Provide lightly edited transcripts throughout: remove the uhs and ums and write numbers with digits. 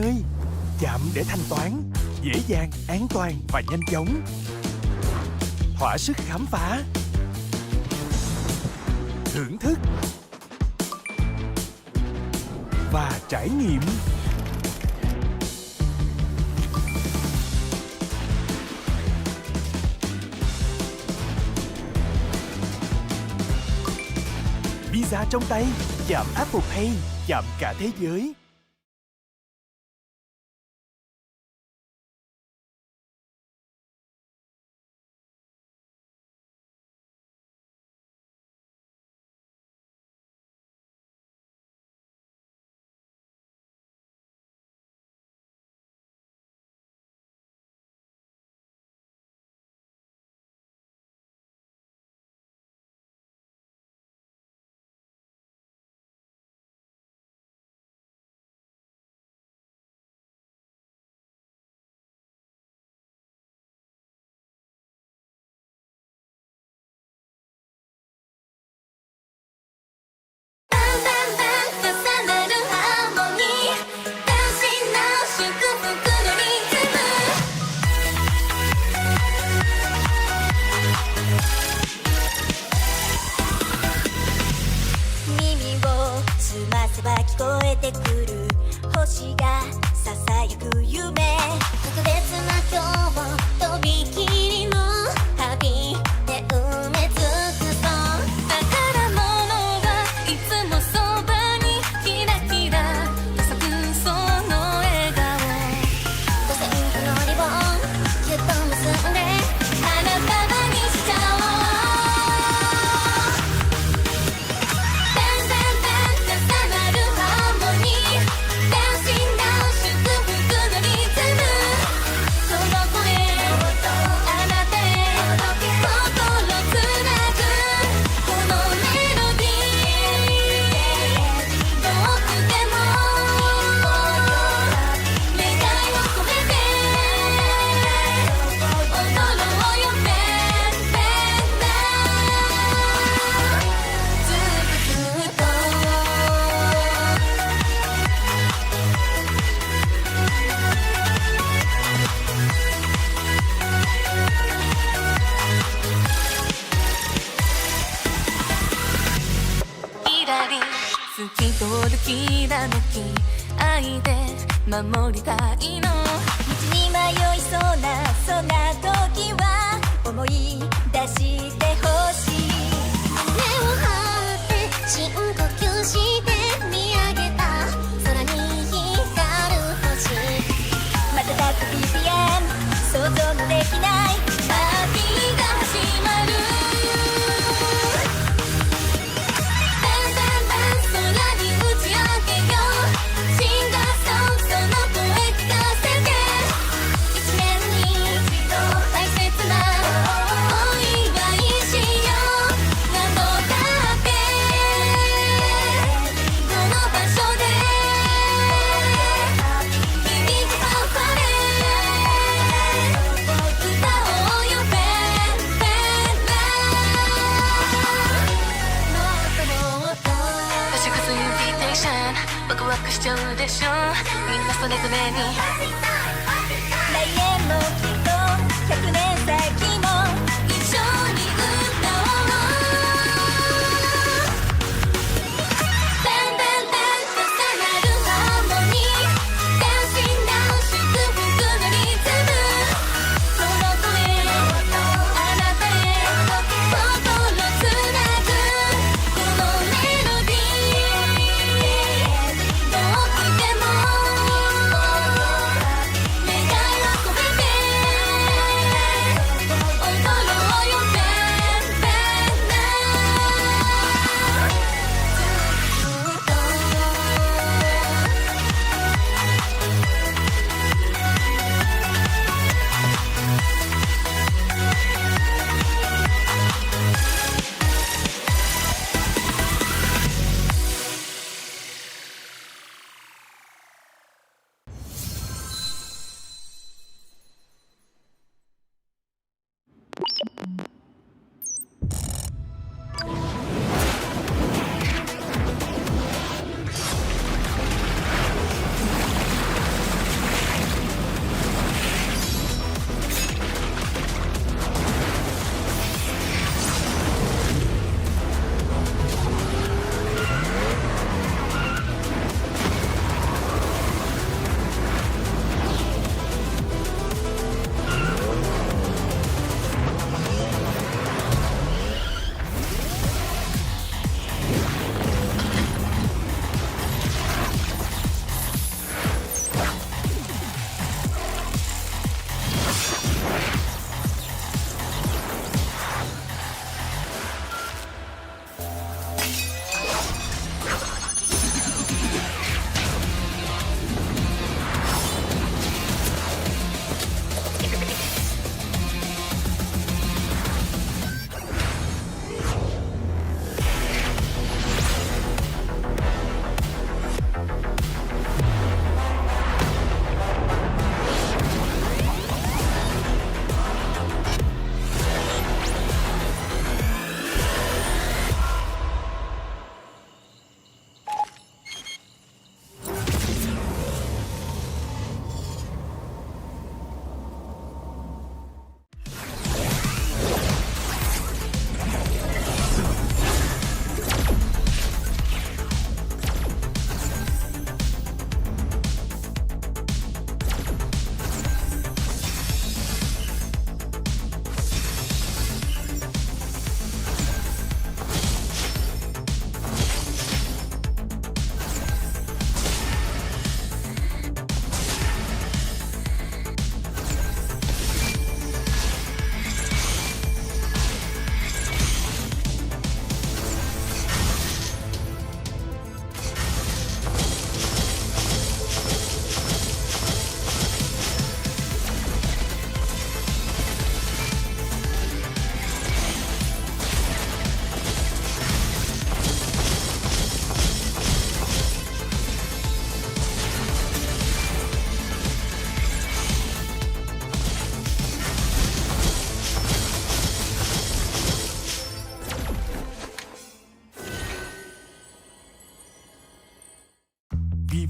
ơi. Chạm để thanh toán, dễ dàng, an toàn và nhanh chóng. Thỏa sức khám phá, thưởng thức và trải nghiệm. Visa trong tay, chạm Apple Pay, chạm cả thế giới.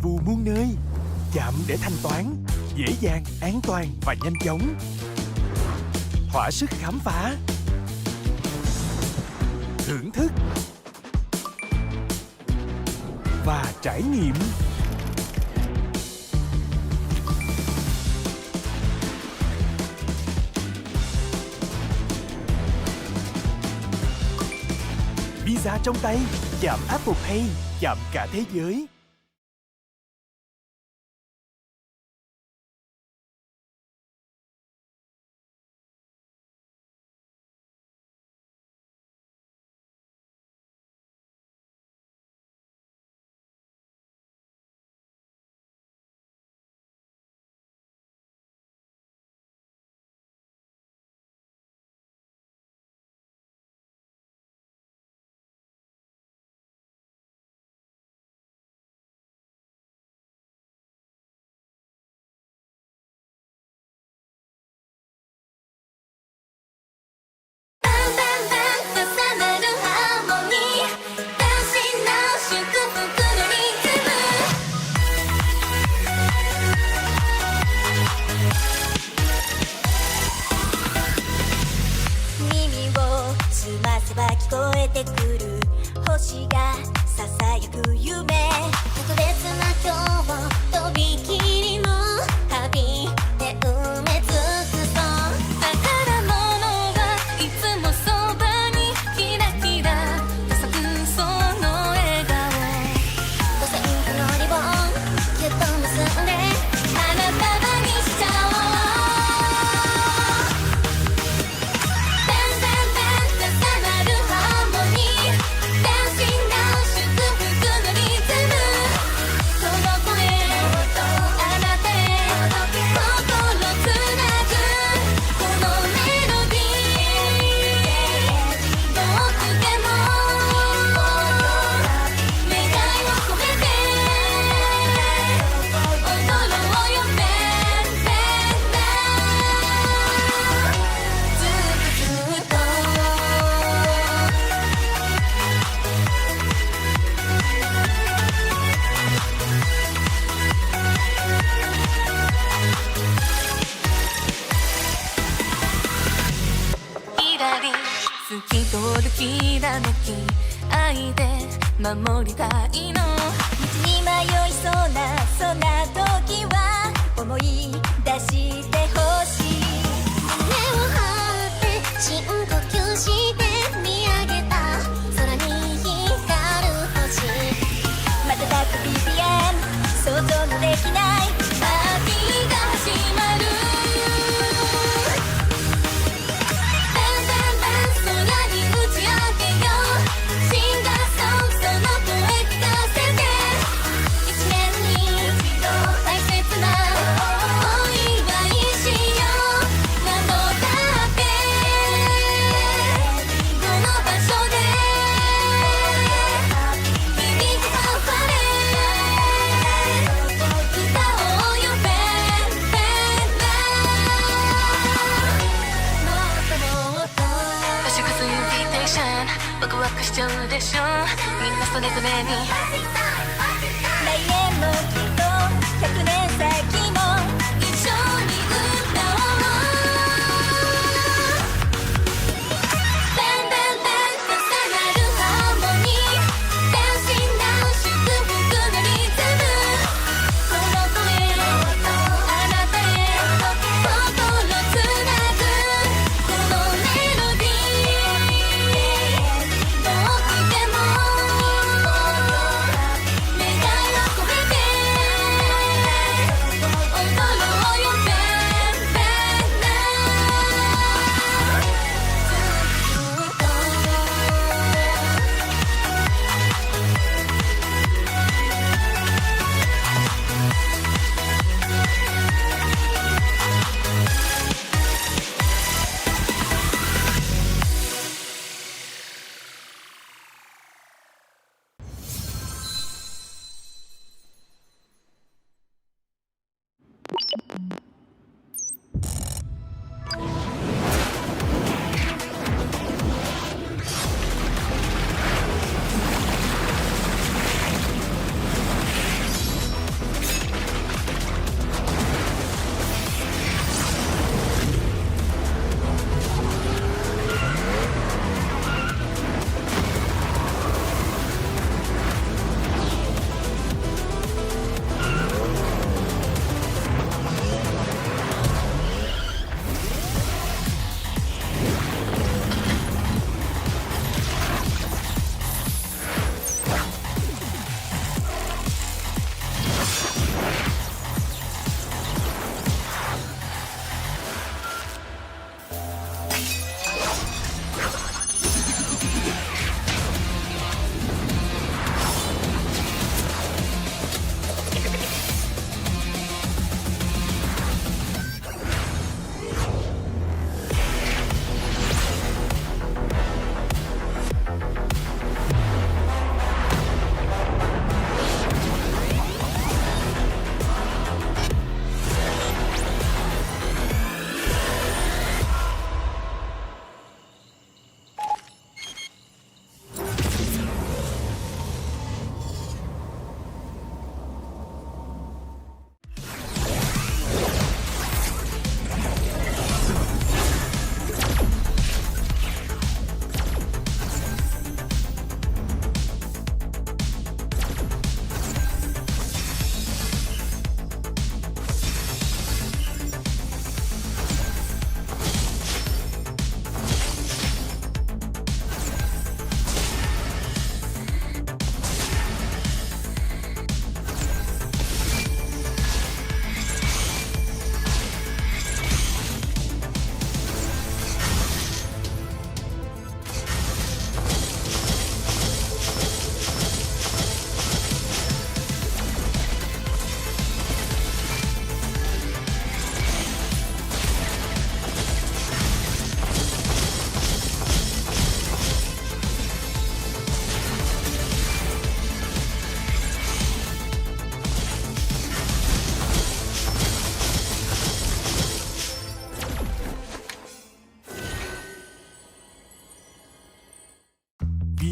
vù muôn nơi. Chạm để thanh toán, dễ dàng, an toàn và nhanh chóng. Thỏa sức khám phá, thưởng thức và trải nghiệm. Visa trong tay, chạm Apple Pay, chạm cả thế giới.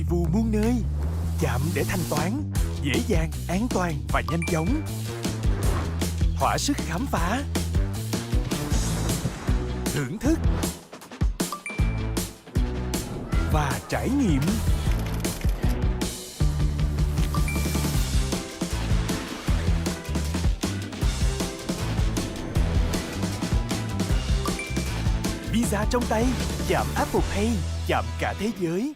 vù muôn nơi. Chạm để thanh toán, dễ dàng, an toàn và nhanh chóng. Thỏa sức khám phá, thưởng thức và trải nghiệm. Visa trong tay, chạm Apple Pay, chạm cả thế giới.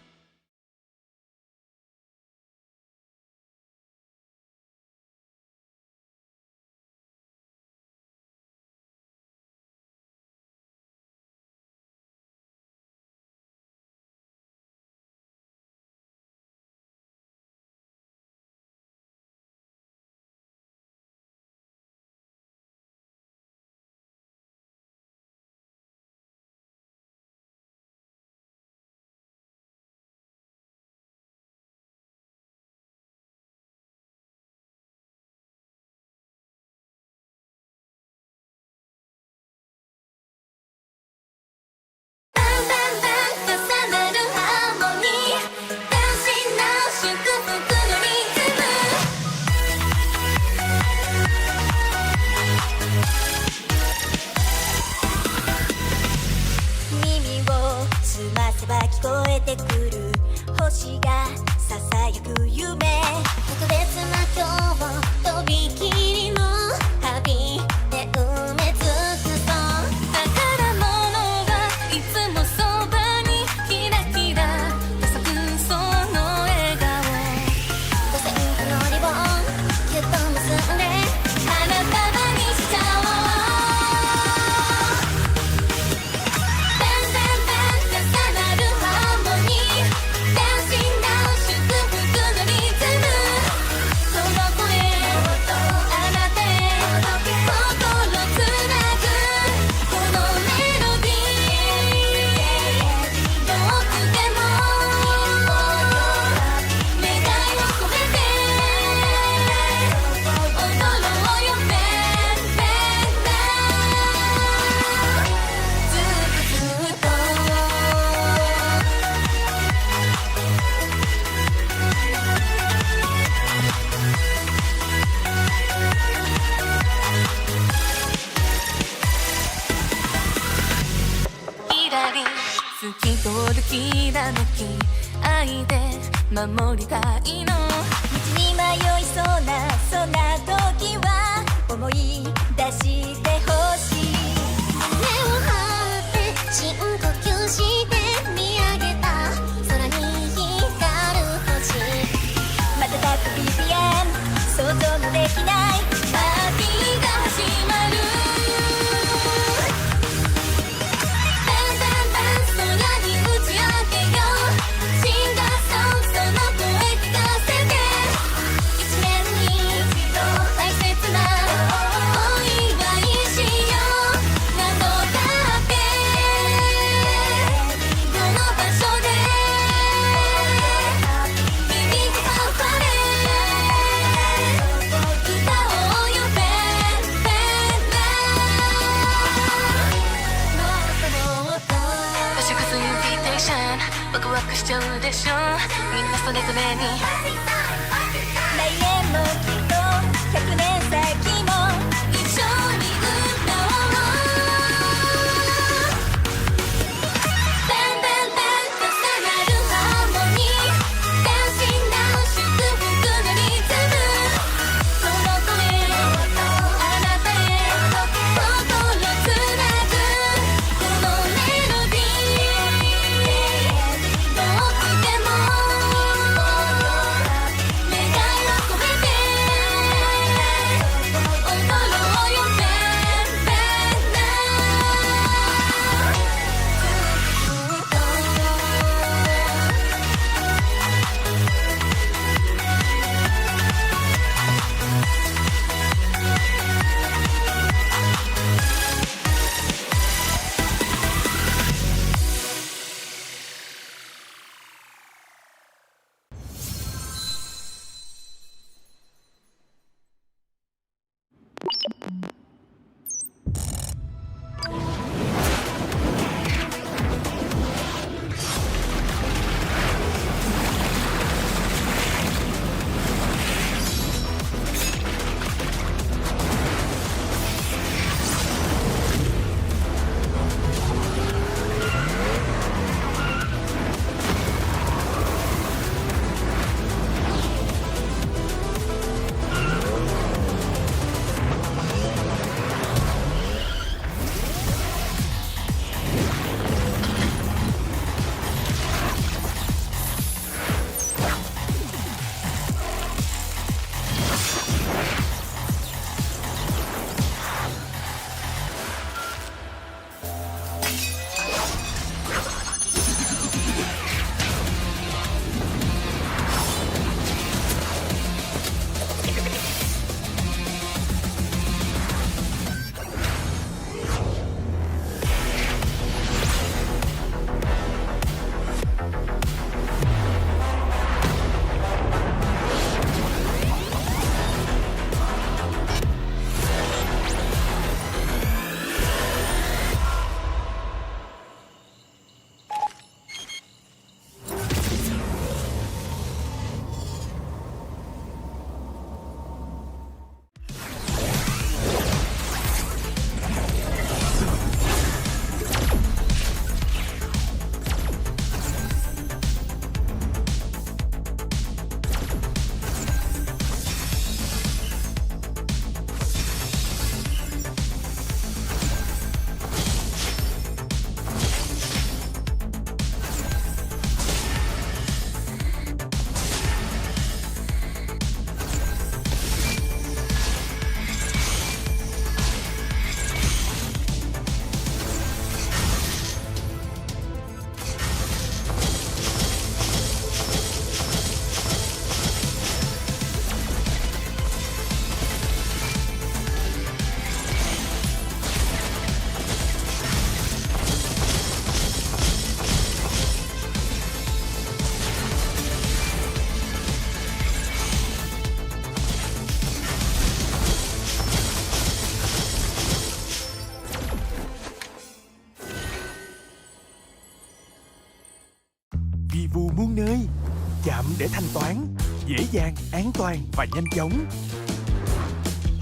chạm để thanh toán, dễ dàng, an toàn và nhanh chóng.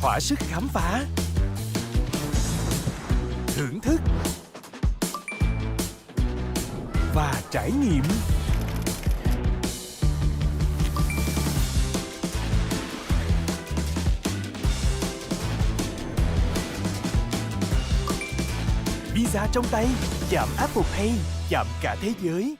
Thỏa sức khám phá, thưởng thức và trải nghiệm. Visa trong tay, chạm Apple Pay, chạm cả thế giới.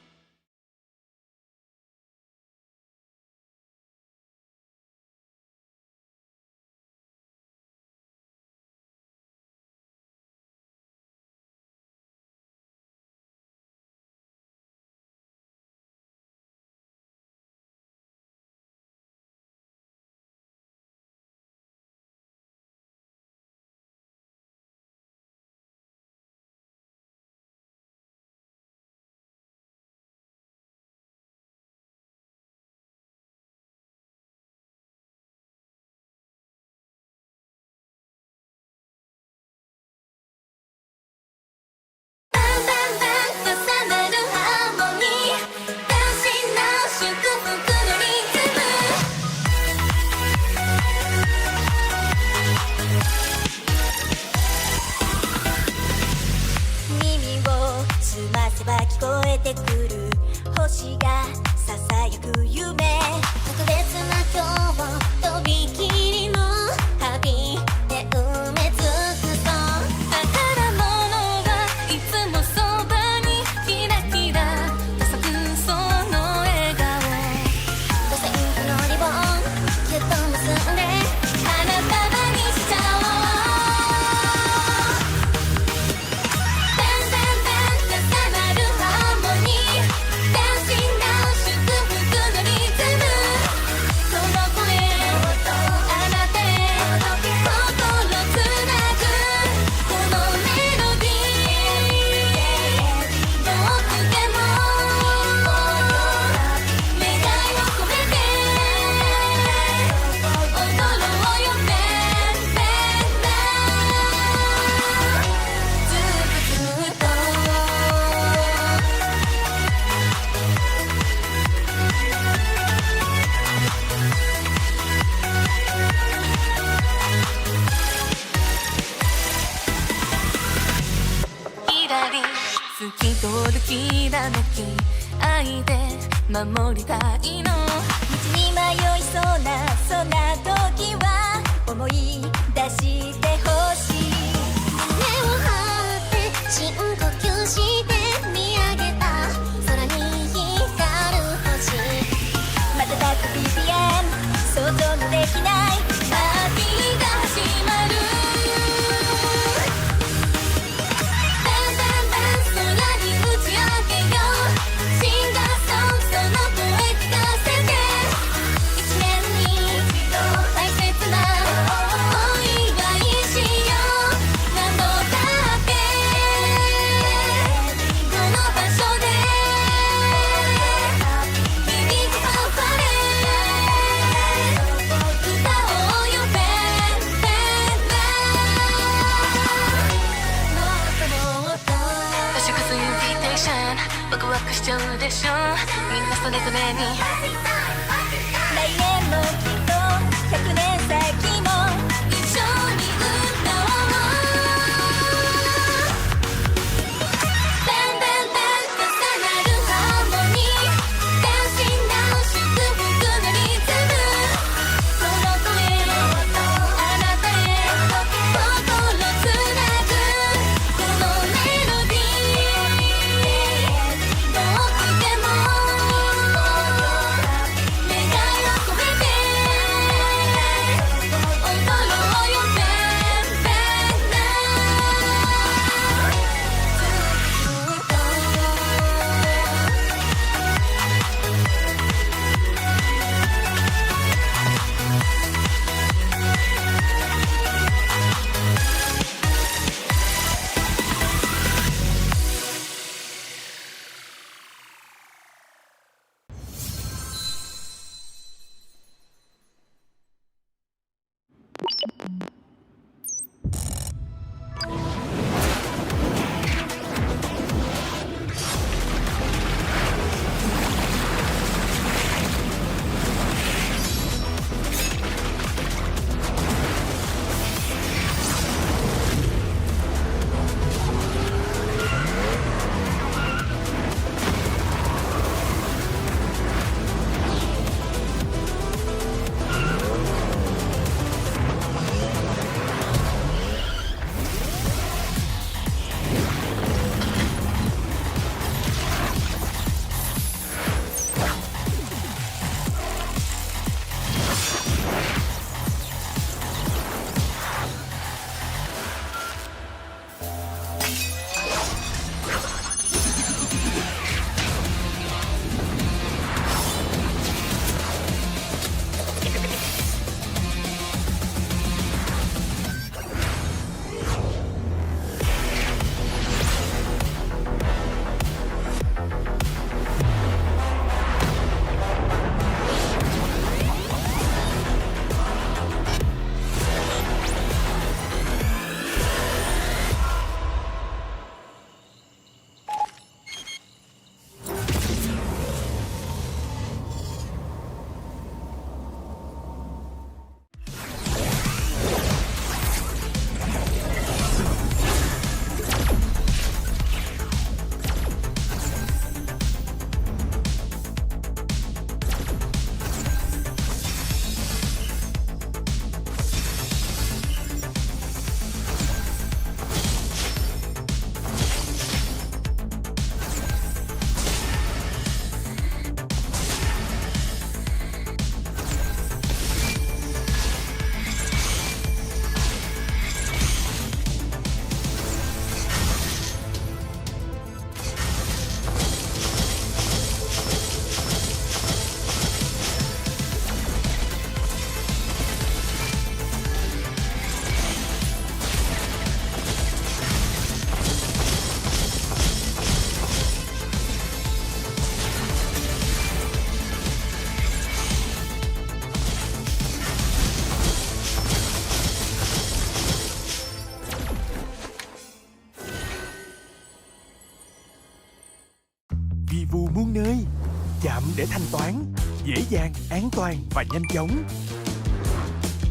thanh toán, dễ dàng, an toàn và nhanh chóng.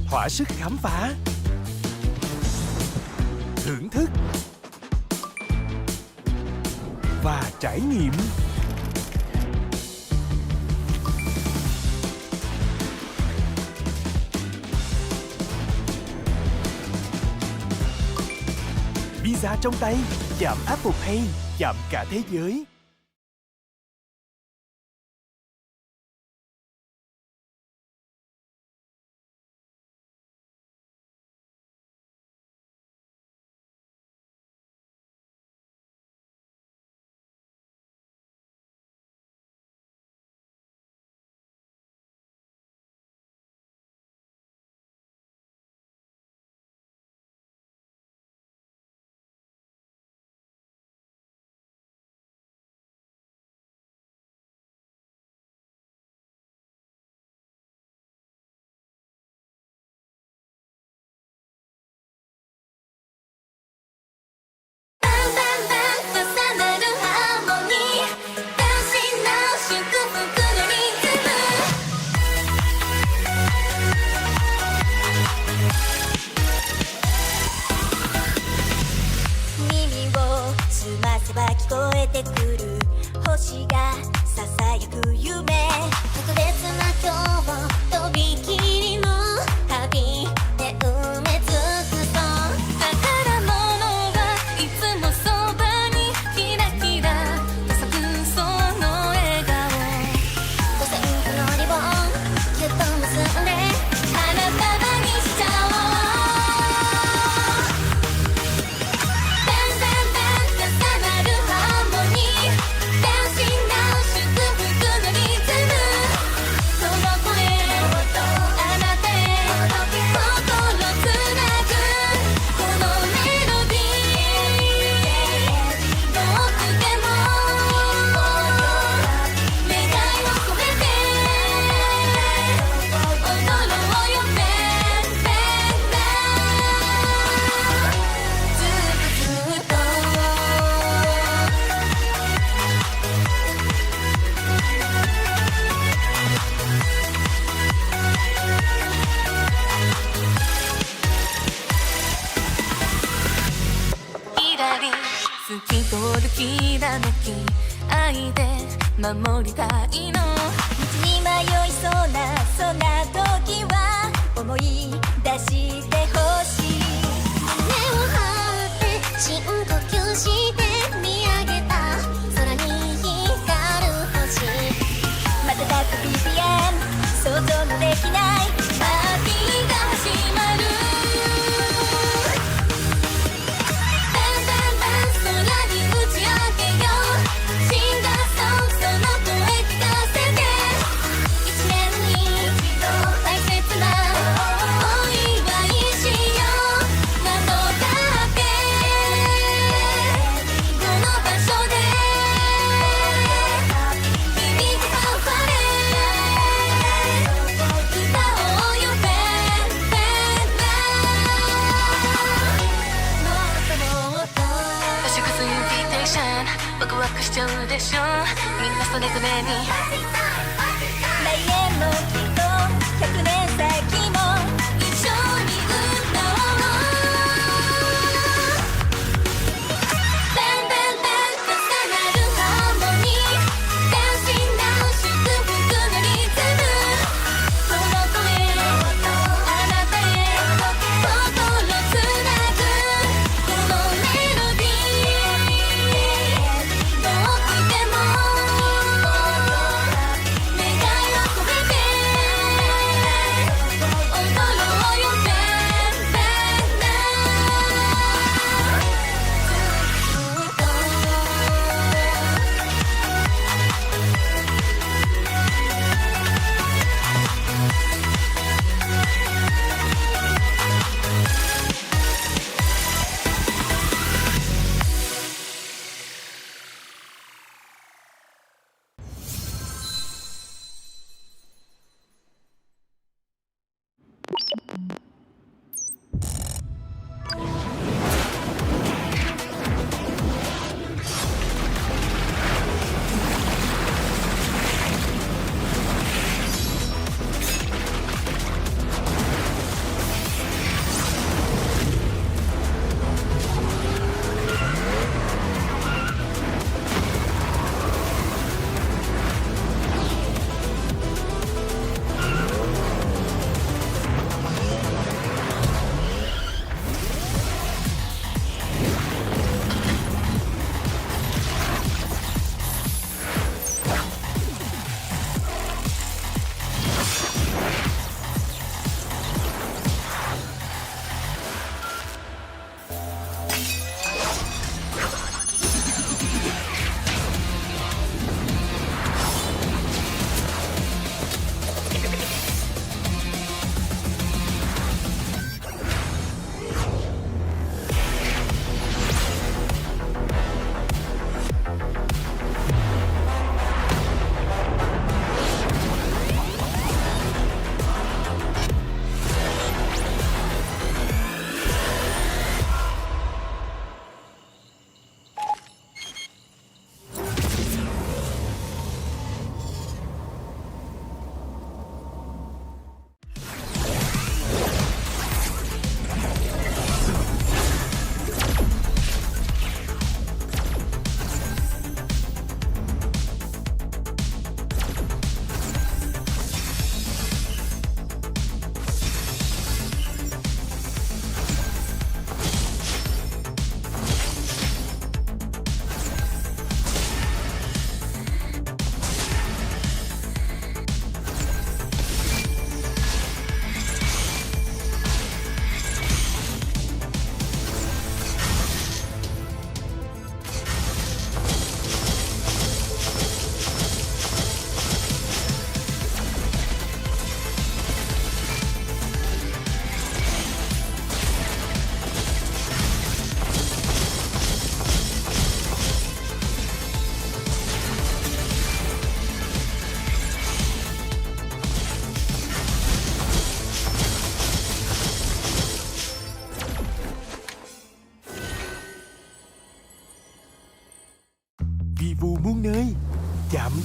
Thỏa sức khám phá, thưởng thức và trải nghiệm. Visa trong tay, chạm Apple Pay, chạm cả thế giới.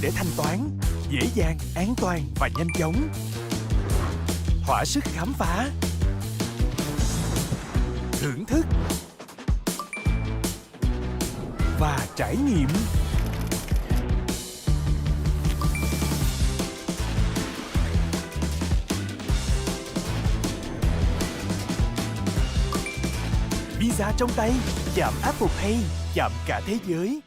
để thanh toán, dễ dàng, an toàn và nhanh chóng. Thỏa sức khám phá, thưởng thức và trải nghiệm. Visa trong tay, chạm Apple Pay, chạm cả thế giới.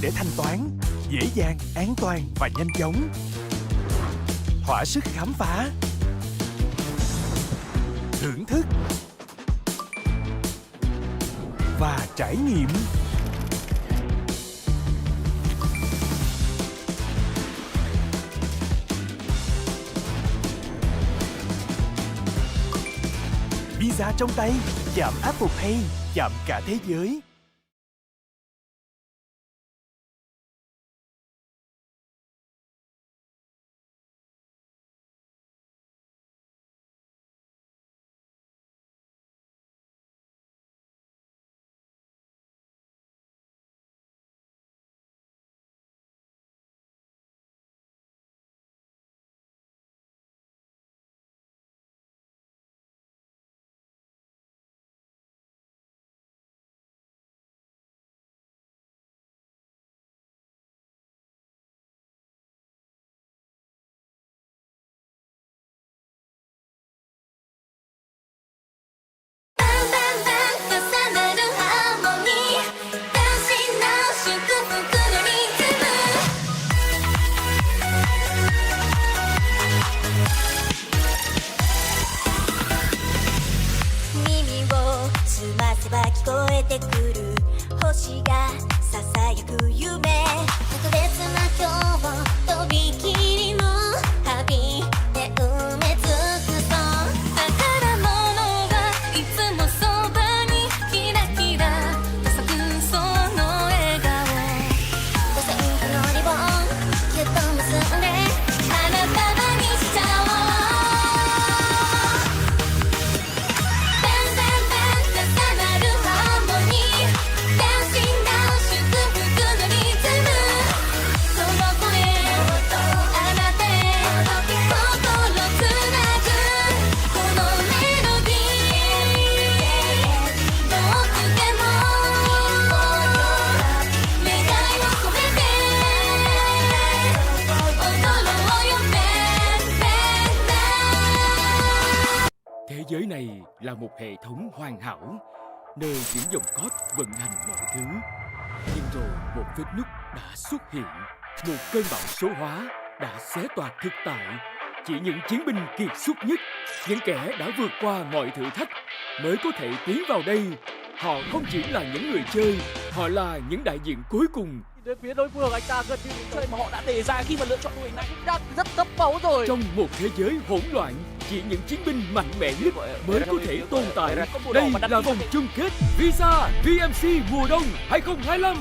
để thanh toán, dễ dàng, an toàn và nhanh chóng. Thỏa sức khám phá, thưởng thức và trải nghiệm. Visa trong tay, chạm Apple Pay, chạm cả thế giới. Thế giới này là một hệ thống hoàn hảo, nơi những dòng code vận hành mọi thứ. Nhưng rồi một vết nứt đã xuất hiện, một cơn bão số hóa đã xé toạc thực tại. Chỉ những chiến binh kiệt xuất nhất, những kẻ đã vượt qua mọi thử thách mới có thể tiến vào đây. Họ không chỉ là những người chơi, họ là những đại diện cuối cùng. Đến phía đối phương, anh ta gần như những chơi mà họ đã đề ra khi mà lựa chọn đội hình này cũng đang rất thấp máu rồi. Trong một thế giới hỗn loạn, chỉ những chiến binh mạnh mẽ nhất mới có thể tồn tại. Đây là vòng chung kết Visa VMC mùa đông 2025.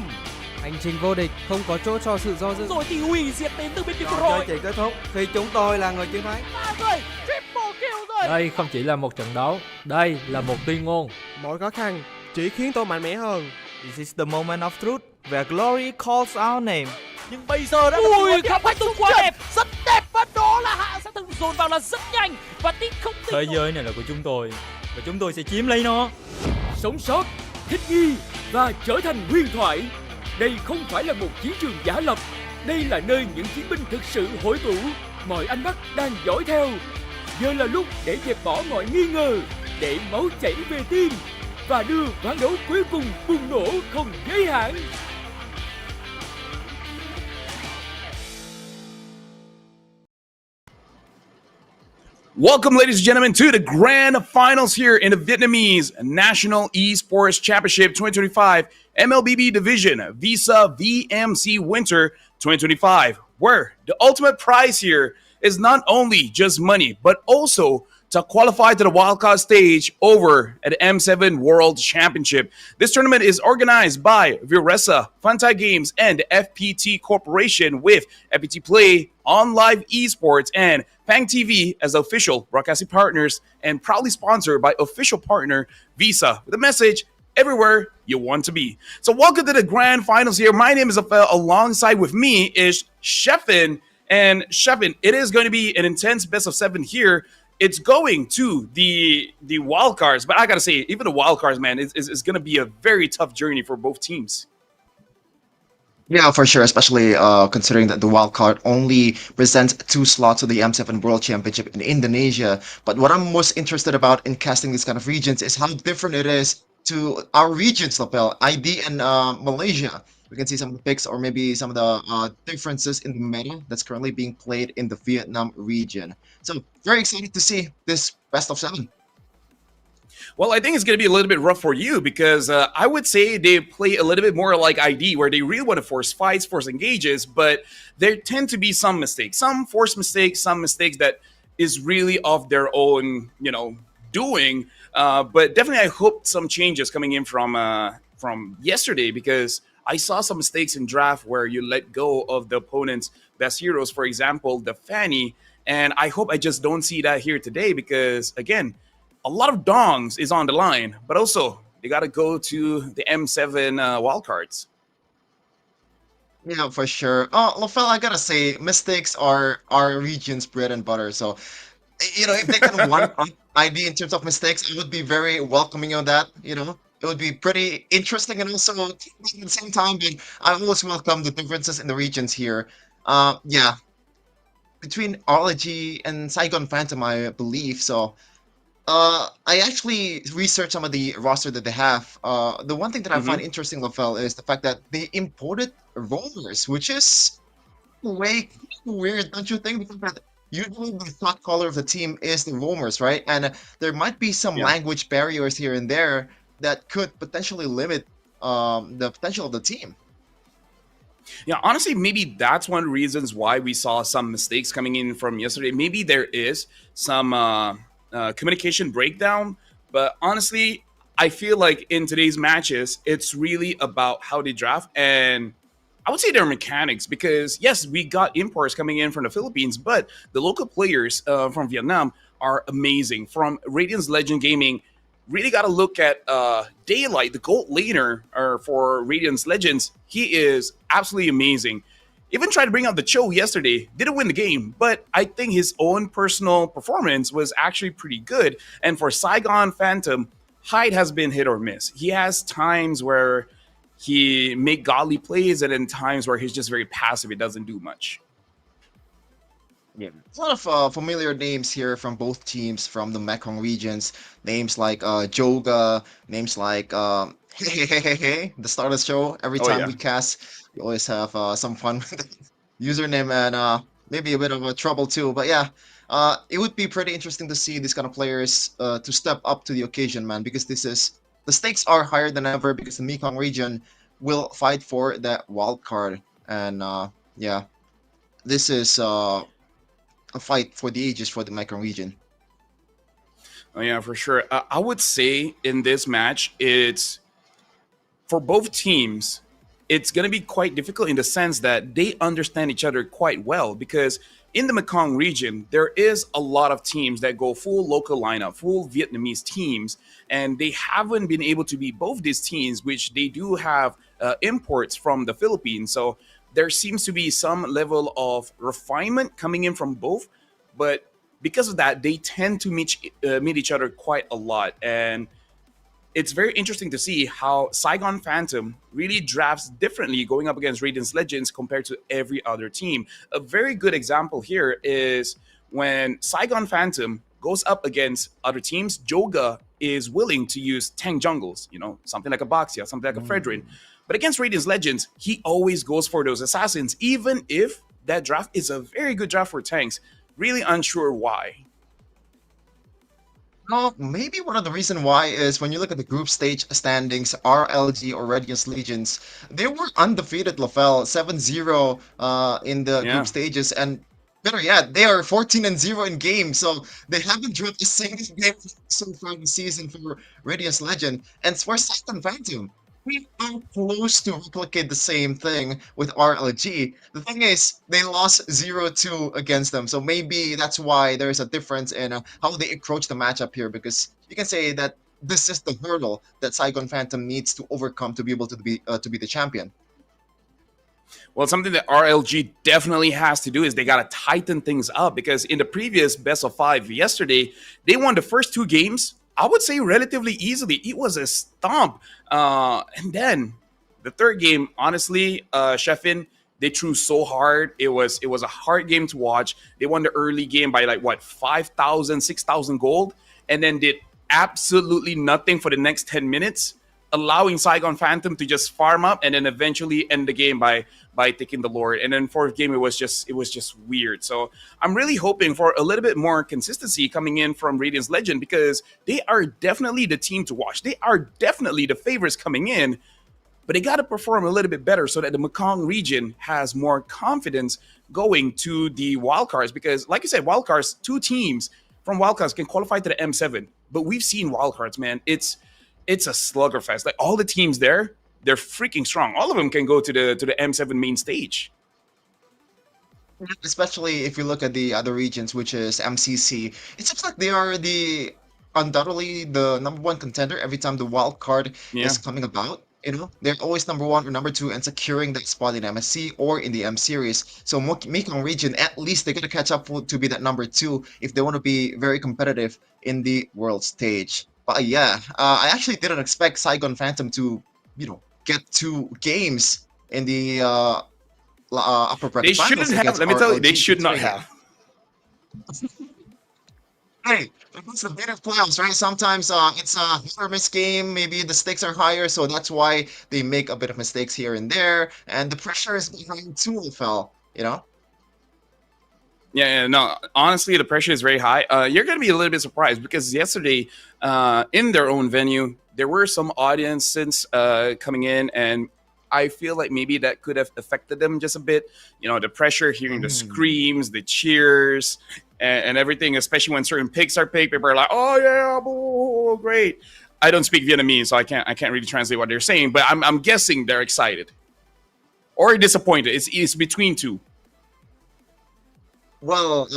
Hành trình vô địch không có chỗ cho sự do dự. Rồi thì hủy diệt đến từ bên phía Trò rồi. chơi chỉ kết thúc khi chúng tôi là người chiến thắng. Rồi, triple kill rồi. Đây không chỉ là một trận đấu, đây là một tuyên ngôn. Mỗi khó khăn chỉ khiến tôi mạnh mẽ hơn. This is the moment of truth where glory calls our name. Nhưng bây giờ đã ui, khám phá tung quá đẹp, rất đẹp và đó là hạ sát thương dồn vào là rất nhanh và tích không tích. Thế giới này là của chúng tôi và chúng tôi sẽ chiếm lấy nó. Sống sót, thích nghi và trở thành huyền thoại. Đây không phải là một chiến trường giả lập. Đây là nơi những chiến binh thực sự hội tụ. Mọi ánh mắt đang dõi theo. Giờ là lúc để dẹp bỏ mọi nghi ngờ, để máu chảy về tim và đưa ván đấu cuối cùng bùng nổ không giới hạn. Welcome, ladies and gentlemen, to the grand finals here in the Vietnamese National Esports Championship 2025 MLBB Division Visa VMC Winter 2025, where the ultimate prize here is not only just money, but also to qualify to the wildcard stage over at the M7 World Championship. This tournament is organized by Viresa, Funtime Games, and FPT Corporation, with FPT Play, On Live Esports, and Pang TV as official broadcasting partners, and proudly sponsored by official partner Visa, with a message everywhere you want to be. So welcome to the grand finals here. My name is Afel. Alongside with me is Sheffin. And Sheffin, it is going to be an intense best of 7 here. It's going to the wild cards, but I gotta say, even the wild cards, man, is going to be a very tough journey for both teams. Yeah, for sure, especially considering that the wild card only presents 2 slots to the M7 World Championship in Indonesia. But what I'm most interested about in casting these kind of regions is how different it is to our regions, Lapel, ID and Malaysia. We can see some of the picks or maybe some of the differences in the meta that's currently being played in the Vietnam region. So very excited to see this best of 7. Well, I think it's going to be a little bit rough for you because I would say they play a little bit more like ID, where they really want to force fights, force engages, but there tend to be some mistakes, some forced mistakes, some mistakes that is really of their own, doing. But definitely, I hope some changes coming in from yesterday, because I saw some mistakes in draft where you let go of the opponent's best heroes, for example, the Fanny, and I hope I just don't see that here today because again, a lot of dongs is on the line, but also they got to go to the M7 wildcards. Yeah, for sure. Oh, Lafel, I gotta say, mistakes are our region's bread and butter. So, if they can one up ID in terms of mistakes, I would be very welcoming on that. It would be pretty interesting and also at the same time, but I always welcome the differences in the regions here. Yeah, between RLG and Saigon Phantom, I believe. So, I actually researched some of the roster that they have. The one thing that I find interesting, Lafel, is the fact that they imported rollers, which is way weird, don't you think? Because that usually the shot caller of the team is the roamers, right? And there might be some Yeah. language barriers here and there that could potentially limit the potential of the team. Yeah, honestly, maybe that's one of the reasons why we saw some mistakes coming in from yesterday. Maybe there is some communication breakdown, but honestly, I feel like in today's matches, it's really about how they draft, and I would say their mechanics, because yes, we got imports coming in from the Philippines, but the local players from Vietnam are amazing. From Radiance Legend Gaming, really got to look at Daylight, the gold laner for Radiance Legends. He is absolutely amazing. Even tried to bring out the Cho yesterday. Didn't win the game, but I think his own personal performance was actually pretty good. And for Saigon Phantom, Hyde has been hit or miss. He has times where he make godly plays, and then times where he's just very passive. It doesn't do much. Yeah. A lot of familiar names here from both teams from the Mekong regions. Names like Joga, names like hey, the start of the show. Every Oh time yeah. we cast, we always have some fun with the username and maybe a bit of a trouble too. But yeah, it would be pretty interesting to see these kind of players to step up to the occasion, man, because the stakes are higher than ever because the Mekong region will fight for that wild card. And yeah, this is a fight for the ages for the Mekong region. Oh yeah, for sure. I would say in this match, it's for both teams, it's going to be quite difficult in the sense that they understand each other quite well, because in the Mekong region, there is a lot of teams that go full local lineup, full Vietnamese teams, and they haven't been able to beat both these teams, which they do have imports from the Philippines. So there seems to be some level of refinement coming in from both, but because of that, they tend to meet each other quite a lot. And it's very interesting to see how Saigon Phantom really drafts differently going up against Radiance Legends compared to every other team. A very good example here is when Saigon Phantom goes up against other teams, Joga is willing to use tank jungles, something like a Baxia, something like a Fredrin. But against Radiance Legends, he always goes for those assassins, even if that draft is a very good draft for tanks. Really unsure why. Well, maybe one of the reason why is when you look at the group stage standings, RLG or Radiance Legions, they were undefeated, Lafel, 7-0 in the Yeah. group stages, and better yet, they are 14-0 in games, so they haven't dropped a single game so far this season for Radiance Legend. And for Saigon Phantom, we are close to replicate the same thing with RLG. The thing is, they lost 0-2 against them, so maybe that's why there's a difference in how they approach the matchup here, because you can say that this is the hurdle that Saigon Phantom needs to overcome to be able to be the champion. Well, something that RLG definitely has to do is they got to tighten things up, because in the previous best of 5 yesterday, they won the first 2 games, I would say relatively easily. It was a stomp. And then the third game, honestly, Sheffin, they threw so hard. It was a hard game to watch. They won the early game by 5,000, 6,000 gold, and then did absolutely nothing for the next 10 minutes. allowing Saigon Phantom to just farm up and then eventually end the game by taking the Lord. And then fourth game, it was just weird. So I'm really hoping for a little bit more consistency coming in from Radiance Legend, because they are definitely the team to watch. They are definitely the favorites coming in, but they got to perform a little bit better so that the Mekong region has more confidence going to the wildcards. Because like you said, wildcards, 2 teams from wildcards can qualify to the M7. But we've seen wildcards, man. It's a sluggerfest. Like, all the teams there, they're freaking strong. All of them can go to the M7 main stage. Especially if you look at the other regions, which is MCC, it seems like they are undoubtedly the #1 contender every time the wild card is coming about. They're always #1 or #2 and securing that spot in MSC or in the M series. So Mekong region, at least they're gonna catch up to be that #2 if they want to be very competitive in the world stage. But yeah, I actually didn't expect Saigon Phantom to, get 2 games in the upper bracket. They shouldn't have. Let me tell you, they should not have. Hey, it's the bit of playoffs, right? Sometimes it's a hit or miss game. Maybe the stakes are higher, so that's why they make a bit of mistakes here and there. And the pressure is behind too, Yeah, no, honestly, the pressure is very high. You're going to be a little bit surprised because yesterday, in their own venue, there were some audiences coming in, and I feel like maybe that could have affected them just a bit. The pressure, hearing the screams, the cheers, and everything, especially when certain picks are picked. People are like, "Oh yeah, boo, great." I don't speak Vietnamese, so I can't really translate what they're saying, but I'm guessing they're excited or disappointed. It's between two. Well,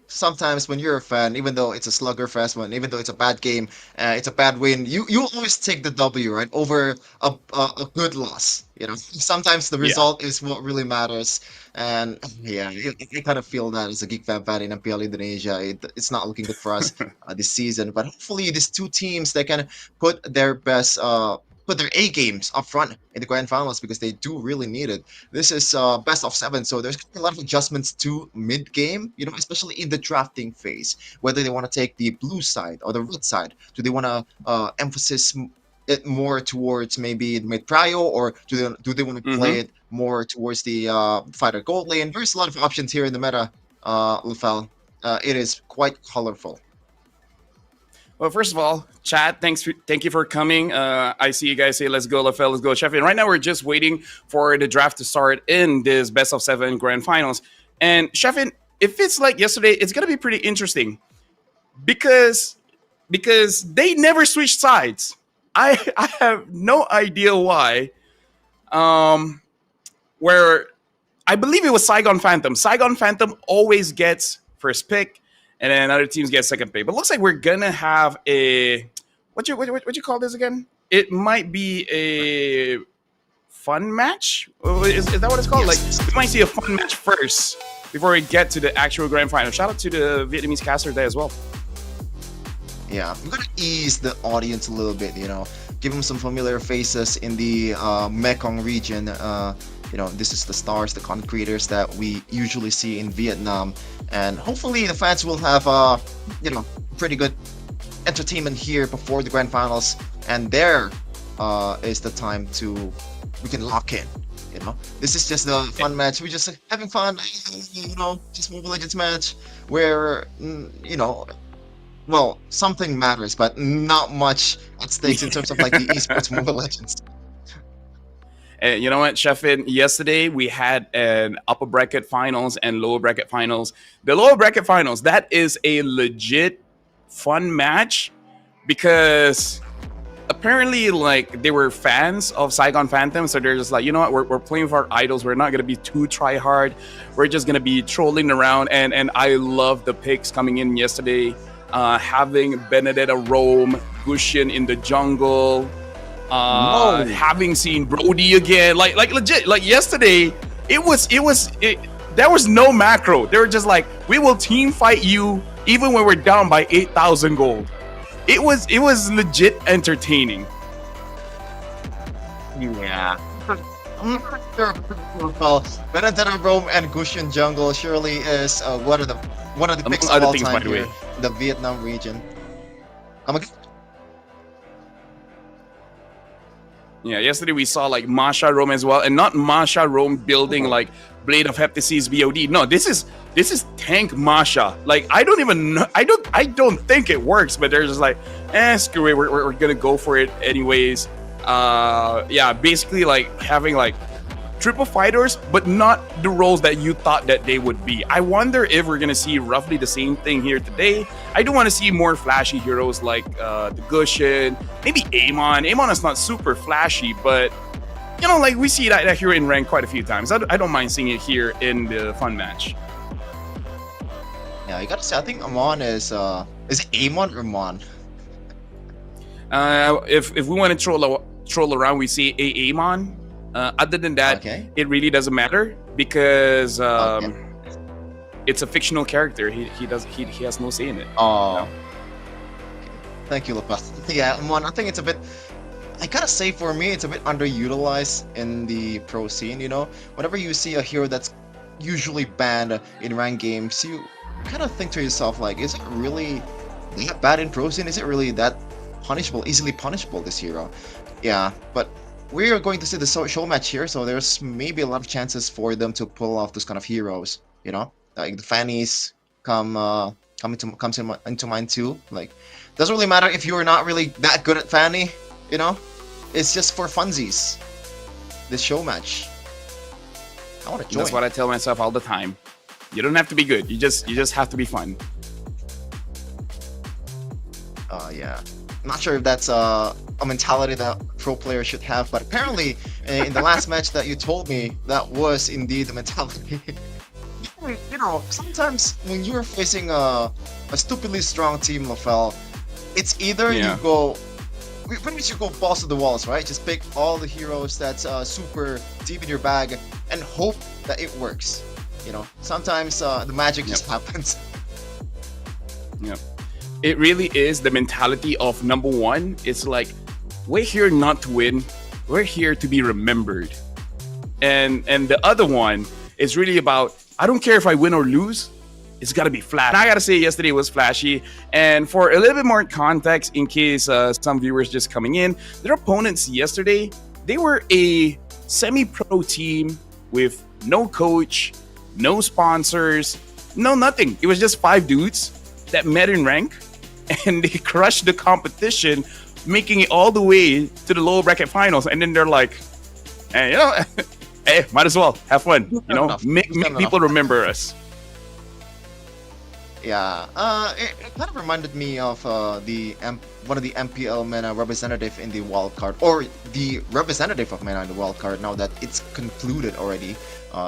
sometimes when you're a fan, even though it's a slugger fest, even though it's a bad game, it's a bad win, you always take the W, right, over a good loss. Sometimes the result is what really matters, and yeah, I kind of feel that as a Geek fan in MPL Indonesia, it's not looking good for us this season. But hopefully, these 2 teams, they can put their best. Put their A games up front in the grand finals, because they do really need it. This is best of 7, so there's going to be a lot of adjustments to mid game, especially in the drafting phase, whether they want to take the blue side or the red side. Do they want to emphasize it more towards maybe mid prio, or do they want to play it more towards the fighter gold lane? There's a lot of options here in the meta, Lufel. It is quite colorful. Well, first of all, chat, thank you for coming. I see you guys say, let's go, LaFell, let's go, Chef. And right now, we're just waiting for the draft to start in this best of 7 grand finals. And Chefin, if it's like yesterday, it's going to be pretty interesting because they never switched sides. I have no idea why. Where I believe it was Saigon Phantom. Saigon Phantom always gets first pick, and then other teams get second pick. But it looks like we're gonna have a what you call this again? It might be a fun match. Is that what it's called? Yes. Like, we might see a fun match first before we get to the actual grand final. Shout out to the Vietnamese caster there as well. Yeah, I'm gonna ease the audience a little bit. Give them some familiar faces in the Mekong region. This is the stars, the content creators that we usually see in Vietnam, and hopefully the fans will have pretty good entertainment here before the grand finals, and there is the time we can lock in. This is just a fun match. We're just having fun, just Mobile Legends match where well, something matters, but not much at stakes in terms of like the esports Mobile Legends. And you know what, Sheffin? Yesterday we had an upper bracket finals and lower bracket finals. The lower bracket finals, that is a legit fun match because apparently, like, they were fans of Saigon Phantom, so they're just like, you know what, we're playing with our idols. We're not gonna be too try hard. We're just gonna be trolling around. And I love the picks coming in yesterday. Having Benedetta roam, Gushin in the jungle. Having seen Brody again, like legit, like yesterday, there was no macro. They were just like, we will team fight you even when we're down by 8,000 gold. It was legit entertaining. Yeah. I'm not sure. Well, Benedetta roam and Gushin jungle surely is one of the picks of all time here, the Vietnam region. Yeah, yesterday we saw like Masha Rome as well, and not Masha Rome building like Blade of Heptasis VOD. No, this is Tank Masha. Like I don't even know. I don't think it works, but they're just like, screw it. We're gonna go for it anyways. Yeah, basically like having like triple fighters, but not the roles that you thought that they would be. I wonder if we're gonna see roughly the same thing here today. I do want to see more flashy heroes like the Gushin, maybe Amon. Amon is not super flashy, but you know, like we see that hero in rank quite a few times. I don't mind seeing it here in the fun match. Yeah, you gotta say, I think Amon is it Amon or Mon? If we want to troll around, we see Amon. Other than that, it really doesn't matter because it's a fictional character. He has no say in it. Oh, you know? Thank you, Lucas. Yeah, Amon, I think it's a bit. I gotta say, for me, it's a bit underutilized in the pro scene. You know, whenever you see a hero that's usually banned in ranked games, you kind of think to yourself, like, is it really that bad in pro scene? Is it really that punishable, easily punishable, this hero? Yeah, but we are going to see the show match here, so there's maybe a lot of chances for them to pull off those kind of heroes. You know, like the Fannies comes into mind too. Like, doesn't really matter if you're not really that good at Fanny. You know, it's just for funsies. This show match. I want to join. That's what I tell myself all the time. You don't have to be good. You just have to be fun. Yeah. I'm not sure if that's a mentality that pro players should have, but apparently in the last match that you told me, that was indeed the mentality. You know, sometimes when you're facing a stupidly strong team, LaFell, it's either you go, pretty much you go balls to the walls, right? Just pick all the heroes that's super deep in your bag and hope that it works. You know, sometimes the magic just happens. Yeah. It really is the mentality of number one. It's like, we're here not to win. We're here to be remembered. And the other one is really about, I don't care if I win or lose. It's got to be flat. I got to say, yesterday was flashy. And for a little bit more context, in case some viewers just coming in, their opponents yesterday, they were a semi-pro team with no coach, no sponsors, no nothing. It was just 5 dudes that met in rank, and they crushed the competition, making it all the way to the lower bracket finals. And then they're like, hey, you know, hey, might as well have fun. You know, make people remember us. Yeah, it kind of reminded me of one of the MPL MENA representative in the wildcard, or the representative of MENA in the wildcard. Now that it's concluded already,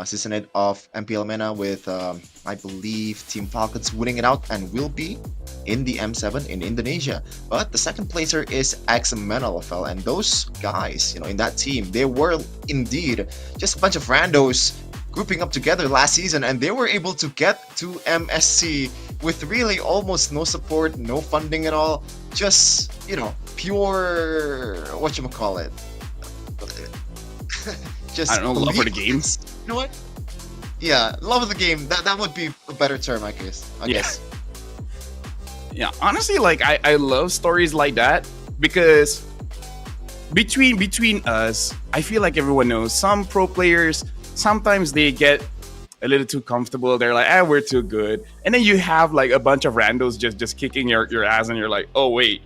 season 8 of MPL MENA with I believe Team Falcons winning it out and will be in the M7 in Indonesia. But the second placer is MENA LFL, and those guys, you know, in that team, they were indeed just a bunch of randos grouping up together last season, and they were able to get to MSC with really almost no support, no funding at all, just, you know, pure, whatchamacallit, just, I don't know, love for the game. You know what? Yeah, love of the game. That would be a better term, I guess. Yeah, honestly, like I love stories like that, because between us, I feel like everyone knows some pro players, sometimes they get a little too comfortable. They're like, we're too good. And then you have like a bunch of randos just kicking your ass, and you're like, oh wait,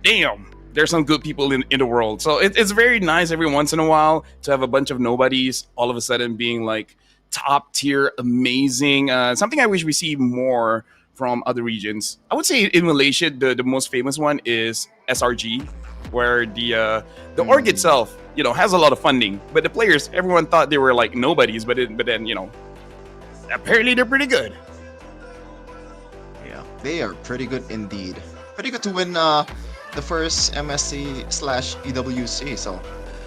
damn, there's some good people in the world. So it's very nice every once in a while to have a bunch of nobodies all of a sudden being like top tier, amazing. Something I wish we see more from other regions. I would say in Malaysia, the most famous one is SRG, where the org itself, you know, has a lot of funding, but the players, everyone thought they were like nobodies, but then, you know, apparently they're pretty good. Yeah, they are pretty good indeed. Pretty good to win the first MSC/EWC, so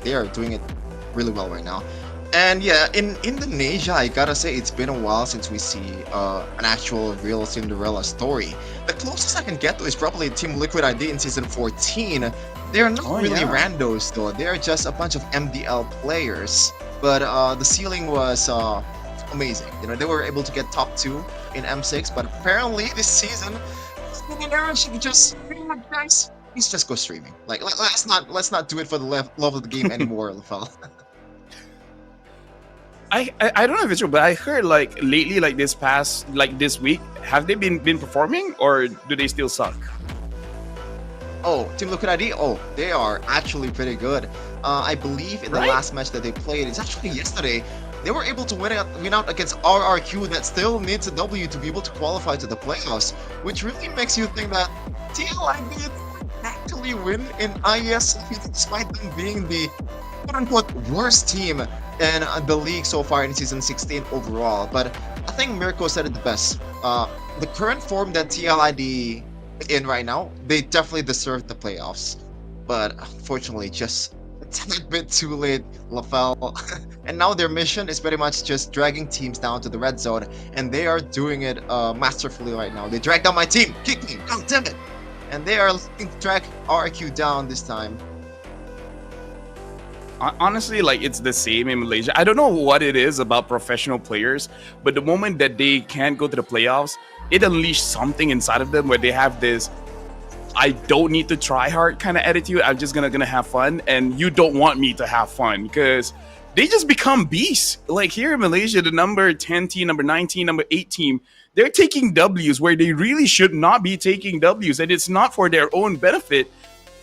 they are doing it really well right now. And yeah, in Indonesia, I gotta say, it's been a while since we see an actual real Cinderella story. The closest I can get to is probably Team Liquid ID in Season 14. They're not really randos though, they're just a bunch of MDL players. But the ceiling was amazing. You know, they were able to get top 2 in M6, but apparently this season, RLG just pretty much, guys, please just go streaming. Like let's not do it for the love of the game anymore, Lafel. I don't know if it's true, but I heard like lately, like this week, have they been performing or do they still suck? Oh, Team Liquid ID. Oh, they are actually pretty good. I believe in the last match that they played, it's actually yesterday, they were able to win out against RRQ that still needs a W to be able to qualify to the playoffs, which really makes you think that TLID actually win in IES despite them being the quote-unquote worst team in the league so far in Season 16 overall. But I think Mirko said it the best. The current form that TLID in right now, they definitely deserve the playoffs. But unfortunately, just a tad bit too late, Lafel. And now their mission is pretty much just dragging teams down to the red zone, and they are doing it masterfully right now. They dragged down my team, kick me, god damn it! And they are looking to drag RQ down this time. Honestly, like it's the same in Malaysia. I don't know what it is about professional players, but the moment that they can't go to the playoffs, it unleashed something inside of them where they have this I don't need to try hard kind of attitude. I'm just gonna have fun, and you don't want me to have fun because they just become beasts. Like here in Malaysia, the number 10 team, number 19, number 8 team, they're taking W's where they really should not be taking W's, and it's not for their own benefit.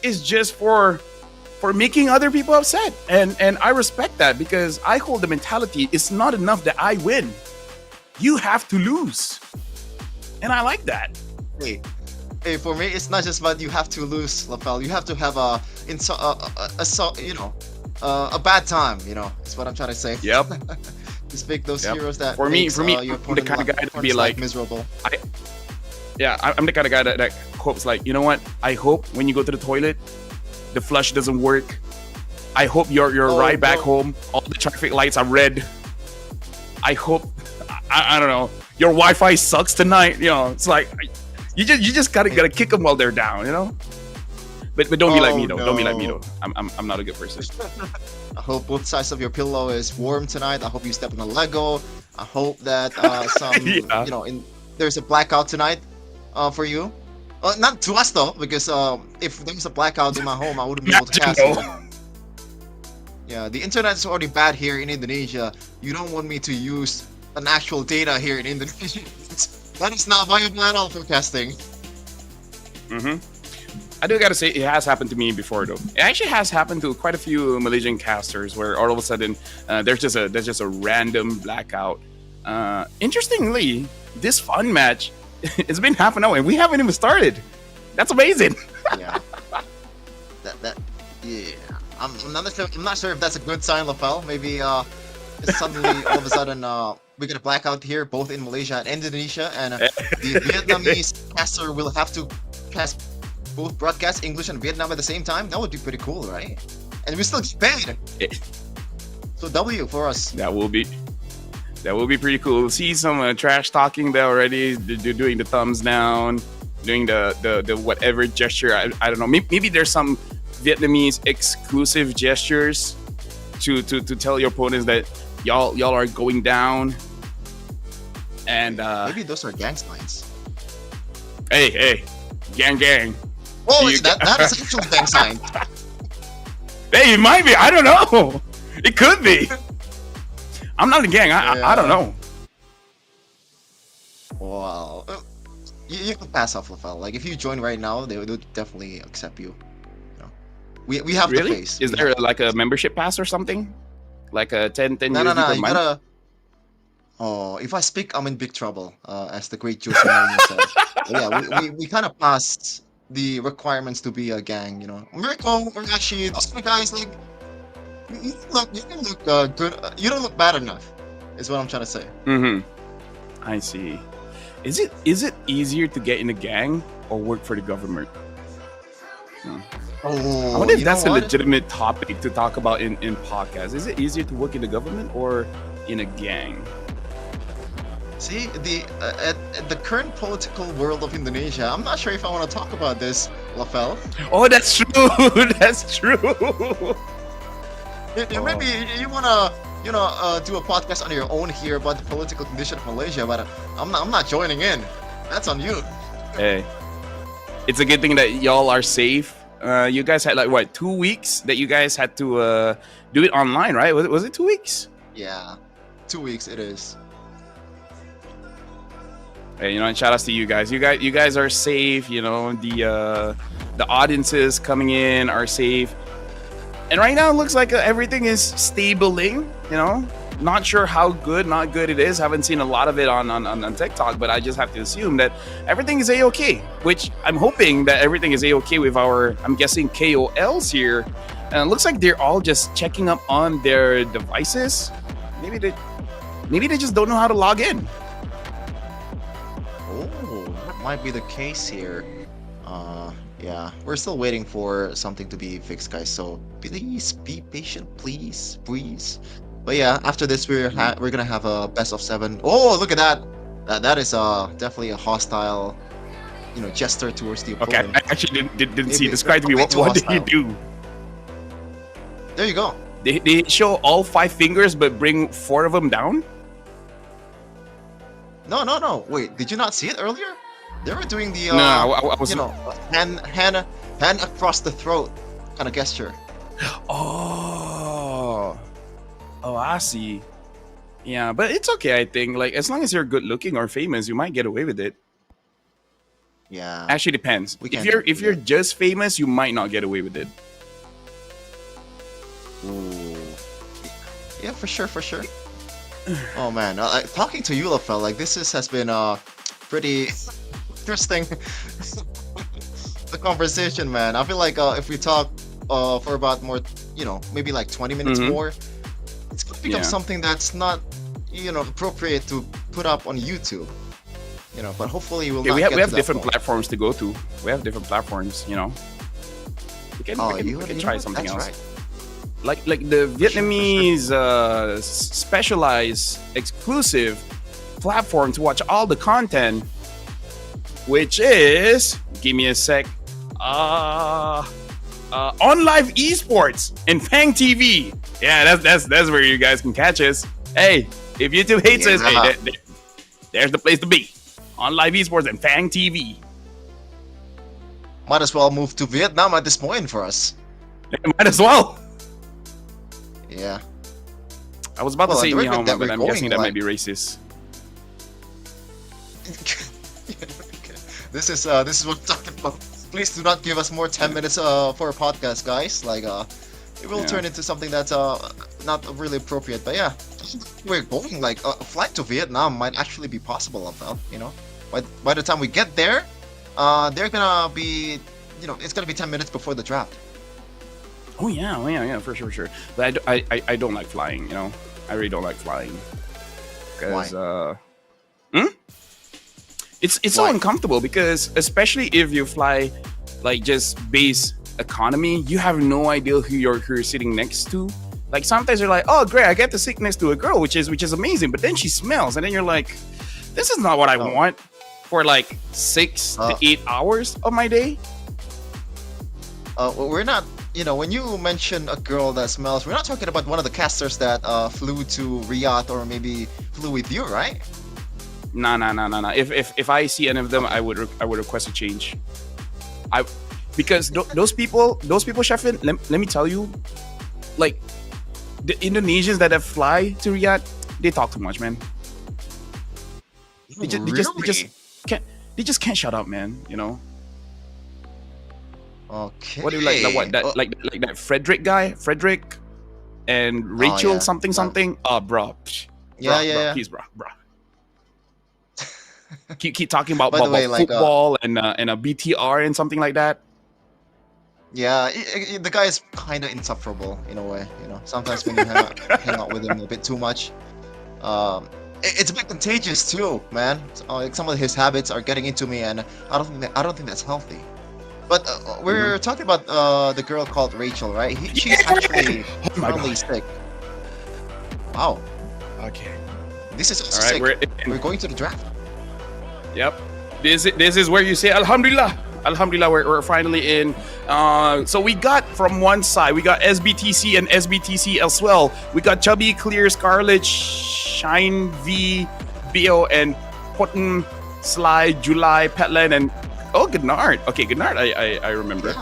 It's just for making other people upset, and I respect that because I hold the mentality it's not enough that I win, you have to lose, and I like that. Hey, for me, it's not just about you have to lose, Lafel. You have to have a bad time. You know, is what I'm trying to say. Yep. Just pick those heroes that for me, your I'm the kind of guy to be like miserable. I'm the kind of guy that hopes like, you know what? I hope when you go to the toilet, the flush doesn't work. I hope your ride back home, all the traffic lights are red. I hope I don't know, your Wi-Fi sucks tonight. You know, it's like you just gotta kick them while they're down. You know, but don't be like me though. No. Don't be like me though. I'm not a good person. I hope both sides of your pillow is warm tonight. I hope you step on a Lego. I hope that there's a blackout tonight for you. Not to us though, because if there was a blackout in my home, I wouldn't be able to cast it. Yeah, the internet is already bad here in Indonesia. You don't want me to use an actual data here in Indonesia. That is not viable at all for casting. I do gotta say, it has happened to me before though. It actually has happened to quite a few Malaysian casters where all of a sudden there's just a random blackout. Interestingly, this fun match, it's been half an hour and we haven't even started. That's amazing. Yeah. Yeah. I'm not sure if that's a good sign, Lafel. Maybe suddenly all of a sudden we get a blackout here, both in Malaysia and Indonesia, and the Vietnamese caster will have to cast both broadcast English and Vietnam at the same time. That would be pretty cool, right? And we still get paid. So W for us. That will be pretty cool. We'll see some trash talking there already. They're doing the thumbs down, doing the whatever gesture. I don't know. Maybe there's some Vietnamese exclusive gestures to tell your opponents that y'all are going down. And maybe those are gang signs. Hey, gang. Oh, that is actually gang sign. Hey, it might be. I don't know. It could be. I'm not a gang. I don't know. Wow. You can pass off, Lafel. Like if you join right now, they would definitely accept you. We have really? the face. Is there like a membership pass or something? Like a 10 No, USD per you month? gotta. Oh, if I speak, I'm in big trouble. As the great Jose Mourinho said. Yeah, we kind of passed the requirements to be a gang. You know, Mirko or Rashid, those guys like you don't look good. You don't look bad enough. Is what I'm trying to say. I see. Is it easier to get in a gang or work for the government? Oh, I wonder if that's a legitimate topic to talk about in podcasts. Is it easier to work in the government or in a gang? See, at the current political world of Indonesia, I'm not sure if I want to talk about this, Lafel. Oh, that's true. That's true. Maybe you wanna, do a podcast on your own here about the political condition of Malaysia, but I'm not joining in. That's on you. Hey, it's a good thing that y'all are safe You guys had like what 2 weeks that you guys had to do it online, right? Was it 2 weeks? Yeah, 2 weeks it is. Hey, you know, and shout outs to you guys. You guys are safe. You know, the audiences coming in are safe. And right now it looks like everything is stabling. You know, not sure how not good it is. Haven't seen a lot of it on TikTok, but I just have to assume that everything is a-okay. Which I'm hoping that everything is a-okay with our, I'm guessing, KOLs here. And it looks like they're all just checking up on their devices. Maybe they just don't know how to log in. Oh, that might be the case here. Yeah, we're still waiting for something to be fixed, guys. So please be patient, please. But yeah, after this we're gonna have a best of 7. Oh, look at that! That is definitely a hostile, you know, gesture towards the Okay, opponent. I actually didn't see. Describe to me what did he do? There you go. They show all 5 fingers, but bring 4 of them down. No. Wait, did you not see it earlier? They were doing the No, I was. you know, hand across the throat kind of gesture. Oh, I see. Yeah, but it's okay. I think like as long as you're good looking or famous, you might get away with it. Yeah. Actually, depends. We If can't you're just famous, you might not get away with it. Ooh. Yeah, for sure. Oh man, talking to you, Lafel, like this has been pretty interesting. The conversation, man. I feel like if we talk for about more, you know, maybe like 20 minutes more, it's gonna become something that's not, you know, appropriate to put up on YouTube. You know, but hopefully we'll. Okay, we have different platforms to go to. We have different platforms, you know. We can try something else. Right. Like the Vietnamese specialized exclusive platform to watch all the content, which is, give me a sec, on live esports and Fang TV. Yeah, that's where you guys can catch us. Hey, if YouTube hates us, hey, there's the place to be. On live esports and Fang TV. Might as well move to Vietnam at this point for us. Might as well. Yeah. I was about to say Nihon, but I'm guessing that might be racist. This is what I'm talking about. Please do not give us more 10 minutes for a podcast, guys. Like it will turn into something that's not really appropriate. But yeah, we're going like a flight to Vietnam might actually be possible, Abel. You know, by the time we get there, they're gonna be, you know, it's gonna be 10 minutes before the draft. Oh yeah, for sure. But I don't like flying, you know. I really don't like flying. Because it's so uncomfortable, because especially if you fly like just base economy, you have no idea who you're sitting next to. Like sometimes you're like, oh great, I get to sit next to a girl, which is amazing, but then she smells, and then you're like, this is not what I want for like 6 to 8 hours of my day. We're not. You know, when you mention a girl that smells, we're not talking about one of the casters that flew to Riyadh or maybe flew with you, right? No. If I see any of them, I would request a change. Because those people, Sheffin, let me tell you, like the Indonesians that have fly to Riyadh, they talk too much, man. They just can't shut up, man. You know. Okay. What do you like? Like that Frederick guy, Frederick, and Rachel something. Oh, bro. Yeah. Please, bro. keep talking about, By the way, like, football and a BTR and something like that. Yeah, the guy is kind of insufferable in a way. You know, sometimes when you hang out with him a bit too much, it's a bit contagious too, man. Like some of his habits are getting into me, and I don't think that's healthy. But we're talking about the girl called Rachel, right? She's actually currently sick. Wow. Okay. This is also all right, sick. We're going to the draft. Yep. This is where you say Alhamdulillah. Alhamdulillah, we're finally in. So we got from one side, we got SBTC and SBTC as well. We got Chubby, Clear, Scarlet, Shine V, Bio, and Potten, Sly, July, Petland, and Gennard. Okay, Gennard, I remember.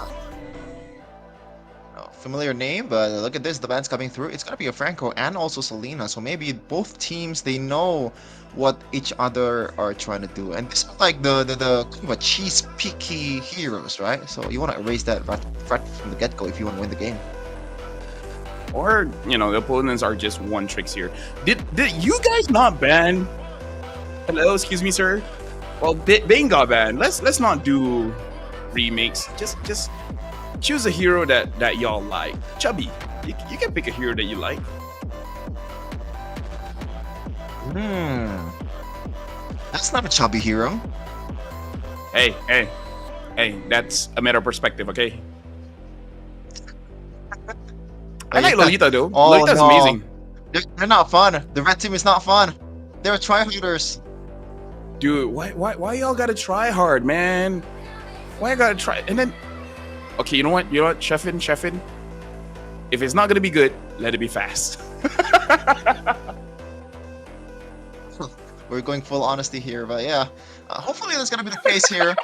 familiar name, but look at this, the band's coming through. It's gonna be a Franco and also Selena, so maybe both teams, they know what each other are trying to do. And this is like the kind of a cheese picky heroes, right? So you want to erase that right from the get-go if you want to win the game. Or, you know, the opponents are just one tricks here. Did you guys not ban? Hello, excuse me, sir. Well, Bane got banned. Let's not do remakes. Just choose a hero that y'all like. Chubby, you can pick a hero that you like. That's not a chubby hero. Hey, that's a matter of perspective, okay? I like Lolita though. Oh, Lolita's no. amazing. They're not fun. The red team is not fun. They're tryharders. Dude, why y'all gotta try hard, man? Why you gotta try? And then, okay, you know what, Chefin. If it's not gonna be good, let it be fast. We're going full honesty here, but yeah, hopefully that's gonna be the case here.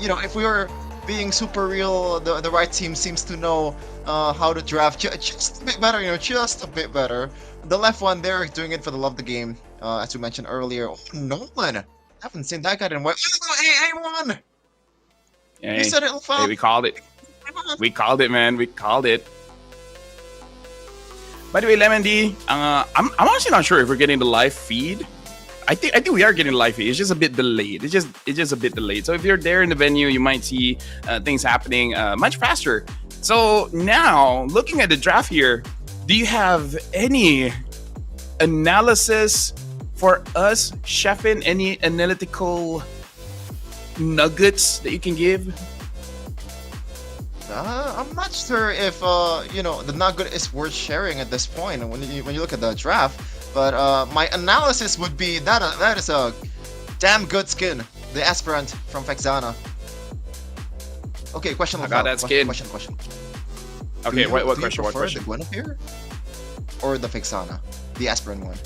You know, if we were being super real, the right team seems to know how to draft just a bit better. You know, just a bit better. The left one, they're doing it for the love of the game, as we mentioned earlier. Oh, Nolan, haven't seen that guy in a while. Oh, A1. Hey, You said it, hey, we called it. We called it, man. We called it. By the way, Lemon D, I'm honestly not sure if we're getting the live feed. I think we are getting the live feed. It's just a bit delayed. It's just a bit delayed. So if you're there in the venue, you might see things happening much faster. So now, looking at the draft here, do you have any analysis for us, Chefin? Any analytical nuggets that you can give? I'm not sure if you know, the nugget is worth sharing at this point when you look at the draft. But my analysis would be that is a damn good skin, the aspirant from Vexana. Okay, question. I got that skin. Question. Okay, what Do you question? What prefer question? the Guinevere or the Vexana, the aspirant one?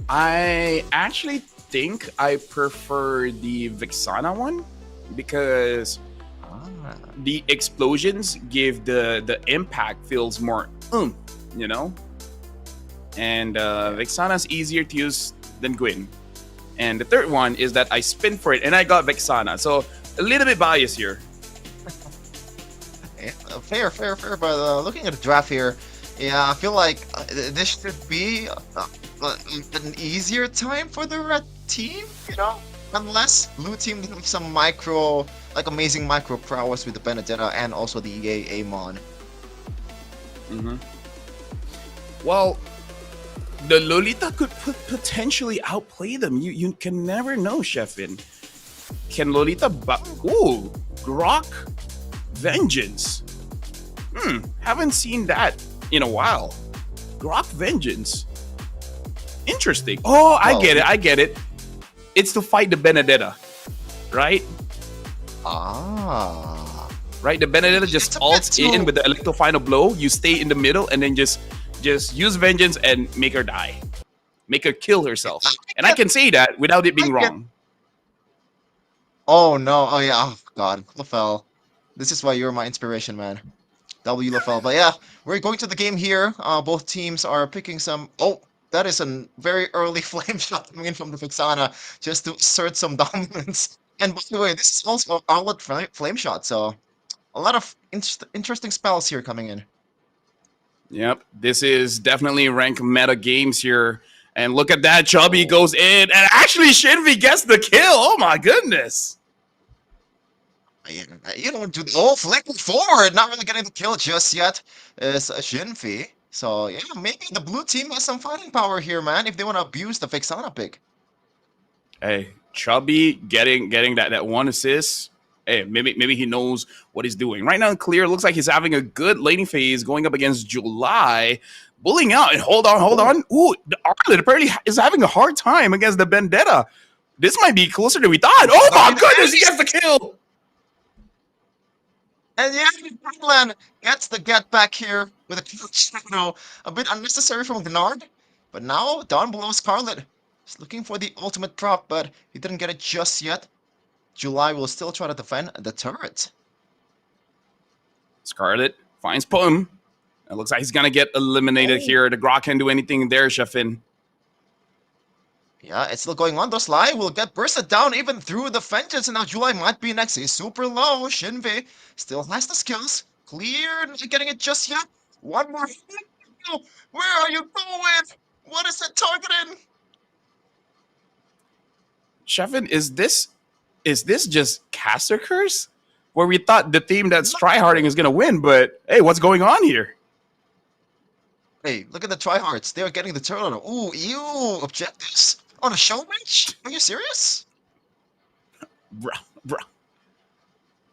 I actually think I prefer the Vexana one because the explosions give the impact feels more you know. And Vexana's easier to use than Gwyn. And the third one is that I spin for it and I got Vexana. So a little bit biased here. Yeah, fair. But looking at the draft here, yeah, I feel like this should be an easier time for the red team, you know? Unless blue team have some amazing micro prowess with the Benedetta and also the EA Amon. Well, the Lolita could potentially outplay them. You can never know, Chefin. Can Lolita ooh, Grok Vengeance. Haven't seen that in a while. Grok Vengeance. Interesting. Oh, I get it. It's to fight the Benedetta, right? Right, the Benedetta just ults in with the Electro Final Blow. You stay in the middle and then just use Vengeance and make her die. Make her kill herself. And I can say that without it being wrong. Oh no, oh yeah, oh god, LaFell. This is why you're my inspiration, man. W LaFell. But yeah, we're going to the game here. Both teams are picking some... Oh, that is a very early flame shot coming in from the Vexana just to assert some dominance. And by the way, this is also an outlet flame shot, so a lot of interesting spells here coming in. Yep, this is definitely rank meta games here. And look at that, Chubby goes in, and actually Shinvi gets the kill. Oh my goodness. You know, flicking forward, not really getting the kill just yet is Shinvi. So yeah, maybe the blue team has some fighting power here, man, if they want to abuse the Vexana pick. Hey, Chubby getting that one assist. Hey, maybe he knows what he's doing. Right now, Clear looks like he's having a good laning phase going up against July. Bullying out. And hold on. Ooh, the Arlet apparently is having a hard time against the Vendetta. This might be closer than we thought. Oh my goodness, he gets the kill. And yeah, Brooklyn gets the get back here with a clutch, you know, a bit unnecessary from Gnard. But now, down below Scarlet. He's looking for the ultimate drop, but he didn't get it just yet. July will still try to defend the turret. Scarlet finds Poem. It looks like he's gonna get eliminated here. The Grok can't do anything there, Sheffin. Yeah, it's still going on. The Sly will get bursted down even through the vengeance. And now July might be next. He's super low. Shinvei still has the skills. Clear, not getting it just yet. One more. Where are you going? What is it targeting? Sheffin, is this just Caster Curse? Where we thought the team that's tryharding is gonna win, but hey, what's going on here? Hey, look at the tryhards. They're getting the turtle. Ooh, ew, objectives on a show match? Are you serious? Bruh.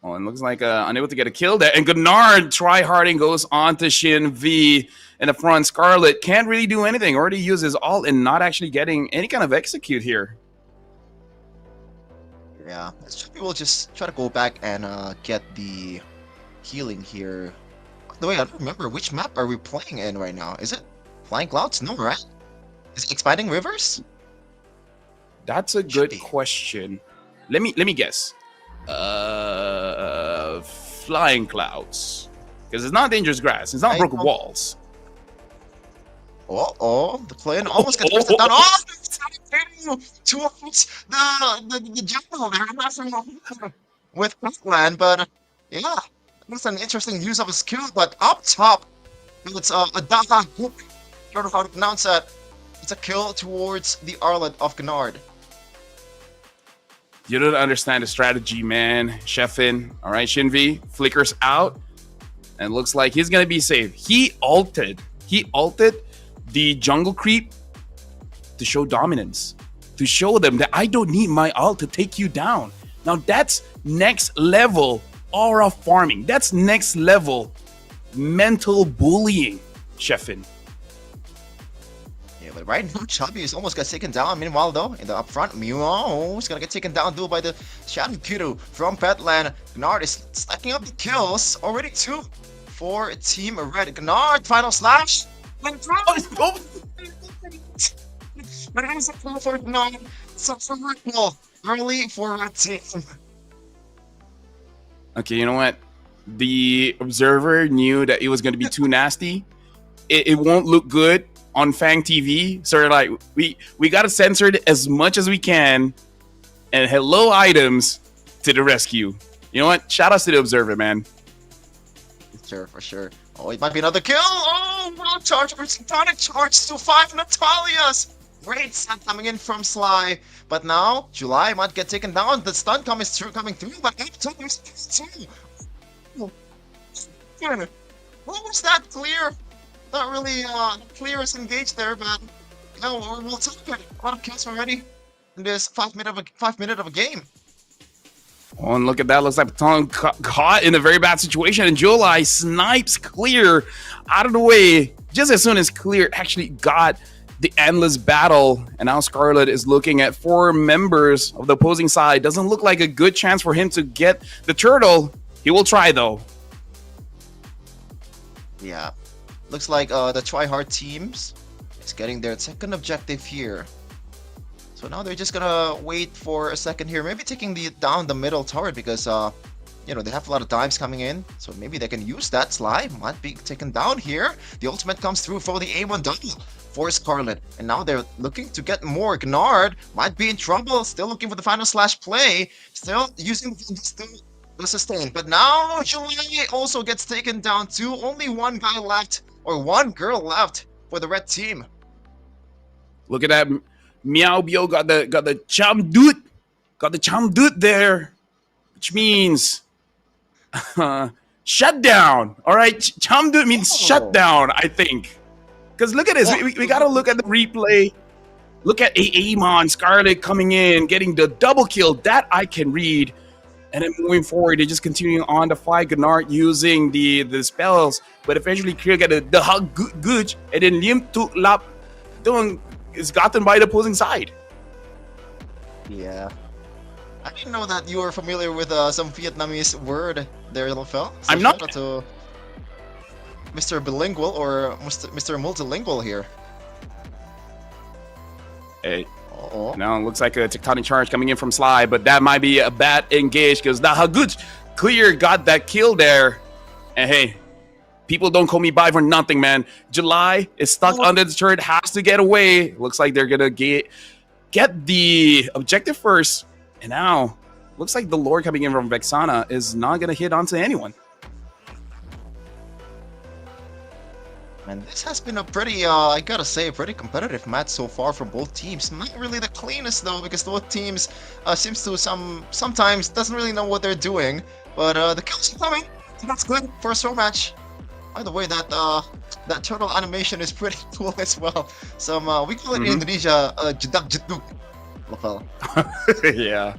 Oh, and looks like unable to get a kill there. And Gunnar tryharding goes on to Shin V in the front. Scarlet can't really do anything. Already uses ult and not actually getting any kind of execute here. Yeah, we will just try to go back and get the healing here. By the way, I don't remember which map are we playing in right now. Is it Flying Clouds? No, right? Is it Expanding Rivers? That's a good question. Let me guess. Flying Clouds, because it's not dangerous grass. It's not broken walls. The plane almost gets busted down. Oh, two of the jungle there with Land, but yeah, that's an interesting use of a skill. But up top, it's a Daha Hook. I don't know how to pronounce that. It's a kill towards the Arlet of Gnard. You don't understand the strategy, man. Sheffin. All right, Shinvi flickers out, and looks like he's gonna be safe. He ulted the jungle creep to show dominance, to show them that I don't need my ult to take you down. Now that's next level aura farming. That's next level mental bullying, Sheffin. Yeah, but right now Chubby is almost got taken down. Meanwhile, though, in the upfront, Meow is gonna get taken down by the Shadow Kudu from Petland. Gnard is stacking up the kills. Already 2 for Team Red. Gnard, final slash. But it is a kill for Gnard. Such a ritual early for Red Team. Okay, you know what? The observer knew that it was going to be too nasty. It won't look good on Fang TV. So they're like, we got to censor it as much as we can. And hello items to the rescue. You know what? Shout out to the observer, man. Sure, for sure. Oh, it might be another kill. Oh, no charge. Tonic charge to 5 Natalias. Great stun coming in from Sly. But now, July might get taken down. The stun coming through, but up top is too. What was that clear? Not really clear as engaged there, but no, we'll take it. A lot of kills already in this 5 minute of a game. Oh, and look at that. Looks like Patong caught in a very bad situation. And July snipes Clear out of the way just as soon as Clear actually got the endless battle. And now Scarlet is looking at 4 members of the opposing side. Doesn't look like a good chance for him to get the turtle. He will try, though. Yeah. Looks like the tryhard teams is getting their second objective here. So now they're just gonna wait for a second here, maybe taking down the middle turret because you know, they have a lot of dives coming in, so maybe they can use that. Sly might be taken down here. The ultimate comes through for the A1 double for Scarlet, and now they're looking to get more. Gnard might be in trouble, still looking for the final slash play, still using the sustain. But now Julie also gets taken down too. Only one guy left, or one girl left for the red team. Look at that. Meow Bio got the Cham Dude there, which means shutdown. All right, Cham Dude means shutdown, I think. Because look at this, we gotta look at the replay. Look at Amon Scarlet coming in, getting the double kill. That I can read. And then moving forward, they're just continuing on to fight. Gnard using the spells, but eventually Clear get the hug good, and then Lim to Lap is gotten by the opposing side. Yeah. I didn't know that you were familiar with some Vietnamese word there, Lofel. So I'm not. Shout out to Mr. Bilingual or Mr. Multilingual here. Hey. Now it looks like a tectonic charge coming in from Sly, but that might be a bad engage because Nahaguch Clear got that kill there. And hey, people don't call me by for nothing, man. July is stuck under the turret, has to get away. Looks like they're gonna get the objective first. And now, looks like the Lord coming in from Vexana is not gonna hit onto anyone. And this has been a pretty, I gotta say, a pretty competitive match so far from both teams. Not really the cleanest though, because both teams seems to sometimes doesn't really know what they're doing. But the kills are coming, so that's good for a slow match. By the way, that turtle animation is pretty cool as well. Some we call it in Indonesia jedak jeduk. Yeah.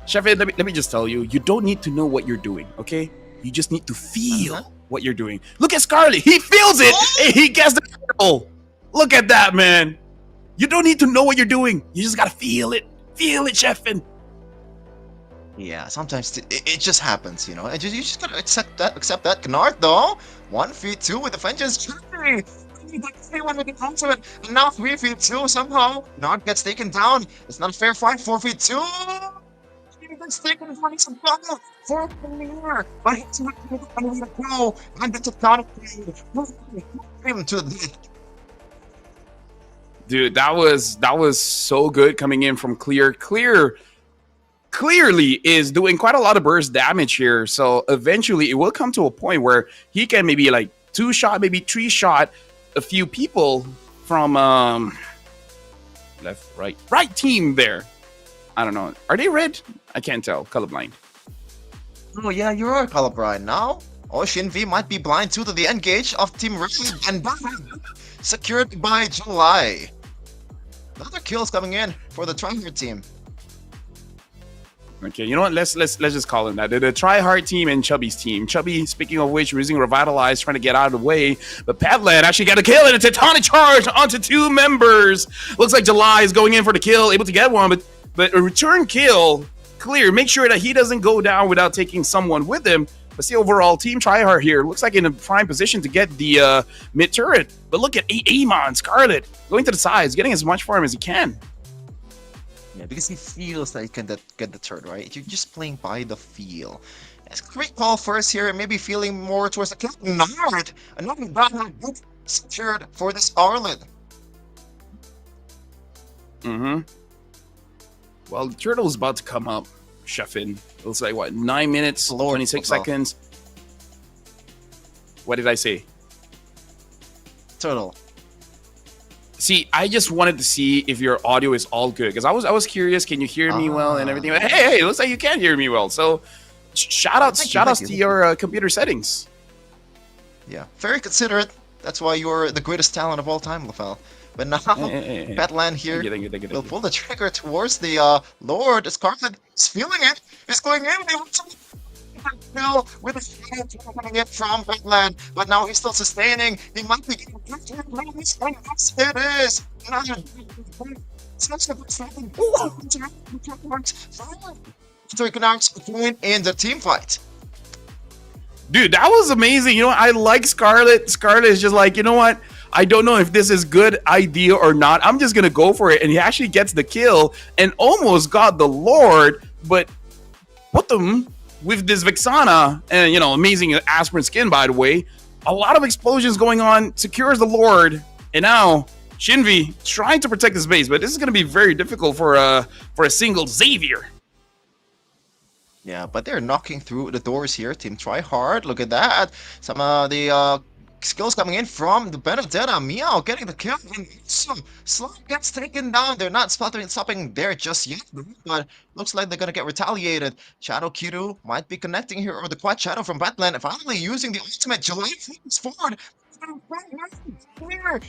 Chef, let me just tell you, you don't need to know what you're doing, okay? You just need to feel what you're doing. Look at Scarlet. He feels it. And he gets the turtle. Look at that, man. You don't need to know what you're doing. You just gotta feel it. Feel it, Chefin. Yeah, sometimes it just happens, you know. And you just gotta accept that. Gnard though, 1 feet 2 with the vengeance. One with the ultimate, and now 3 feet 2 somehow. Gnard gets taken down. It's not a fair fight. 4 feet 2. It's taken from some bubble for the but it's not going to go. And that's a tonic him to the death. Dude, that was so good coming in from Clear. Clearly is doing quite a lot of burst damage here. So eventually it will come to a point where he can maybe like 2-shot, maybe 3-shot a few people from left, right team there. I don't know. Are they red? I can't tell. Colorblind. Oh yeah, you are colorblind now. Oh, Shinvi might be blind too to the engage of Team Red, and secured by July. Another kills coming in for the tryhard team. Okay, you know what? Let's just call him that. The tryhard team and Chubby's team. Chubby, speaking of which, using Revitalize, trying to get out of the way. But Padland actually got a kill and a Tectonic Charge onto 2 members. Looks like July is going in for the kill, able to get one, but a return kill. Clear. Make sure that he doesn't go down without taking someone with him. But see, overall, Team Tryhard here looks like in a prime position to get the mid turret. But look at Amon, Scarlet, going to the sides, getting as much farm as he can. Yeah, because he feels that he can get the turret, right? You're just playing by the feel. It's a great call first here, maybe feeling more towards the kill. Gnard! Another bad secured for this Arlen. Well, the turtle's about to come up, Chefin. It looks like, what, 9 minutes, 26 seconds? What did I say? Turtle. See, I just wanted to see if your audio is all good, because I was curious, can you hear me well and everything? But hey, it looks like you can hear me well. So shout outs to your computer settings. Yeah, very considerate. That's why you're the greatest talent of all time, LaFell. But now, Petland here will pull the trigger towards the Lord. Scarlet is feeling it. He's going in. They want to kill with a shot coming in from Petland. But now he's still sustaining. He might be getting and yes, it is. Join in the team fight. Dude, that was amazing. You know, I like Scarlet. Scarlet is just like, you know what? I don't know if this is good idea or not. I'm just going to go for it. And he actually gets the kill and almost got the Lord. But put them with this Vexana and, you know, amazing aspirin skin, by the way. A lot of explosions going on. Secures the Lord. And now Shinvi trying to protect his base. But this is going to be very difficult for a single Xavier. Yeah, but they're knocking through the doors here. Team try hard. Look at that. Some of the skills coming in from the Benedetta. Meow getting the kill. And so Slot gets taken down. They're not stopping there just yet. But looks like they're going to get retaliated. Shadow Kiru might be connecting here. Or the Quad Shadow from Batland. Finally using the ultimate. July moves forward.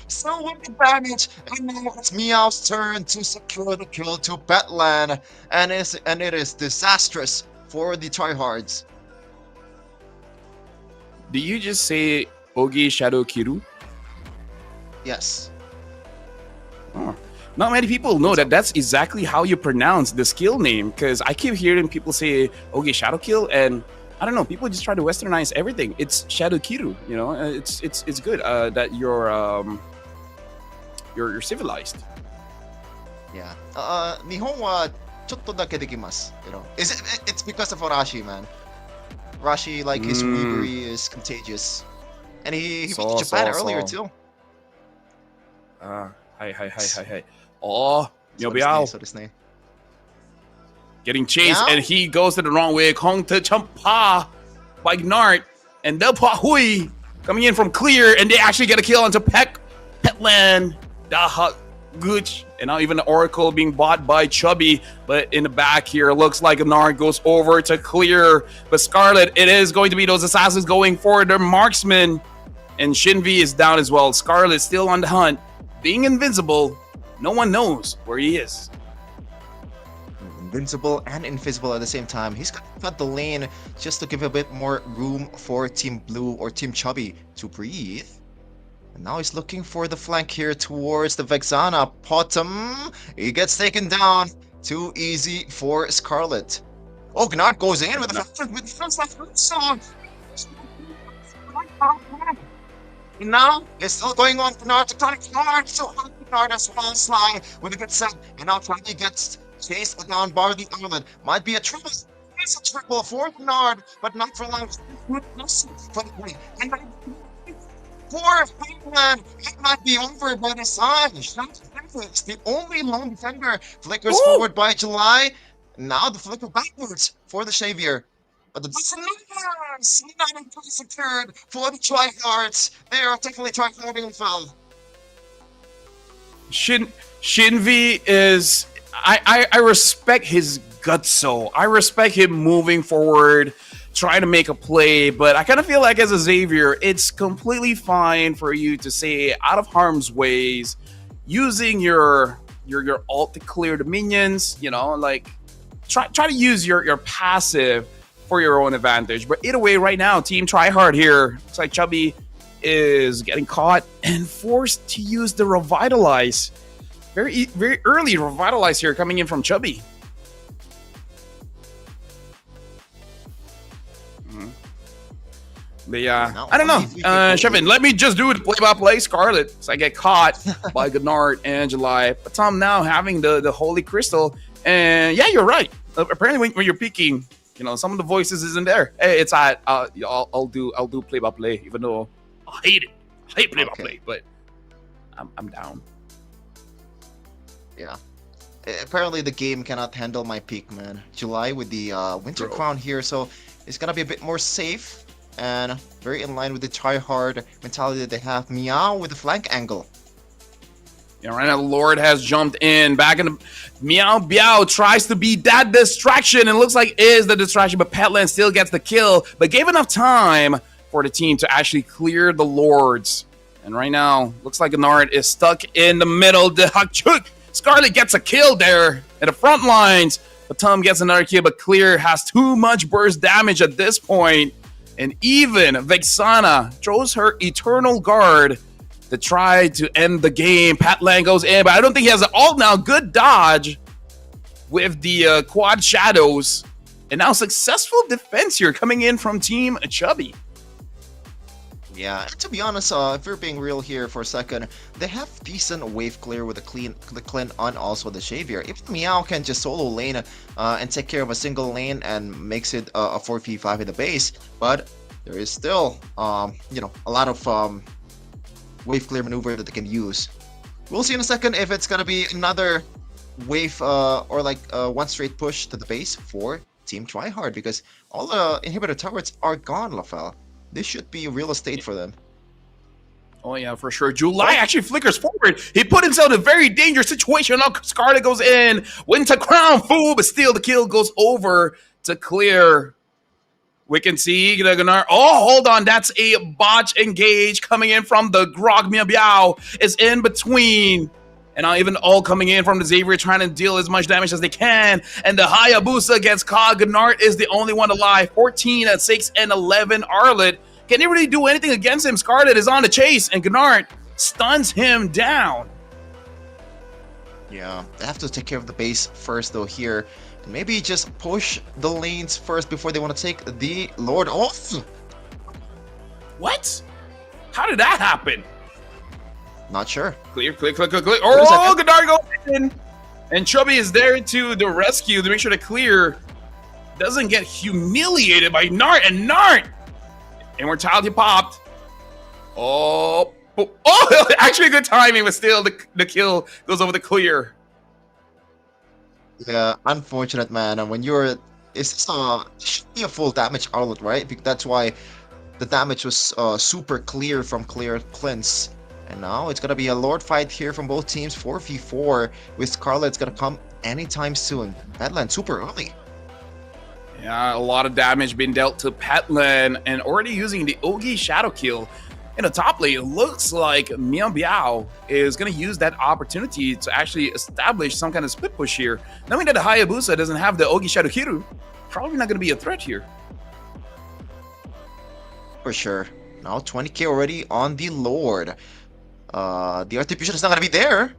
Still with the damage, and now it's Meow's turn to secure the kill to Batland, and it is disastrous for the tryhards. Did you just say Ogi Shadow Kiru? Yes. Oh. Not many people know that that's exactly how you pronounce the skill name, because I keep hearing people say Ogi Shadow Kill, and I don't know, people just try to westernize everything. It's Shadow Kiru, you know. It's good that you're civilized. Yeah. Nihon wa chotto dake dekimasu, you know. It's because of Arashi, man. Rashi, like his weavery is contagious. And he beat So, Japan so, earlier so. too. Hi. Oh, Miao Biao So this name. getting chased, Yeah? and he goes to the wrong way. Kong to Champa by Gnart, and Del Pa Hui coming in from clear, and they actually get a kill onto Petland, Daha Gooch, and now even the Oracle being bought by Chubby. But in the back here, looks like Gnart goes over to clear. But Scarlet, it is going to be those assassins going for their marksman, and Shinvi is down as well. Scarlet still on the hunt, being invincible. No one knows where he is. Invincible and invisible at the same time. He's gonna cut the lane just to give a bit more room for Team Blue or Team Chubby to breathe. And now he's looking for the flank here towards the Vexana. Potom, he gets taken down. Too easy for Scarlet. Oh, Gnart goes in with the first song. Now it's still going on for Gnart to connect hard. So Gnart as well, Sly with a good set. And now Chubby gets chased down by the island. Might be a triple. It's a triple for Gnart, but not for long. For Finland, it might be over by the side. It's the only lone defender. Flickers forward by July. Now the flicker backwards for the Xavier. But the numbers not secured for the tryhards. They are technically tryharding and foul. Shinvi is... I respect his gutso. I respect him moving forward, trying to make a play, but I kind of feel like as a Xavier, it's completely fine for you to say out of harm's ways, using your ult to clear the minions, you know, like try to use your passive for your own advantage. But either way, right now, Team Tryhard here, looks like Chubby is getting caught and forced to use the Revitalize. Very early Revitalize here coming in from Chubby. But yeah, I don't know. Shevin, let me just do it play-by-play. Scarlet, so I get caught by Gnart and July. But Tom now having the Holy Crystal. And yeah, you're right. Apparently when you're peeking, you know, some of the voices isn't there. Hey, it's I'll do play-by-play, even though I hate it. I hate play-by-play, but I'm down. Yeah. Apparently the game cannot handle my peak, man. July with the Winter Crown here, so it's gonna be a bit more safe and very in line with the try-hard mentality that they have. Meow with the flank angle. Yeah, right now Lord has jumped in. Back in the Meow Biao tries to be that distraction, and looks like is the distraction, but Petland still gets the kill, but gave enough time for the team to actually clear the Lords. And right now, looks like Gnart is stuck in the middle. The Hakchuk Scarlet gets a kill there at the front lines, but Tom gets another kill, but Clear has too much burst damage at this point. And even Vexana throws her Eternal Guard to try to end the game. Petland goes in, but I don't think he has an ult now. Good dodge with the quad shadows. And now successful defense here coming in from Team Chubby. Yeah, to be honest, if we're being real here for a second, they have decent wave clear with the Clint on also the Xavier. If Meow can just solo lane and take care of a single lane and makes it a 4v5 in the base, but there is still, you know, a lot of wave clear maneuver that they can use. We'll see in a second if it's gonna be another wave or like one straight push to the base for Team Tryhard, because all the inhibitor turrets are gone, Lafel. This should be real estate for them. Oh yeah, for sure. July actually flickers forward. He put himself in a very dangerous situation. Now Scarlet goes in, Winter Crown, fool, but still the kill goes over to Clear. We can see the Gnart. Oh, hold on. That's a botch engage coming in from the Grog. Meow Biao is in between. And now even all coming in from the Xavier trying to deal as much damage as they can. And the Hayabusa gets caught. Gnart is the only one alive. 14 at 6 and 11. Arlet, can he really do anything against him? Scarlet is on the chase and Gnart stuns him down. Yeah, they have to take care of the base first though here. And maybe just push the lanes first before they want to take the Lord off. What? How did that happen? Not sure. Clear. Oh, Gnart goes in. And Chubby is there to the rescue to make sure to clear. doesn't get humiliated by Nart, and Nart! Immortality popped. Oh, actually good timing, but still the kill goes over the clear. Yeah, unfortunate, man. And when you're, it's should be a full damage outlet, right? That's why the damage was super clear from clear cleanse. And now it's gonna be a Lord fight here from both teams, 4v4 with Scarlet. It's gonna come anytime soon. Badland super early. Yeah, a lot of damage being dealt to Petland, and already using the Ogi Shadow Kill. In the top lane, it looks like Miao Biao is going to use that opportunity to actually establish some kind of split push here. Knowing that the Hayabusa doesn't have the Ogi Shadow Hiru, probably not going to be a threat here. For sure. Now 20k already on the Lord. The Artifusion is not going to be there.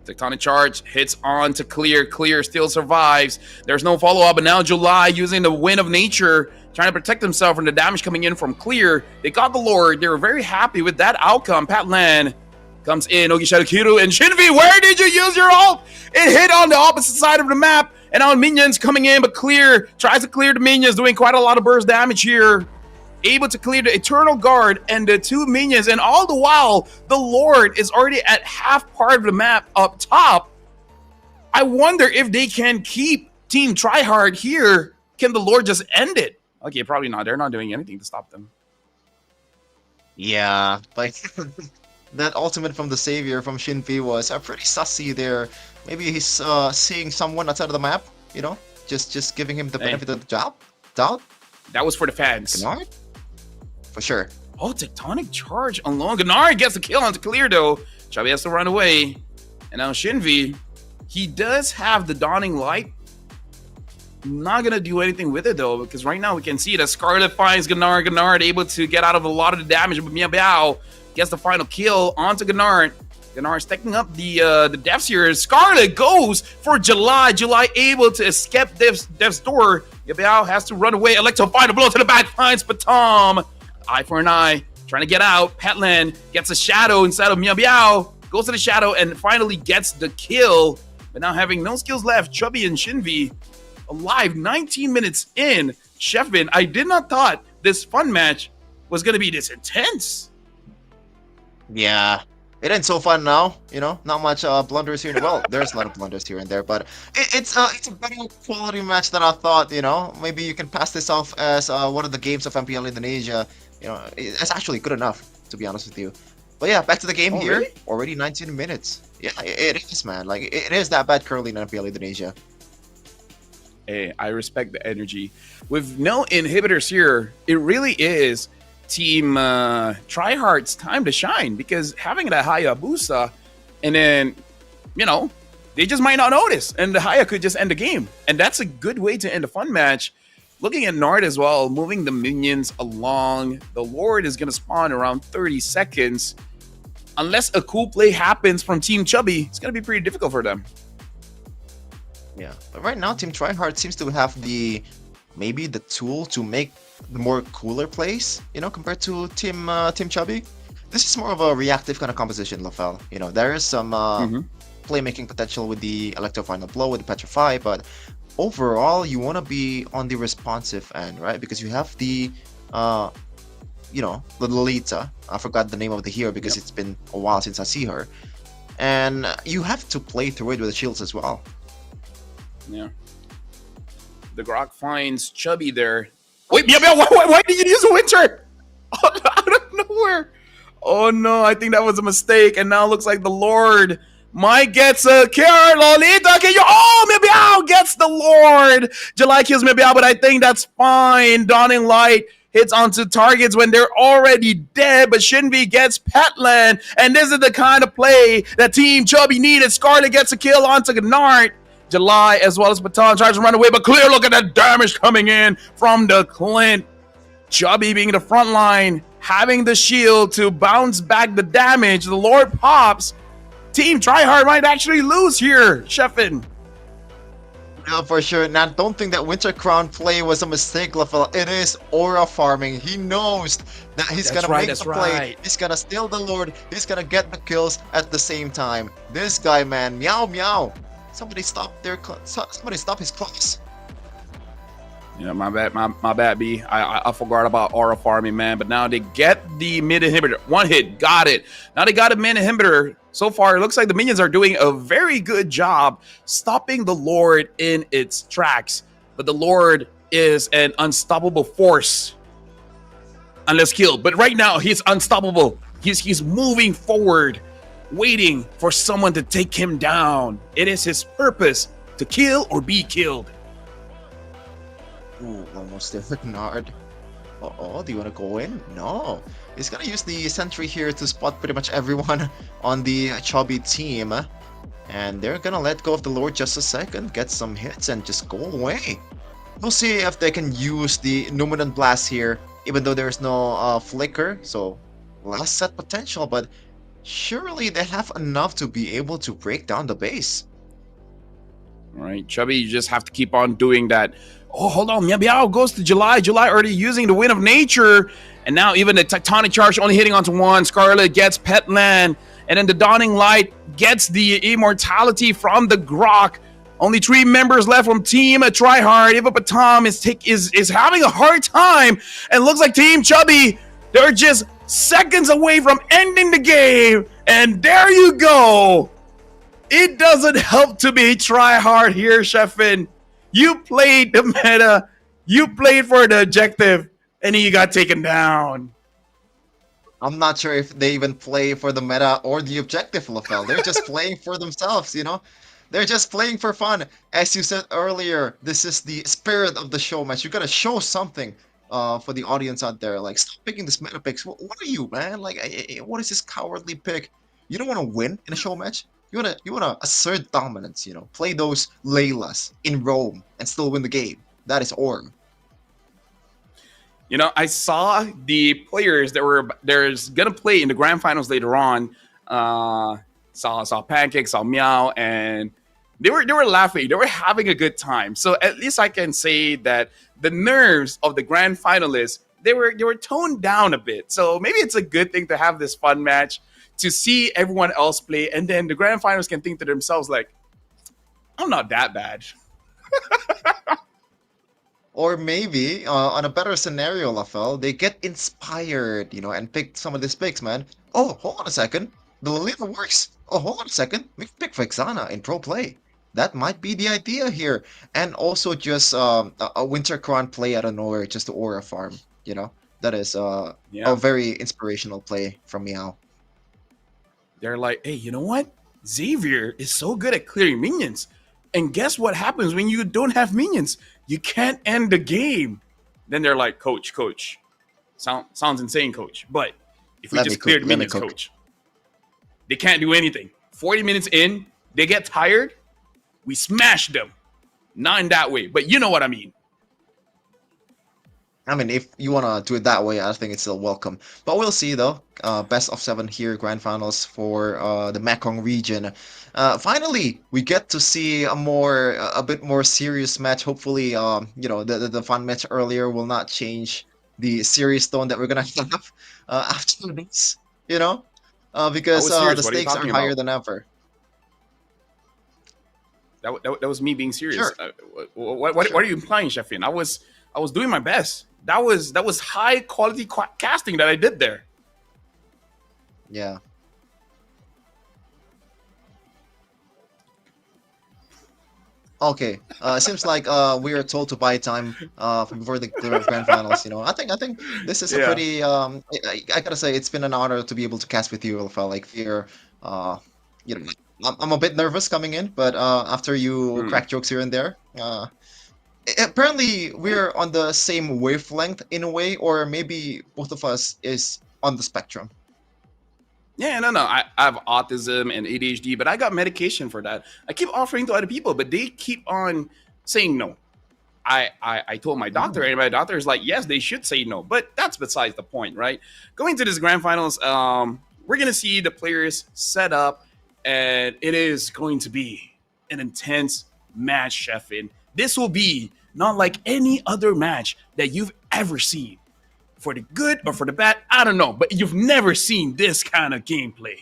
Tectonic Charge hits on to Clear. Clear still survives. There's no follow-up, but now July using the Wind of Nature, trying to protect himself from the damage coming in from Clear. They got the Lord. They were very happy with that outcome. Patlan comes in. Ogi Shadow Kiru and Shinvi, where did you use your ult? It hit on the opposite side of the map. And now minions coming in, but Clear tries to clear the minions, doing quite a lot of burst damage here. Able to clear the Eternal Guard and the 2 minions, and all the while, the Lord is already at half part of the map up top. I wonder if they can keep Team Tryhard here. Can the Lord just end it? Okay, probably not. They're not doing anything to stop them. Yeah, like that ultimate from the Savior from Shinfi was pretty sussy there. Maybe he's seeing someone outside of the map, you know, just giving him the benefit of the doubt. That was for the fans. Gennard? For sure. Oh, Tectonic Charge alone. Gennard gets the kill onto Clear though. Chubby has to run away. And now Shinvi, he does have the Dawning Light. Not gonna do anything with it though, because right now we can see that Scarlet finds Gennard. Gennard able to get out of a lot of the damage, but Miao Biao gets the final kill onto Gennard. Gennard stacking up the deaths here. Scarlet goes for July. July able to escape Dev's door. Miao Biao has to run away. Electro find a blow to the back, finds Patom. Eye for an eye, trying to get out. Petland gets a shadow instead of Miao Biao. Goes to the shadow and finally gets the kill. But now having no skills left, Chubby and Shinvi alive 19 minutes in. Chefin, I did not thought this fun match was going to be this intense. Yeah, it ain't so fun now, you know, not much blunders here. Well, there's a lot of blunders here and there, but it's a better quality match than I thought, you know. Maybe you can pass this off as one of the games of MPL Indonesia. You know, it's actually good enough, to be honest with you. But yeah, back to the game here. Really? Already 19 minutes. Yeah, it is, man. Like, it is that bad currently in MPL Indonesia. Hey, I respect the energy. With no inhibitors here, it really is Team Tryhard's time to shine, because having that Hayabusa, and then, you know, they just might not notice, and the Haya could just end the game. And that's a good way to end a fun match. Looking at Nard as well, moving the minions along. The Lord is going to spawn around 30 seconds. Unless a cool play happens from Team Chubby, it's going to be pretty difficult for them. Yeah, but right now Team Tryhard seems to have maybe the tool to make the more cooler plays, you know, compared to Team Chubby. This is more of a reactive kind of composition, Lafel. You know, there is some playmaking potential with the Electro Final Blow, with the Petrify, but overall, you want to be on the responsive end, right? Because you have the, you know, the Lolita. I forgot the name of the hero because it's been a while since I see her. And you have to play through it with the shields as well. Yeah. The Grok finds Chubby there. Wait, why did you use a Winter? Out of nowhere. Oh no, I think that was a mistake. And now it looks like the Lord Mike gets a kill. Lolita, can you? Oh, Miao gets the Lord. July kills Miao, but I think that's fine. Dawning Light hits onto targets when they're already dead, but Shinvi gets Petland. And this is the kind of play that Team Chubby needed. Scarlet gets a kill onto Gennard. July as well as Baton tries to run away, but Clear, look at the damage coming in from the Clint. Chubby being the front line, having the shield to bounce back the damage. The Lord pops. Team Tryhard might actually lose here, Chefin. Yeah, for sure. Now, don't think that Winter Crown play was a mistake, Lafel. It is aura farming. He knows that he's gonna make the play. He's gonna steal the Lord. He's gonna get the kills at the same time. This guy, man, meow. Somebody stop his class. Yeah, my bad, B. I forgot about aura farming, man. But now they get the mid inhibitor. One hit, got it. Now they got a mid inhibitor. So far, it looks like the minions are doing a very good job stopping the Lord in its tracks. But the Lord is an unstoppable force unless killed. But right now, he's unstoppable. He's moving forward, waiting for someone to take him down. It is his purpose to kill or be killed. Ooh, almost there with Nard. Uh-oh, do you want to go in? No. He's gonna use the sentry here to spot pretty much everyone on the Chubby team. And they're gonna let go of the Lord just a second, get some hits, and just go away. We'll see if they can use the Numinant Blast here, even though there's no flicker. So, last set potential, but surely they have enough to be able to break down the base. All right, Chubby, you just have to keep on doing that. Oh, hold on. Meow goes to July. July already using the Wind of Nature. And now even the Tectonic Charge only hitting onto one. Scarlet gets Petland. And then the Dawning Light gets the Immortality from the Grok. Only 3 members left from Team Tryhard. Eva Batam is having a hard time. And looks like Team Chubby, they're just seconds away from ending the game. And there you go. It doesn't help to be Tryhard here, Sheffin. You played the meta, you played for the objective, and then you got taken down. I'm not sure if they even play for the meta or the objective, LaFell. They're just playing for themselves, you know? They're just playing for fun. As you said earlier, this is the spirit of the show match. You gotta show something for the audience out there. Like, stop picking this meta picks. What are you, man? Like, what is this cowardly pick? You don't want to win in a show match? You wanna assert dominance, you know, play those Laylas in Rome and still win the game. That is Orm. You know, I saw the players that were there's gonna play in the grand finals later on. Saw Pancake, saw Meow, and they were laughing. They were having a good time. So at least I can say that the nerves of the grand finalists they were toned down a bit. So maybe it's a good thing to have this fun match, to see everyone else play, and then the grand finals can think to themselves like, I'm not that bad. Or maybe, on a better scenario, LaFell, they get inspired, you know, and pick some of these picks, man. Oh, hold on a second. The Lolita works. Oh, hold on a second. We can pick Vexana in pro play. That might be the idea here. And also just a Winter Crown play out of nowhere, just the aura farm, you know. That is a very inspirational play from Meow. They're like, hey, you know what? Xavier is so good at clearing minions. And guess what happens when you don't have minions? You can't end the game. Then they're like, Coach. Sounds insane, Coach. But if we just clear the minions, Coach, they can't do anything. 40 minutes in, they get tired. We smash them. Not in that way, but you know what I mean. I mean, if you want to do it that way, I think it's still welcome. But we'll see, though. Best of 7 here, grand finals for the Mekong region. Finally, we get to see a bit more serious match. Hopefully, you know, the fun match earlier will not change the serious tone that we're gonna have after this. You know, because the stakes are higher than ever. That was me being serious. Sure. What are you implying, Sheffin? I was doing my best. That was high quality casting that I did there. Yeah. Okay. Seems like we are told to buy time before the grand finals. You know, I think this is a pretty. I gotta say, it's been an honor to be able to cast with you, Alpha. Like, you're, you know, I'm a bit nervous coming in, but after you crack jokes here and there, apparently we're on the same wavelength in a way, or maybe both of us is on the spectrum. Yeah, no. I have autism and ADHD, but I got medication for that. I keep offering to other people, but they keep on saying no. I told my doctor, and my doctor is like, yes, they should say no, but that's besides the point, right? Going to this grand finals, we're gonna see the players set up, and it is going to be an intense match, Sheffin. This will be not like any other match that you've ever seen. For the good or for the bad, I don't know. But you've never seen this kind of gameplay.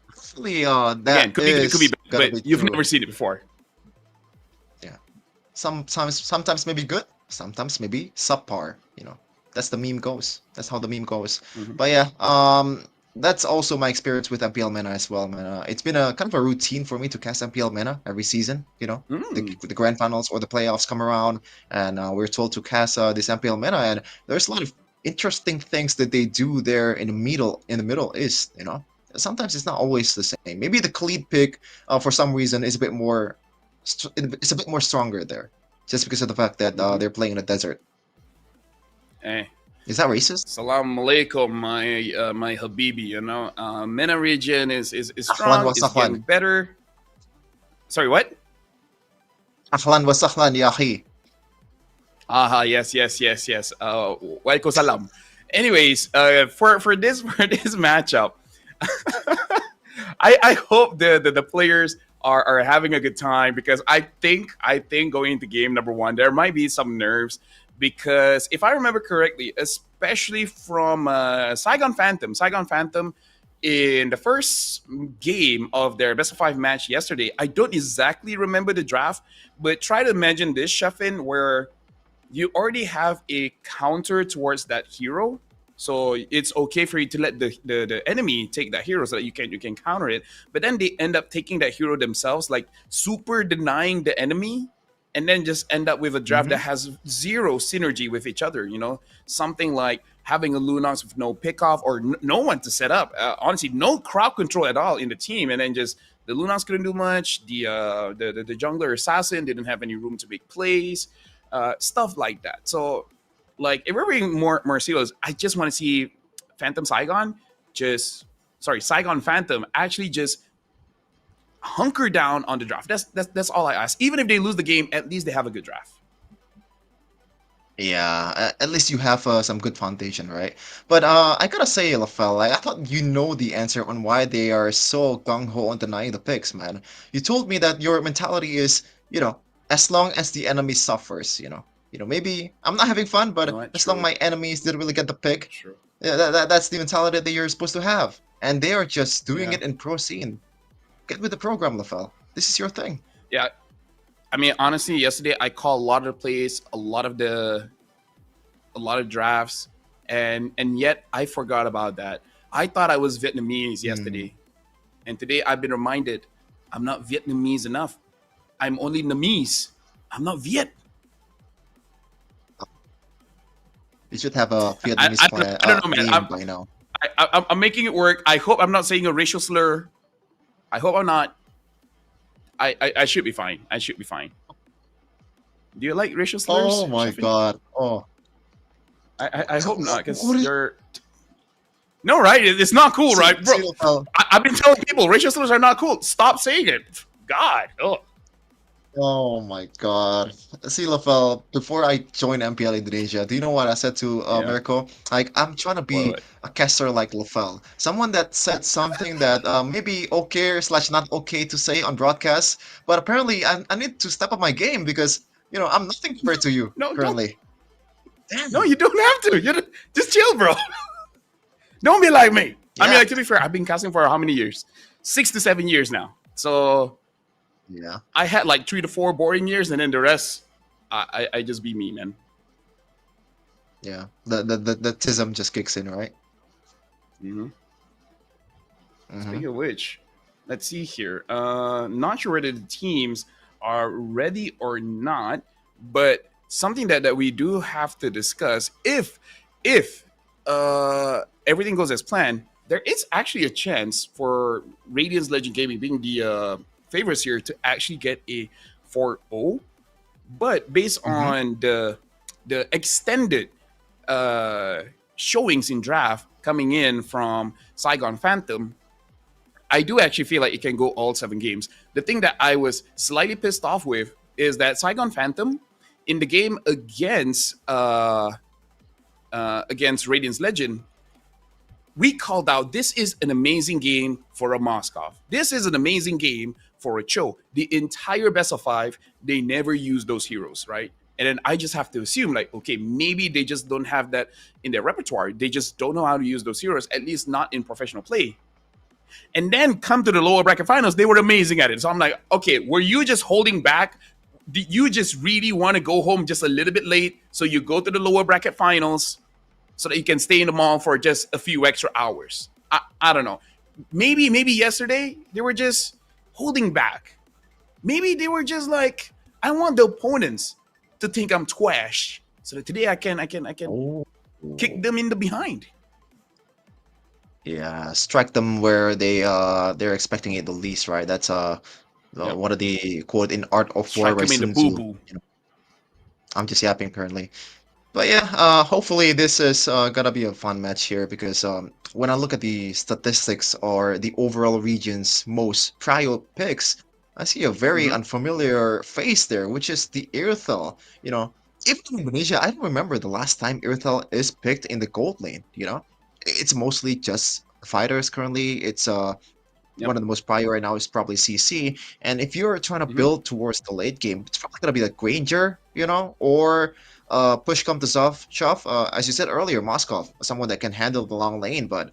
Actually, that Again, could be bad, but you've true. never seen it before. Yeah. Sometimes maybe good, sometimes maybe subpar. That's the meme goes. That's how the meme goes. But yeah, that's also my experience with MPL Mena as well, man. It's been a kind of a routine for me to cast MPL Mena every season. The grand finals or the playoffs come around, and we're told to cast this MPL Mena, and there's a lot of interesting things that they do there in the Middle East. Sometimes it's not always the same. Maybe the Khalid pick, for some reason, is a bit more. It's a bit more stronger there, just because of the fact that they're playing in the desert. Hey. Is that racist? Salam alaikum, my Habibi. MENA region is strong. It's getting better. Sorry, what? Ahlan wa sahlan, ya akhi. Yes. Walaikum salam. Anyways, for this matchup, I hope the players are having a good time, because I think going into game number 1 there might be some nerves, because if I remember correctly, especially from Saigon Phantom in the first game of their best of 5 match yesterday, I don't exactly remember the draft, but try to imagine this, Sheffin, where you already have a counter towards that hero. So it's okay for you to let the enemy take that hero so that you can counter it. But then they end up taking that hero themselves, like super denying the enemy, and then just end up with a draft that has zero synergy with each other. Something like having a Lunox with no pickoff or no one to set up. Honestly, no crowd control at all in the team, and then just the Lunox couldn't do much. The jungler assassin didn't have any room to make plays, stuff like that. So, like, if we're being more serious, I just want to see Saigon Phantom actually just hunker down on the draft. That's all I ask. Even if they lose the game, at least they have a good draft. Yeah, at least you have some good foundation, right? But I gotta say, LaFell, I thought you know the answer on why they are so gung-ho on denying the picks, man. You told me that your mentality is, as long as the enemy suffers, maybe I'm not having fun, but as long as my enemies didn't really get the pick, that's the mentality that you're supposed to have. And they are just doing it in pro scene. Get with the program, LaFell. This is your thing. Yeah. I mean, honestly, yesterday I called a lot of plays, a lot of drafts, and yet I forgot about that. I thought I was Vietnamese yesterday. And today I've been reminded I'm not Vietnamese enough. I'm only Namese. I'm not Viet. You should have a Vietnamese plan. I don't know, man. By now. I'm making it work. I hope I'm not saying a racial slur. I hope I'm not. I should be fine. I should be fine. Do you like racial slurs? Oh my god. Oh. I hope not, because you're... No, right? It's not cool, right? Bro, I've been telling people racial slurs are not cool. Stop saying it. God. Oh my god. See, LaFell, before I joined MPL Indonesia, do you know what I said to Mirko? Like, I'm trying to be a caster like LaFell. Someone that said something that maybe okay/not okay to say on broadcast, but apparently I need to step up my game because, I'm nothing compared to you currently. No, you don't have to. Just chill, bro. Don't be like me. Yeah. I mean, like, to be fair, I've been casting for how many years? 6 to 7 years now. So... yeah, I had like 3 to 4 boring years, and then the rest, I just be me, man. Yeah, the tism just kicks in, right? Speaking of which, let's see here. Not sure whether the teams are ready or not, but something that we do have to discuss, if everything goes as planned, there is actually a chance for Radiance Legend Gaming, being the favorites here, to actually get a 4-0. But based on the extended showings in draft coming in from Saigon Phantom, I do actually feel like it can go all 7 games. The thing that I was slightly pissed off with is that Saigon Phantom, in the game against Radiance Legend, we called out, this is an amazing game for a Moskov. This is an amazing game for a Cho. The entire best of 5, they never use those heroes, right? And then I just have to assume, like, okay, maybe they just don't have that in their repertoire. They just don't know how to use those heroes, at least not in professional play. And then come to the lower bracket finals, they were amazing at it. So I'm like, okay, were you just holding back you just really want to go home just a little bit late, so you go to the lower bracket finals, so that you can stay in the mall for just a few extra hours. I don't know. Maybe yesterday they were just holding back. Maybe they were just like, I want the opponents to think I'm trash, so that today I can Oh. kick them in the behind. Yeah, strike them where they're expecting it the least, right? That's Yep. one of the quote in Art of War Strike by them in the Sun boo Tzu. boo. I'm just yapping currently. But yeah, hopefully this is gonna be a fun match here because when I look at the statistics or the overall region's most prio picks, I see a very Mhm. unfamiliar face there, which is the Irthel. Even in Indonesia, I don't remember the last time Irthel is picked in the gold lane. It's mostly just fighters currently. It's Yep. one of the most prio right now is probably CC. And if you're trying to Mhm. build towards the late game, it's probably gonna be like Granger, or push come to shove. As you said earlier, Moskov, someone that can handle the long lane. But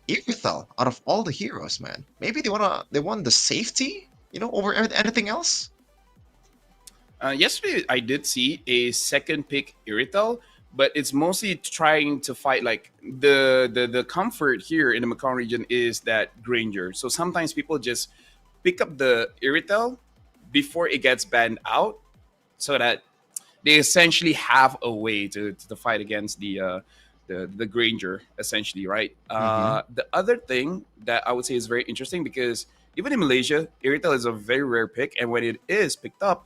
Irithel, out of all the heroes, man, maybe they want the safety, over anything else. Yesterday, I did see a second pick Iritel, but it's mostly trying to fight like the comfort here in the Macau region is that Granger. So sometimes people just pick up the Iritel before it gets banned out, so that they essentially have a way to fight against the Granger, essentially, right? Mm-hmm. The other thing that I would say is very interesting, because even in Malaysia, Iritel is a very rare pick, and when it is picked up,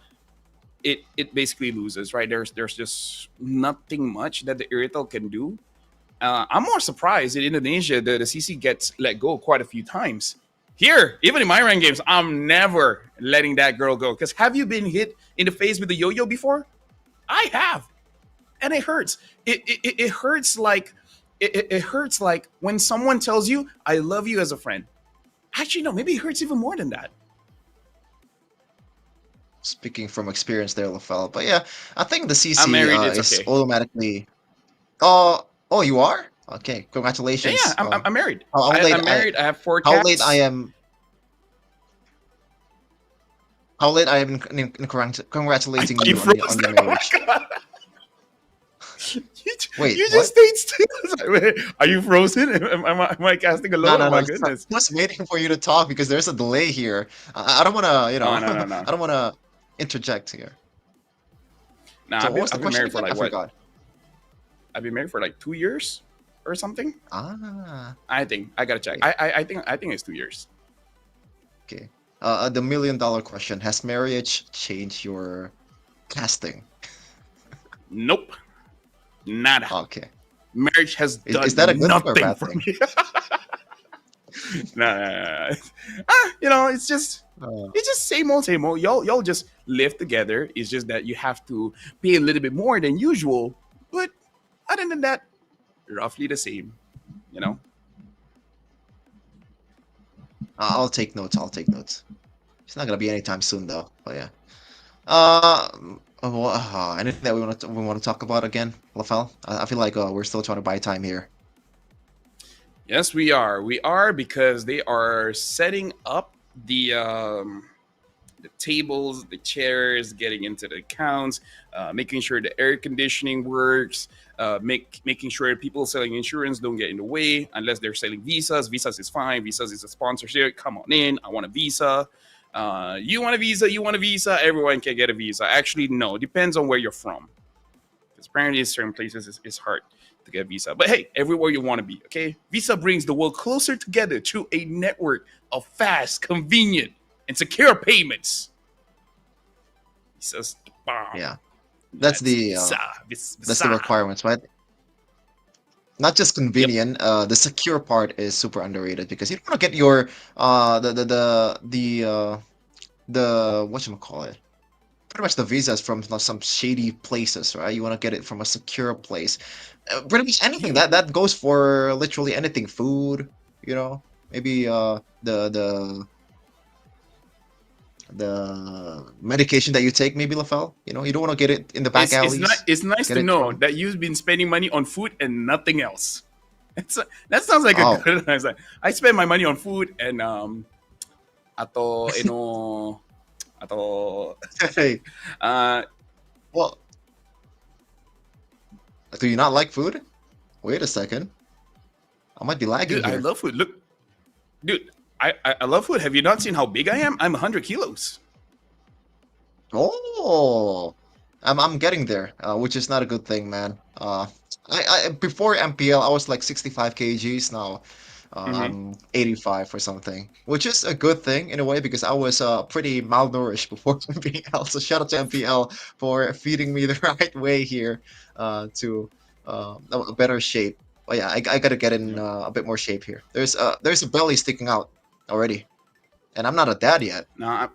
it basically loses, right? There's just nothing much that the Iritel can do. I'm more surprised in Indonesia that the CC gets let go quite a few times. Here, even in my rank games, I'm never letting that girl go. Because have you been hit in the face with the yo-yo before? I have, and it hurts. It hurts like it hurts like when someone tells you, "I love you" as a friend. Actually, no, maybe it hurts even more than that. Speaking from experience there, LaFell. But yeah, I think the I'm CC married. It's is okay. automatically. Oh, you are? Okay, Yeah. congratulations. I'm married. How late I'm married. I have 4 how late I cats. am how late I am in I congratulating thought you you froze. on your Oh my marriage. god! Wait, You just what? stayed still. Wait, are you frozen? Am I casting No, alone? Oh no, my no. goodness. I was waiting for you to talk because there's a delay here. I don't want to, Oh no no no I don't want to interject here. no. So I've what been was the I've been question married for again? I like what? forgot. I've been married for like 2 years or something. Ah, I think I gotta check. okay. I think it's 2 years. Okay. The $1 million question: has marriage changed your casting? Nope, nada. Okay. Marriage has Is done that a good thing or a nothing bad for thing? me. Nah. It's just Uh, same old same old. Y'all just live together. It's just that you have to pay a little bit more than usual, but other than that, roughly the same. You know. I'll take notes. I'll take notes. It's not gonna be anytime soon, though. But yeah. Uh, Anything that we want to talk about again, Lafel? I feel like we're still trying to buy time here. Yes, we are. We are, because they are setting up the tables, the chairs, getting into the accounts, making sure the air conditioning works, making sure people selling insurance don't get in the way unless they're selling visas. Visas is fine. Visas is a sponsorship. Come on in. I want a visa. You want a visa? You want a visa? Everyone can get a visa. Actually, no. Depends on where you're from. Because apparently, in certain places, it's hard to get a visa. But hey, everywhere you want to be, okay? Visa brings the world closer together through a network of fast, convenient, and secure payments. Visas, bomb. Yeah, that's the Visa. that's the requirements, right? Not just Yep. convenient. The secure part is super underrated because you don't want to get your the whatchamacallit, pretty much the visas from some shady places, right? You want to get it from a secure place. Pretty much anything that goes for literally anything. Food, maybe the medication that you take, maybe Lafel. You don't want to get it in the back alleys. It's nice Get to it know from that you've been spending money on food and nothing else. That sounds like a oh good. I spend my money on food and ato Atau Hey, well, do you not like food? Wait a second. I might be lagging dude, I here. love food. Look, dude, I love food. Have you not seen how big I am? I'm 100 kilos. Oh, I'm getting there, which is not a good thing, man. I before MPL I was like 65 kgs. Now, I'm 85 or something, which is a good thing in a way because I was pretty malnourished before MPL. So shout out to MPL for feeding me the right way here, to a better shape. But yeah, I gotta get in a bit more shape here. There's a belly sticking out already, and I'm not a dad yet. No,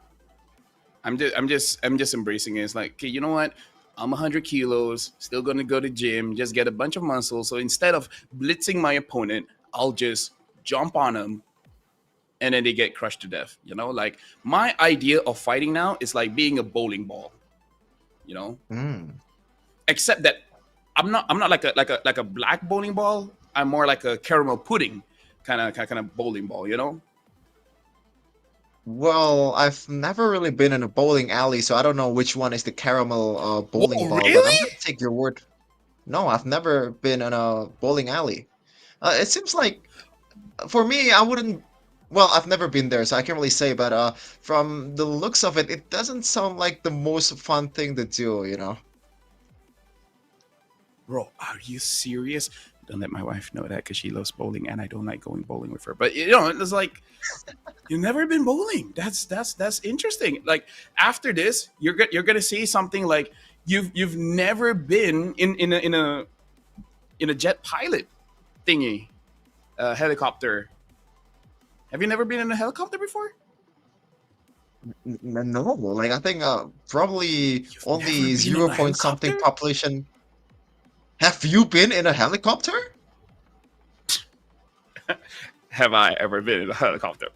I'm just embracing it. It's like, okay, you know what? I'm 100 kilos, still gonna go to gym, just get a bunch of muscle. So instead of blitzing my opponent, I'll just jump on them, and then they get crushed to death. You know, like my idea of fighting now is like being a bowling ball. You know, except that I'm not like a black bowling ball. I'm more like a caramel pudding kind of bowling ball. You know. Well, I've never really been in a bowling alley, so I don't know which one is the caramel bowling Whoa, ball. But I'm really? gonna take your word. No, I've never been in a bowling alley. It seems like for me, I wouldn't. Well, I've never been there, so I can't really say. But from the looks of it, it doesn't sound like the most fun thing to do. You know. Bro, are you serious? Don't let my wife know that because she loves bowling and I don't like going bowling with her. But you know, it's like you've never been bowling. That's interesting. Like after this, you're gonna say something like you've never been in a jet pilot thingy, helicopter. Have you never been in a helicopter before? No, like I think probably You've only never been in 0 a point something helicopter? population. Have you been in a helicopter? Have I ever been in a helicopter?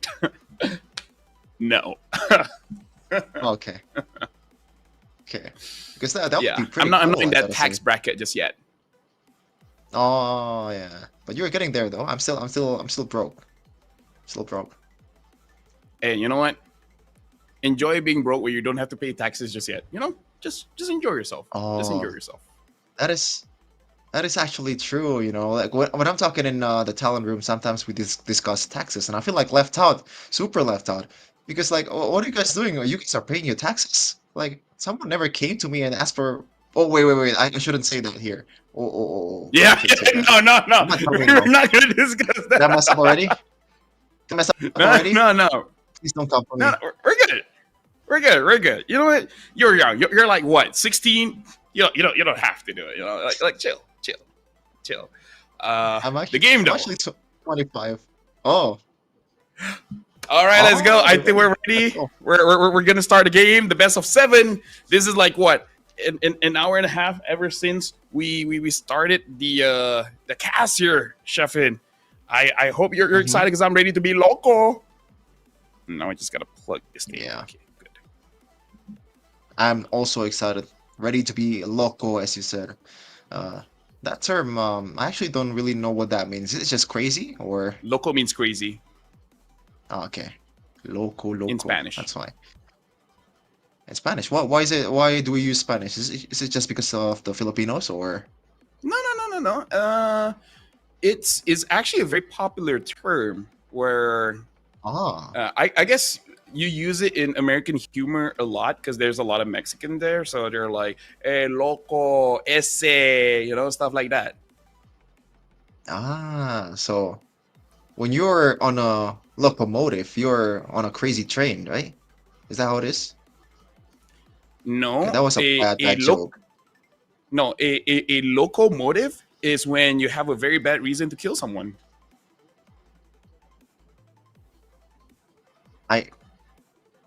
No. Okay. Okay. Because that would Yeah, be pretty I'm not cool, in I that gotta tax say. bracket just yet. Oh yeah, but you're getting there though. I'm still broke. Still broke. And you know what? Enjoy being broke where you don't have to pay taxes just yet. You know, just enjoy yourself. Just enjoy Oh, yourself. that is actually true. You know, like when I'm talking in the talent room, sometimes we discuss taxes, and I feel like left out, super left out, because like, what are you guys doing? You guys are paying your taxes. Like, someone never came to me and asked for. Oh wait! I shouldn't say that here. Oh. Yeah, I shouldn't say that. no. I'm not talking We're about. not gonna discuss Did I that. mess up already? Did I mess up already? No. Please don't come for No, me. we're good. We're good. You know what? You're young. You're like what? 16. You don't have to do it. You know, like chill. The game I'm though. actually 25. Oh. All right, let's go. I think we're Let's ready. go. We're gonna start the game. The best of 7. This is like what an hour and a half ever since we started the cast here, Chefin. I hope you're excited because I'm ready to be loco. No, I just gotta plug this thing. Yeah. Okay, good. I'm also excited. Ready to be loco, as you said. That term, I actually don't really know what that means. Is it just crazy or? Loco means crazy Oh, okay. Loco. in Spanish. That's fine. In Spanish. Why is it? Why do we use Spanish? Is it just because of the Filipinos or? No. It's actually a very popular term where I guess you use it in American humor a lot because there's a lot of Mexican there, so they're like, "Hey, loco, ese," you know, stuff like that. So when you're on a locomotive, you're on a crazy train, right? Is that how it is? No, Okay, that was a bad joke. No, a locomotive is when you have a very bad reason to kill someone.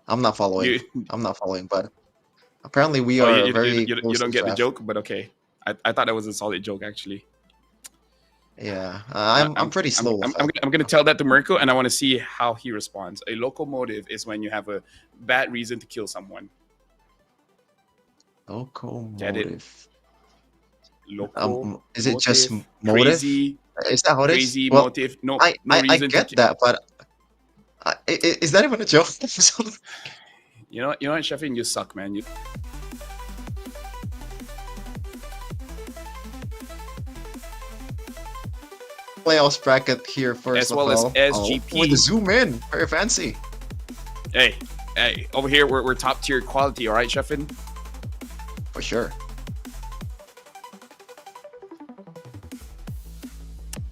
I'm not following. You, I'm not following, but apparently we are very you close don't to get the draft. joke, but okay. I thought that was a solid joke actually. Yeah, I'm pretty slow. I'm gonna tell that to Mirko, and I want to see how he responds. A locomotive is when you have a bad reason to kill someone. Locomotive. Loco. Is it just motive, motive? Crazy, Is that how it is? crazy Well, motive. No, I reason get to. that, but is that even a joke? You know what, Sheffin, you suck, man. Playoffs bracket here first. As well as Lafel. SGP. Oh, with the zoom in, very fancy. Hey, over here we're top tier quality, all right, Sheffin? For sure.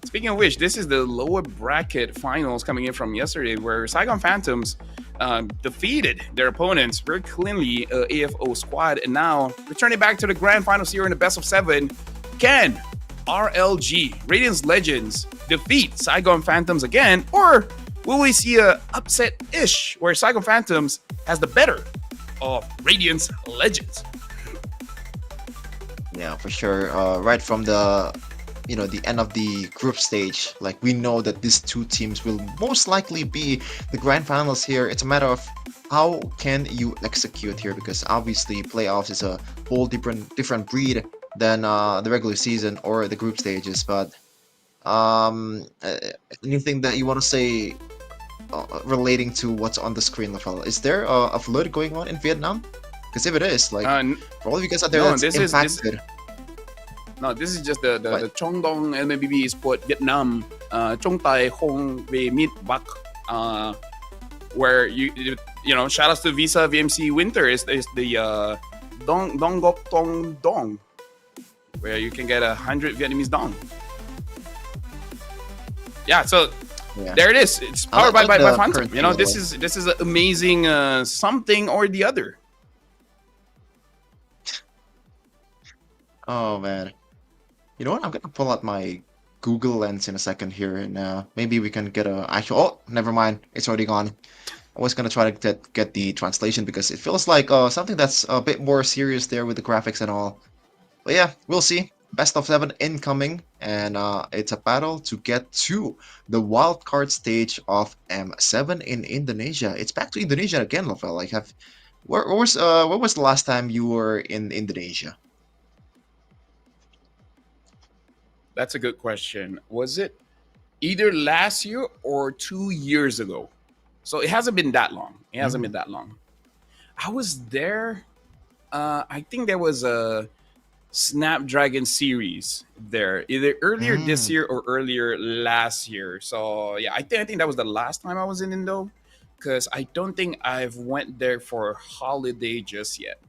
Speaking of which, this is the lower bracket finals coming in from yesterday, where Saigon Phantoms defeated their opponents very cleanly, AFO squad, and now returning back to the grand finals here in the best of 7. Can RLG Radiance Legends defeat Saigon Phantoms again, or will we see a upset-ish where Saigon Phantoms has the better of Radiance Legends? Yeah, for sure. Right from the the end of the group stage, like, we know that these two teams will most likely be the grand finals here. It's a matter of how can you execute here, because obviously playoffs is a whole different breed than the regular season or the group stages. But anything that you want to say relating to what's on the screen, Lafel? Is there a flood going on in Vietnam? Because if it is, like, for all of you guys out there that's impacted. This is just the Trong Dong MLBB Sport Vietnam Trong Tai Hong Về Mid Bắc, where you know, shout outs to Visa VMC Winter is the Dong Gop Tong Dong, where you can get 100 Vietnamese dong. Yeah, so there it is. It's powered by Phantom. You know, this is an amazing something or the other. Oh man. You know what? I'm gonna pull out my Google Lens in a second here, and maybe we can get a actual. Oh, never mind. It's already gone. I was gonna try to get the translation because it feels like something that's a bit more serious there with the graphics and all. But yeah, we'll see. Best of 7 incoming, and it's a battle to get to the wildcard stage of M7 in Indonesia. It's back to Indonesia again, Lafel. Like, where was the last time you were in Indonesia? That's a good question. Was it either last year or 2 years ago? So it hasn't been that long. I was there. I think there was a Snapdragon series there, either earlier this year or earlier last year. So yeah, I think that was the last time I was in Indo, because I don't think I've went there for a holiday just yet.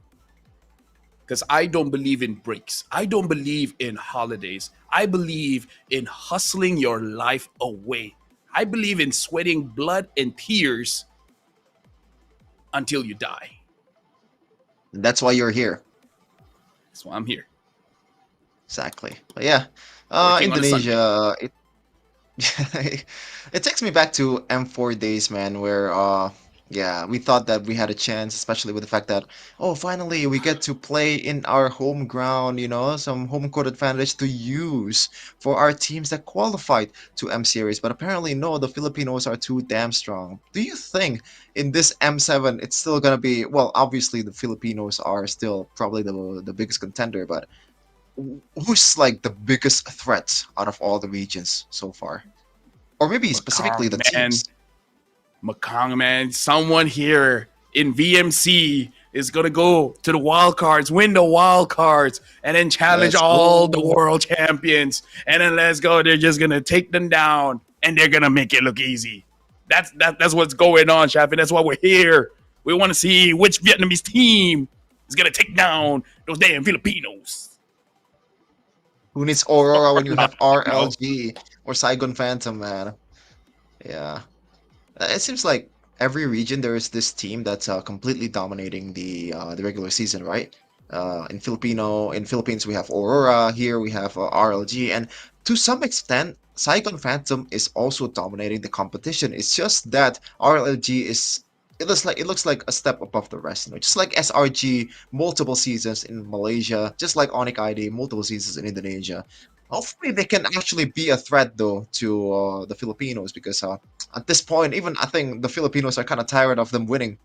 Because I don't believe in breaks. I don't believe in holidays. I believe in hustling your life away. I believe in sweating blood and tears until you die. That's why you're here. That's why I'm here. Exactly. But yeah, Working on a Indonesia. It takes me back to M4 days, man, where yeah, we thought that we had a chance, especially with the fact that, oh, finally we get to play in our home ground, some home court advantage to use for our teams that qualified to M Series. But apparently, no, the Filipinos are too damn strong. Do you think in this M7 it's still gonna be, well, obviously the Filipinos are still probably the biggest contender, but who's like the biggest threat out of all the regions so far? Or maybe specifically the teams? Makang, man, someone here in VMC is gonna go to the wild cards, win the wild cards, and then challenge all the world champions. And then let's go. They're just gonna take them down, and they're gonna make it look easy. That's what's going on, Shafi. That's why we're here. We want to see which Vietnamese team is gonna take down those damn Filipinos. Who needs Aurora when you have RLG or Saigon Phantom, man? Yeah. It seems like every region there is this team that's completely dominating the regular season, right? In Philippines we have Aurora. Here we have RLG, and to some extent, Saigon Phantom is also dominating the competition. It's just that RLG looks like a step above the rest, just like SRG multiple seasons in Malaysia, just like Onyx ID multiple seasons in Indonesia. Hopefully they can actually be a threat though to the Filipinos, because at this point, even I think the Filipinos are kind of tired of them winning.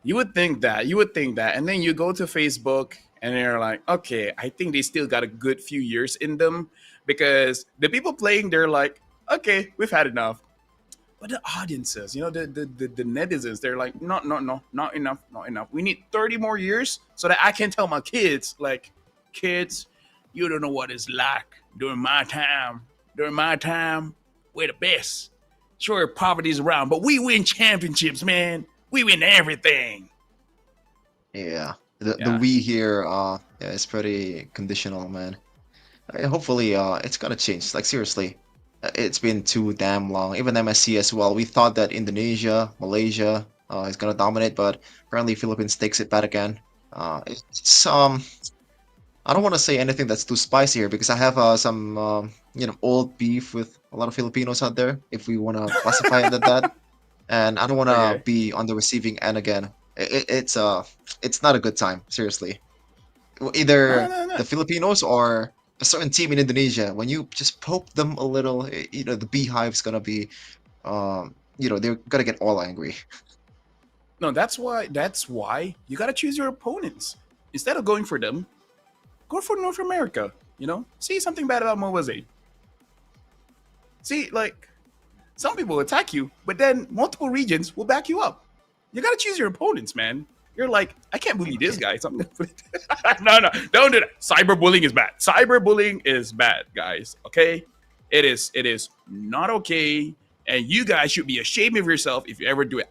You would think that, and then you go to Facebook and you're like, okay, I think they still got a good few years in them, because the people playing, they're like, okay, we've had enough. But the audiences, the netizens, they're like, no, not enough. We need 30 more years so that I can tell my kids, like, kids, you don't know what it's like during my time. During my time, we're the best. Sure, poverty's around, but we win championships, man. We win everything. Yeah. The we here, is pretty conditional, man. Hopefully, it's gonna change. Like, seriously, it's been too damn long. Even MSC as well. We thought that Indonesia, Malaysia, is gonna dominate, but apparently Philippines takes it back again. It's I don't want to say anything that's too spicy here because I have some old beef with a lot of Filipinos out there, if we want to classify it as that. And I don't want to be on the receiving end again. It's not a good time, seriously. Either the Filipinos or a certain team in Indonesia, when you just poke them a little, the beehive's gonna be, they're gonna get all angry. No, that's why you gotta choose your opponents. Instead of going for them, go for North America. See something bad about Mobile. See, like, some people attack you, but then multiple regions will back you up. You gotta choose your opponents, man. You're like, I can't bully this guy. So I'm gonna put it. No, don't do that. Cyberbullying is bad. Cyberbullying is bad, guys. Okay, it is not okay, and you guys should be ashamed of yourself if you ever do it.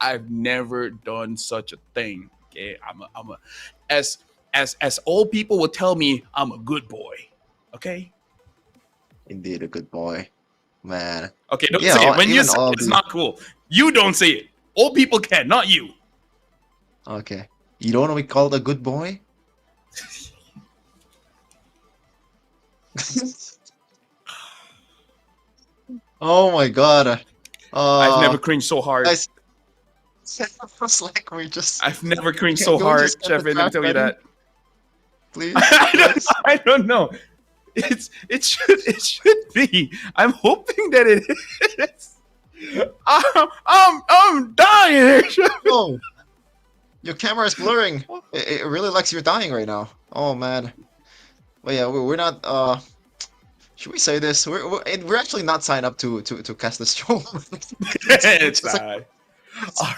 I've never done such a thing. Okay, as old people will tell me, I'm a good boy. Okay. Indeed, a good boy, man. Okay, don't say it. When you say it, it's not cool. You don't say it. Old people can, not you. Okay. You don't want to be called a good boy? Oh my god. I've never cringed so hard. I've never cringed so hard, Chevin. Let me tell you that. Please. I don't know. It should be. I'm hoping that it is. I'm dying. Oh, your camera is blurring. It really likes you're dying right now. Oh man. Well, yeah, we're not. Should we say this? We're actually not signed up to cast this show. It's fine. All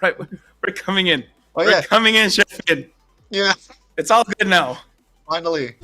right. We're coming in. Oh, we're coming in, Chevin. Yeah. It's all good now. Finally.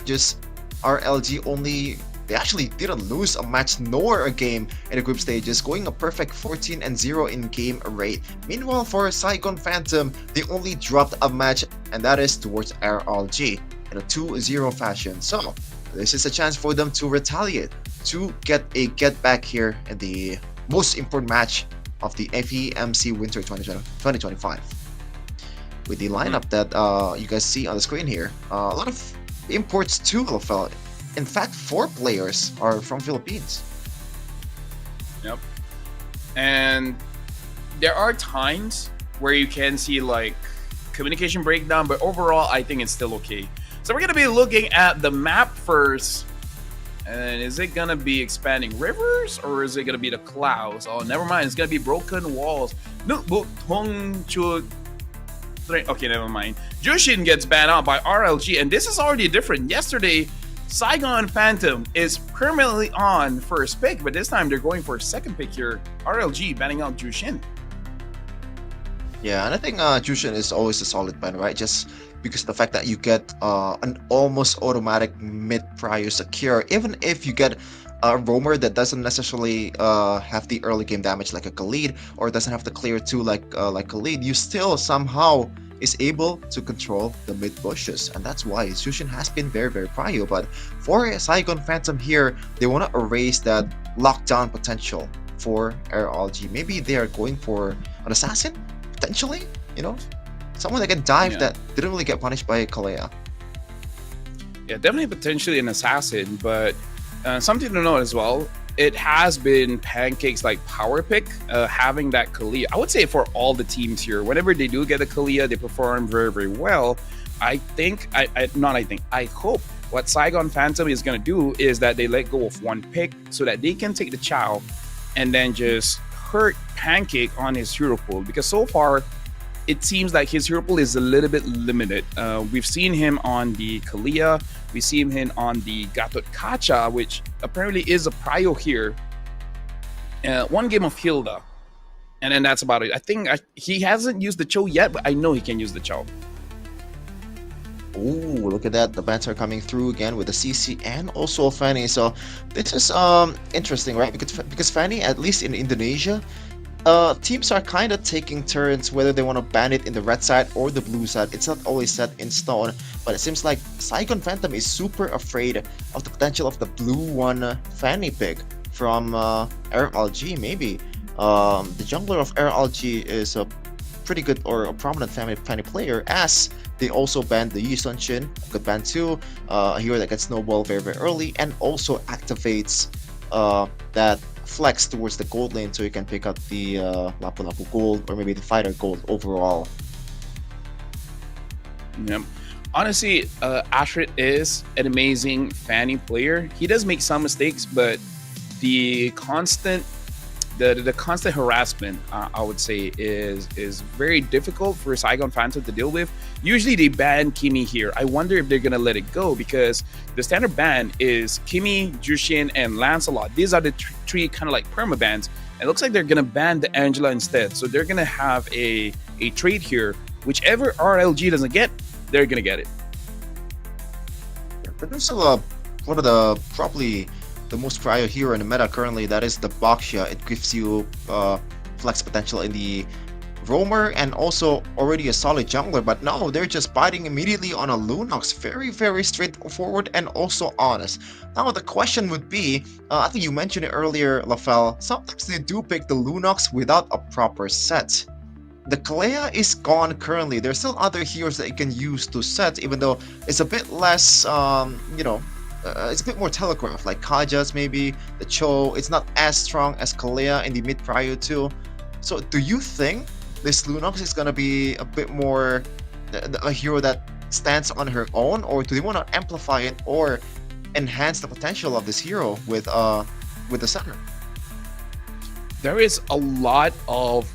Just RLG only, they actually didn't lose a match nor a game in the group stages, going a perfect 14-0 in game rate. Meanwhile, for Saigon Phantom, they only dropped a match, and that is towards RLG in a 2-0 fashion. So this is a chance for them to retaliate, to get a get back here in the most important match of the VMC Winter 2025. With the lineup that you guys see on the screen here, a lot of imports too, LFL. In fact, 4 players are from Philippines. Yep. And there are times where you can see like communication breakdown, but overall I think it's still okay. So we're gonna be looking at the map first. And is it gonna be expanding rivers or is it gonna be the clouds? Oh, never mind. It's gonna be broken walls. No, okay, never mind. Jushin gets banned out by RLG, and this is already different. Yesterday, Saigon Phantom is permanently on first pick, but this time they're going for second pick here. RLG banning out Jushin. Yeah, and I think Jushin is always a solid ban, right? Just because of the fact that you get an almost automatic mid prior secure, even if you get a roamer that doesn't necessarily have the early game damage like a Khalid, or doesn't have the clear 2 like Khalid, you still somehow is able to control the mid bushes, and that's why Jushin has been very, very prio. But for Saigon Phantom here, they want to erase that lockdown potential for RLG. Maybe they are going for an assassin, potentially, someone that can dive that didn't really get punished by Kalea. Yeah, definitely potentially an assassin, but something to note as well it has been Pancake's like power pick, having that Kalia. I would say for all the teams here, whenever they do get a Kalia, they perform very, very well. I hope what Saigon Phantom is going to do is that they let go of one pick so that they can take the Chow and then just hurt Pancake on his hero pool, because so far it seems like his hero pool is a little bit limited. We've seen him on the Kalia, we've seen him on the Gatot Kacha, which apparently is a prio here. One game of Hilda, and then that's about it. I think he hasn't used the Cho yet, but I know he can use the Cho. Ooh, look at that. The bans are coming through again with the CC and also Fanny. So this is interesting, right? Because Fanny, at least in Indonesia, teams are kind of taking turns whether they want to ban it in the red side or the blue side. It's not always set in stone, but it seems like Saigon Phantom is super afraid of the potential of the blue one Fanny pick from RLG. Maybe the jungler of RLG is a pretty good or a prominent Fanny player, as they also banned the Yi Sun Shin, good ban too, a hero that gets snowball very, very early and also activates that flex towards the gold lane, so you can pick up the Lapu Lapu gold or maybe the fighter gold overall. Yep. Honestly, Ashrit is an amazing Fanny player. He does make some mistakes, but the constant harassment, I would say, is very difficult for Saigon Phantom to deal with. Usually they ban Kimi here. I wonder if they're gonna let it go, because the standard ban is Kimi, Jushin, and Lancelot. These are the three kind of like perma bans. It looks like they're gonna ban the Angela instead. So they're gonna have a trade here. Whichever RLG doesn't get, they're gonna get it. But there's one of the probably the most prio hero in the meta currently, that is the Baxia. It gives you flex potential in the roamer and also already a solid jungler, but no, they're just biting immediately on a Lunox. Very, very straightforward and also honest. Now the question would be, I think you mentioned it earlier, Lafel, sometimes they do pick the Lunox without a proper set. The Kalea is gone currently. There's still other heroes that you can use to set, even though it's a bit less, it's a bit more telegraphed, like Kajas maybe, the Cho. It's not as strong as Kalea in the mid prio too. So do you think this Lunox is gonna be a bit more a hero that stands on her own, or do they want to amplify it or enhance the potential of this hero with the center? There is a lot of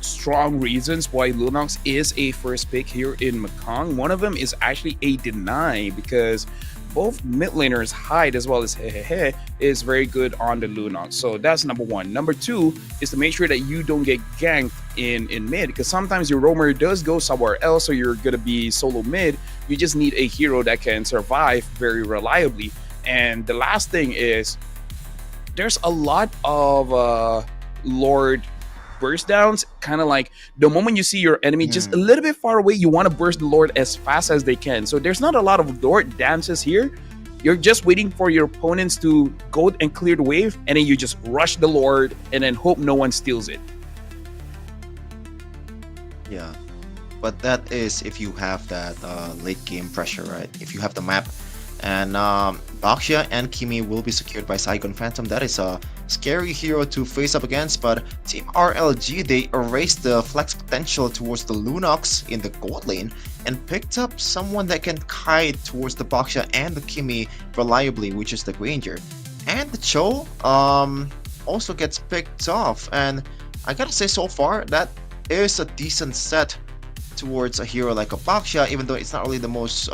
strong reasons why Lunox is a first pick here in Mekong. One of them is actually a deny, because both mid laners, Hyde as well as Hehehe, is very good on the Lunox. So that's number one. Number two is to make sure that you don't get ganked in mid, because sometimes your roamer does go somewhere else, so you're gonna be solo mid. You just need a hero that can survive very reliably. And the last thing is, there's a lot of Lord burst downs, kind of like the moment you see your enemy just a little bit far away, you want to burst the Lord as fast as they can. So there's not a lot of Lord dances here. You're just waiting for your opponents to go and clear the wave, and then you just rush the Lord and then hope no one steals it. Yeah, but that is if you have that late game pressure, right? If you have the map, and Baxia and Kimi will be secured by Saigon Phantom. That is a scary hero to face up against, but Team RLG, they erased the flex potential towards the Lunox in the gold lane and picked up someone that can kite towards the Baxia and the Kimi reliably, which is the Granger. And the Cho also gets picked off, and I gotta say, so far that is a decent set towards a hero like a Baxia, even though it's not really the most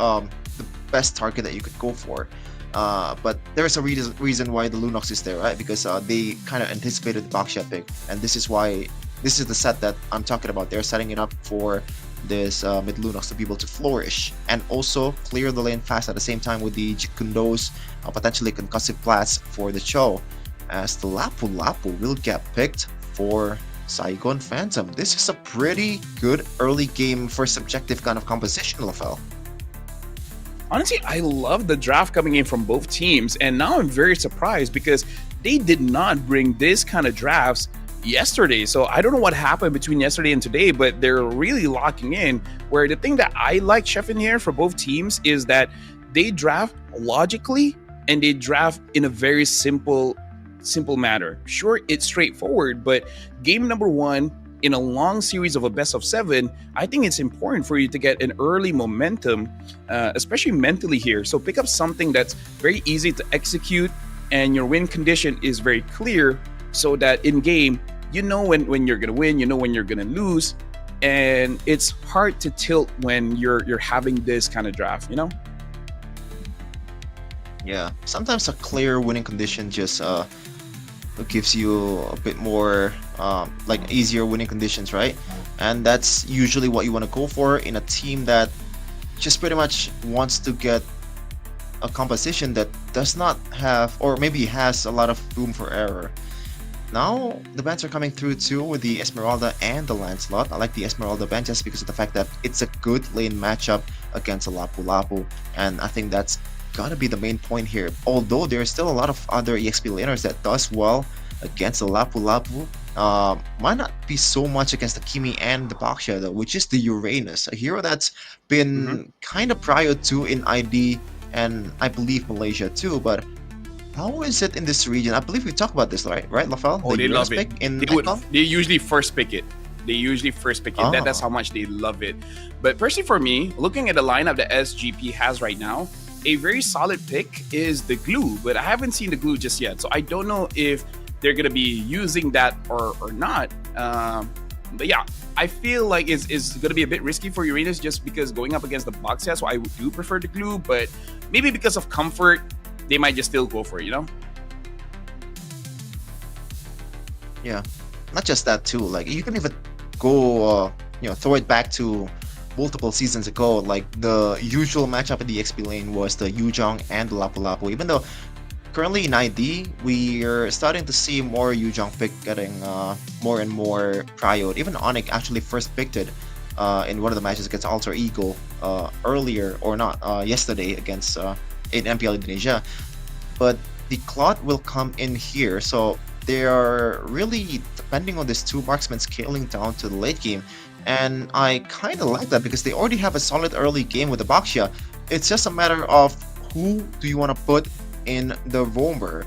the best target that you could go for. But there is a reason why the Lunox is there, right? Because they kind of anticipated the Baxia pick, and this is why this is the set that I'm talking about. They're setting it up for this mid Lunox to be able to flourish and also clear the lane fast at the same time with the Jikundo's potentially concussive blast for the Cho, as the Lapu Lapu will get picked for Saigon Phantom. This is a pretty good early game first objective kind of composition, Lafel. Honestly, I love the draft coming in from both teams, and now I'm very surprised because they did not bring this kind of drafts yesterday. So I don't know what happened between yesterday and today, but they're really locking in. Where the thing that I like, Chef, in here for both teams is that they draft logically and they draft in a very simple simple matter. Sure, it's straightforward, but game number 1 in a long series of a best of 7, I think it's important for you to get an early momentum, especially mentally here. So pick up something that's very easy to execute and your win condition is very clear, so that in game, you know when you're gonna win, you know when you're gonna lose, and it's hard to tilt when you're having this kind of draft, you know? Yeah, sometimes a clear winning condition just gives you a bit more like easier winning conditions, right? And that's usually what you want to go for in a team that just pretty much wants to get a composition that does not have, or maybe has a lot of room for error. Now the bans are coming through too with the Esmeralda and the Lancelot. I like the Esmeralda ban just because of the fact that it's a good lane matchup against a Lapu Lapu, and I think that's gotta be the main point here. Although there's still a lot of other EXP laners that does well against the Lapu Lapu, might not be so much against the Kimi and the Baxia though, which is the Uranus, a hero that's been kind of prior to in ID and I believe Malaysia too. But how is it in this region? I believe we talked about this, right, Lafel? Oh, they love it. They usually first pick it. That's how much they love it. But personally for me, looking at the lineup that SGP has right now, a very solid pick is the glue, but I haven't seen the glue just yet, so I don't know if they're gonna be using that or not. But yeah, I feel like it's gonna be a bit risky for Uranus just because going up against the Baxia, so I do prefer the glue, but maybe because of comfort, they might just still go for it, you know? Yeah, not just that too. Like you can even go, throw it back to multiple seasons ago. Like the usual matchup in the XP lane was the Yuzhong and the Lapu Lapu. Even though currently in ID, we're starting to see more Yuzhong pick getting more and more prioed. Even Onyx actually first picked it in one of the matches against Alter Ego earlier, or not, yesterday against in MPL Indonesia. But the Clot will come in here, so they are really depending on these two marksmen scaling down to the late game. And I kind of like that because they already have a solid early game with the Baxia. It's just a matter of who do you want to put in the roamer.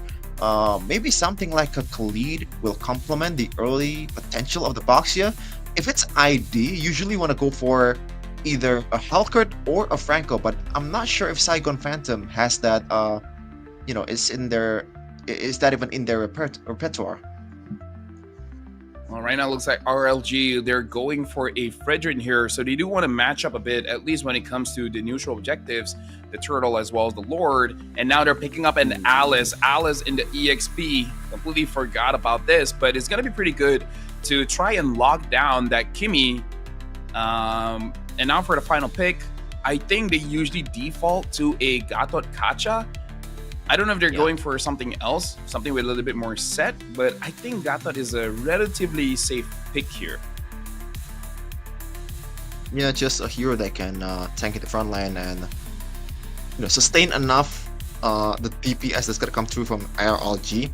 Maybe something like a Khalid will complement the early potential of the Baxia. If it's ID, usually want to go for either a Halkert or a Franco, but I'm not sure if Saigon Phantom has that, is that even in their repertoire? Well, right now it looks like RLG, they're going for a Fredrin here, so they do want to match up a bit, at least when it comes to the neutral objectives, the Turtle as well as the Lord, and now they're picking up an Alice in the EXP. Completely forgot about this, but it's going to be pretty good to try and lock down that Kimi. And now for the final pick, I think they usually default to a Gatot Kacha. I don't know if they're going for something else, something with a little bit more set, but I think Gatot is a relatively safe pick here. Yeah, just a hero that can tank at the front line and sustain enough the DPS that's gonna come through from RLG,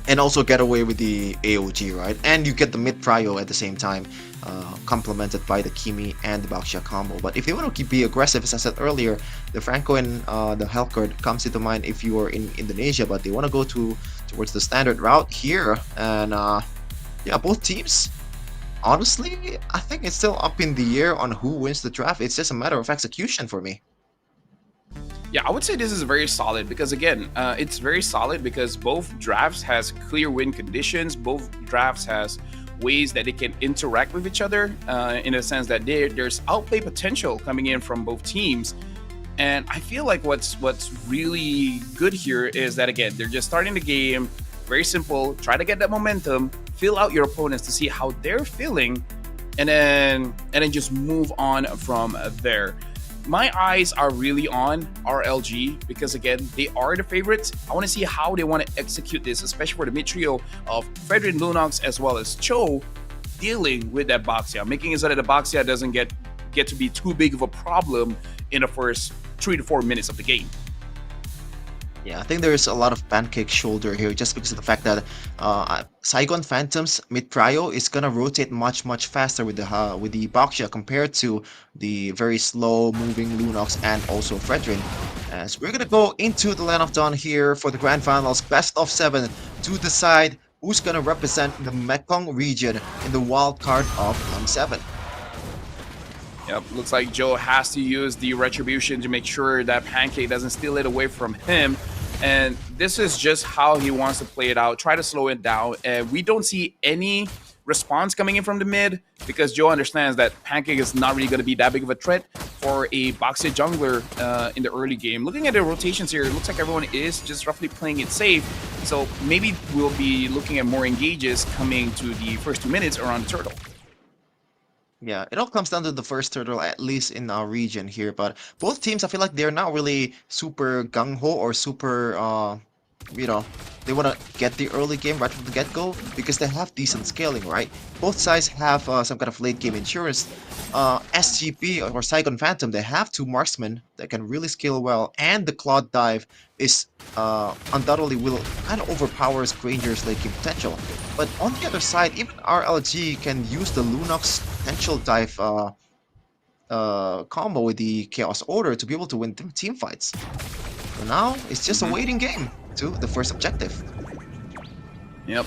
and also get away with the AOG, right? And you get the mid prio at the same time, complemented by the Kimi and the Baxia combo. But if you want to be aggressive, as I said earlier, the Franco and the Halkert comes into mind if you are in Indonesia, but they want to go towards the standard route here. And both teams, honestly, I think it's still up in the air on who wins the draft. It's just a matter of execution for me. Yeah, I would say this is very solid because, again, it's very solid because both drafts has clear win conditions. Both drafts has ways that they can interact with each other in a sense that there's outplay potential coming in from both teams. And I feel like what's really good here is that, again, they're just starting the game. Very simple. Try to get that momentum. Feel out your opponents to see how they're feeling, and then just move on from there. My eyes are really on RLG because, again, they are the favorites. I want to see how they want to execute this, especially for the mid trio of Fredrin, Lunox, as well as Cho dealing with that Baxia, making it so that the Baxia doesn't get to be too big of a problem in the first 3 to 4 minutes of the game. Yeah, I think there's a lot of pancake shoulder here just because of the fact that Saigon Phantom's mid prio is gonna rotate much faster with the Boxia compared to the very slow moving Lunox and also Fredrin. As we're gonna go into the Land of Dawn here for the grand finals, best of 7 to decide who's gonna represent the Mekong region in the wild card of M7. Yep, looks like Joe has to use the retribution to make sure that Pancake doesn't steal it away from him. And this is just how he wants to play it out, try to slow it down. And we don't see any response coming in from the mid because Joe understands that Pancake is not really going to be that big of a threat for a Boxy jungler in the early game. Looking at the rotations here, it looks like everyone is just roughly playing it safe. So maybe we'll be looking at more engages coming to the first 2 minutes around the turtle. Yeah, it all comes down to the first turtle, at least in our region here. But both teams, I feel like they're not really super gung-ho or super, you know, they want to get the early game right from the get-go because they have decent scaling, right? Both sides have some kind of late-game insurance. SGP or Saigon Phantom, they have 2 marksmen that can really scale well, and the Clawed Dive is undoubtedly will kind of overpowers Granger's late-game potential. But on the other side, even RLG can use the Lunox potential dive combo with the Chaos Order to be able to win team fights. So now it's just a waiting game to the first objective. Yep.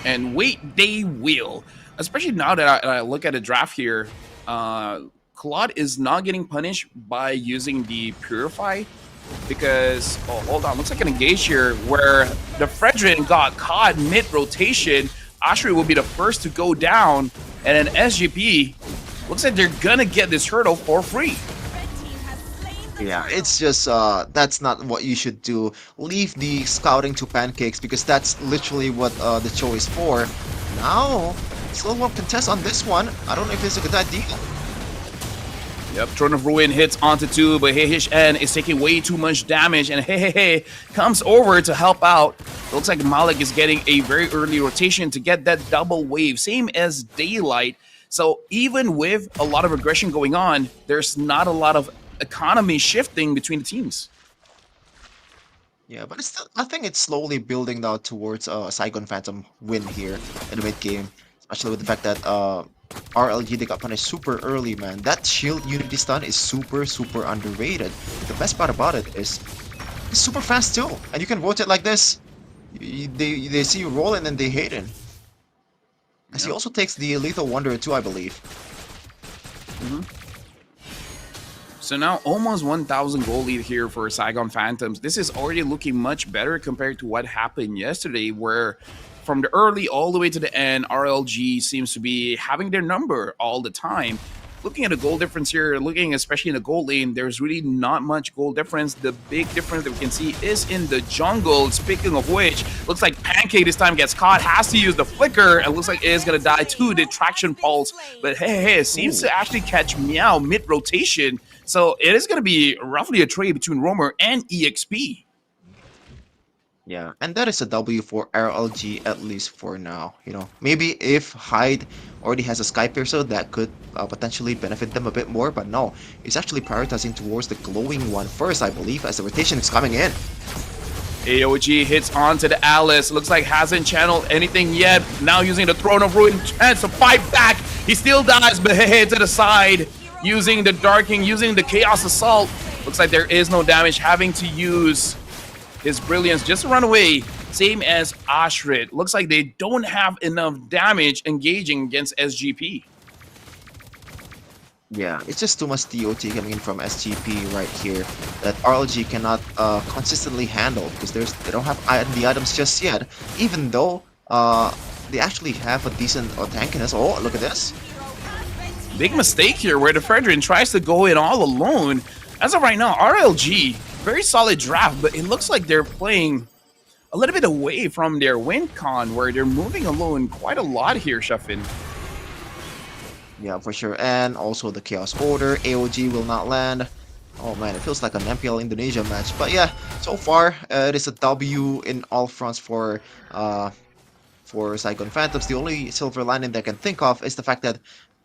And wait, they will. Especially now that I look at the draft here, Claude is not getting punished by using the Purify because, oh, hold on, looks like an engage here where the Fredrin got caught mid-rotation. Ashray will be the first to go down, and then SGP looks like they're gonna get this hurdle for free. Yeah, it's just, that's not what you should do. Leave the scouting to Pancakes because that's literally what the show is for. Now, still one contest on this one. I don't know if it's a good idea. Yep, Throne of Ruin hits onto 2, but Heihish N is taking way too much damage, and Hey comes over to help out. Looks like Malik is getting a very early rotation to get that double wave, same as Daylight. So even with a lot of aggression going on, there's not a lot of economy shifting between the teams. Yeah, but it's still, I think it's slowly building now towards a Saigon Phantom win here in the mid game, especially with the fact that RLG, they got punished super early, man. That shield unity stun is super underrated. The best part about it is it's super fast too, and you can rotate like this. They see you roll and then they hate it. As he also takes the Lethal Wonder too, I believe. So now almost 1,000 gold lead here for Saigon Phantoms. This is already looking much better compared to what happened yesterday, where from the early all the way to the end, RLG seems to be having their number all the time. Looking at the goal difference here, looking especially in the gold lane, there's really not much goal difference. The big difference that we can see is in the jungle. Speaking of which, looks like Pancake this time gets caught, has to use the flicker, and looks like it is going to die to the traction pulse. But hey, it seems to actually catch Meow mid-rotation. So it is going to be roughly a trade between Roamer and EXP. Yeah, and that is a W for RLG, at least for now. You know, maybe if Hyde already has a Sky Piercer, that could potentially benefit them a bit more, but no, it's actually prioritizing towards the glowing one first, I believe, as the rotation is coming in. AOG hits onto the Alice. Looks like hasn't channeled anything yet. Now using the Throne of Ruin, chance to fight back. He still dies, but hey, to the side. Using the Darking, using the Chaos Assault. Looks like there is no damage, having to use his Brilliance just to run away. Same as Ashrid. Looks like they don't have enough damage engaging against SGP. Yeah, it's just too much DOT coming in from SGP right here that RLG cannot consistently handle because they don't have the items just yet, even though they actually have a decent tankiness. Oh, look at this. Big mistake here where the Fredrin tries to go in all alone. As of right now, RLG, very solid draft, but it looks like they're playing a little bit away from their win con where they're moving alone quite a lot here, Shuffin. Yeah, for sure. And also the Chaos Order. AOG will not land. Oh man, it feels like an MPL Indonesia match. But yeah, so far it is a W in all fronts for Saigon Phantoms. The only silver lining that I can think of is the fact that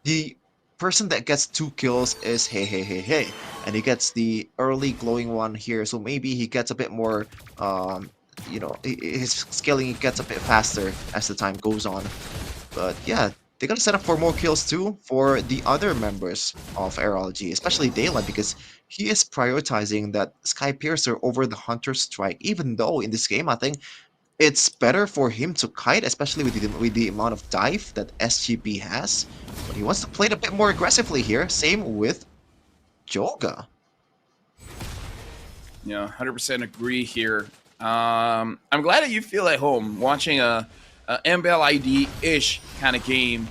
the person that gets 2 kills is Hey, and he gets the early glowing one here, so maybe he gets a bit more, you know, his scaling gets a bit faster as the time goes on. But yeah, they're gonna set up for more kills too for the other members of RLG, especially Daylight, because he is prioritizing that Sky Piercer over the Hunter Strike, even though in this game I think it's better for him to kite, especially with the amount of dive that SGP has. But he wants to play it a bit more aggressively here. Same with Joga. Yeah, 100% agree here. I'm glad that you feel at home watching a MLID-ish kind of game.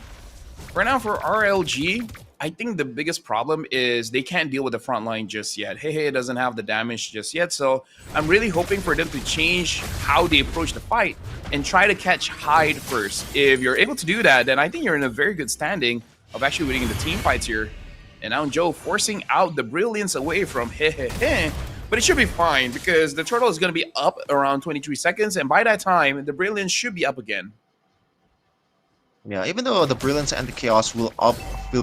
Right now for RLG, I think the biggest problem is they can't deal with the front line just yet. Hey doesn't have the damage just yet, so I'm really hoping for them to change how they approach the fight and try to catch Hyde first. If you're able to do that, then I think you're in a very good standing of actually winning the team fights here. And now Joe forcing out the Brilliance away from but it should be fine because the turtle is going to be up around 23 seconds, and by that time, the Brilliance should be up again. Yeah, even though the Brilliance and the Chaos will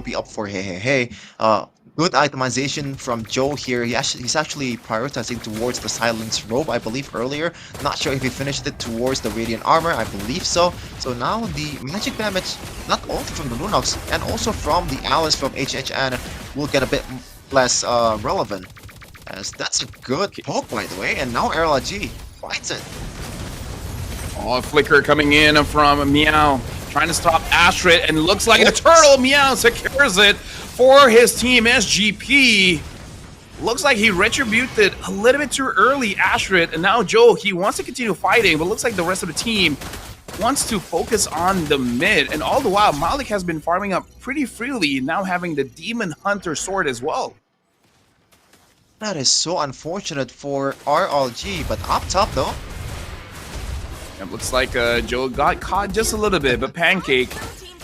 be up for good itemization from Joe here. He's actually prioritizing towards the Silence Robe, I believe, earlier. Not sure if he finished it towards the Radiant Armor. I believe so. So now the magic damage, not only from the Lunox, and also from the Alice from HHN, will get a bit less relevant. As that's a good poke, by the way. And now RLG fights it. Oh, Flicker coming in from Meow. Trying to stop Astrid, and looks like the turtle Meow secures it for his team SGP. Looks like he retributed a little bit too early, Astrid, and now Joe, he wants to continue fighting, but looks like the rest of the team wants to focus on the mid, and all the while, Malik has been farming up pretty freely, now having the Demon Hunter sword as well. That is so unfortunate for RLG, but up top though. It looks like Joe got caught just a little bit, but Pancake,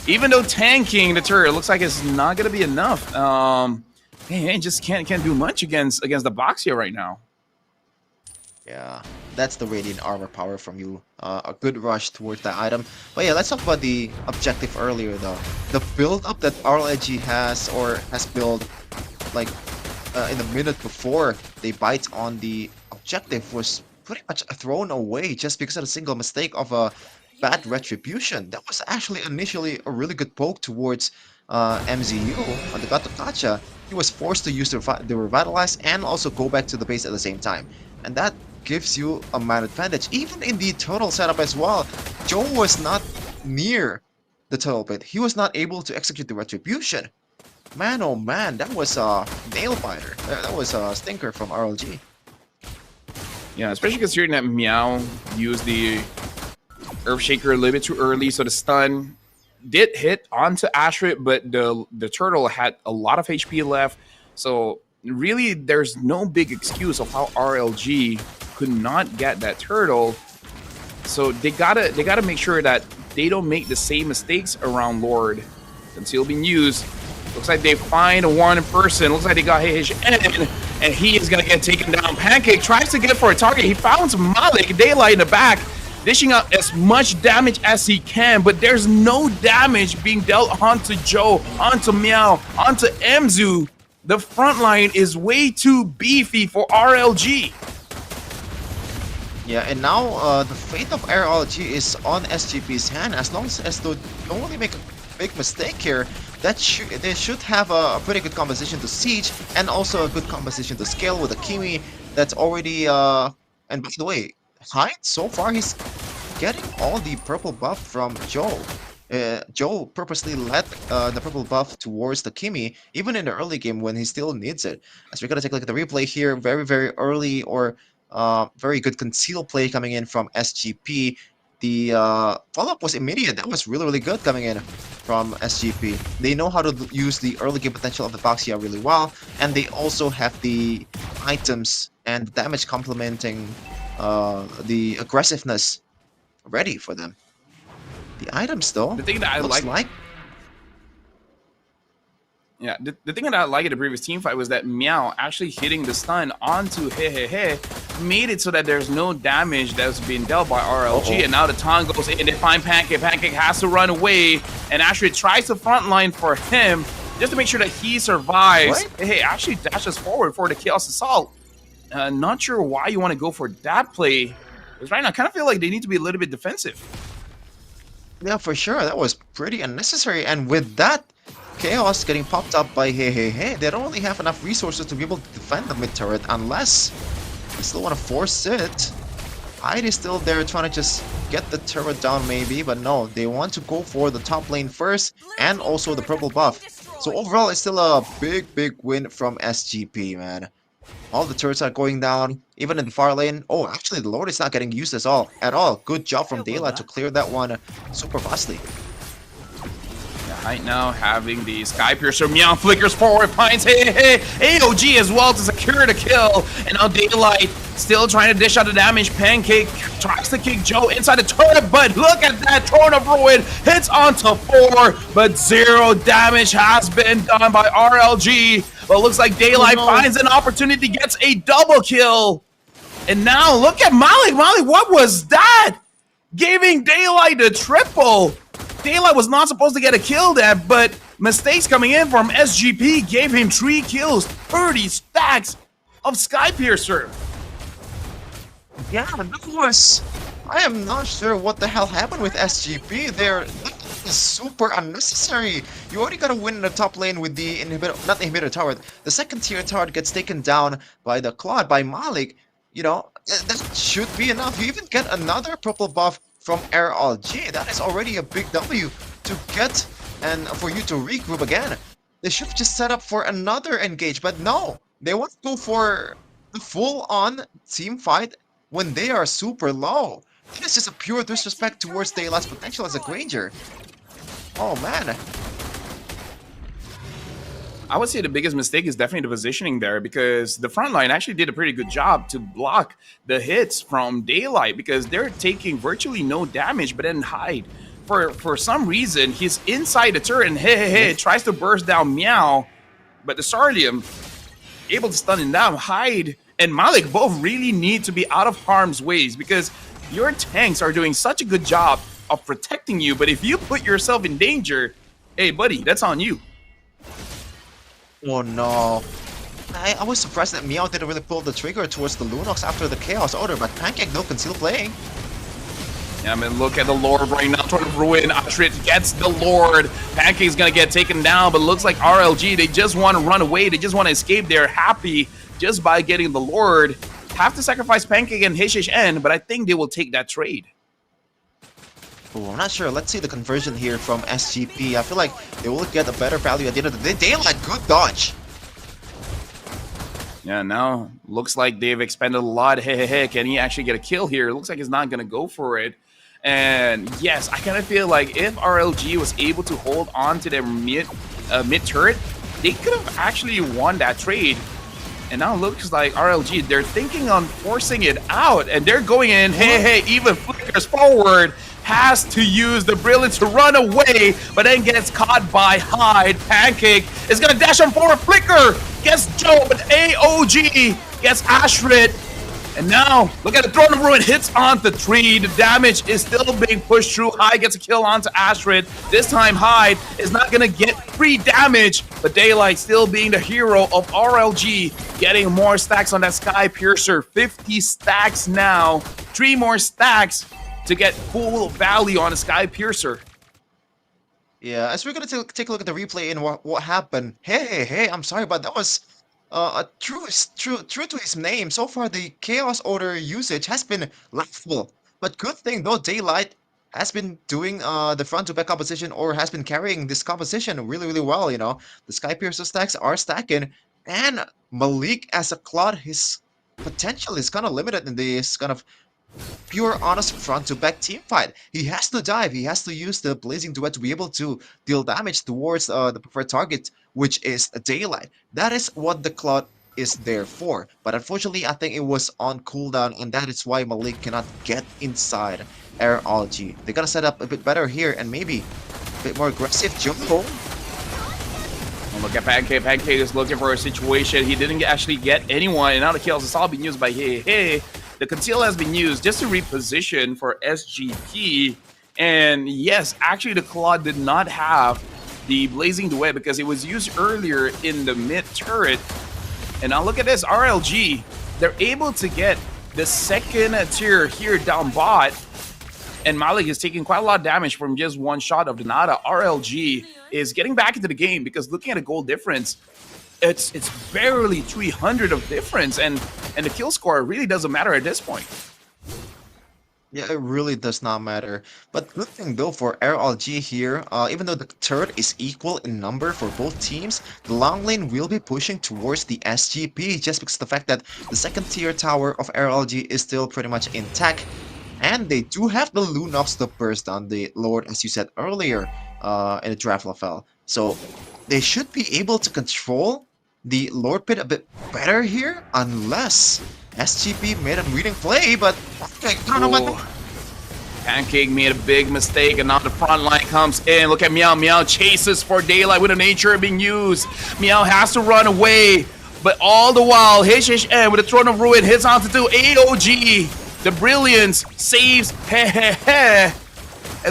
even though tanking the turret, looks like it's not going to be enough. He just can't do much against the box here right now. Yeah, that's the Radiant Armor power from you. A good rush towards that item. But yeah, let's talk about the objective earlier though. The build-up that RLG has built, like in the minute before they bite on the objective, was pretty much thrown away just because of a single mistake of a bad retribution. That was actually initially a really good poke towards MZU on the Gato Kacha. He was forced to use the Revitalize and also go back to the base at the same time. And that gives you a man advantage. Even in the turtle setup as well, Joe was not near the turtle pit. He was not able to execute the retribution. Man, oh man, that was a nail biter. That was a stinker from RLG. Yeah, especially considering that Meow used the Earthshaker a little bit too early, so the stun did hit onto Astrid, but the turtle had a lot of HP left. So really, there's no big excuse of how RLG could not get that turtle. So they gotta make sure that they don't make the same mistakes around Lord. Conceal being used. Looks like they find one person. Looks like they got his end, and he is gonna get taken down. Pancake tries to get for a target. He found Malik Daylight in the back, dishing out as much damage as he can, but there's no damage being dealt onto Joe, onto Meow, onto Mzu. The front line is way too beefy for RLG. Yeah, and now the fate of RLG is on SGP's hand. As long as they don't really make a big mistake here, they should have a pretty good composition to siege and also a good composition to scale with a Kimi that's already and by the way, Hyde so far he's getting all the purple buff from Joe. Joe purposely led the purple buff towards the Kimi even in the early game when he still needs it. As we're gonna take a look at the replay here, very early or very good conceal play coming in from SGP. The follow-up was immediate. That was really good coming in from SGP. They know how to use the early game potential of the Baxia really well, and they also have the items and damage complementing the aggressiveness ready for them. The items, though, the thing that I like. Yeah, the thing that I like in the previous team fight was that Meow actually hitting the stun onto Hey made it so that there's no damage that's being dealt by RLG. And now the taunt goes in, they find Pancake. Pancake has to run away, and Astrid tries to frontline for him. just to make sure that he survives. What? Hey, actually dashes forward for the Chaos Assault. Not sure why you want to go for that play. Because right now, I kind of feel like they need to be a little bit defensive. Yeah, for sure. That was pretty unnecessary. And with that, Chaos getting popped up by Hey, they don't really have enough resources to be able to defend the mid turret unless they still want to force it. Hyde is still there trying to just get the turret down maybe, but no, they want to go for the top lane first and also the purple buff. So overall, it's still a big win from SGP, man. All the turrets are going down, even in the far lane. Oh, actually, the Lord is not getting used at all. Good job from Daylight to clear that one super fastly. Right now, having the Sky Piercer, Meow flickers forward, finds hey, AOG as well to secure the kill. And now Daylight still trying to dish out the damage. Pancake tries to kick Joe inside the turret, but look at that. Throne of Ruin hits onto 4, but 0 damage has been done by RLG. But looks like Daylight finds an opportunity, gets a double kill. And now look at Malik. Malik, what was that? Giving Daylight the triple. Daylight was not supposed to get a kill there, but mistakes coming in from SGP gave him 3 kills, 30 stacks of Sky Piercer. Yeah, that was... I am not sure what the hell happened with SGP. That is super unnecessary. You already got to win in the top lane with the inhibitor, not the inhibitor tower. The second tier tower gets taken down by the Claude, by Malik. You know, that should be enough. You even get another purple buff from RLG. That is already a big W to get and for you to regroup again. They should have just set up for another engage, but no. They want to go for the full-on team fight when they are super low. That is just a pure disrespect towards Daylight's potential as a Granger. Oh man. I would say the biggest mistake is definitely the positioning there, because the front line actually did a pretty good job to block the hits from Daylight, because they're taking virtually no damage, but then Hyde, for some reason, he's inside the turret and hey, tries to burst down Meow, but the Sarlium able to stun him down. Hyde and Malik both really need to be out of harm's ways, because your tanks are doing such a good job of protecting you, but if you put yourself in danger, hey buddy, that's on you. Oh no. I was surprised that Meow didn't really pull the trigger towards the Lunox after the Chaos Order, but Pancake no can still playing. Yeah, I mean, look at the Lord right now, trying to ruin. Etched gets the Lord. Pancake's gonna get taken down, but looks like RLG, they just want to run away. They just want to escape. They're happy just by getting the Lord. Have to sacrifice Pancake and HHN, but I think they will take that trade. Oh, I'm not sure. Let's see the conversion here from SGP. I feel like they will get a better value at the end of the day. Daylight, good dodge. Yeah, now looks like they've expended a lot. Hey, can he actually get a kill here? Looks like he's not going to go for it. And yes, I kind of feel like if RLG was able to hold on to their mid turret, they could have actually won that trade. And now it looks like RLG, they're thinking on forcing it out, and they're going in. Hey, even flickers forward. Has to use the brilliance to run away, but then gets caught by Hyde. Pancake is gonna dash him forward. Flicker gets Joe, but AOG gets Ashrid. And now, look at the Throne of Ruin hits on the tree. The damage is still being pushed through. Hyde gets a kill onto Ashrid. This time, Hyde is not gonna get free damage, but Daylight still being the hero of RLG, getting more stacks on that Sky Piercer. 50 stacks now. 3 more stacks to get full value on a Sky Piercer. Yeah, as we're gonna take a look at the replay and what happened. Hey, I'm sorry, but that was true to his name. So far, the Chaos Order usage has been laughable. But good thing though, Daylight has been doing the front to back composition, or has been carrying this composition really well. You know, the Sky Piercer stacks are stacking, and Malik as a Claude, his potential is kind of limited in this kind of pure honest front to back team fight. He has to dive, he has to use the Blazing Duet to be able to deal damage towards the preferred target, which is Daylight. That is what the Claude is there for. But unfortunately, I think it was on cooldown, and that is why Malik cannot get inside RLG. They gotta set up a bit better here and maybe a bit more aggressive jump home. Look at Pancake. Pancake is looking for a situation. He didn't actually get anyone, and now the kills is all being used by Hey. The conceal has been used just to reposition for SGP. And yes, actually the Claude did not have the Blazing Duet because it was used earlier in the mid turret. And now look at this, RLG. They're able to get the second tier here down bot. And Malik is taking quite a lot of damage from just one shot of Donata. RLG is getting back into the game because looking at the goal difference, it's barely 300 of difference. And the kill score really doesn't matter at this point. Yeah, it really does not matter. But good thing though for RLG here, even though the turret is equal in number for both teams, the long lane will be pushing towards the SGP just because of the fact that the second tier tower of RLG is still pretty much intact. And they do have the Lunox to burst down the Lord, as you said earlier in the draft, Lafel. So they should be able to control the Lord Pit a bit better here, unless SGP made a reading play, but okay, I don't know what. Pancake made a big mistake, and now the front line comes in. Look at Meow. Meow chases for daylight with the nature being used. Meow has to run away, but all the while, HHN with the Throne of Ruin hits onto two AOG. The Brilliance saves. It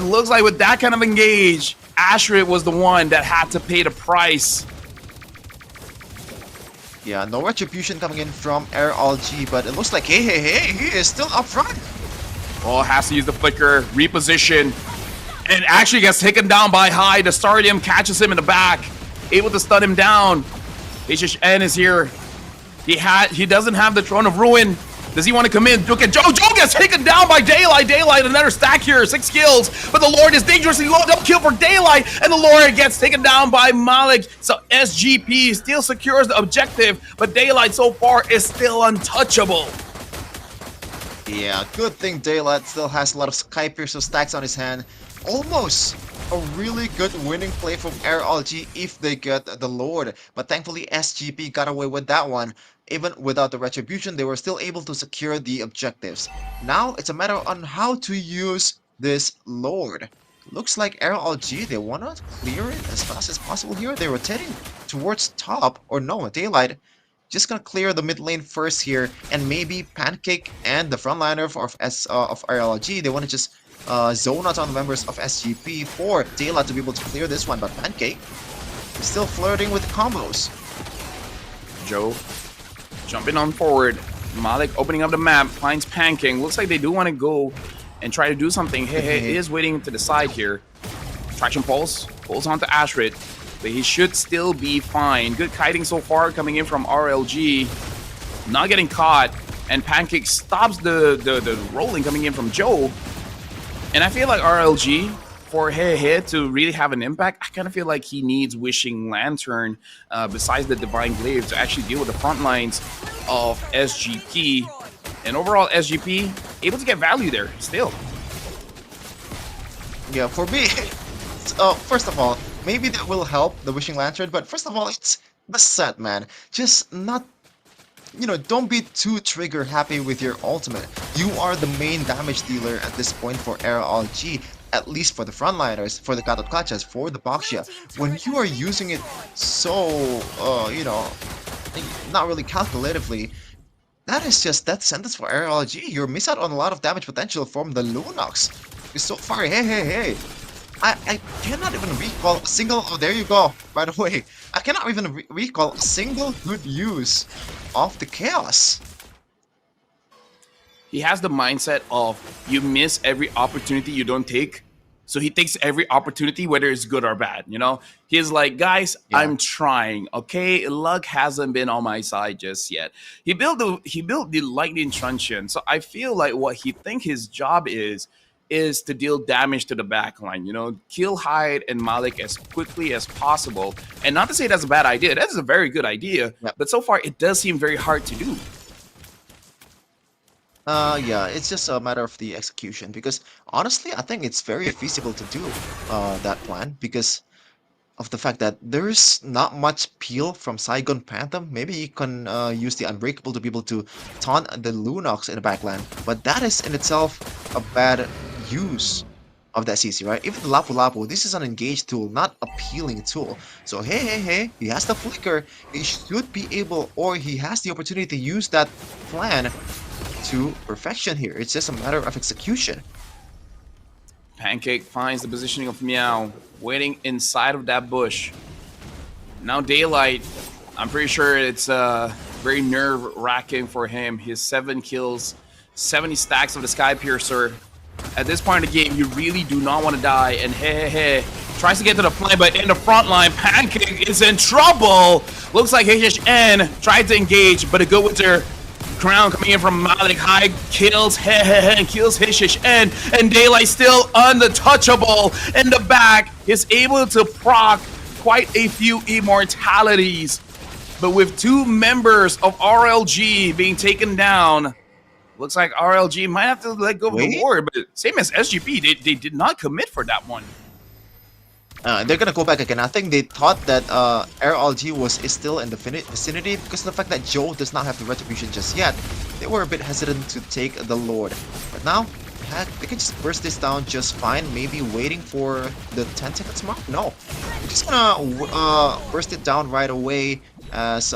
looks like with that kind of engage, Ashrid was the one that had to pay the price. Yeah, no retribution coming in from RLG, but it looks like hey, he is still up front. Oh, has to use the flicker, reposition, and actually gets taken down by High. The Stardom catches him in the back, able to stun him down. HHN is here. He doesn't have the Throne of Ruin. Does he want to come in? Look at Joe. Joe gets taken down by Daylight. Daylight, another stack here. 6 kills. But the Lord is dangerously low. Double kill for Daylight. And the Lord gets taken down by Malik. So SGP still secures the objective. But Daylight so far is still untouchable. Yeah, good thing Daylight still has a lot of Skypiercer stacks on his hand. Almost a really good winning play from RLG if they get the Lord. But thankfully SGP got away with that one. Even without the retribution, they were still able to secure the objectives. Now it's a matter on how to use this Lord. Looks like RLG, they want to clear it as fast as possible here. They're rotating towards top, or no, Daylight. Just gonna clear the mid lane first here, and maybe Pancake and the frontliner of RLG, they want to just zone out on the members of SGP for Daylight to be able to clear this one. But Pancake is still flirting with the combos. Joe jumping on forward. Malik opening up the map, finds Pancake. Looks like they do want to go and try to do something. He is waiting to the side here. Traction pulse, pulls onto Ashrid, but he should still be fine. Good kiting so far coming in from RLG. Not getting caught, and Pancake stops the rolling coming in from Joe. And I feel like RLG, for to really have an impact, I kind of feel like he needs Wishing Lantern besides the Divine Glaive to actually deal with the front lines of SGP. And overall, SGP able to get value there still. Yeah, for me, first of all, maybe that will help the Wishing Lantern, but first of all, it's the set, man. Just not, don't be too trigger happy with your ultimate. You are the main damage dealer at this point for RLG. At least for the frontliners, for the Gatot Kachas, for the Baxia. When you are using it so, not really calculatively, that is just death sentence for RLG. You're miss out on a lot of damage potential from the Lunox. Because so far, hey. I cannot even recall a single, oh, there you go, by the way. I cannot even recall a single good use of the Chaos. He has the mindset of you miss every opportunity you don't take. So he takes every opportunity, whether it's good or bad, He's like, guys, yeah. I'm trying, okay? Luck hasn't been on my side just yet. He built the Lightning Truncheon. So I feel like what he thinks his job is to deal damage to the backline, kill Hyde and Malik as quickly as possible. And not to say that's a bad idea. That is a very good idea. Yeah. But so far, it does seem very hard to do. Yeah, it's just a matter of the execution, because honestly, I think it's very feasible to do that plan because of the fact that there's not much peel from Saigon Phantom. Maybe you can use the Unbreakable to be able to taunt the Lunox in the backline, but that is in itself a bad use of that CC, right? Even the Lapu Lapu, this is an engaged tool, not a peeling tool. So hey, he has the flicker. He should be able, or he has the opportunity to use that plan to perfection here. It's just a matter of execution. Pancake finds the positioning of Meow, waiting inside of that bush. Now Daylight, I'm pretty sure it's very nerve-wracking for him. His 7 kills, 70 stacks of the Sky Piercer. At this point in the game, you really do not want to die. And hey, tries to get to the flank, but in the front line, Pancake is in trouble. Looks like HHN tried to engage, but a good with their ground coming in from Malik. High kills and kills HHN, and Daylight still untouchable in the back. Is able to proc quite a few immortalities, but with 2 members of RLG being taken down, looks like RLG might have to let go of the ward. But same as SGP, they did not commit for that one. They're gonna go back again. I think they thought that RLG is still in the vicinity because of the fact that Joe does not have the retribution just yet. They were a bit hesitant to take the Lord, but now they can just burst this down just fine. Maybe waiting for the 10 seconds mark. No, they're just gonna burst it down right away as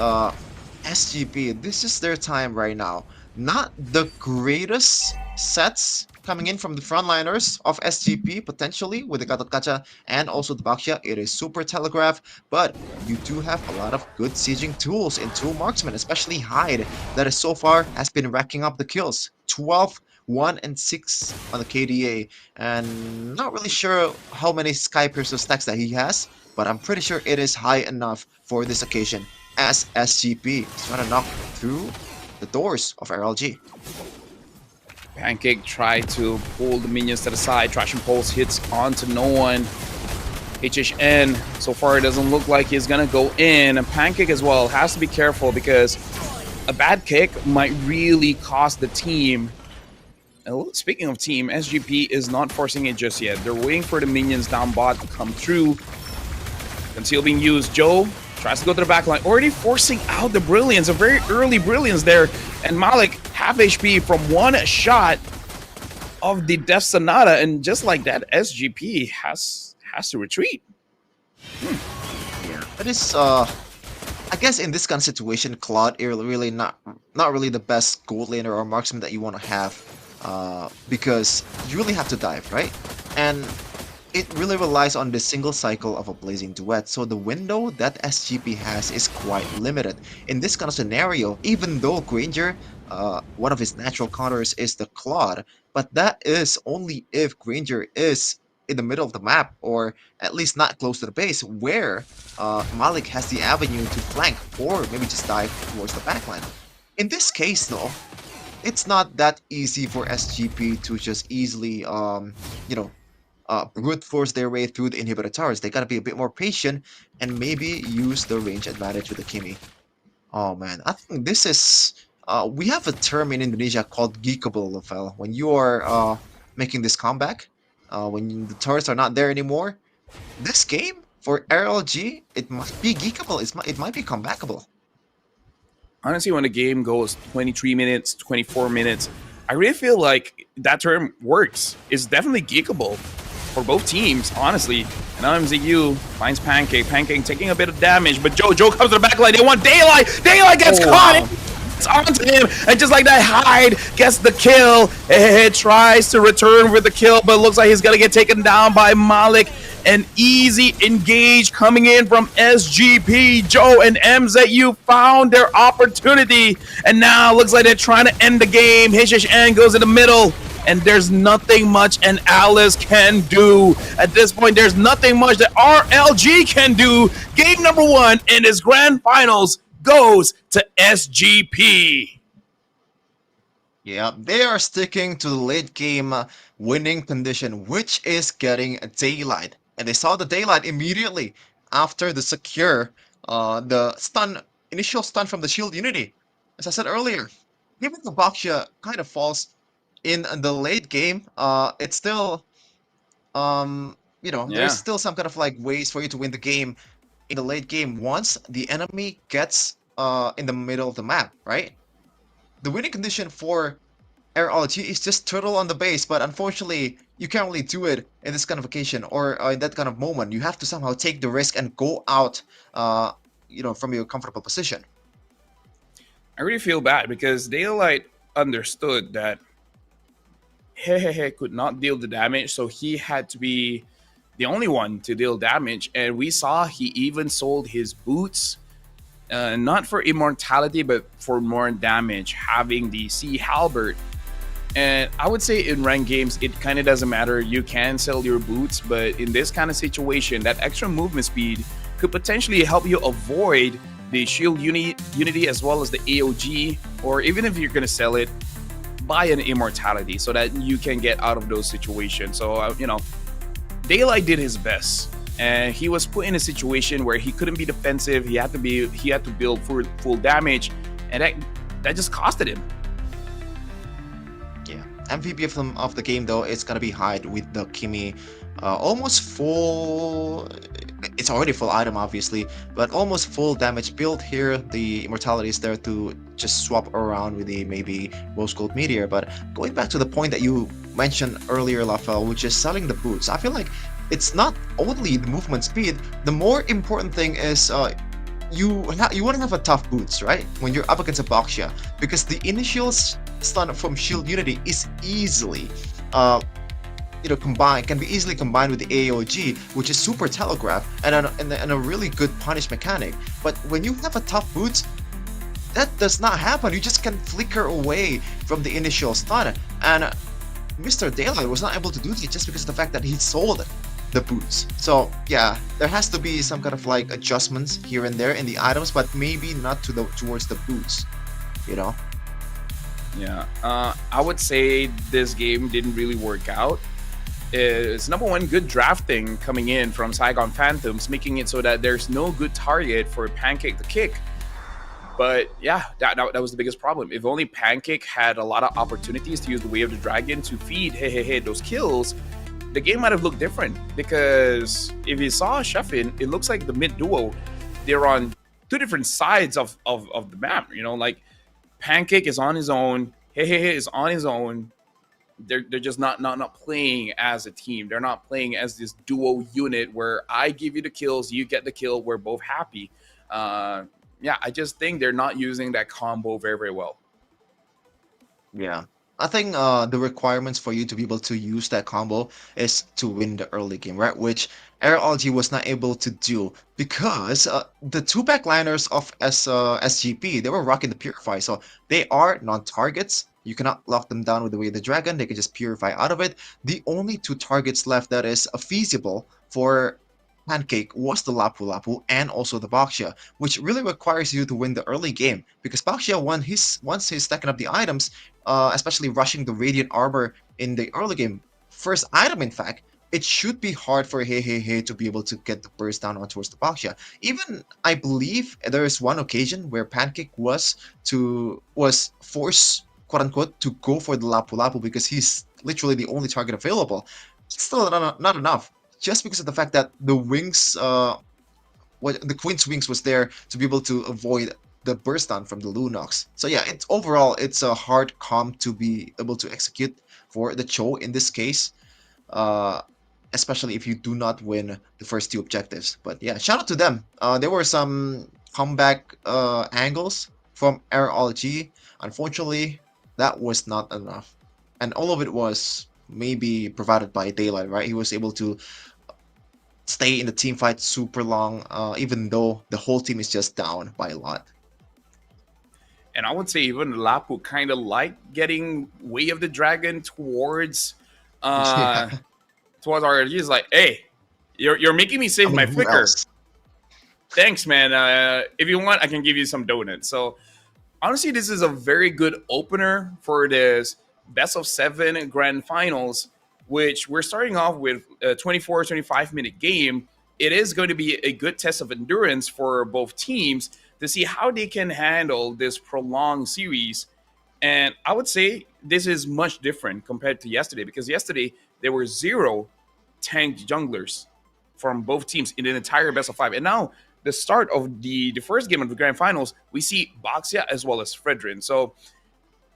SGP. This is their time right now. Not the greatest sets coming in from the frontliners of SGP, potentially with the Gatot Kacha and also the Baxia. It is super telegraph, but you do have a lot of good sieging tools in 2 marksmen, especially Hyde, that is so far has been racking up the kills. 12, 1 and 6 on the KDA, and not really sure how many Sky Piercer stacks that he has, but I'm pretty sure it is high enough for this occasion, as SGP is trying to knock through the doors of RLG. Pancake tried to pull the minions to the side. Trash and Pulse hits onto no one. HHN, so far it doesn't look like he's gonna go in. And Pancake as well has to be careful because a bad kick might really cost the team. And speaking of team, SGP is not forcing it just yet. They're waiting for the minions down bot to come through. Conceal being used. Joe tries to go to the back line, already forcing out the Brilliance, a very early Brilliance there. And Malik, half HP from 1 shot of the Death Sonata. And just like that, SGP has to retreat. Yeah, that is, I guess in this kind of situation, Claude is really not really the best gold laner or marksman that you want to have. Because you really have to dive, right? And it really relies on the single cycle of a Blazing Duet, so the window that SGP has is quite limited. In this kind of scenario, even though Granger, one of his natural counters is the Claude, but that is only if Granger is in the middle of the map, or at least not close to the base, where Malik has the avenue to flank, or maybe just dive towards the backline. In this case though, it's not that easy for SGP to just easily, brute force their way through the inhibitor towers. They gotta be a bit more patient and maybe use the range advantage with the Kimi. Oh man, I think this is... we have a term in Indonesia called geekable, Lofel. When you are making this comeback, when the turrets are not there anymore, this game, for RLG, it must be geekable. It might be comebackable. Honestly, when the game goes 23 minutes, 24 minutes, I really feel like that term works. It's definitely geekable for both teams, honestly. And now MZU finds Pancake. Pancake taking a bit of damage, but Joe comes to the back line. They want Daylight. Daylight gets caught. Wow. It's onto him, and just like that, Hyde gets the kill. It tries to return with the kill, but looks like he's gonna get taken down by Malik. An easy engage coming in from SGP. Joe and MZU found their opportunity, and now looks like they're trying to end the game. HHN goes in the middle, and there's nothing much and Alice can do. At this point, there's nothing much that RLG can do. Game number 1 in his grand finals goes to SGP. Yeah, they are sticking to the late game winning condition, which is getting a Daylight. And they saw the Daylight immediately after the secure, the initial stun from the Shield Unity. As I said earlier, even the Baxia kind of falls in the late game, it's still, there's still some kind of like ways for you to win the game in the late game once the enemy gets in the middle of the map, right? The winning condition for RLG is just turtle on the base, but unfortunately, you can't really do it in this kind of occasion or in that kind of moment. You have to somehow take the risk and go out, from your comfortable position. I really feel bad because Daylight understood that Hehehe could not deal the damage, so he had to be the only one to deal damage. And we saw he even sold his boots, not for immortality, but for more damage, having the Sea Halberd. And I would say in ranked games, it kind of doesn't matter. You can sell your boots, but in this kind of situation, that extra movement speed could potentially help you avoid the shield unity as well as the AOG, or even if you're going to sell it, buy an immortality so that you can get out of those situations. So, Daylight did his best, and he was put in a situation where he couldn't be defensive. He had to build full damage, and that just costed him. Yeah, MVP of the game though, it's gonna be Hyde with the Kimi, almost full. It's already full item obviously, but almost full damage build here. The immortality is there to just swap around with the maybe rose gold meteor. But going back to the point that you mentioned earlier, Lafel, which is selling the boots, I feel like it's not only the movement speed. The more important thing is you want to have a tough boots, right? When you're up against a Boxia, because the initial stun from shield unity is easily can be easily combined with the AOG, which is super telegraph and a really good punish mechanic. But when you have a tough boots, that does not happen. You just can flicker away from the initial stun, and Mr. Daylight was not able to do that just because of the fact that he sold the boots. So yeah, there has to be some kind of like adjustments here and there in the items, but maybe not towards the boots, Yeah, I would say this game didn't really work out. It's number one, good drafting coming in from Saigon Phantoms, making it so that there's no good target for Pancake to kick. But yeah, that was the biggest problem. If only Pancake had a lot of opportunities to use the Way of the Dragon to feed those kills, the game might have looked different. Because if you saw Sheffin, it looks like the mid duo, they're on two different sides of the map. Like Pancake is on his own, is on his own. They're just not playing as a team. They're not playing as this duo unit where I give you the kills, you get the kill, we're both happy. I just think they're not using that combo very, very well. Yeah. I think the requirements for you to be able to use that combo is to win the early game, right? Which RLG was not able to do because the two backliners of SGP, they were rocking the Purify, so they are non-targets. You cannot lock them down with the Way of the Dragon. They can just Purify out of it. The only two targets left that is feasible for Pancake was the Lapu Lapu and also the Boxia, which really requires you to win the early game, because Boxia, once he's stacking up the items, especially rushing the Radiant Arbor in the early game, first item in fact, it should be hard for Hey to be able to get the burst down on towards the Boxia. Even I believe there is one occasion where Pancake was forced, quote unquote, to go for the Lapu Lapu because he's literally the only target available. Still not enough. Just because of the fact that the wings, the Queen's wings was there to be able to avoid the burst down from the Lunox. So yeah, overall it's a hard comp to be able to execute for the Cho in this case, especially if you do not win the first two objectives. But yeah, shout out to them. There were some comeback angles from RLG. Unfortunately, that was not enough, and all of it was maybe provided by Daylight, right? He was able to stay in the team fight super long, even though the whole team is just down by a lot. And I would say even Lapu kind of like getting Way of the Dragon towards towards RLG. Is like, hey, you're making me save my flicker. Thanks, man. If you want, I can give you some donuts. So honestly, this is a very good opener for this best of 7 grand finals, which we're starting off with a 25 minute game. It is going to be a good test of endurance for both teams to see how they can handle this prolonged series. And I would say this is much different compared to yesterday, because yesterday there were 0 tanked junglers from both teams in the entire best of 5. And now the start of the first game of the grand finals, we see Boxia as well as Fredrin. So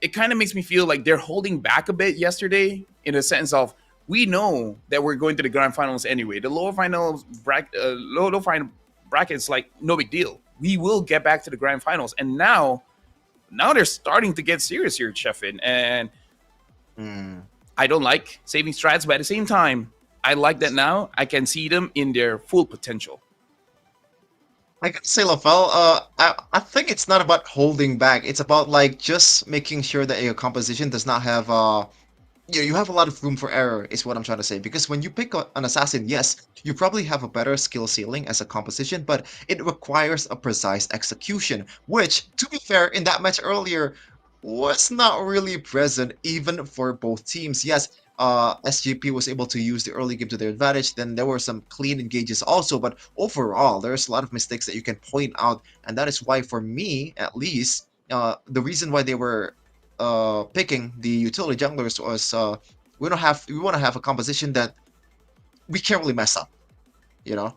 it kind of makes me feel like they're holding back a bit yesterday, in a sense of, we know that we're going to the grand finals anyway. The lower finals low final brackets, like, no big deal. We will get back to the grand finals. And now they're starting to get serious here, Chefin. And I don't like saving strats, but at the same time, I like that now. I can see them in their full potential. I gotta say, Lafel, I think it's not about holding back. It's about like just making sure that your composition does not have you have a lot of room for error, is what I'm trying to say. Because when you pick an assassin, yes, you probably have a better skill ceiling as a composition, but it requires a precise execution, which, to be fair, in that match earlier, was not really present even for both teams. Yes, SGP was able to use the early game to their advantage. Then there were some clean engages also, but overall, there's a lot of mistakes that you can point out, and that is why, for me at least, the reason why they were picking the utility junglers was we want to have a composition that we can't really mess up, you know.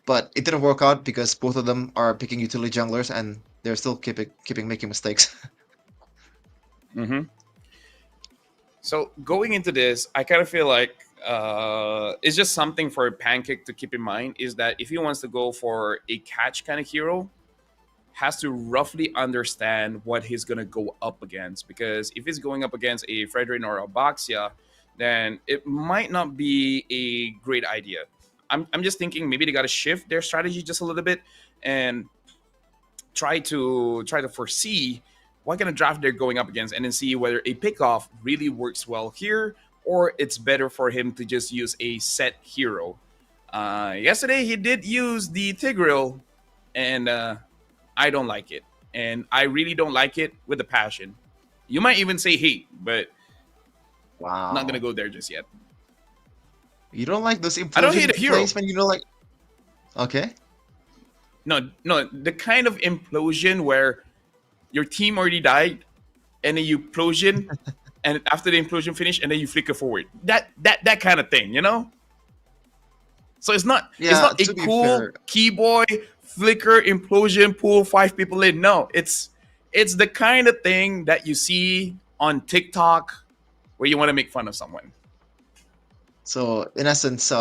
But it didn't work out because both of them are picking utility junglers and they're still keeping making mistakes. Mm-hmm. So going into this, I kind of feel like it's just something for Pancake to keep in mind is that if he wants to go for a catch kind of hero, has to roughly understand what he's going to go up against. Because if he's going up against a Fredrin or a Baxia, then it might not be a great idea. I'm just thinking maybe they got to shift their strategy just a little bit and try to foresee what kind of draft they're going up against and then see whether a pickoff really works well here or it's better for him to just use a set hero. Yesterday he did use the Tigreal, and I don't like it. And I really don't like it with a passion. You might even say hate, but Wow. I'm not going to go there just yet. You don't like those I don't hate a implosion hero. plays when you know, like, okay. No, the kind of implosion where your team already died and then you implosion and after the implosion finish and then you flicker forward. That kind of thing, you know? So it's not a to be cool fair, keyboy flicker implosion pull 5 people in. No, it's the kind of thing that you see on TikTok where you want to make fun of someone. so in essence,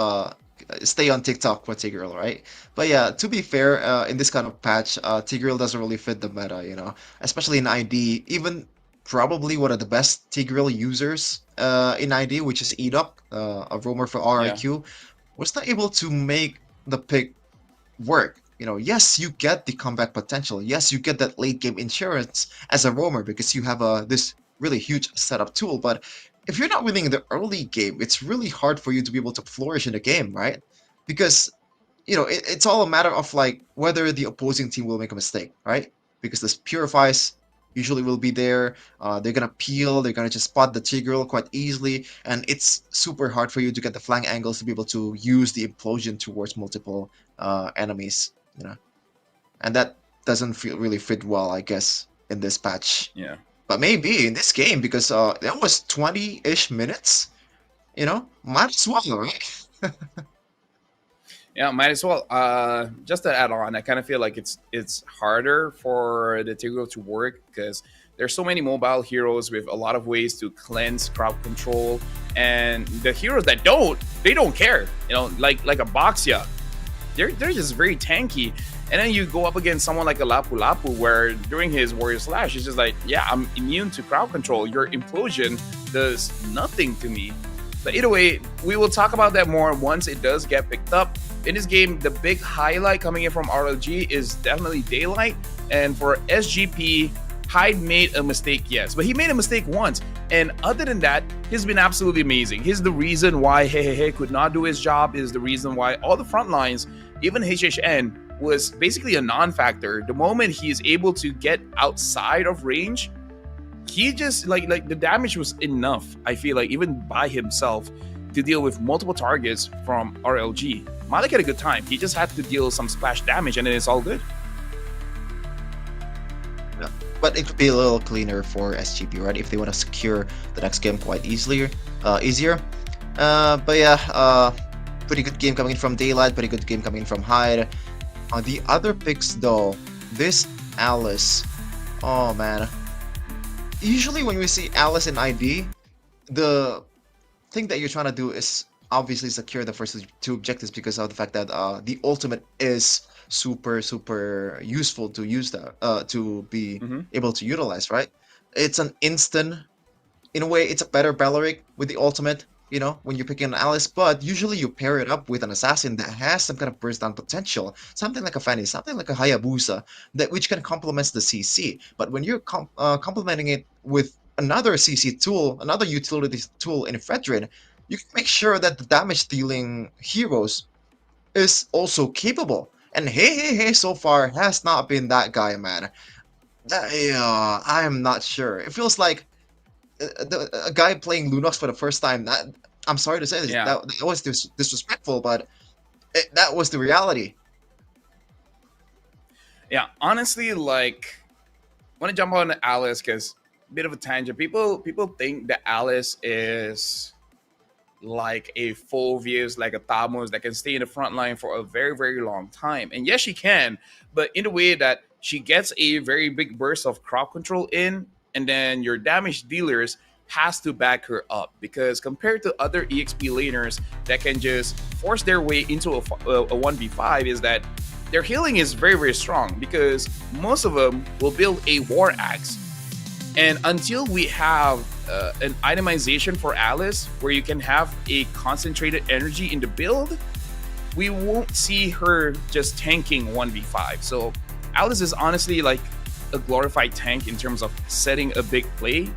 stay on TikTok for Tigreal, right? But yeah, to be fair, in this kind of patch, Tigreal doesn't really fit the meta, you know, especially in ID. Even probably one of the best Tigreal users in ID, which is Edok, a roamer for RIQ, was not able to make the pick work. You know, yes, you get the comeback potential. Yes, you get that late game insurance as a roamer because you have this really huge setup tool. But if you're not winning in the early game, it's really hard for you to be able to flourish in the game, right? Because, you know, it's all a matter of like whether the opposing team will make a mistake, right? Because this purifies usually will be there. They're gonna peel. They're gonna just spot the Tigreal quite easily, and it's super hard for you to get the flank angles to be able to use the implosion towards multiple enemies, you know. And that doesn't really fit well, I guess, in this patch. Yeah. But maybe in this game, because that was 20-ish minutes, you know, might as well, right? Yeah, might as well. Just to add on, I kind of feel like it's harder for the Tigreal to work because there's so many mobile heroes with a lot of ways to cleanse crowd control, and the heroes that they don't care. You know, like a Baxia, they're just very tanky. And then you go up against someone like a Lapu Lapu, where during his Warrior Slash, it's just like, yeah, I'm immune to crowd control. Your implosion does nothing to me. But either way, we will talk about that more once it does get picked up. In this game, the big highlight coming in from RLG is definitely Daylight. And for SGP, Hyde made a mistake, yes. But he made a mistake once. And other than that, he's been absolutely amazing. He's the reason why Hehehe could not do his job, is the reason why all the front lines, even HHN, was basically a non-factor. The moment he is able to get outside of range, he just like the damage was enough, I feel like, even by himself, to deal with multiple targets from RLG. Malik had a good time. He just had to deal some splash damage and then it's all good. Yeah. But it could be a little cleaner for SGP, right? If they want to secure the next game quite easier. But yeah, pretty good game coming in from Daylight, pretty good game coming in from Hyde. The other picks though, this Alice, oh man. Usually when we see Alice in ID, the thing that you're trying to do is obviously secure the first 2 objectives because of the fact that the ultimate is super useful to use that to be able to utilize, right? It's an instant in a way, it's a better Belleric with the ultimate, you know, when you're picking an Alice, but usually you pair it up with an assassin that has some kind of burst down potential, something like a Fanny, something like a Hayabusa, that which can complement the CC. But when you're complementing it with another CC tool, another utility tool in Fredrin, you can make sure that the damage dealing heroes is also capable. And hey, so far has not been that guy, man. I am not sure. It feels like a guy playing Lunox for the first time. I'm sorry to say this, Yeah. that was disrespectful, but that was the reality. Yeah, honestly, like, want to jump on Alice because bit of a tangent. People think that Alice is like a Phoveus, like a Thamos that can stay in the front line for a very, very long time. And yes, she can, but in a way that she gets a very big burst of crowd control in, and then your damage dealers has to back her up, because compared to other EXP laners that can just force their way into a 1v5, is that their healing is very, very strong, because most of them will build a War Axe. And until we have an itemization for Alice where you can have a concentrated energy in the build, we won't see her just tanking 1v5. So Alice is honestly like a glorified tank in terms of setting a big play.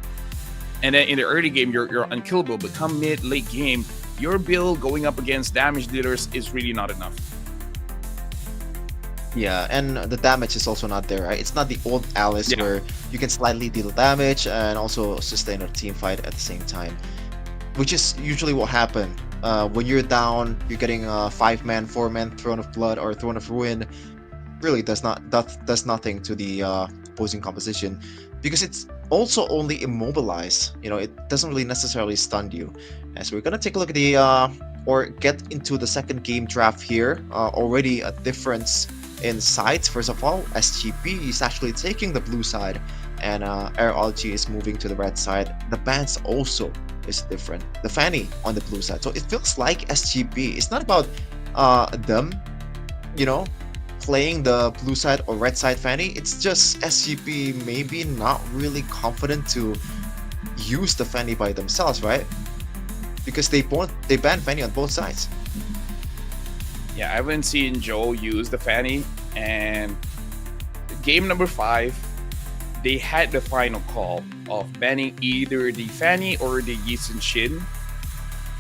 And then in the early game, you're unkillable. But come mid, late game, your build going up against damage dealers is really not enough. Yeah, and the damage is also not there, right? It's not the old Alice where you can slightly deal damage and also sustain a team fight at the same time, which is usually what happens. When you're down, you're getting a 5-man, 4-man Throne of Blood or Throne of Ruin. Really does nothing to the opposing composition, because it's also only immobilized. You know, it doesn't really necessarily stun you. And so we're gonna take a look at the or get into the second game draft here. Already a difference in sides. First of all, SGP is actually taking the blue side, and RLG is moving to the red side. The bands also is different. The Fanny on the blue side. So it feels like SGP. It's not about them, you know, playing the blue side or red side Fanny. It's just SGP maybe not really confident to use the Fanny by themselves, right? Because they ban Fanny on both sides. Yeah, I haven't seen Joe use the Fanny, and game number 5, they had the final call of banning either the Fanny or the Yisun Shin.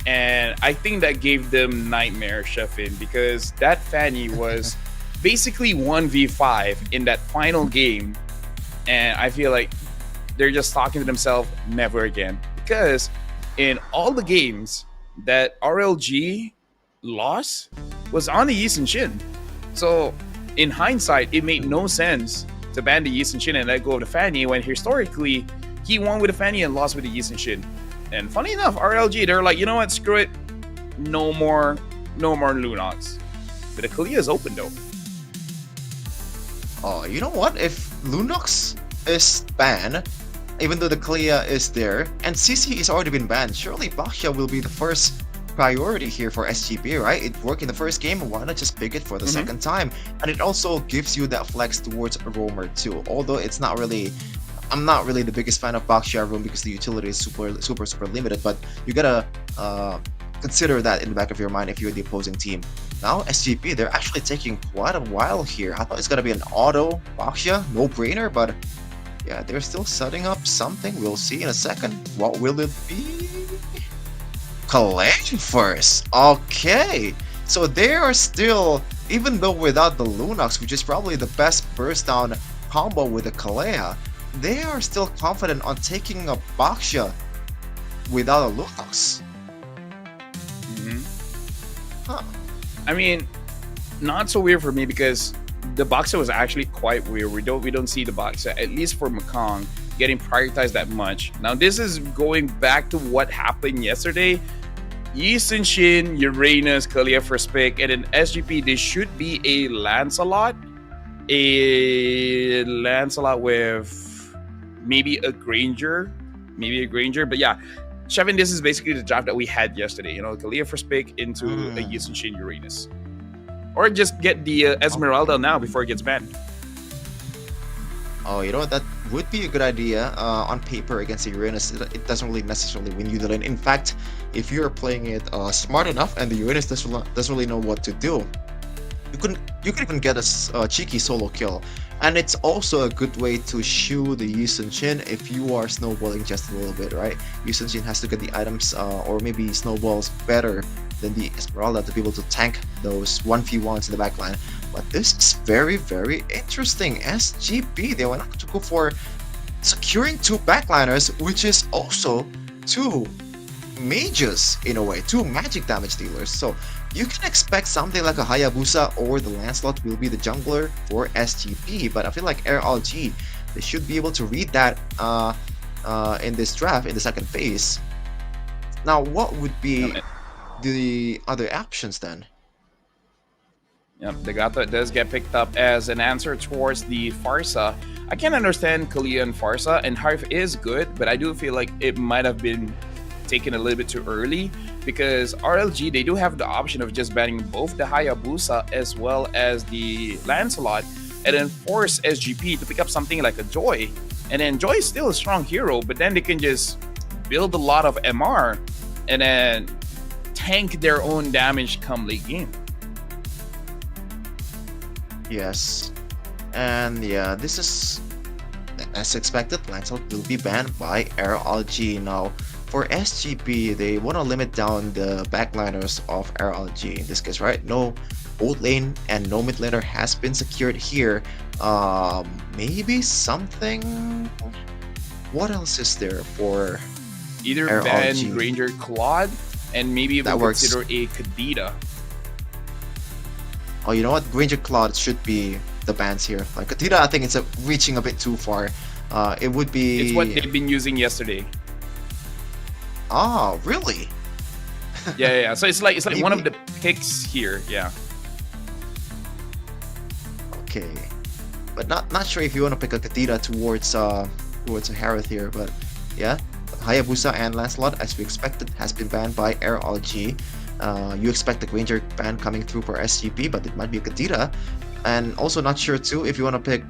And I think that gave them nightmare, Sheffin, because that Fanny was basically 1v5 in that final game. And I feel like they're just talking to themselves, never again. Because in all the games that RLG lost was on the Yisun Shin. So in hindsight, it made no sense to ban the Yisun Shin and let go of the Fanny, when historically he won with the Fanny and lost with the Yisun Shin. And funny enough, RLG, they're like, you know what, screw it, no more Lunox. But the Kalia is open though. Oh, you know what? If Lunox is banned, even though the Kalia is there, and CC has already been banned, surely Baxia will be the first priority here for SGP, right? It worked in the first game, why not just pick it for the second time? And it also gives you that flex towards Roamer too. Although it's not really, I'm not really the biggest fan of Baxia Room because the utility is super limited, but you gotta consider that in the back of your mind if you're the opposing team. Now SGP, they're actually taking quite a while here. I thought it's gonna be an auto Baxia, no brainer, but yeah, they're still setting up something. We'll see in a second. What will it be? Kalei first. Okay. So they are still, even though without the Lunox, which is probably the best burst down combo with the Kalea, they are still confident on taking a Baxia without a Lunox. Huh. I mean, not so weird for me, because the Baxia was actually quite weird. We don't see the Baxia, at least for Mekong, getting prioritized that much. Now this is going back to what happened yesterday. Yisun Shin, Uranus, Kalia first pick, and then SGP, they should be a Lancelot with maybe a Granger, but yeah, Shevin, this is basically the draft that we had yesterday. You know, Kalia first pick into a Yisun Shin Uranus, or just get the Esmeralda now before it gets banned. Oh, you know what? would be a good idea on paper against the Uranus. It doesn't really necessarily win you the lane. In fact, if you're playing it smart enough and the Uranus doesn't really know what to do, you could even get a cheeky solo kill. And it's also a good way to shoo the Yu Sun Chin if you are snowballing just a little bit, right? Yu Sun Chin has to get the items or maybe snowballs better than the Esmeralda to be able to tank those 1v1s in the backline. But this is very, very interesting. SGP, they went out to go for securing 2 backliners, which is also 2 mages in a way, 2 magic damage dealers. So you can expect something like a Hayabusa or the Lancelot will be the jungler for SGP, but I feel like RLG, they should be able to read that in this draft in the second phase. Now, what would be the other options then? Yep, the Gato does get picked up as an answer towards the Farsa. I can understand Kalia and Farsa, and Harf is good, but I do feel like it might have been taken a little bit too early, because RLG, they do have the option of just banning both the Hayabusa as well as the Lancelot, and then force SGP to pick up something like a Joy. And then Joy is still a strong hero, but then they can just build a lot of MR and then tank their own damage come late game. Yes, and yeah, this is as expected. Lancelot will be banned by RLG. Now, for SGP, they want to limit down the backliners of RLG in this case, right? No old lane and no mid laner has been secured here. Maybe something. What else is there for either RLG? ban Granger Claude and maybe even consider a Kadita. Oh, you know what? Granger Claude should be the bans here. Like Kadita, I think it's reaching a bit too far. It would be. It's what they've been using yesterday. Oh, really? Yeah. So it's like one of the picks here. Yeah. Okay, but not sure if you want to pick a Kadita towards a Harith here. But yeah, Hayabusa and Lancelot, as we expected, has been banned by RLG. You expect the Granger ban coming through for SGP, but it might be a Kadita. And also not sure too if you want to pick.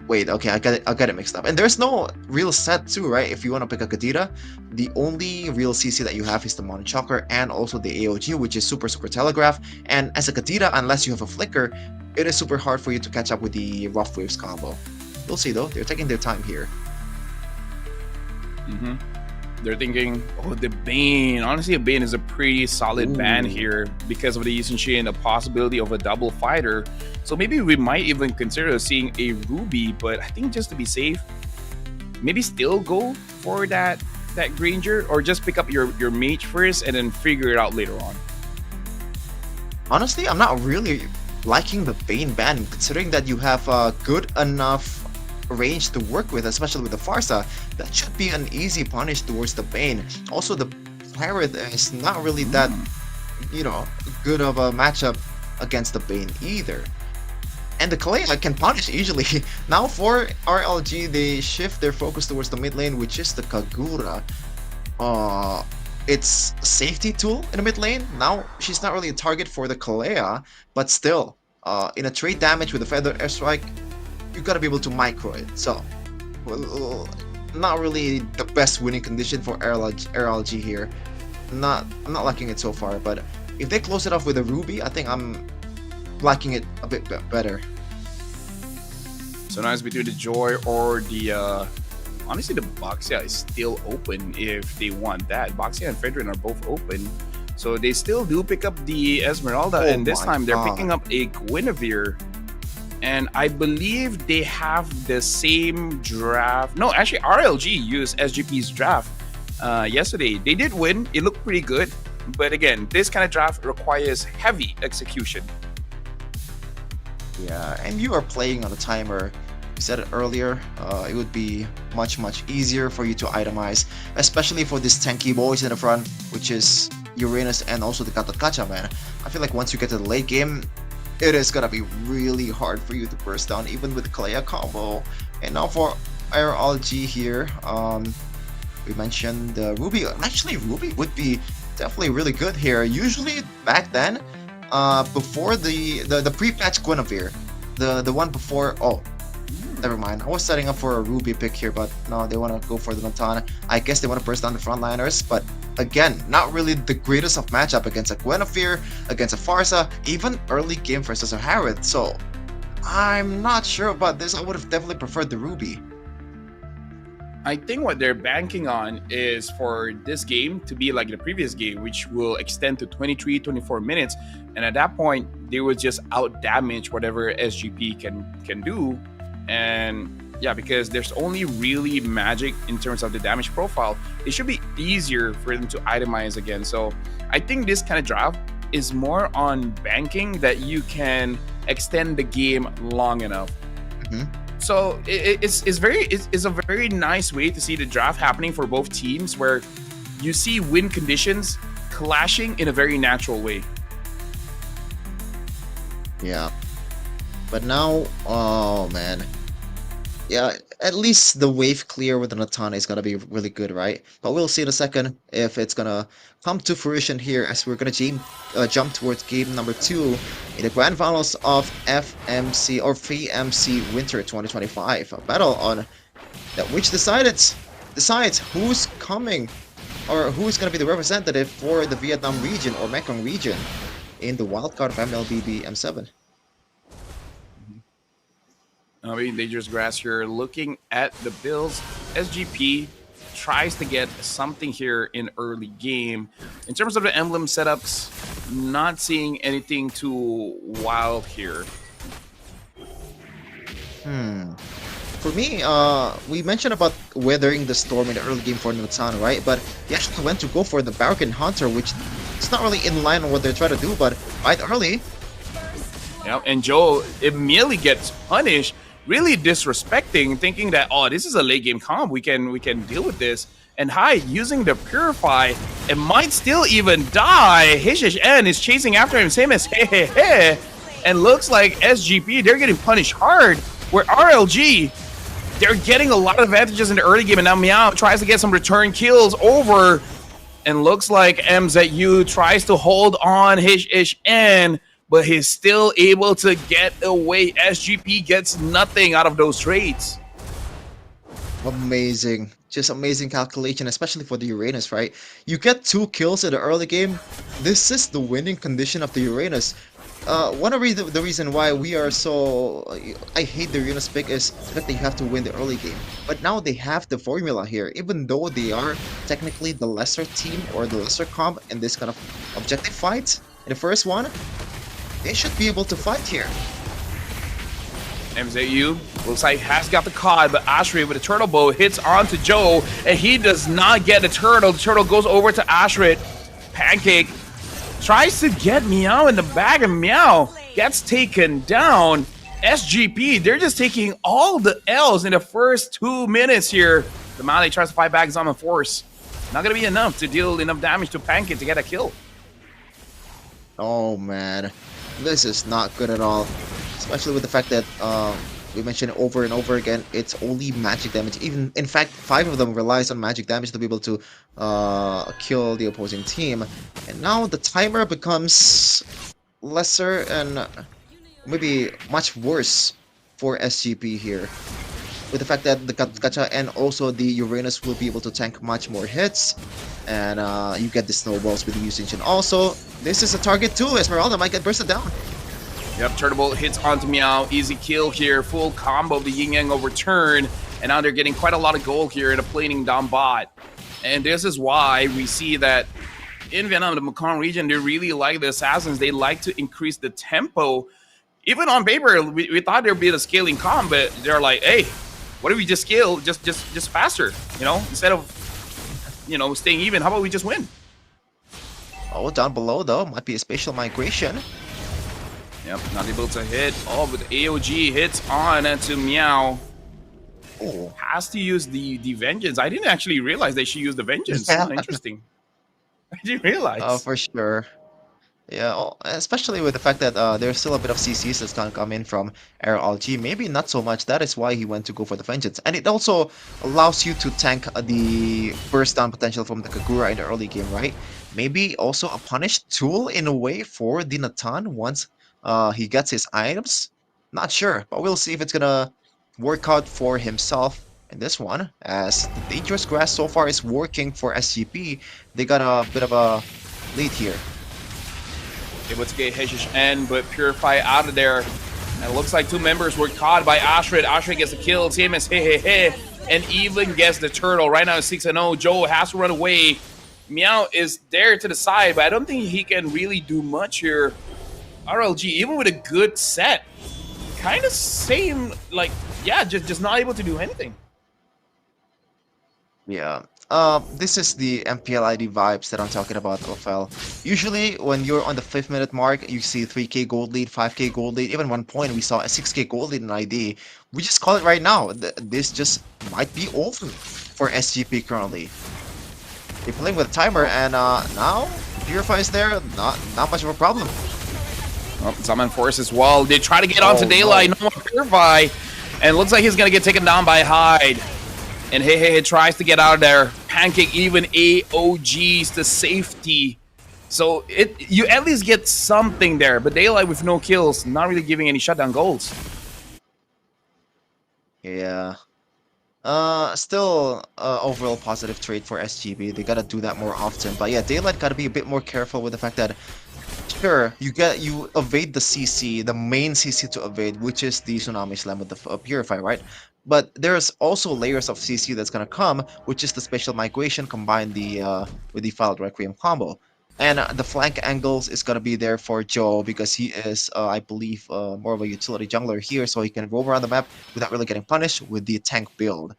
Wait, okay, I got it mixed up. And there's no real set too, right? If you want to pick a Kadita, the only real CC that you have is the Monochoker and also the AOG, which is super Telegraph. And as a Kadita, unless you have a Flicker, it is super hard for you to catch up with the Rough Waves combo. We'll see though, they're taking their time here. They're thinking, oh, the Bane. Honestly, a Bane is a pretty solid ban here because of the Yusunchi and the possibility of a double fighter. So maybe we might even consider seeing a Ruby, but I think just to be safe, maybe still go for that Granger, or just pick up your mage first and then figure it out later on. Honestly, I'm not really liking the Bane ban, considering that you have a good enough range to work with, especially with the Farsa. That should be an easy punish towards the Bane. Also, the Pirate is not really that, good of a matchup against the Bane either. And the Kalea can punish easily. Now for RLG, they shift their focus towards the mid lane, which is the Kagura. It's a safety tool in the mid lane. Now, she's not really a target for the Kalea, but still, in a trade damage with a Feather Airstrike, you gotta be able to micro it. So, not really the best winning condition for RLG here. I'm not liking it so far, but if they close it off with a Ruby, I think I'm liking it a bit better. So now it's between the Joy or the honestly, the Boxia is still open if they want that. Boxia and Fredrin are both open, so they still do pick up the Esmeralda, and this time they're picking up a Guinevere. And I believe they have the same draft. No, actually, RLG used SGP's draft yesterday. They did win. It looked pretty good. But again, this kind of draft requires heavy execution. Yeah, and you are playing on a timer. You said it earlier. It would be much easier for you to itemize, especially for these tanky boys in the front, which is Uranus and also the Gatot man. I feel like once you get to the late game, it is gonna be really hard for you to burst down, even with the Kalea combo. And now for RLG here, we mentioned the Ruby. Actually, Ruby would be definitely really good here. Usually back then, before the pre-patch Guinevere, the one before, never mind. I was setting up for a Ruby pick here, but no, they want to go for the Natan. I guess they want to burst down the frontliners, but again, not really the greatest of matchup against a Guinevere, against a Farsa, even early game versus a Harith. So I'm not sure about this. I would have definitely preferred the Ruby. I think what they're banking on is for this game to be like the previous game, which will extend to 23, 24 minutes. And at that point, they will just out damage whatever SGP can do. And yeah, because there's only really magic in terms of the damage profile, it should be easier for them to itemize again. So I think this kind of draft is more on banking that you can extend the game long enough. So it's a very nice way to see the draft happening for both teams, where you see win conditions clashing in a very natural way. Yeah. But now, oh man. Yeah, at least the wave clear with the Natan is gonna be really good, right? But we'll see in a second if it's gonna come to fruition here, as we're gonna jump towards game number 2 in the grand finals of FMC or VMC Winter 2025. A battle on that which decides who's coming or who's gonna be the representative for the Vietnam region or Mekong region in the wildcard of MLBB M7. Dangerous Grass here looking at the builds. SGP tries to get something here in early game. In terms of the emblem setups, not seeing anything too wild here. For me, we mentioned about weathering the storm in the early game for Natan, right? But he actually went to go for the Barracan Hunter, which is not really in line with what they're trying to do, but right early. Yeah, and Joe immediately gets punished, really disrespecting, thinking that, oh, this is a late game comp, we can deal with this. And Hyde using the Purify, it might still even die. HHN is chasing after him, same as Hehehe. And looks like SGP, they're getting punished hard. Where RLG, they're getting a lot of advantages in the early game, and now Meow tries to get some return kills over. And looks like MZU tries to hold on HHN, but he's still able to get away. SGP gets nothing out of those trades. Amazing. Just amazing calculation, especially for the Uranus, right? You get 2 kills in the early game. This is the winning condition of the Uranus. One of the reason why we are so... I hate the Uranus pick is that they have to win the early game. But now they have the formula here. Even though they are technically the lesser team or the lesser comp in this kind of objective fight, in the first one, they should be able to fight here. MZU looks like has got the COD, but Ashrid with a turtle bow hits onto Joe, and he does not get the turtle. The turtle goes over to Ashrid. Pancake tries to get Meow in the bag, and Meow gets taken down. SGP, they're just taking all the L's in the first 2 minutes here. The Mali tries to fight back Zaman Force. Not going to be enough to deal enough damage to Pancake to get a kill. Oh man, this is not good at all. Especially with the fact that we mentioned over and over again, it's only magic damage. Even in fact, 5 of them relies on magic damage to be able to kill the opposing team. And now the timer becomes lesser and maybe much worse for SGP here. With the fact that the Gacha and also the Uranus will be able to tank much more hits. And you get the snowballs with the usage. And also, this is a target too. Esmeralda might get bursted down. Yep, Turtle Bolt hits onto Meow. Easy kill here. Full combo of the Yin Yang overturn. And now they're getting quite a lot of gold here in a planing down bot. And this is why we see that in Vietnam, the Mekong region, they really like the Assassins. They like to increase the tempo. Even on paper, we thought there'd be a scaling comp, but they're like, hey, what if we just scale just faster? You know, instead of, you know, staying even, how about we just win? Oh, down below though, might be a spatial migration. Yep, not able to hit. Oh, but AOG hits on to Meow. Oh. Has to use the Vengeance. I didn't actually realize they should use the Vengeance. Yeah. Interesting. I didn't realize. Oh, for sure. Yeah, especially with the fact that there's still a bit of CCs that's gonna come in from RLG. Maybe not so much. That is why he went to go for the Vengeance. And it also allows you to tank the burst down potential from the Kagura in the early game, right? Maybe also a punish tool in a way for the Natan once he gets his items. Not sure, but we'll see if it's gonna work out for himself in this one, as the dangerous grass so far is working for SGP. They got a bit of a lead here. Able to get HHN, but Purify out of there. And it looks like two members were caught by Ashrid. Ashrid gets the kill. Same as and even gets the turtle. Right now it's 6-0. Joe has to run away. Meow is there to the side, but I don't think he can really do much here. RLG, even with a good set, kind of same, like, yeah, just not able to do anything. Yeah. This is the MPLID vibes that I'm talking about, Rafael. Usually, when you're on the 5-minute mark, you see 3k gold lead, 5k gold lead. Even one point, we saw a 6k gold lead in ID. We just call it right now. This just might be over for SGP currently. They're playing with a timer, and now Purify is there. Not much of a problem. Oh, Zaman Force as well. They try to get onto Daylight. No more Purify. And it looks like he's going to get taken down by Hyde. And tries to get out of there. Pancake even AOGs to safety. So you at least get something there. But Daylight with no kills, not really giving any shutdown goals. Yeah. Still overall positive trade for SGP. They gotta do that more often. But yeah, Daylight gotta be a bit more careful with the fact that sure, you evade the CC, the main CC to evade, which is the Tsunami Slam with the Purify, right? But there's also layers of CC that's gonna come, which is the Special Migration combined with the Filed Requiem combo. And the flank angles is gonna be there for Joe because he is, I believe, more of a utility jungler here, so he can roam around the map without really getting punished with the tank build.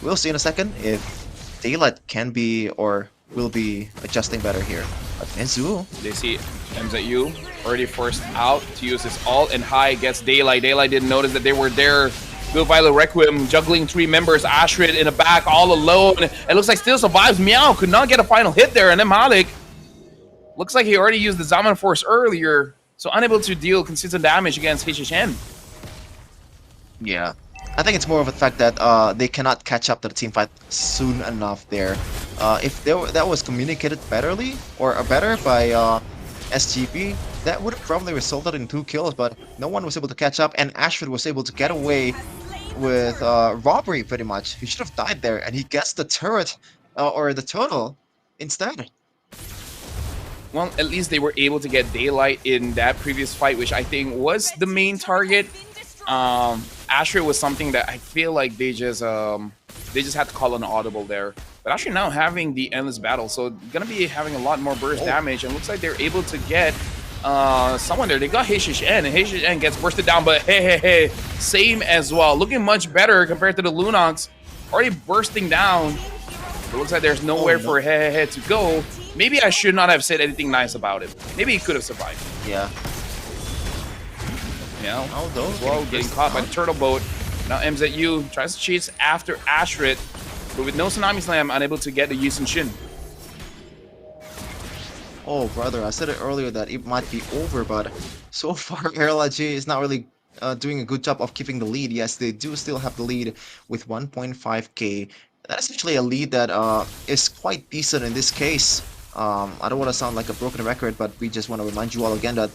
We'll see in a second if Daylight can be or will be adjusting better here. But Enzu, they see MZU already forced out to use his ult, and High gets Daylight. Daylight didn't notice that they were there. Good Violet Requiem juggling 3 members. Ashrid in the back all alone. It looks like still survives. Meow could not get a final hit there, and then Malik looks like he already used the Zaman Force earlier, so unable to deal consistent damage against HHN. Yeah. I think it's more of the fact that they cannot catch up to the team fight soon enough there. If that was communicated betterly or better by SGP, that would have probably resulted in 2 kills, but no one was able to catch up, and Ashford was able to get away with robbery pretty much. He should have died there, and he gets the turret or the turtle instead. Well, at least they were able to get Daylight in that previous fight, which I think was the main target. Asher was something that I feel like they just had to call an audible there. But Asher now having the Endless Battle, so gonna be having a lot more burst damage, and looks like they're able to get someone there. They got HHN, and HHN gets bursted down, but same as well. Looking much better compared to the Lunox. Already bursting down. It looks like there's nowhere for to go. Maybe I should not have said anything nice about it. Maybe he could have survived. Yeah. Yeah, as well, getting caught by the turtle boat. Now MZU tries to chase after Ashrit, but with no Tsunami Slam, unable to get the Yusin Shin. Oh, brother, I said it earlier that it might be over, but so far RLG is not really doing a good job of keeping the lead. Yes, they do still have the lead with 1.5k. That's actually a lead that is quite decent in this case. I don't want to sound like a broken record, but we just want to remind you all again that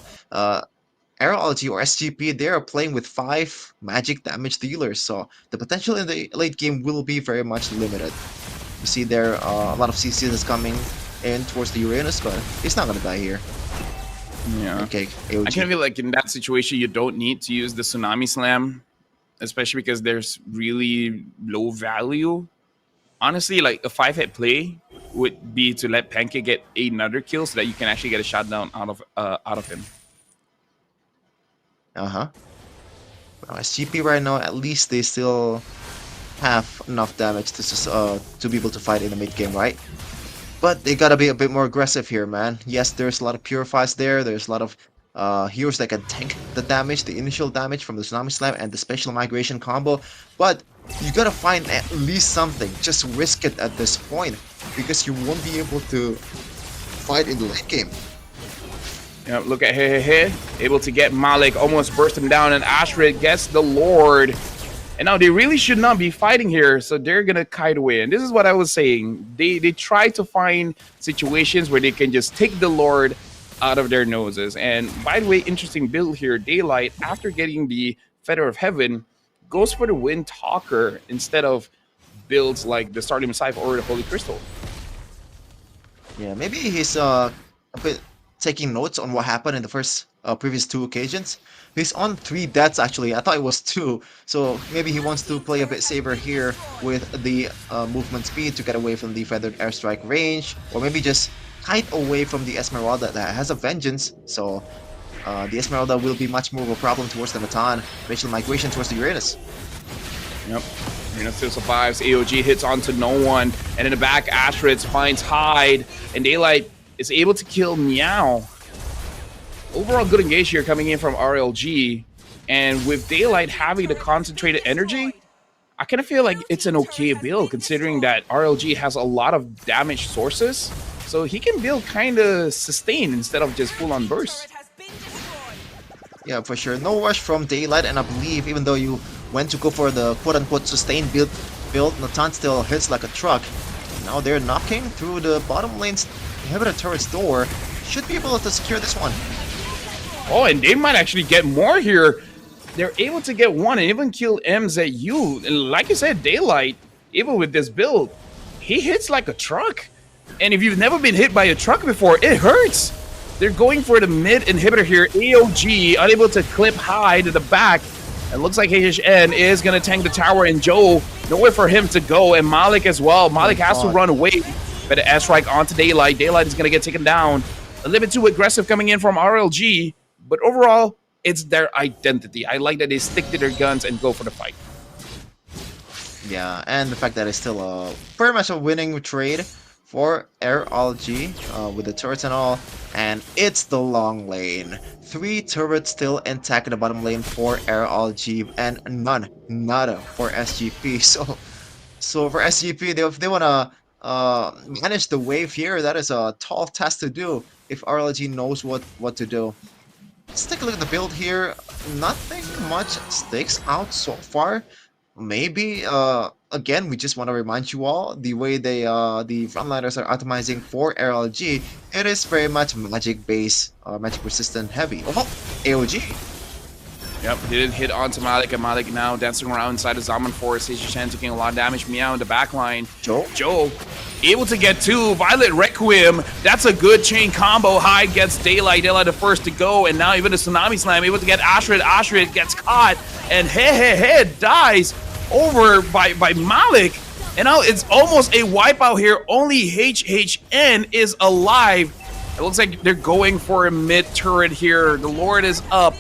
RLG or SGP, they are playing with 5 magic damage dealers, so the potential in the late game will be very much limited. You see there a lot of CC is coming in towards the Uranus, but he's not going to die here. Yeah. Okay, I kind of feel like in that situation, you don't need to use the Tsunami Slam, especially because there's really low value. Honestly, like a 5-hit play would be to let Pancake get another kill so that you can actually get a shutdown out of him. Well, SGP right now, at least they still have enough damage to be able to fight in the mid game, right? But they gotta be a bit more aggressive here, man. Yes, there's a lot of Purifies there. There's a lot of heroes that can tank the damage, the initial damage from the Tsunami Slam and the Special Migration combo. But you gotta find at least something. Just risk it at this point, because you won't be able to fight in the late game. Yeah, look at able to get Malik, almost burst him down, and Ashrid gets the Lord. And now they really should not be fighting here, so they're gonna kite away. And this is what I was saying. They try to find situations where they can just take the Lord out of their noses. And by the way, interesting build here. Daylight, after getting the Feather of Heaven, goes for the Wind Talker instead of builds like the Starting Scythe or the Holy Crystal. Yeah, maybe he's a bit taking notes on what happened in the first previous 2 occasions. He's on 3 deaths actually. I thought it was 2. So maybe he wants to play a bit safer here with the movement speed to get away from the feathered airstrike range, or maybe just kite away from the Esmeralda that has a vengeance. So the Esmeralda will be much more of a problem towards the Matan. Eventual migration towards the Uranus. Yep. Uranus still survives. AOG hits onto no one. And in the back, Astrid finds Hyde. And Daylight is able to kill Meow. Overall good engage here coming in from RLG. And with Daylight having the concentrated energy, I kind of feel like it's an okay build considering that RLG has a lot of damage sources. So he can build kind of sustained instead of just full-on burst. Yeah, for sure. No rush from Daylight, and I believe even though you went to go for the quote-unquote sustained build, Natan still hits like a truck. Now they're knocking through the bottom lane's inhibitor turret's door. Should be able to secure this one. Oh, and they might actually get more here. They're able to get one and even kill MZU. And like you said, Daylight, even with this build, he hits like a truck. And if you've never been hit by a truck before, it hurts. They're going for the mid inhibitor here. AOG unable to clip high to the back. It looks like HHN is going to tank the tower, and Joe, nowhere for him to go, and Malik as well. Malik has to run away. But the S-Strike onto Daylight. Daylight is going to get taken down. A little bit too aggressive coming in from RLG. But overall, it's their identity. I like that they stick to their guns and go for the fight. Yeah, and the fact that it's still very much a winning trade for RLG with the turrets and all. And it's the long lane. 3 turrets still intact in the bottom lane for RLG, and nada for SGP. So for SGP, if they want to manage the wave here, that is a tall task to do if RLG knows what to do. Let's take a look at the build here. Nothing much sticks out so far. Maybe again, we just want to remind you all the way they the frontliners are optimizing for RLG. It is very much magic based, magic resistant heavy. Oh, AOG. Yep, did hit onto Malik, and Malik now dancing around inside the Zaman Forest. HHN taking a lot of damage. Meow in the back line. Joe able to get 2. Violet Requiem. That's a good chain combo. Hyde gets Daylight. Daylight the first to go, and now even the Tsunami Slam able to get Ashrid. Ashrid gets caught, and dies over by Malik. And now it's almost a wipeout here. Only HHN is alive. It looks like they're going for a mid turret here. The Lord is up,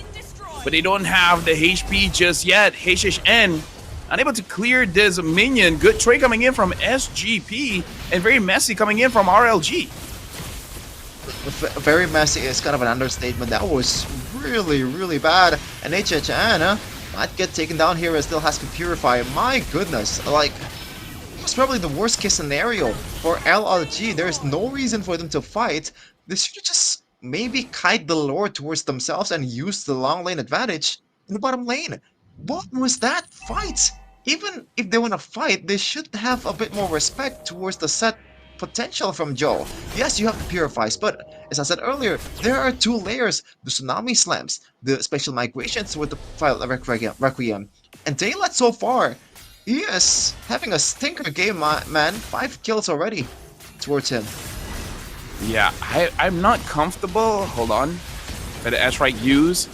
but they don't have the HP just yet. HHN unable to clear this minion. Good trade coming in from SGP, and very messy coming in from RLG. Very messy is kind of an understatement. That was really bad. And HHN might get taken down here and still has to purify. My goodness, like, it's probably the worst case scenario for LRG. There's no reason for them to fight. They should just maybe kite the Lord towards themselves and use the long lane advantage in the bottom lane. What was that fight? Even if they want to fight, they should have a bit more respect towards the set potential from Joe. Yes, you have the purifies, but as I said earlier, there are 2 layers: the Tsunami Slams, the special migrations with the Violet Requiem, and Daylight so far. He is having a stinker game, man. 5 kills already towards him. Yeah, I'm not comfortable. Hold on. By the S-Strike use.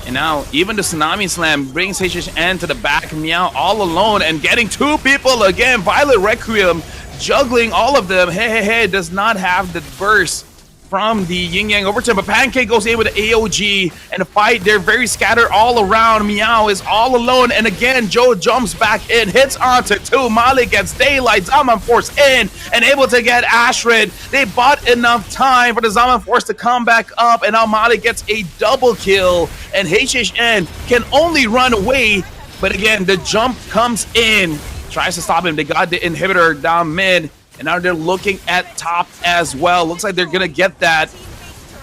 And now even the Tsunami Slam brings HHN to the back. Meow all alone and getting 2 people again. Violet Requiem juggling all of them. Does not have the burst from the Yin Yang Overton, but Pancake goes in with the AOG, and the fight, they're very scattered all around. Meow is all alone, and again, Joe jumps back in, hits onto 2. Malik gets Daylight, Zaman Force in, and able to get Ashrid. They bought enough time for the Zaman Force to come back up, and now Malik gets a double kill, and HHN can only run away, but again, the jump comes in, tries to stop him. They got the inhibitor down mid, and now they're looking at top as well. Looks like they're gonna get that.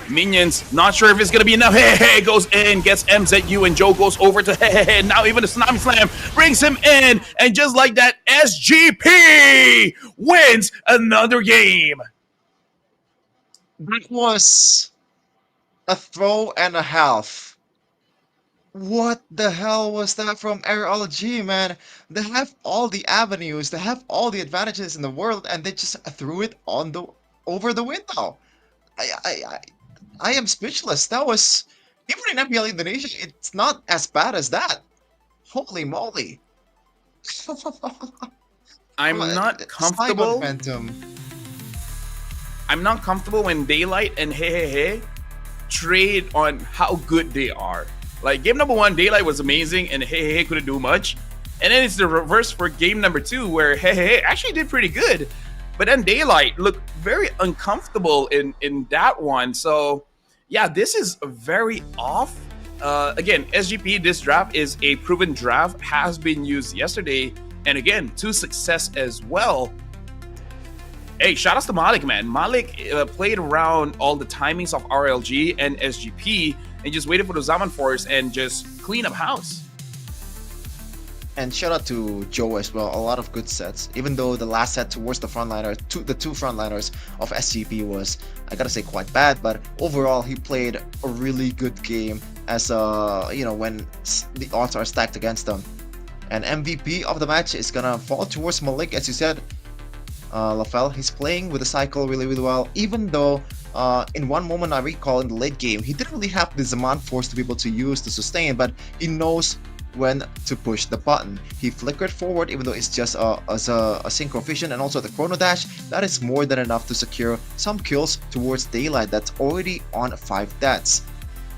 Minions, not sure if it's gonna be enough. Goes in, gets MZU, and Joe goes over to now even the Tsunami Slam brings him in, and just like that, SGP wins another game. That was a throw and a half. What the hell was that from RLG, man? They have all the avenues, they have all the advantages in the world, and they just threw it on the over the window. I I I, I am speechless. That was even in MPL Indonesia, it's not as bad as that. Holy moly! I'm not Saigon comfortable. Phantom. I'm not comfortable when Daylight and Hey Hey Hey trade on how good they are. Like game number one, Daylight was amazing and Hey Hey Hey couldn't do much. And then it's the reverse for game number two, where Hey Hey Hey actually did pretty good. But then Daylight looked very uncomfortable in that one. So yeah, this is very off. Again, SGP, this draft is a proven draft, has been used yesterday, and again, to success as well. Hey, shout outs to Malik, man. Malik played around all the timings of RLG and SGP and just waited for the Zaman Force and just clean up house. And shout out to Joe as well. A lot of good sets. Even though the last set towards the the two frontliners of SGP was, I gotta say, quite bad. But overall, he played a really good game. As when the odds are stacked against them. And MVP of the match is gonna fall towards Malik, as you said. LaFell, he's playing with the cycle really, really well. Even though, in one moment I recall in the late game, he didn't really have the Zaman Force to be able to use to sustain, but he knows when to push the button. He flickered forward, even though it's just a synchro vision, and also the chrono dash. That is more than enough to secure some kills towards Daylight that's already on 5 deaths.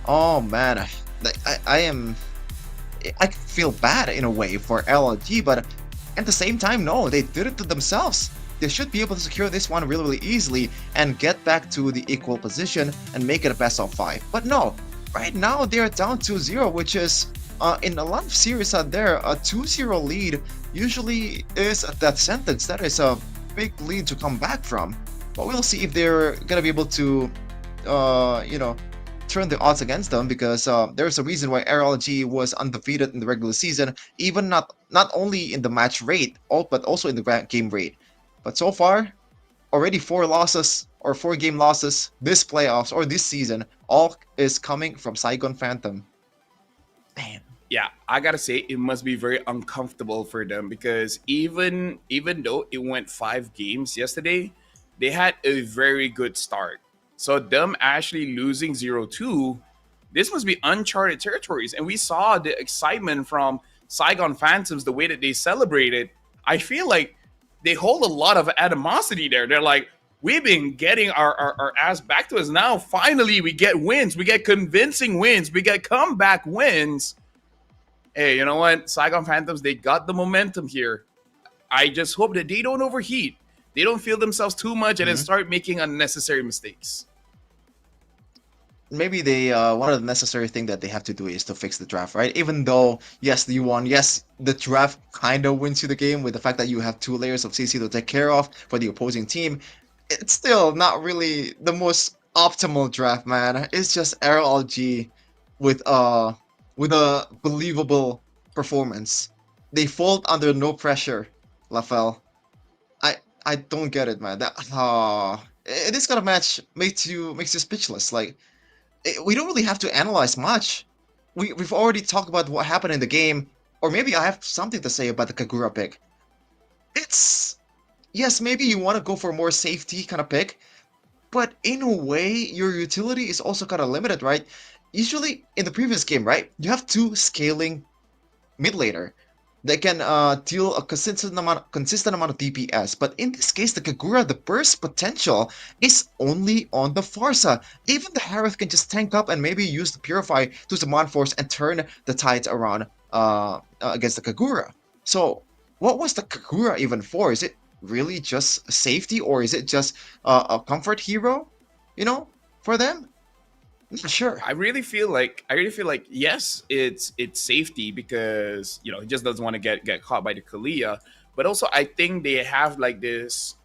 Oh man, I feel bad in a way for LLG, but at the same time, no, they did it to themselves. They should be able to secure this one really, really easily and get back to the equal position and make it a best of 5. But no, right now they're down 2-0, which is, in a lot of series out there, a 2-0 lead usually is a death sentence. That is a big lead to come back from. But we'll see if they're gonna be able to, turn the odds against them, because there's a reason why RLG was undefeated in the regular season, even not only in the match rate, but also in the game rate. But so far, already 4 losses or 4 game losses this playoffs or this season, all is coming from Saigon Phantom. Man. Yeah, I gotta say it must be very uncomfortable for them, because even though it went 5 games yesterday, they had a very good start. So them actually losing 0-2, this must be uncharted territories. And we saw the excitement from Saigon Phantoms, the way that they celebrated. I feel like they hold a lot of animosity there. They're like, we've been getting our ass back to us. Now, finally, we get wins. We get convincing wins. We get comeback wins. Hey, you know what? Saigon Phantoms, they got the momentum here. I just hope that they don't overheat. They don't feel themselves too much and then start making unnecessary mistakes. Maybe they one of the necessary thing that they have to do is to fix the draft, right? Even though, yes, you won, yes, the draft kind of wins you the game with the fact that you have 2 layers of CC to take care of for the opposing team. It's still not really the most optimal draft, man. It's just RLG with a believable performance. They fold under no pressure, LaFell. I don't get it, man. This kind of match makes you speechless. Like, we don't really have to analyze much. We've already talked about what happened in the game, or maybe I have something to say about the Kagura pick. It's, yes, maybe you want to go for a more safety kind of pick, but in a way, your utility is also kind of limited, right? Usually in the previous game, right, you have 2 scaling mid laner. They can deal a consistent amount of DPS, but in this case, the Kagura, the burst potential is only on the Farsa. Even the Harith can just tank up and maybe use the Purify to Zaman Force and turn the tides around against the Kagura. So, what was the Kagura even for? Is it really just safety, or is it just a comfort hero, for them? Not sure. I really feel like yes, it's safety, because he just doesn't want to get caught by the Kalia. But also I think they have like this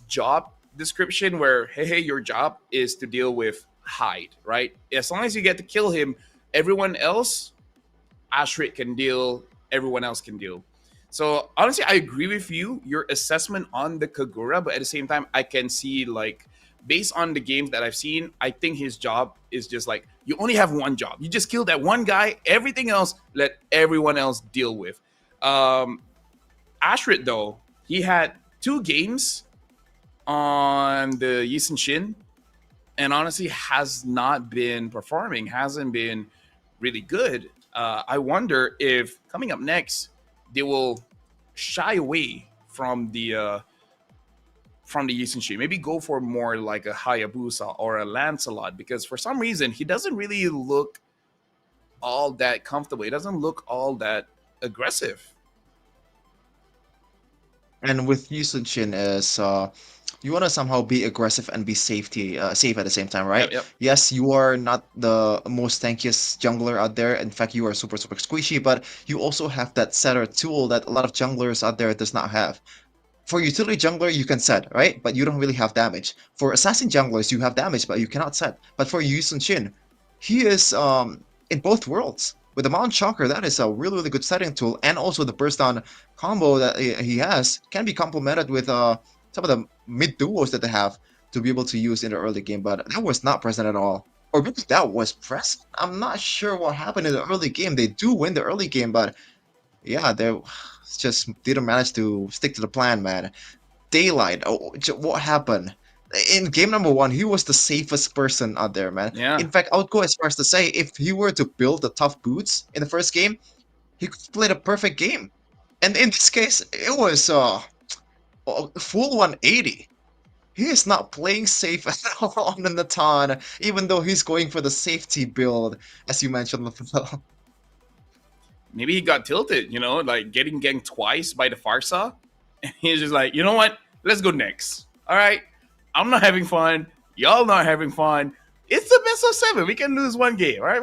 job description where hey, your job is to deal with Hyde, right? As long as you get to kill him, everyone else, Ashrit can deal, everyone else can deal. So honestly, I agree with you, your assessment on the Kagura, but at the same time, I can see like based on the games that I've seen, I think his job is just like, you only have one job. You just kill that one guy. Everything else, let everyone else deal with. Ashrit, though, he had 2 games on the Yisun Shin, and honestly has not been performing, hasn't been really good. I wonder if coming up next, they will shy away from the Yisun Shin. Maybe go for more like a Hayabusa or a Lancelot, because for some reason he doesn't really look all that comfortable. He doesn't look all that aggressive. And with Yusun Shin is you want to somehow be aggressive and be safe at the same time, right? Yep. Yes, you are not the most tankiest jungler out there. In fact, you are super squishy, but you also have that setter tool that a lot of junglers out there does not have. For utility jungler, you can set, right? But you don't really have damage. For assassin junglers, you have damage, but you cannot set. But for Yusun Shin, he is in both worlds. With the Mount Shocker, that is a really, really good setting tool, and also the burst down combo that he has can be complemented with some of the mid duos that they have to be able to use in the early game, but that was not present at all. Or maybe that was present? I'm not sure what happened in the early game. They do win the early game, but yeah, they just didn't manage to stick to the plan, man. Daylight, what happened? In game number 1, he was the safest person out there, man. Yeah. In fact, I would go as far as to say, if he were to build the tough boots in the first game, he could play the perfect game. And in this case, it was full 180. He is not playing safe at all on the Natan, even though he's going for the safety build, as you mentioned, Lafel. Maybe he got tilted, like getting ganked twice by the Farsa. And he's just like, you know what? Let's go next. All right. I'm not having fun. Y'all not having fun. It's the best of 7. We can lose 1 game. All right.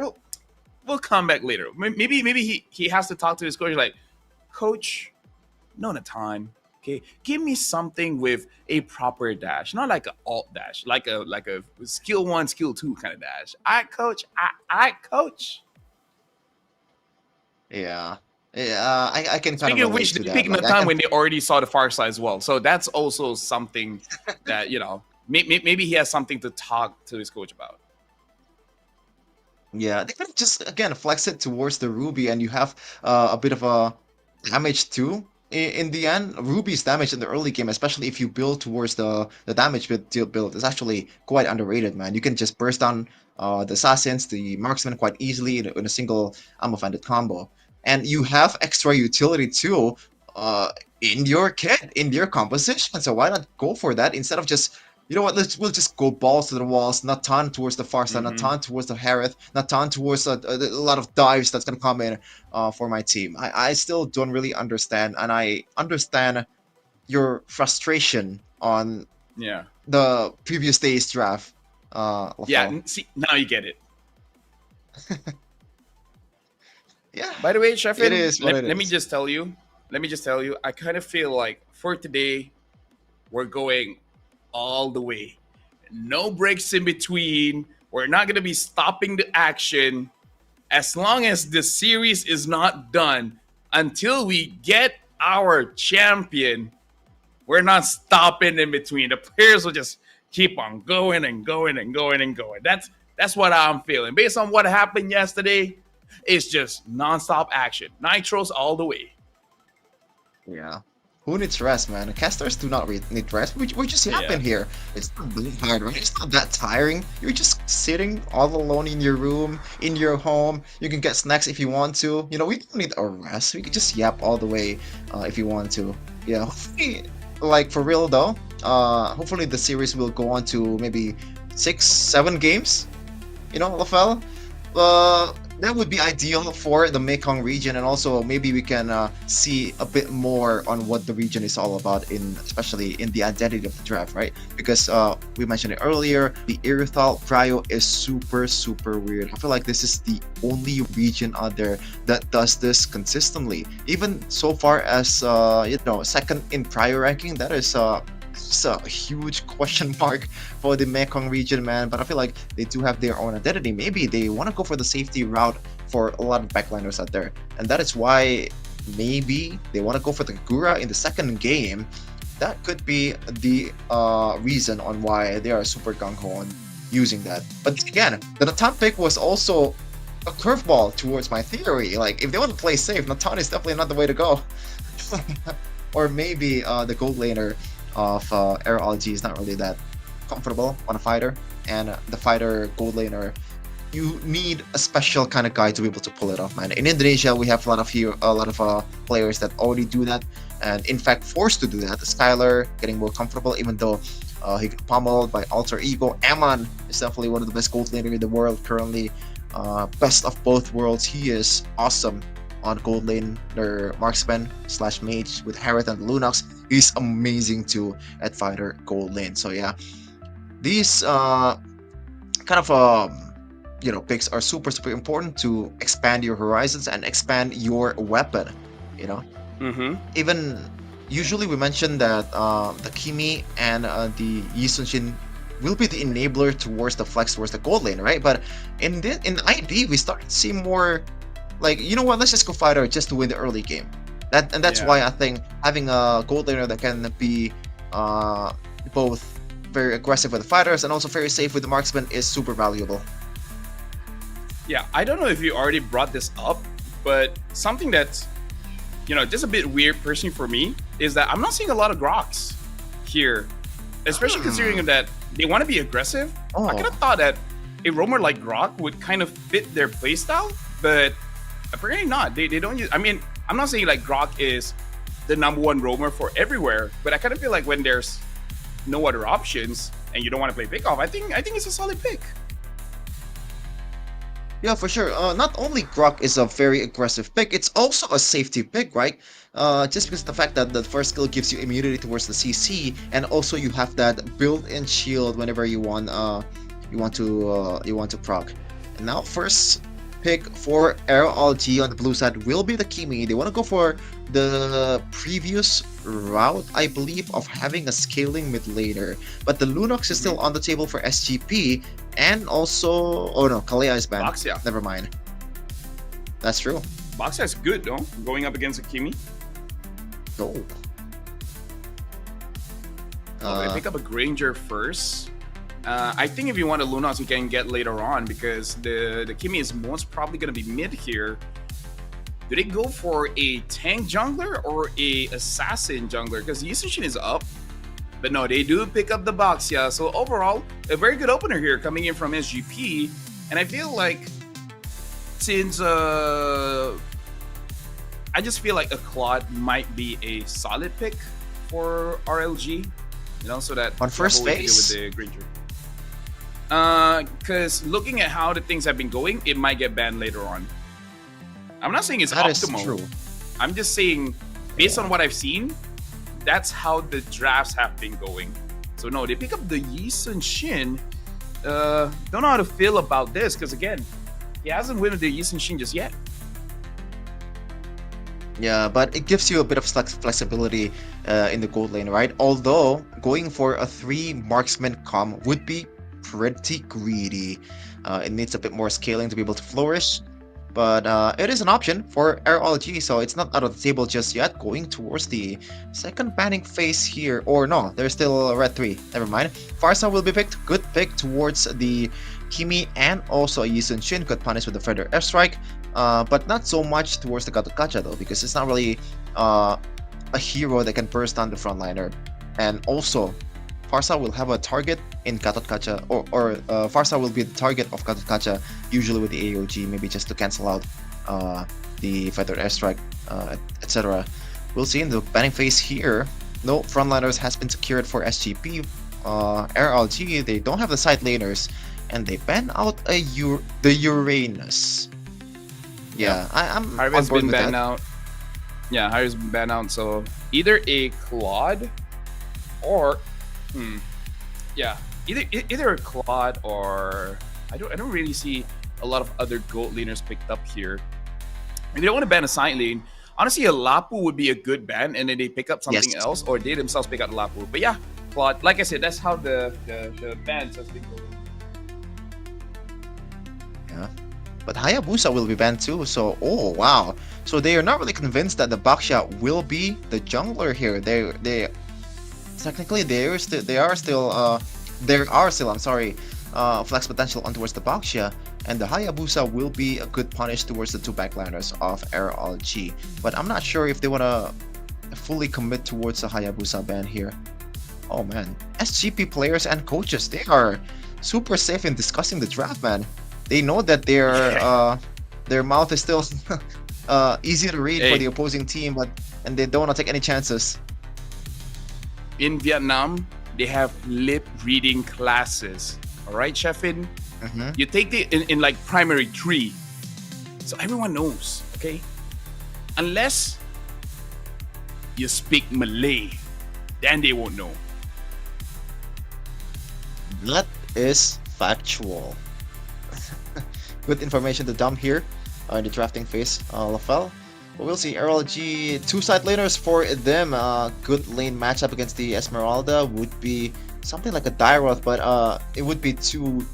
We'll come back later. Maybe he has to talk to his coach like, Coach, no time. Okay, give me something with a proper dash, not like an alt dash, like a skill 1, skill 2 kind of dash. I coach. Yeah. I can kind Speaking of of which, relate to they that. picked Like, the I time can- when they already saw the far side as well. So that's also something that maybe he has something to talk to his coach about. Yeah, they could just again flex it towards the Ruby, and you have a bit of a damage too. In the end, Ruby's damage in the early game, especially if you build towards the damage build, is actually quite underrated, man. You can just burst down the assassins, the marksmen quite easily in a single ammo-funded combo, and you have extra utility too in your kit, in your composition. So why not go for that instead of just, you know what, we'll just go balls to the walls, Natan towards the far side, Natan towards the Harith, Natan towards a lot of dives that's going to come in for my team. I still don't really understand, and I understand your frustration on the previous day's draft. Yeah, see, now you get it. Yeah. By the way, Sheffin, It is what it let me is. just tell you, I kind of feel like for today, we're going all the way. No breaks in between. We're not going to be stopping the action as long as the series is not done. Until we get our champion, we're not stopping in between. The players will just keep on going and going and going and going. That's what I'm feeling. Based on what happened yesterday, it's just nonstop action. Nitros all the way. Yeah. Who needs rest, man? Casters do not need rest. We just happen here. It's not that hard, right? It's not that tiring. You're just sitting all alone in your room, in your home. You can get snacks if you want to. We don't need a rest. We can just yap all the way if you want to. Yeah, hopefully, like for real though, hopefully the series will go on to maybe 6-7 games. Lafel? That would be ideal for the Mekong region, and also maybe we can see a bit more on what the region is all about, especially in the identity of the draft, right? Because we mentioned it earlier, the Irithyll Cryo is super, super weird. I feel like this is the only region out there that does this consistently. Even so far as second in Cryo ranking, that is it's a huge question mark for the Mekong region, man. But I feel like they do have their own identity. Maybe they want to go for the safety route for a lot of backliners out there, and that is why maybe they want to go for the Gura in the second game that could be the reason on why they are super gung-ho on using that. But again, the Natan pick was also a curveball towards my theory. Like, if they want to play safe, Natan is definitely not the way to go. Or maybe the gold laner of RLG is not really that comfortable on a fighter, and the fighter gold laner, you need a special kind of guy to be able to pull it off, man. In Indonesia, we have a lot of players that already do that, and in fact forced to do that. Skylar getting more comfortable, even though he got pummeled by Alter Ego. Aman is definitely one of the best gold laner in the world currently. Best of both worlds. He is awesome on gold laner marksman / mage with Harith and Lunox. He's amazing too at fighter gold lane. So yeah, these kind of picks are super important to expand your horizons and expand your weapon. Even usually we mentioned that the Kimi and the Yi Sun-shin will be the enabler towards the flex towards the gold lane, right? But in ID we start to see more like, you know what, let's just go fighter just to win the early game. That's why I think having a gold laner that can be both very aggressive with the fighters and also very safe with the marksman is super valuable. Yeah, I don't know if you already brought this up, but something that's, just a bit weird personally for me is that I'm not seeing a lot of Groks here, especially considering that they want to be aggressive. I could have thought that a roamer like Grok would kind of fit their playstyle, but apparently not. They don't use. I mean, I'm not saying like Grok is the #1 roamer for everywhere, but I kind of feel like when there's no other options and you don't want to play pickoff, I think it's a solid pick. Yeah, for sure. Not only Grok is a very aggressive pick, it's also a safety pick, right? Just because of the fact that the first skill gives you immunity towards the CC, and also you have that built-in shield whenever you want to proc. And now first pick for RLG on the blue side will be the Kimi. They want to go for the previous route, I believe, of having a scaling mid laner, but the Lunox is still on the table for SGP, and also Kalea is banned. Baxia. Never mind. That's true. Baxia is good though, going up against a Kimi. Oh. They pick up a Granger first. I think if you want a Lunox, you can get later on, because the Kimi is most probably going to be mid here. Do they go for a tank jungler or a assassin jungler? Because Yi Sun-shin is up. But no, they do pick up the Baxia. So overall, a very good opener here coming in from SGP. And I feel like since I just feel like a Claude might be a solid pick for RLG. So that on first phase with the Granger. Because looking at how the things have been going, it might get banned later on. I'm not saying it's optimal. Is true. I'm just saying, based on what I've seen, that's how the drafts have been going. So no, they pick up the Yi Sun-shin. Don't know how to feel about this, because again, he hasn't won the Yi Sun-shin just yet. Yeah, but it gives you a bit of flexibility in the gold lane, right? Although going for a 3 marksman comm would be pretty greedy. It needs a bit more scaling to be able to flourish, but it is an option for RLG, so it's not out of the table just yet. Going towards the second banning phase here, or no, there's still a red 3. Never mind. Farsa will be picked. Good pick towards the Kimi, and also Yi Sun-shin got punished with the further airstrike, but not so much towards the Gacha though, because it's not really a hero that can burst down the frontliner. And also, Farsa will have a target in Gatot Kacha, or Farsa will be the target of Gatot Kacha, usually with the AOG, maybe just to cancel out the feather airstrike, etc. We'll see in the banning phase here. No frontliners has been secured for SGP. RLG, they don't have the side laners, and they ban out the Uranus. Yeah, I'm on Harvey's board been with banned that. out. Yeah, Harvey's been banned out. So either a Claude or either a Claude or I don't really see a lot of other gold laners picked up here. If they don't want to ban a side lane, honestly, a Lapu would be a good ban, and then they pick up something else, or they themselves pick up Lapu. But yeah, Claude, like I said, that's how the bans has been going. Yeah, but Hayabusa will be banned too. So wow, so they are not really convinced that the Baxia will be the jungler here. They technically there are still I'm sorry, flex potential on towards the Baxia, and the Hayabusa will be a good punish towards the two backliners of RLG. But I'm not sure if they wanna fully commit towards the Hayabusa ban here. Oh man, SGP players and coaches, they are super safe in discussing the draft, man. They know that their mouth is still easy to read for the opposing team, and they don't want to take any chances. In Vietnam, they have lip reading classes. All right, Chefin? You take it in like primary 3. So everyone knows, okay? Unless you speak Malay, then they won't know. That is factual. Good information to dump here in the drafting phase, Lafel. But we'll see. RLG, two side laners for them. Good lane matchup against the Esmeralda would be something like a Dairoth, but it would be too.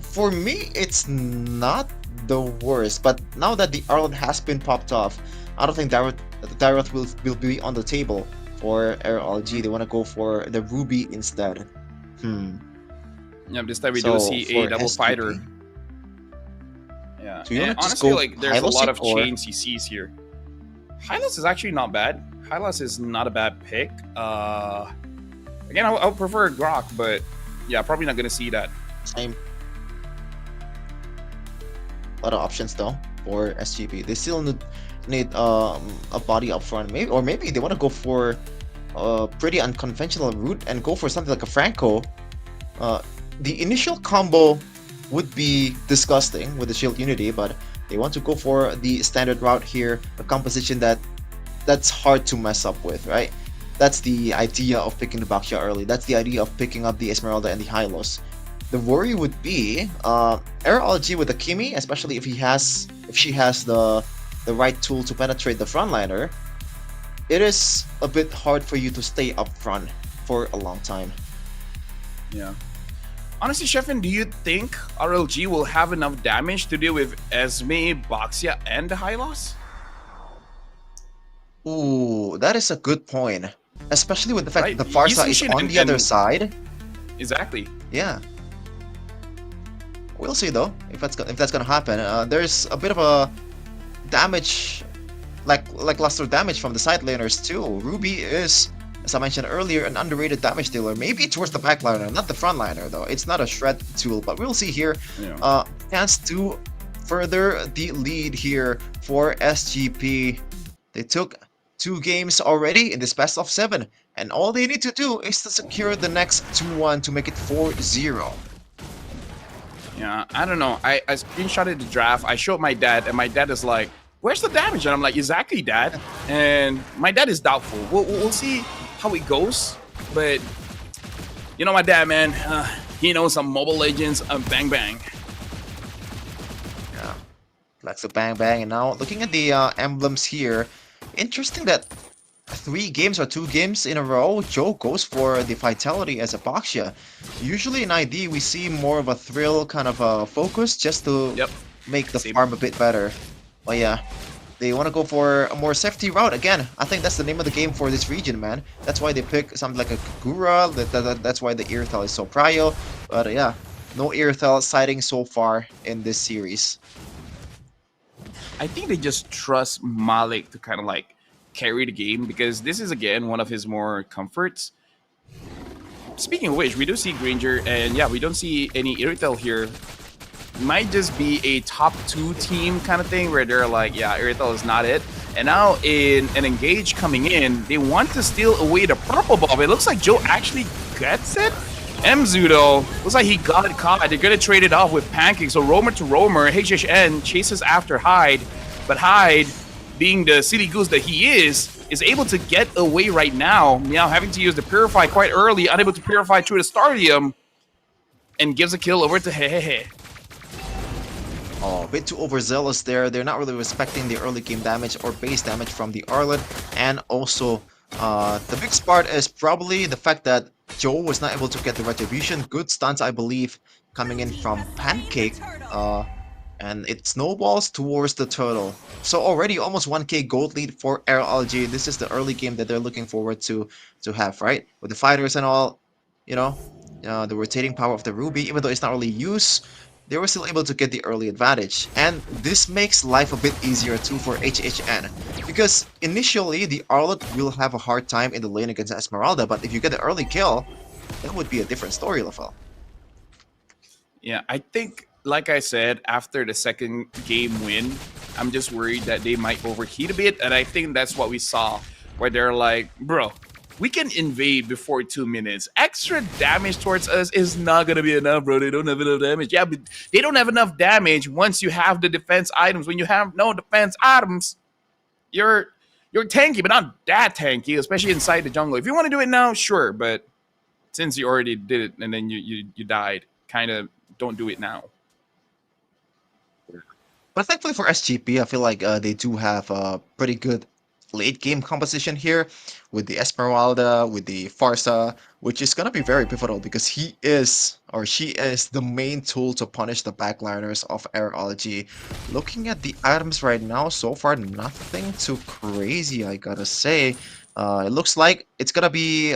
For me, it's not the worst. But now that the Arlot has been popped off, I don't think Dairoth will be on the table for RLG. They want to go for the Ruby instead. Yeah, this time we do see a double SGP, fighter. Yeah, so you and just honestly, go like there's a lot of or... chain CCs here. Hylos is actually not bad. Hylos is not a bad pick. Again, I would prefer Grok, but yeah, probably not gonna see that. Same. A lot of options though for SGP. They still need a body up front, maybe they want to go for a pretty unconventional route and go for something like a Franco. The initial combo would be disgusting with the Shield Unity, but they want to go for the standard route here, a composition that's hard to mess up with, right? That's the idea of picking the Baxia early. That's the idea of picking up the Esmeralda and the Hylos. The worry would be RLG with the Kimi, especially if she has the right tool to penetrate the frontliner. It is a bit hard for you to stay up front for a long time. Yeah. Honestly, Chefin, do you think RLG will have enough damage to deal with Esme, Baxia, and the Hylos? Ooh, that is a good point. Especially with the fact that the Farsa is on the other side. Exactly. Yeah. We'll see though if that's gonna happen. There's a bit of a damage, like lackluster damage from the side laners too. Ruby is, as I mentioned earlier, an underrated damage dealer. Maybe towards the backliner, not the frontliner though. It's not a shred tool, but we'll see here. Yeah. Chance to further the lead here for SGP. They took 2 games already in this best of 7, and all they need to do is to secure the next 2-1 to make it 4-0. Yeah, I don't know. I screenshotted the draft. I showed my dad, and my dad is like, "Where's the damage?" And I'm like, "Exactly, Dad." And my dad is doubtful. We'll see how it goes. But you know, my dad, man, he knows some Mobile Legends bang bang. Yeah, like the bang bang. And now looking at the emblems here, interesting that 3 games or 2 games in a row, Joe goes for the Vitality as a Baxia. Usually in ID, we see more of a thrill kind of a focus just to make the farm a bit better. But yeah, they want to go for a more safety route. Again, I think that's the name of the game for this region, man. That's why they pick something like a Kagura. That's why the Irithel is so prio. But yeah, no Irithel sighting so far in this series. I think they just trust Malik to kind of like carry the game, because this is again one of his more comforts. Speaking of which, we do see Granger, and yeah, we don't see any Irithel here. Might just be a top 2 team kind of thing where they're like, yeah, Irithel is not it. And now in an engage coming in, they want to steal away the purple ball. It looks like Joe actually gets it. Mzu though, looks like he got it caught. They're gonna trade it off with Pancake. So roamer to roamer, HHN chases after Hyde, but Hyde, being the silly goose that he is able to get away right now. Meow having to use the Purify quite early, unable to purify through the Stadium, and gives a kill over to Hehehe. Oh, a bit too overzealous there. They're not really respecting the early game damage or base damage from the Arlet. And also, the biggest part is probably the fact that Joe was not able to get the retribution. Good stunts, I believe, coming in from Pancake. and it snowballs towards the turtle. So already almost 1k gold lead for RLG. This is the early game that they're looking forward to have, right? With the fighters and all, you know, the rotating power of the Ruby, even though it's not really used, they were still able to get the early advantage. And this makes life a bit easier too for HHN, because initially the Arlot will have a hard time in the lane against Esmeralda, but if you get the early kill, that would be a different story, Lafel. Yeah, I think, like I said, after the second game win, I'm just worried that they might overheat a bit. And I think that's what we saw, where they're like, bro, we can invade before 2 minutes. Extra damage towards us is not going to be enough, bro. They don't have enough damage. Yeah, but they don't have enough damage once you have the defense items. When you have no defense items, you're tanky, but not that tanky, especially inside the jungle. If you want to do it now, sure. But since you already did it and then you died, kind of don't do it now. But thankfully for SGP, I feel like they do have a pretty good late game composition here with the Esmeralda, with the Farsa, which is going to be very pivotal because he is, or she is, the main tool to punish the backliners of RLG. Looking at the items right now, so far nothing too crazy, I gotta say. It looks like it's going to be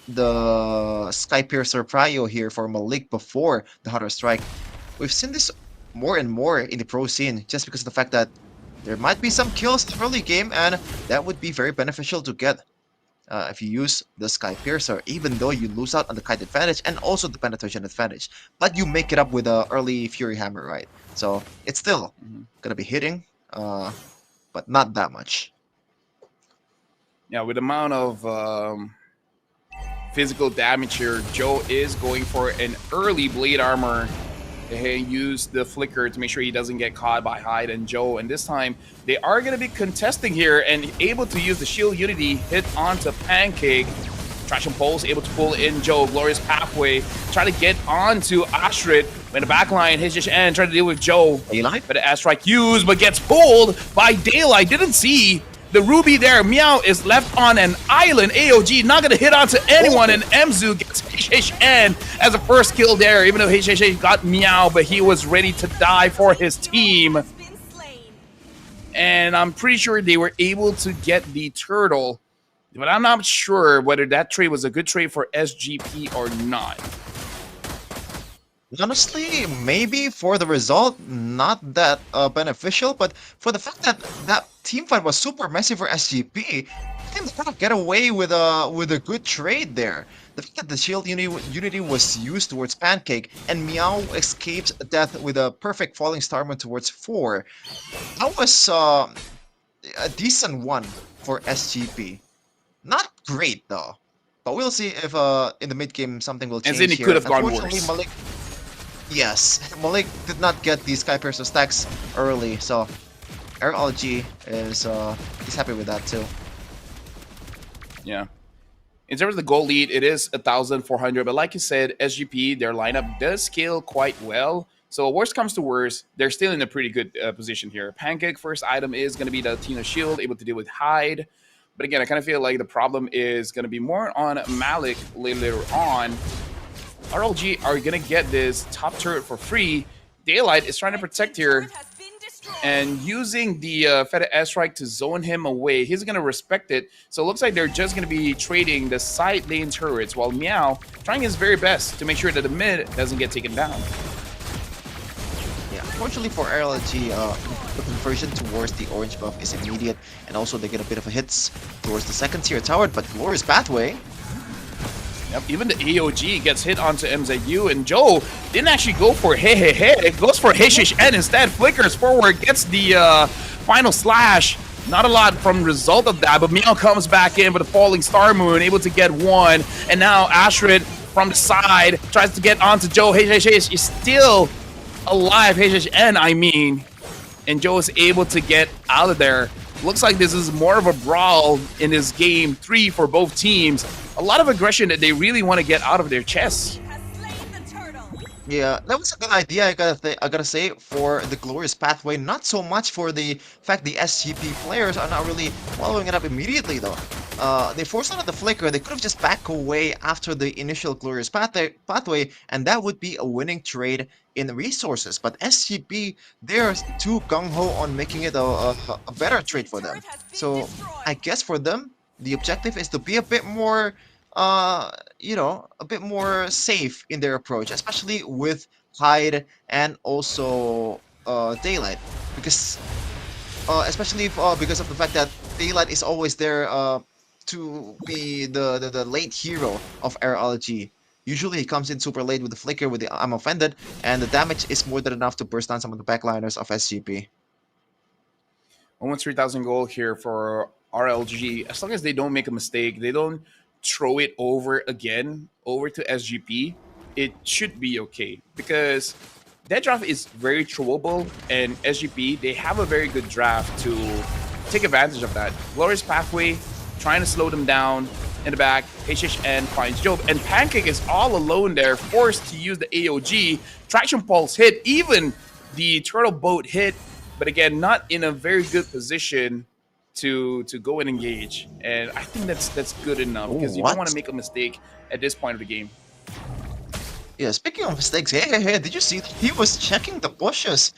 the Sky Piercer Prio here for Malik before the Hunter Strike. We've seen this more and more in the pro scene just because of the fact that there might be some kills in the early game, and that would be very beneficial to get if you use the Sky Piercer, even though you lose out on the kite advantage and also the penetration advantage. But you make it up with the early Fury Hammer, right? So it's still gonna be hitting, but not that much. Yeah, with the amount of physical damage here, Joe is going for an early blade armor. They use the flicker to make sure he doesn't get caught by Hyde and Joe. And this time, they are going to be contesting here and able to use the shield unity, hit onto Pancake. Trash and Pulse able to pull in Joe. Glorious Pathway. Try to get onto Astrid. When the backline hits just end, try to deal with Joe. Daylight? But the airstrike used, but gets pulled by Daylight. Didn't see the Ruby there. Meow is left on an island. AOG not going to hit onto anyone, and Mzu gets HHN as a first kill there, even though HHN got Meow, but he was ready to die for his team. And I'm pretty sure they were able to get the turtle, but I'm not sure whether that trade was a good trade for SGP or not. Honestly, maybe for the result, not that beneficial, but for the fact that that team fight was super messy for SGP, I think they kind of get away with a good trade there. The fact that the shield unity was used towards Pancake and Meow escapes death with a perfect falling starman towards 4. That was a decent one for SGP. Not great though, but we'll see if in the mid game something will change. And then it could have gone Unfortunately, worse. Yes, Malik did not get the Sky Piercer stacks early, so RLG is he's happy with that too. Yeah. In terms of the goal lead, it is 1,400, but like you said, SGP, their lineup does scale quite well. So worst comes to worst, they're still in a pretty good position here. Pancake first item is going to be the Tina Shield, able to deal with Hyde. But again, I kind of feel like the problem is going to be more on Malik later on. RLG are going to get this top turret for free. Daylight is trying to protect here and using the Feta airstrike to zone him away. He's going to respect it. So it looks like they're just going to be trading the side lane turrets while Meow trying his very best to make sure that the mid doesn't get taken down. Yeah, unfortunately for RLG, the conversion towards the orange buff is immediate, and also they get a bit of a hits towards the second tier tower, but Glorious Pathway. Yep, even the AOG gets hit onto MZU, and Joe didn't actually go for it goes for HHN instead. Flickers forward, gets the final slash. Not a lot from result of that, but Meow comes back in with a falling star moon, able to get one, and now Astrid from the side tries to get onto Joe. HHN is still alive, HHN I mean, and Joe is able to get out of there. Looks like this is more of a brawl in this game 3 for both teams. A lot of aggression that they really want to get out of their chests. Yeah, that was a good idea. I gotta say, for the glorious pathway. Not so much for the fact the SGP players are not really following it up immediately though. They forced out the flicker. They could have just backed away after the initial glorious pathway, and that would be a winning trade in resources. But SGP, they're too gung ho on making it a better trade for them. So I guess for them, the objective is to be a bit more a bit more safe in their approach, especially with Hyde and also Daylight, because especially because of the fact that Daylight is always there to be the late hero of RLG. Usually he comes in super late with the flicker with the I'm offended, and the damage is more than enough to burst down some of the backliners of SGP. Almost 3,000 gold here for RLG. As long as they don't make a mistake, they don't throw it over again over to SGP, it should be okay. Because that draft is very throwable, and SGP, they have a very good draft to take advantage of that. Glorious Pathway, trying to slow them down. In the back, HHN finds Job, and Pancake is all alone there, forced to use the AOG. Traction Pulse hit, even the Turtle Boat hit, but again, not in a very good position to go and engage. And I think that's good enough, because you don't want to make a mistake at this point of the game. Yeah, speaking of mistakes, hey, did you see that? He was checking the bushes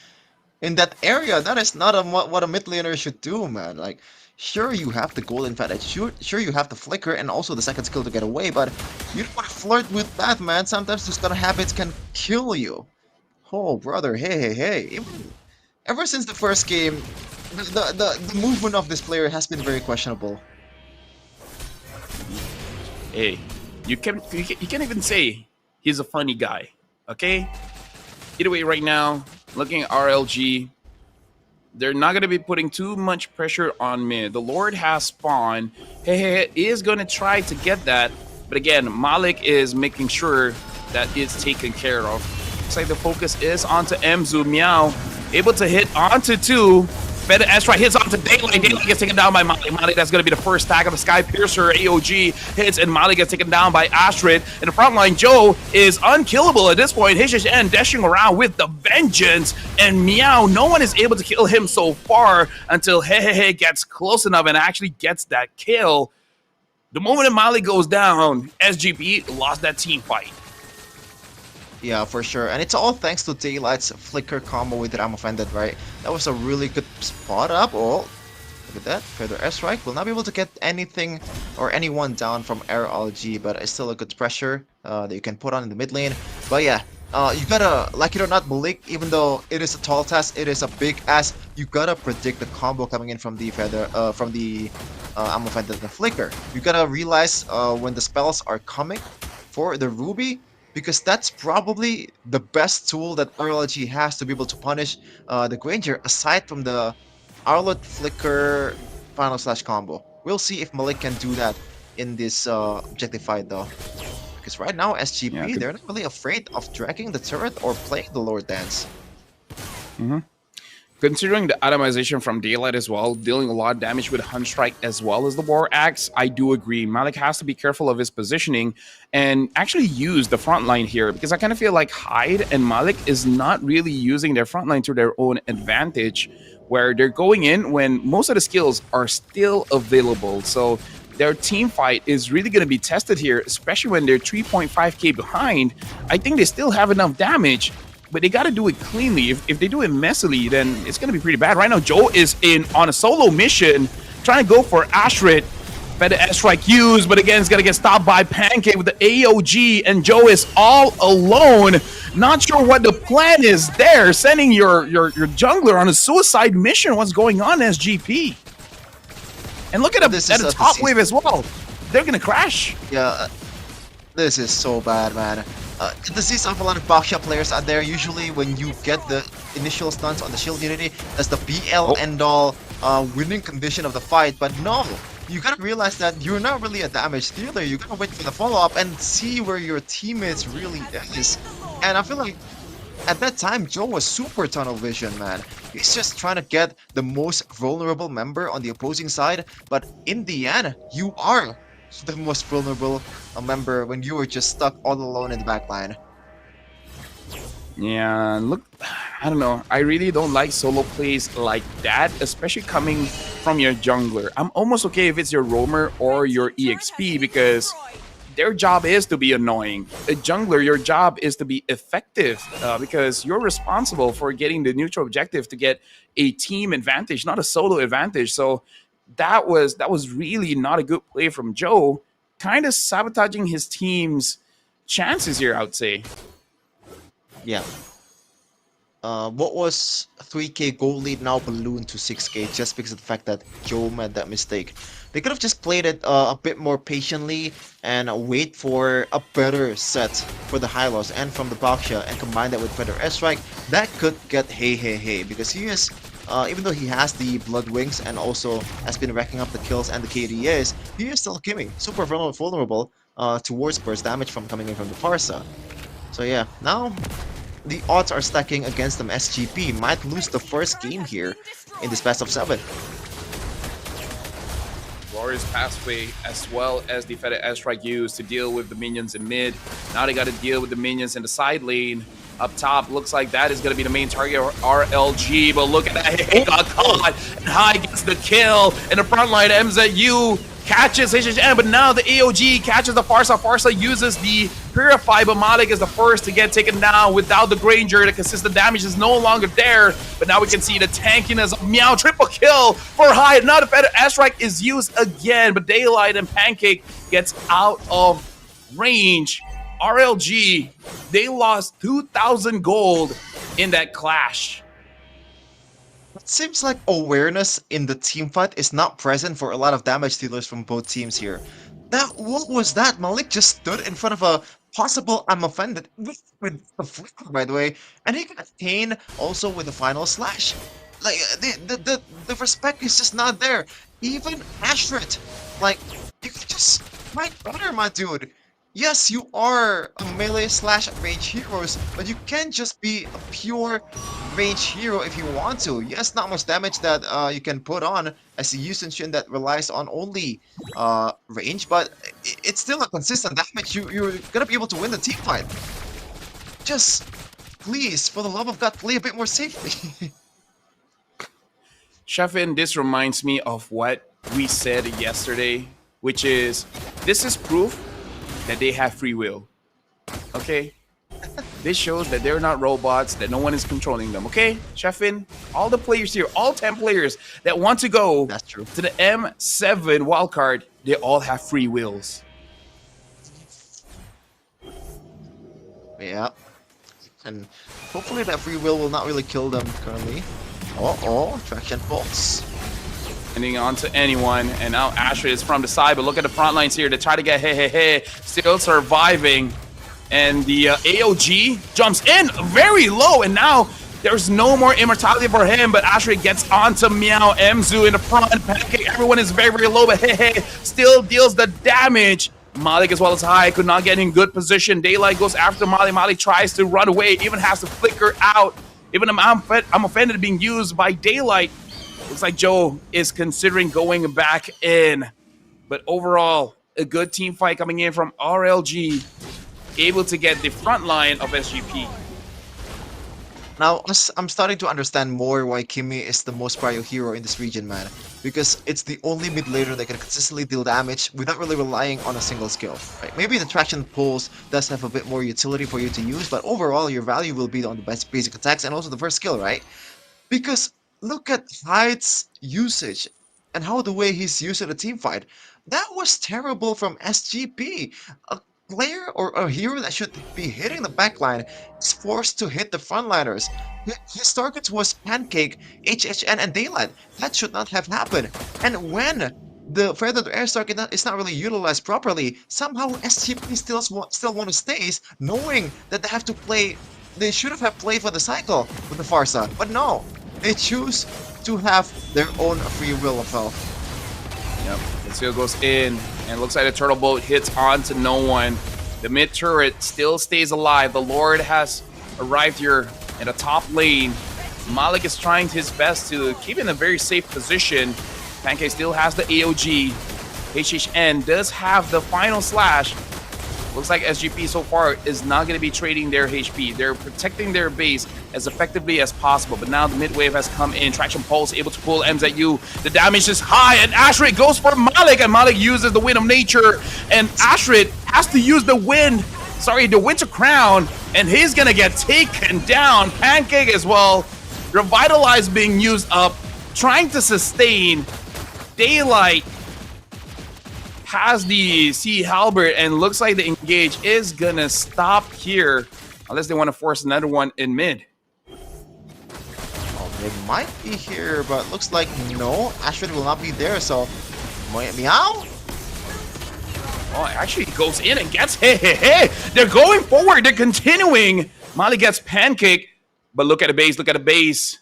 in that area? That is not what a mid laner should do, man. Like, sure, you have the golden advantage, sure you have the flicker and also the second skill to get away, but you don't want to flirt with that, man. Sometimes those kind of habits can kill you. Oh, brother, hey. Ever since the first game, the movement of this player has been very questionable. Hey, you can't even say he's a funny guy, okay? Either way, right now, looking at RLG, they're not going to be putting too much pressure on mid. The Lord has spawned. Hey, is going to try to get that. But again, Malik is making sure that it's taken care of. Looks like the focus is onto Mzu. Meow able to hit onto 2. Better S-Strike hits onto Daylight. Daylight gets taken down by Mali. Mali, that's going to be the first stack of the Sky Piercer. AOG hits, and Mali gets taken down by Astrid. In the front line, Joe is unkillable at this point. HHN dashing around with the vengeance. And Meow, no one is able to kill him so far until Hehehe gets close enough and actually gets that kill. The moment that Mali goes down, SGP lost that team fight. Yeah, for sure. And it's all thanks to Daylight's flicker combo with Ram Offended, right? That was a really good spot up. Oh, look at that. Further airstrike. Will not be able to get anything or anyone down from RLG, but it's still a good pressure that you can put on in the mid lane. But yeah, you gotta, like it or not, Malik, even though it is a tall task, it is a big ass, you gotta predict the combo coming in from the Ram Offended, the flicker. You gotta realize when the spells are coming for the Ruby, because that's probably the best tool that RLG has to be able to punish the Granger, aside from the Arlot Flicker final slash combo. We'll see if Malik can do that in this objective fight though. Because right now, SGP, they're not really afraid of dragging the turret or playing the Lord Dance. Considering the atomization from Daylight as well, dealing a lot of damage with Hunt Strike as well as the War Axe, I do agree. Malik has to be careful of his positioning and actually use the front line here, because I kind of feel like Hyde and Malik is not really using their front line to their own advantage, where they're going in when most of the skills are still available. So their team fight is really going to be tested here, especially when they're 3.5k behind. I think they still have enough damage, but they got to do it cleanly. If they do it messily, then it's going to be pretty bad. Right now, Joe is on a solo mission, trying to go for Astrid. Better S-Strike used, but again, it's going to get stopped by Pancake with the AOG, and Joe is all alone. Not sure what the plan is there, sending your jungler on a suicide mission. What's going on, SGP? And look at the top wave as well. They're going to crash. Yeah, this is so bad, man. The disease of a lot of Baksha players out there, usually when you get the initial stunts on the shield unity, that's the BL end-all winning condition of the fight. But no, you gotta realize that you're not really a damage dealer. You gotta wait for the follow-up and see where your teammates really is. And I feel like at that time, Joe was super tunnel vision, man. He's just trying to get the most vulnerable member on the opposing side, but in the end, you are the most vulnerable member when you were just stuck all alone in the backline. Yeah, look, I don't know. I really don't like solo plays like that, especially coming from your jungler. I'm almost okay if it's your roamer or your EXP because their job is to be annoying. A jungler, your job is to be effective because you're responsible for getting the neutral objective to get a team advantage, not a solo advantage. So that was really not a good play from Joe, kind of sabotaging his team's chances here, I would say. Yeah. What was 3K goal lead now ballooned to 6K just because of the fact that Joe made that mistake. They could have just played it a bit more patiently and wait for a better set for the Hylos and from the Baksha and combine that with better airstrike. That could get hey because he is, even though he has the Blood Wings and also has been racking up the kills and the KDAs, he is still Kimmy, super vulnerable towards burst damage from coming in from the Farsa. So yeah, now the odds are stacking against them. SGP might lose the first game here in this best of 7. Glorious pathway as well as the Feta airstrike used to deal with the minions in mid. Now they got to deal with the minions in the side lane. Up top, looks like that is going to be the main target, RLG. But look at that, he got caught. And High gets the kill. In the front line, MZU catches HHN, but now the AOG catches the Farsa. Farsa uses the Purify, but Malik is the first to get taken down without the Granger. The consistent damage is no longer there, but now we can see the tankiness of Meow. Triple kill for High. Now the Feta airstrike is used again, but Daylight and Pancake gets out of range. RLG, they lost 2,000 gold in that clash. It seems like awareness in the team fight is not present for a lot of damage dealers from both teams here. What was that? Malik just stood in front of a possible I'm offended with the flicker, by the way, and he got Kane also with the final slash. Like the respect is just not there. Even Ashret, like you could just fight better, my dude. Yes, you are a melee slash range heroes, but you can't just be a pure range hero if you want to. Yes, not much damage that you can put on as a Yusin that relies on only range, but it's still a consistent damage. You're gonna be able to win the team fight. Just please, for the love of God, play a bit more safely. Shafin, this reminds me of what we said yesterday, which is this is proof that they have free will. Okay? This shows that they're not robots, that no one is controlling them. Okay, Shafin? All the players here, all 10 players that want to go That's true. to the M7 wildcard, they all have free wills. Yeah. And hopefully that free will not really kill them currently. Traction bolts. Ending on to anyone, and now Asher is from the side, but look at the front lines here to try to get hey, still surviving. And the AOG jumps in very low, and now there's no more immortality for him, but Asher gets onto Meow. Mzu in the front, Pancake, everyone is very low, but hey, still deals the damage. Malik as well as High could not get in good position. Daylight goes after Malik. Malik tries to run away, even has to flicker out. Even I'm offended being used by Daylight. Looks like Joe is considering going back in. But overall, a good team fight coming in from RLG, able to get the front line of SGP. Now, I'm starting to understand more why Kimmy is the most prio hero in this region, man. Because it's the only mid laner that can consistently deal damage without really relying on a single skill. Right? Maybe the traction pulse does have a bit more utility for you to use, but overall your value will be on the best basic attacks and also the first skill, right? Because look at Hyde's usage and how the way he's used in a team fight. That was terrible from SGP. A player or a hero that should be hitting the backline is forced to hit the frontliners. His targets was Pancake, HHN, and Daylight. That should not have happened. And when the feathered airstrike is not really utilized properly, somehow SGP still want to stay, knowing that they have to play. They should have played for the cycle with the Farsa, but no. They choose to have their own free will of health. Yep, it still goes in, and looks like the turtle boat hits onto no one. The mid turret still stays alive. The Lord has arrived here in the top lane. Malik is trying his best to keep in a very safe position. Pancake still has the AOG. HHN does have the final slash. Looks like SGP so far is not going to be trading their HP. They're protecting their base as effectively as possible. But now the mid wave has come in. Traction Pulse able to pull MZU. The damage is high, and Ashrid goes for Malik, and Malik uses the Wind of Nature, and Ashrid has to use the Winter Crown, and he's going to get taken down. Pancake as well. Revitalize being used up, trying to sustain. Daylight has the Sea Halberd, and looks like the engage is gonna stop here unless they want to force another one in mid. Oh, they might be here, but looks like no. Ashford will not be there, so meow. Oh, it actually goes in and gets hey. They're going forward. They're continuing. Mali gets pancake, but look at the base. Look at the base.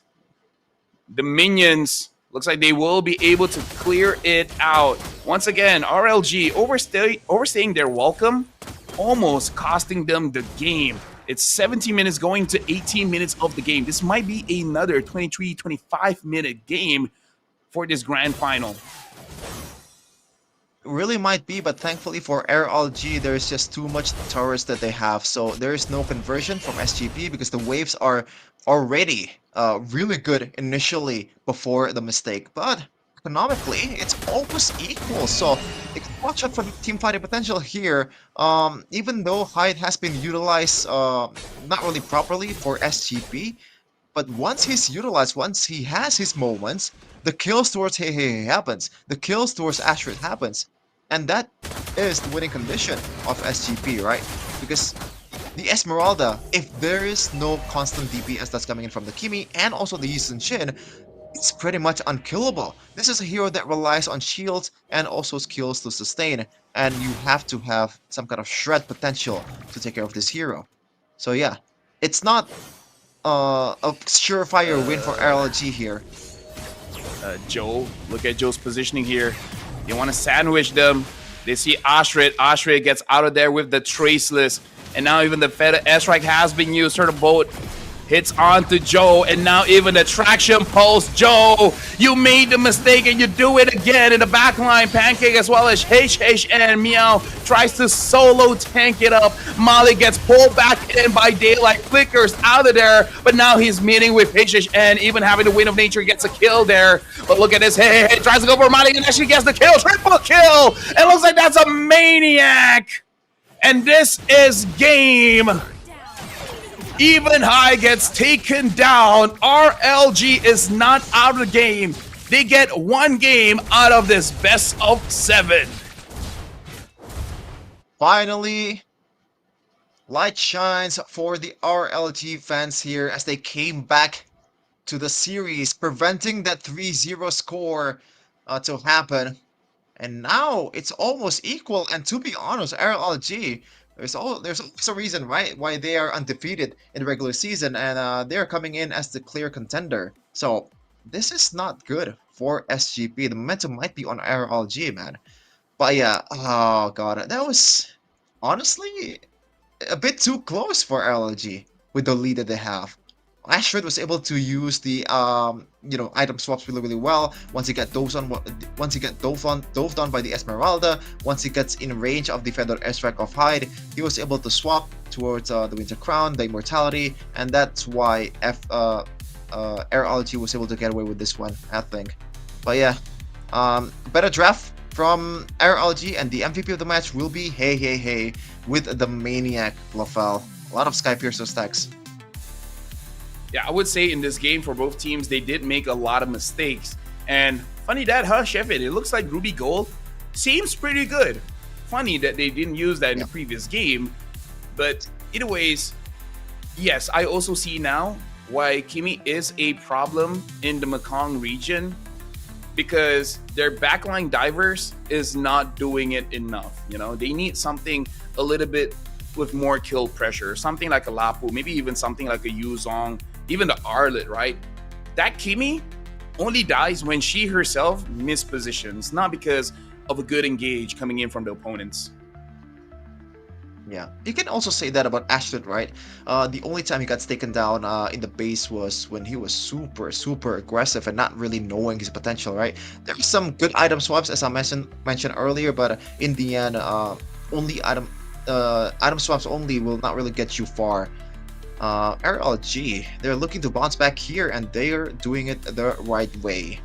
The minions. Looks like they will be able to clear it out. Once again, RLG overstaying their welcome, almost costing them the game. It's 17 minutes going to 18 minutes of the game. This might be another 23, 25-minute game for this grand final. Really might be, but thankfully for RLG, there's just too much turrets that they have. So there is no conversion from SGP because the waves are already really good initially before the mistake. But economically, it's almost equal. So watch out for the team fighting potential here. Even though Hyde has been utilized not really properly for SGP, but once he's utilized, once he has his moments, the kills towards Hey happens. The kills towards Ashford happens. And that is the winning condition of SGP, right? Because the Esmeralda, if there is no constant DPS that's coming in from the Kimi and also the Yisun Shin, it's pretty much unkillable. This is a hero that relies on shields and also skills to sustain, and you have to have some kind of shred potential to take care of this hero. So yeah, it's not a surefire win for RLG here. Joe, look at Joe's positioning here. They want to sandwich them. They see Ashrid. Ashrid gets out of there with the Traceless. And now even the Feta S-Strike has been used. Turtle Boat hits onto Joe. And now even the Traction Pulse. Joe, you made the mistake and you do it again in the back line. Pancake as well as HH and Meow tries to solo tank it up. Molly gets pulled back in by Daylight. Flickers out of there. But now he's meeting with HHN. Even having the Wind of Nature gets a kill there. But look at this. Hey, tries to go for Molly and actually gets the kill. Triple kill. It looks like that's a maniac. And this is game. Even High gets taken down. RLG is not out of the game. They get one game out of this best of 7. Finally, light shines for the RLG fans here as they came back to the series, preventing that 3-0 score to happen. And now it's almost equal. And to be honest, RLG, there's always a reason, right, why they are undefeated in the regular season, and they're coming in as the clear contender. So this is not good for SGP. The momentum might be on RLG, man. But yeah, oh god, that was honestly a bit too close for RLG with the lead that they have. Ashford was able to use the item swaps really well. Once he got dove on by the Esmeralda, once he gets in range of the Feather Airstrike of Hyde, he was able to swap towards the Winter Crown, the Immortality, and that's why RLG was able to get away with this one, I think. But yeah, better draft from RLG, and the MVP of the match will be Hey with the Maniac Lafel. A lot of Skypiercer stacks. Yeah, I would say in this game for both teams, they did make a lot of mistakes. And funny that, huh, Sheffield? It looks like Ruby Gold seems pretty good. Funny that they didn't use that in the previous game. But either ways, yes, I also see now why Kimi is a problem in the Mekong region, because their backline divers is not doing it enough. You know, they need something a little bit with more kill pressure, something like a Lapu, maybe even something like a Yuzong, even the Arlet, right? That Kimi only dies when she herself mispositions, not because of a good engage coming in from the opponents. Yeah, you can also say that about Ashton, right? The only time he got taken down in the base was when he was super aggressive and not really knowing his potential, right? There were some good item swaps, as I mentioned earlier, but in the end, only item item swaps only will not really get you far. RLG, they're looking to bounce back here, and they're doing it the right way.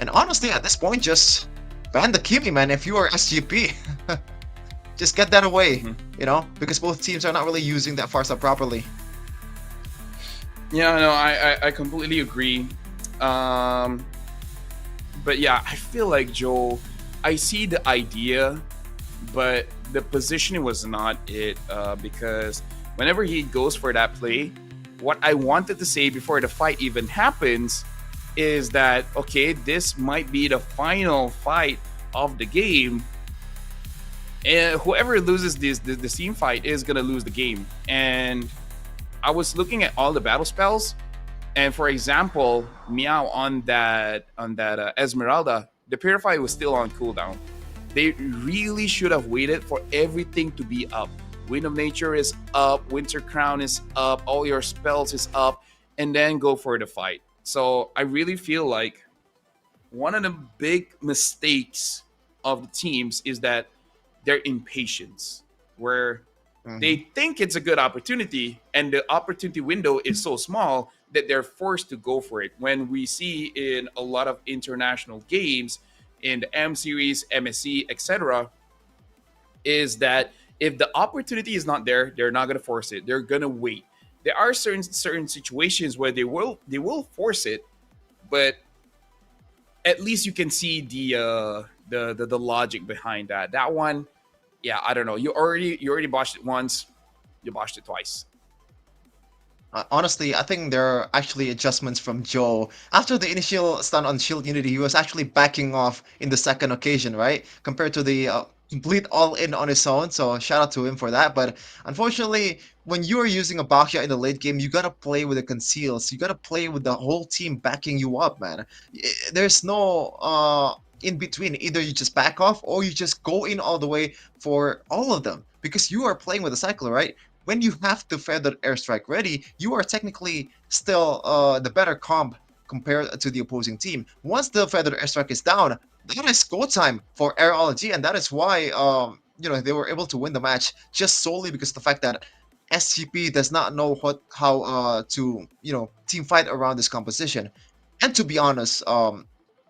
And honestly, at this point, just ban the Kimi, man. If you are SGP, just get that away. You know, because both teams are not really using that Farsa properly. Yeah, no, I completely agree. But yeah, I feel like Joe, I see the idea, but the positioning was not it. Because whenever he goes for that play, what I wanted to say before the fight even happens is that, okay, this might be the final fight of the game, and whoever loses this team fight is gonna lose the game. And I was looking at all the battle spells, and for example, Meow on that Esmeralda, the Purify was still on cooldown. They really should have waited for everything to be up. Wind of Nature is up, Winter Crown is up, all your spells is up, and then go for the fight. So I really feel like one of the big mistakes of the teams is that their impatience, where they think it's a good opportunity, and the opportunity window is so small that they're forced to go for it. When we see in a lot of international games, in the M Series, MSC, etc., is that if the opportunity is not there, they're not going to force it. They're going to wait. There are certain situations where they will force it, but at least you can see the logic behind that. That one, yeah, I don't know. You already botched it once, you botched it twice. Honestly, I think there are actually adjustments from Joe. After the initial stun on Shield Unity, he was actually backing off in the second occasion, right? Compared to the complete all-in on his own, so shout out to him for that. But unfortunately, when you are using a Baksha in the late game, you gotta play with the conceals. You gotta play with the whole team backing you up, man. There's no in between. Either you just back off or you just go in all the way for all of them, because you are playing with a cycler, right? When you have the feathered airstrike ready, you are technically still the better comp compared to the opposing team. Once the feathered airstrike is down, that is go time for RLG, and that is why they were able to win the match just solely because of the fact that SGP does not know how to team fight around this composition. And to be honest,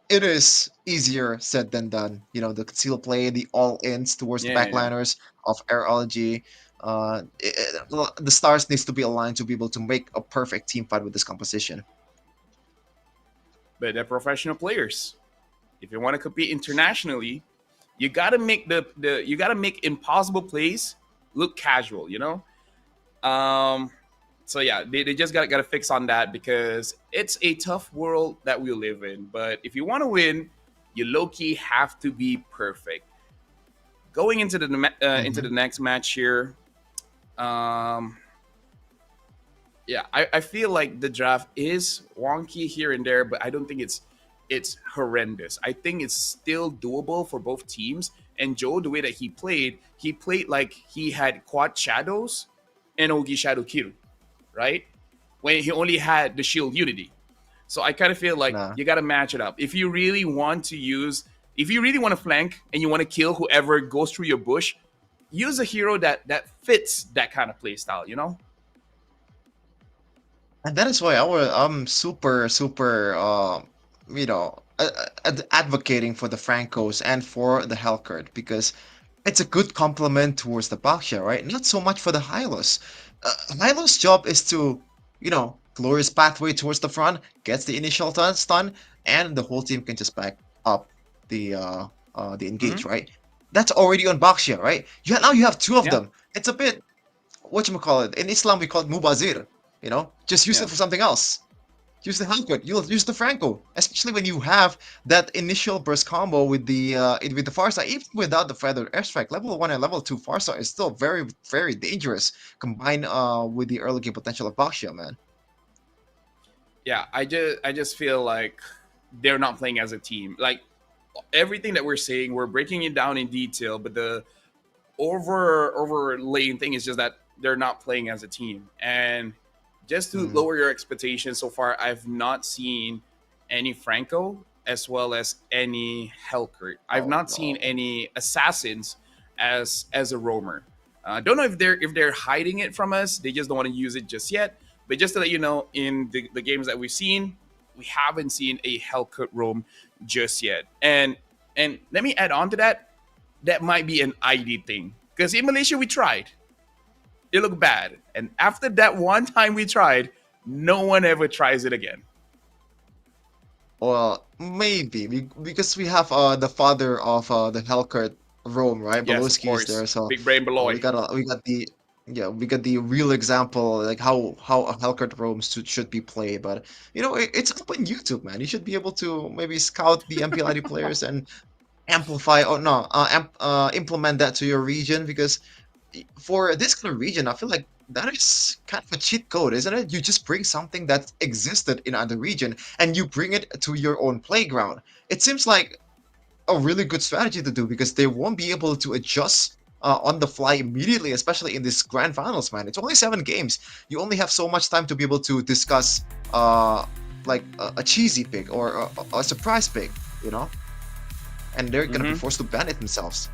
it is easier said than done. The conceal play, the all-ins towards the backliners of RLG. The stars needs to be aligned to be able to make a perfect team fight with this composition. But they're professional players. If you want to compete internationally, you gotta make you gotta make impossible plays look casual. So yeah, they just gotta fix on that, because it's a tough world that we live in. But if you want to win, you low-key have to be perfect. Going into the next match here, I feel like the draft is wonky here and there, but I don't think it's horrendous. I think it's still doable for both teams. And Joe, the way that he played like he had quad shadows and Ogi Shadow Kill, right? When he only had the shield unity. So I kind of feel like you got to match it up. If you really want to flank and you want to kill whoever goes through your bush, use a hero that fits that kind of play style, And that is why I'm super advocating for the Francos and for the Hellcurt, because it's a good complement towards the Baksha, right? Not so much for the Hylos. Hylos' job is to, glorious pathway towards the front, gets the initial stun, and the whole team can just back up the engage, right? That's already on Baksha, right? Now you have two of them. It's a bit, whatchamacallit, in Islam we call it Mubazir, just use it for something else. Use the Hellcurt, you'll use the Franco, especially when you have that initial burst combo with the Farsa. Even without the feathered airstrike, level 1 and level 2 Farsa is still very, very dangerous combined with the early game potential of Baksha, man. Yeah, I just feel like they're not playing as a team. Like, everything that we're saying, we're breaking it down in detail, but the overlaying thing is just that they're not playing as a team. And just to lower your expectations, so far I've not seen any Franco as well as any Hellcurt. I've not seen any assassins as a roamer. Don't know if they're hiding it from us. They just don't want to use it just yet. But just to let you know, in the games that we've seen, we haven't seen a Hellcut roam just yet. And let me add on to that. That might be an ID thing, because in Malaysia we tried. It looked bad, and after that one time we tried, no one ever tries it again. Well, maybe because we have the father of the Hellcat Rome, right? Yes, of Beloski is course. there, so Big brain Beloy. we got the real example, like how a Hellcat Rome should be played. But it's up on YouTube, man. You should be able to maybe scout the MPLID players and amplify or no implement that to your region, because for this kind of region I feel like that is kind of a cheat code, isn't it? You just bring something that existed in another region and you bring it to your own playground. It seems like a really good strategy to do, because they won't be able to adjust on the fly immediately, especially in this grand finals, man. It's only 7 games. You only have so much time to be able to discuss like a cheesy pick or a surprise pick, and they're gonna be forced to ban it themselves.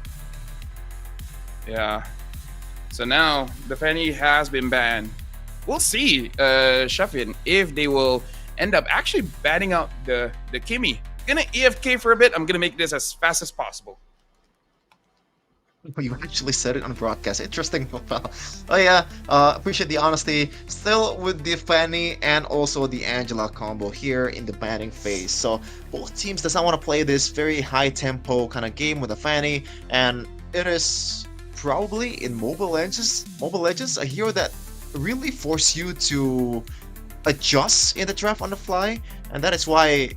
Yeah. So now the Fanny has been banned. We'll see, Shafin, if they will end up actually banning out the Kimmy. Gonna AFK for a bit. I'm gonna make this as fast as possible. You actually said it on broadcast. Interesting. Oh yeah, appreciate the honesty. Still with the Fanny and also the Angela combo here in the banning phase. So both teams does not want to play this very high tempo kind of game with the Fanny, and it is probably in Mobile Legends a hero that really force you to adjust in the draft on the fly, and that is why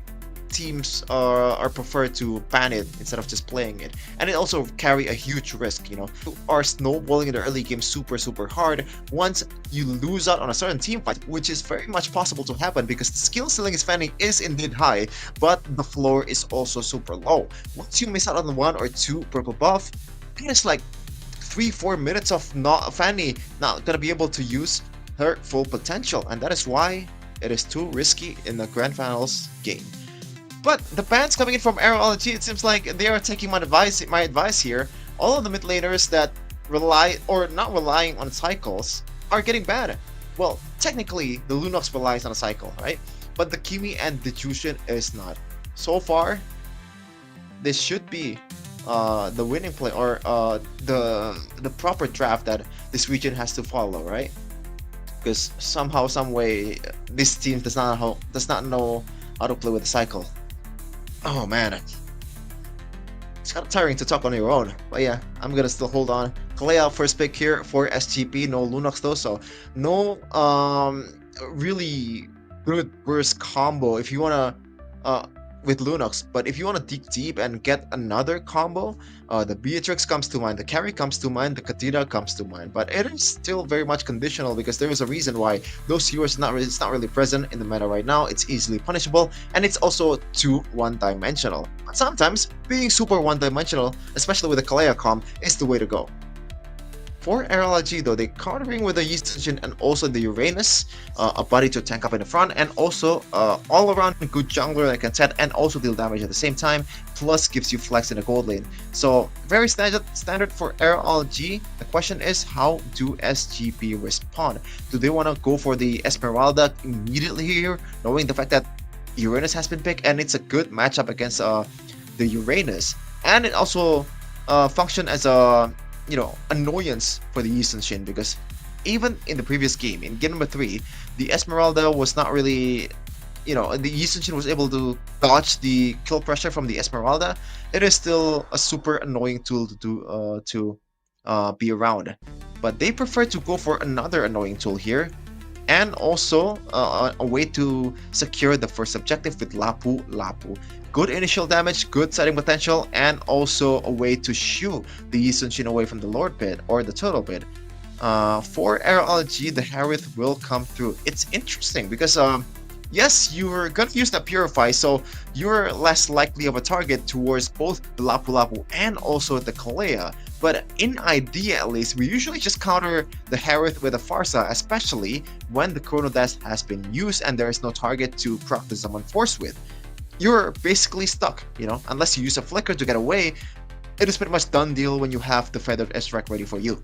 teams are preferred to ban it instead of just playing it. And it also carry a huge risk, you are snowballing in the early game super hard. Once you lose out on a certain team fight, which is very much possible to happen because the skill ceiling is Fanny is indeed high, but the floor is also super low. Once you miss out on 1 or 2 purple buff, it's like 3-4 minutes of Fanny not gonna be able to use her full potential, and that is why it is too risky in the grand finals game. But the bans coming in from RLG, it seems like they are taking my advice here. All of the mid laners that rely or not relying on cycles are getting banned. Well, technically the Lunox relies on a cycle, right? But the Kimi and the Jushin is not. So far, this should be the winning play, or the proper draft that this region has to follow, right? Because somehow, some way, this team does not know how to play with the cycle. Oh man, it's kind of tiring to talk on your own, but yeah, I'm gonna still hold on. Kalea first pick here for SGP, no Lunox though, so no really good burst combo if you wanna with Lunox. But if you want to dig deep and get another combo, the Beatrix comes to mind, the Carry comes to mind, the Katina comes to mind. But it is still very much conditional, because there is a reason why those heroes it's not really present in the meta right now. It's easily punishable, and it's also too one-dimensional. But sometimes being super one-dimensional, especially with the Kalea comp, is the way to go. For RLG though, they're countering with the Yeast Engine and also the Uranus, a buddy to tank up in the front, and also all around good jungler that can set and also deal damage at the same time, plus gives you flex in the gold lane. So very standard for RLG. The question is, how do SGP respond? Do they want to go for the Esmeralda immediately here, knowing the fact that Uranus has been picked and it's a good matchup against the Uranus, and it also function as a annoyance for the Eastern Shin, because even in the previous game, in game number 3, the Esmeralda was not really, the Eastern Shin was able to dodge the kill pressure from the Esmeralda. It is still a super annoying tool to be around, but they prefer to go for another annoying tool here, and also a way to secure the first objective with Lapu Lapu. Good initial damage, good setting potential, and also a way to shoo the Eastern Shin away from the Lord Pit or the Turtle Pit. For RLG, the Harith will come through. It's interesting because yes, you're gonna use that Purify, so you're less likely of a target towards both the Lapu Lapu and also the Kalea. But in idea, at least, we usually just counter the Harith with a Farsa, especially when the Chrono Dash has been used and there is no target to proc the Summon Force with. You're basically stuck, unless you use a Flicker to get away. it is pretty much done deal when you have the feathered S-Strike ready for you.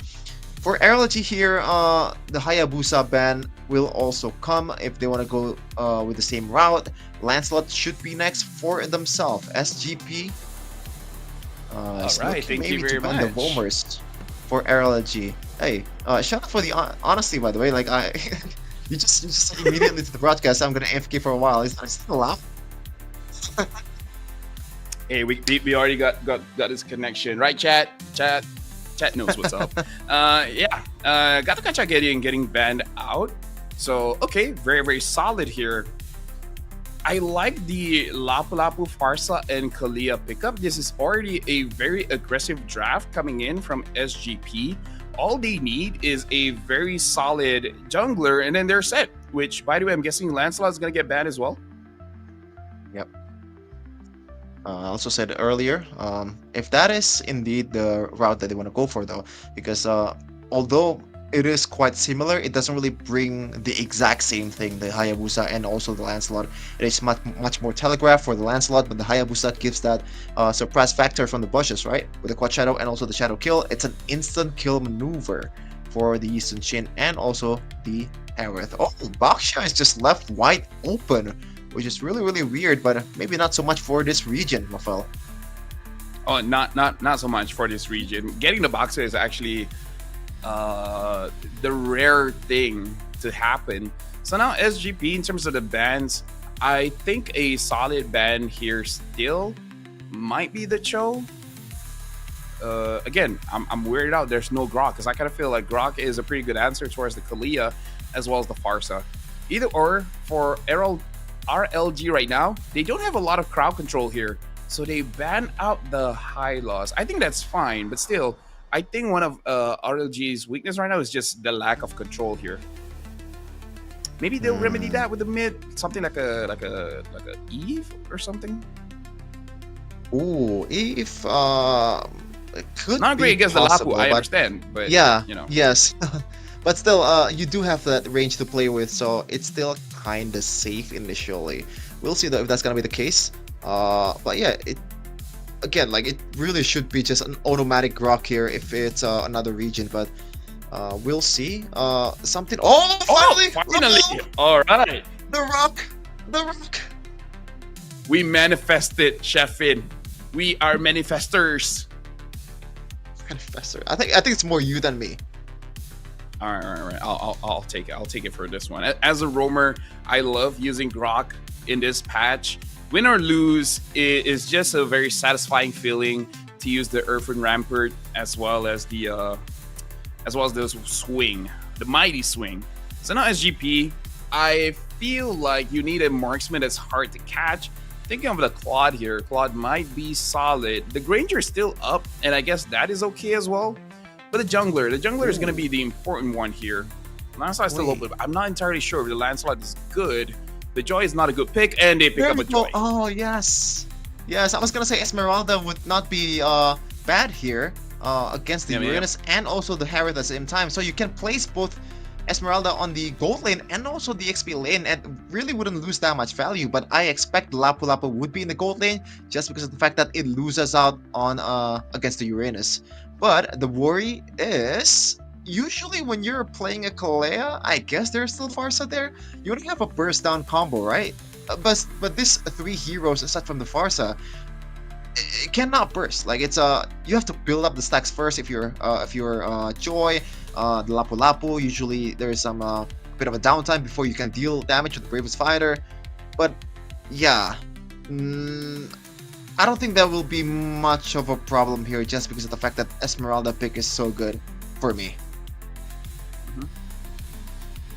For RLG here, the Hayabusa ban will also come if they want to go with the same route. Lancelot should be next for themselves. SGP. Alright, thank you very much. The Vomers for RLG. Hey, shout out for the honesty, by the way. Like you just said immediately to the broadcast, I'm gonna AFK for a while. Is that still allowed? Hey, we already got this connection, right? Chat knows what's up. Yeah, got the Kacha getting banned out. So okay, very very solid here. I like the Lapu Lapu, Farsa, and Kalia pickup. This is already a very aggressive draft coming in from SGP. All they need is a very solid jungler, and then they're set. Which, by the way, I'm guessing Lancelot is going to get banned as well. Yep. I also said earlier, if that is indeed the route that they want to go for, though, because although it is quite similar, it doesn't really bring the exact same thing, the Hayabusa and also the Lancelot. It is much more telegraphed for the Lancelot, but the Hayabusa gives that surprise factor from the bushes, right? With the Quad Shadow and also the Shadow Kill, it's an instant kill maneuver for the Sun Shin and also the Aerith. Oh, Baksha is just left wide open, which is really, really weird, but maybe not so much for this region, Mafel. Oh, not so much for this region. Getting the Boxer is actually the rare thing to happen. So now SGP, in terms of the bans, I think a solid ban here still might be the Cho. Again, I'm weirded out there's no Grok, because I kind of feel like Grok is a pretty good answer towards the Kalia as well as the Farsa. Either or, for RLG right now, they don't have a lot of crowd control here, so they ban out the high loss. I think that's fine, but still, I think one of RLG's weakness right now is just the lack of control here. Maybe they'll remedy that with the mid, something like a Eve or something. Ooh, Eve, it could not great against possible, the Lapu, I understand, but yeah, you know, yes, but still, you do have that range to play with, so it's still kind of safe initially. We'll see though if that's gonna be the case. But yeah, again, like, it really should be just an automatic Grok here if it's another region, but we'll see. Something. Oh, finally! All right. The Rock. We manifested, Chefin. We are manifestors. Manifester. I think it's more you than me. All right. I'll take it. I'll take it for this one. As a roamer, I love using Grok in this patch. Win or lose, it is just a very satisfying feeling to use the Earthen Rampart as well as the swing, the mighty swing. So now SGP, I feel like you need a marksman that's hard to catch. Thinking of the Claude here, Claude might be solid. The Granger is still up, and I guess that is okay as well. But the jungler is going to be the important one here. Lancelot is still open. I'm not entirely sure if the Lancelot is good. The Joy is not a good pick, and they pick up a Joy. Oh, yes. Yes, I was going to say Esmeralda would not be bad here against the Uranus and also the Harith at the same time. So you can place both Esmeralda on the gold lane and also the XP lane and really wouldn't lose that much value. But I expect Lapu Lapu would be in the gold lane just because of the fact that it loses out on against the Uranus. But the worry is, usually when you're playing a Kalea, I guess there's still Farsa there, you only have a burst down combo, right? But this 3 heroes aside from the Farsa, it cannot burst. Like, it's you have to build up the stacks first if you're Joy, the Lapu Lapu. Usually there's some bit of a downtime before you can deal damage with the Bravest Fighter. But yeah, I don't think that will be much of a problem here just because of the fact that Esmeralda pick is so good for me.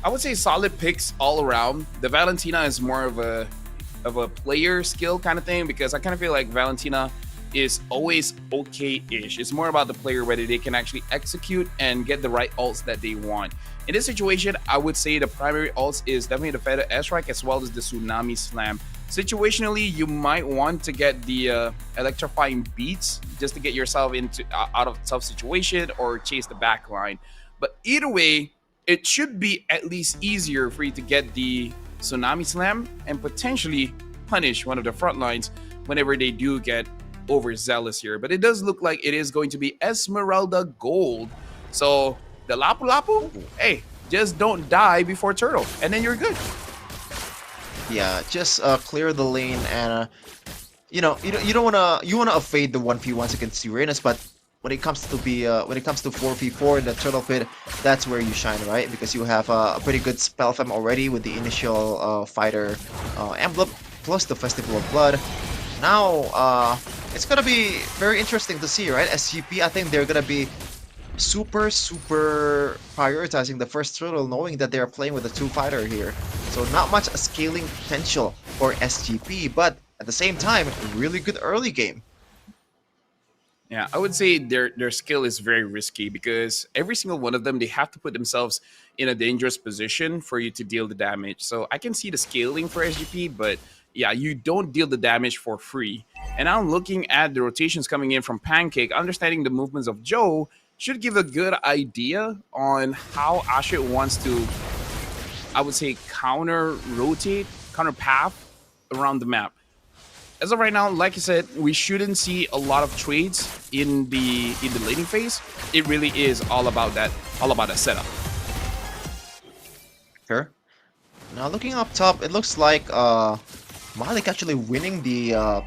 I would say solid picks all around. The Valentina is more of a player skill kind of thing, because I kind of feel like Valentina is always okay-ish. It's more about the player, whether they can actually execute and get the right ults that they want. In this situation, I would say the primary ults is definitely the Feather S-Strike as well as the Tsunami Slam. Situationally, you might want to get the Electrifying Beats just to get yourself out of a tough situation or chase the back line. But either way, it should be at least easier for you to get the Tsunami Slam and potentially punish one of the front lines whenever they do get overzealous here, but it does look like it is going to be Esmeralda Gold. So the Lapu Lapu, hey, just don't die before turtle, and then you're good. Yeah, just clear the lane and you know, you don't wanna evade the 1v1s against Uranus, but when it comes to 4v4 in the turtle pit, that's where you shine, right? Because you have a pretty good spell time already with the initial fighter emblem plus the Festival of Blood. Now it's gonna be very interesting to see, right? SGP, I think they're gonna be super prioritizing the first turtle, knowing that they are playing with a 2-fighter here. So not much scaling potential for SGP, but at the same time, really good early game. Yeah, I would say their skill is very risky because every single one of them, they have to put themselves in a dangerous position for you to deal the damage. So I can see the scaling for SGP, but yeah, you don't deal the damage for free. And I'm looking at the rotations coming in from Pancake, understanding the movements of Joe should give a good idea on how Ashit wants to, I would say, counter path around the map. As of right now, like I said, we shouldn't see a lot of trades in the laning phase. It really is all about that setup. Sure. Now looking up top, it looks like Malik actually winning the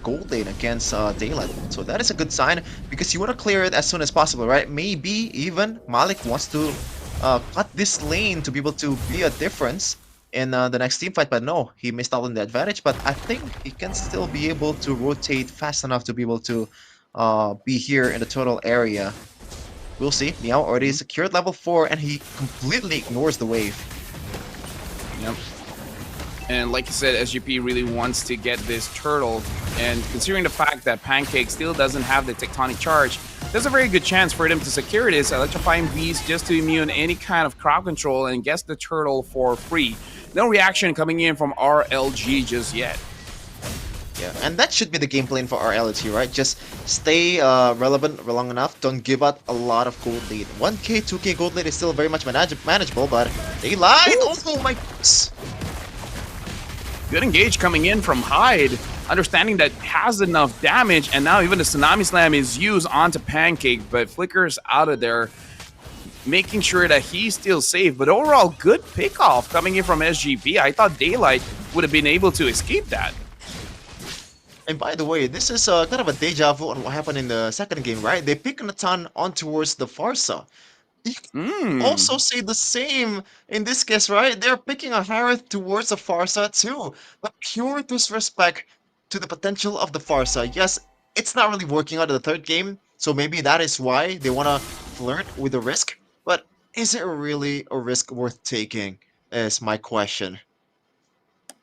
gold lane against Daylight. So that is a good sign because you want to clear it as soon as possible, right? Maybe even Malik wants to cut this lane to be able to be a difference in the next team fight, but no, he missed out on the advantage. But I think he can still be able to rotate fast enough to be able to be here in the total area. We'll see. Meow already secured level 4 and he completely ignores the wave. Yep. And like you said, SGP really wants to get this turtle, and considering the fact that Pancake still doesn't have the tectonic charge, there's a very good chance for them to secure this, electrifying beast just to immune any kind of crowd control and gets the turtle for free. No reaction coming in from RLG just yet. Yeah, and that should be the game plan for RLG, right? Just stay relevant long enough, don't give out a lot of gold lead. 1k, 2k gold lead is still very much manageable, but they lied! Oh my goodness! Good engage coming in from Hyde, understanding that has enough damage, and now even the Tsunami Slam is used onto Pancake, but flickers out of there, making sure that he's still safe. But overall, good pickoff coming in from SGP. I thought Daylight would have been able to escape that. And by the way, this is kind of a deja vu on what happened in the second game, right? They pick Natan on towards the Farsa. You can also say the same in this case, right? They're picking a Harith towards the Farsa too, but pure disrespect to the potential of the Farsa. Yes, it's not really working out in the third game, so maybe that is why they want to flirt with the risk, but is it really a risk worth taking, is my question.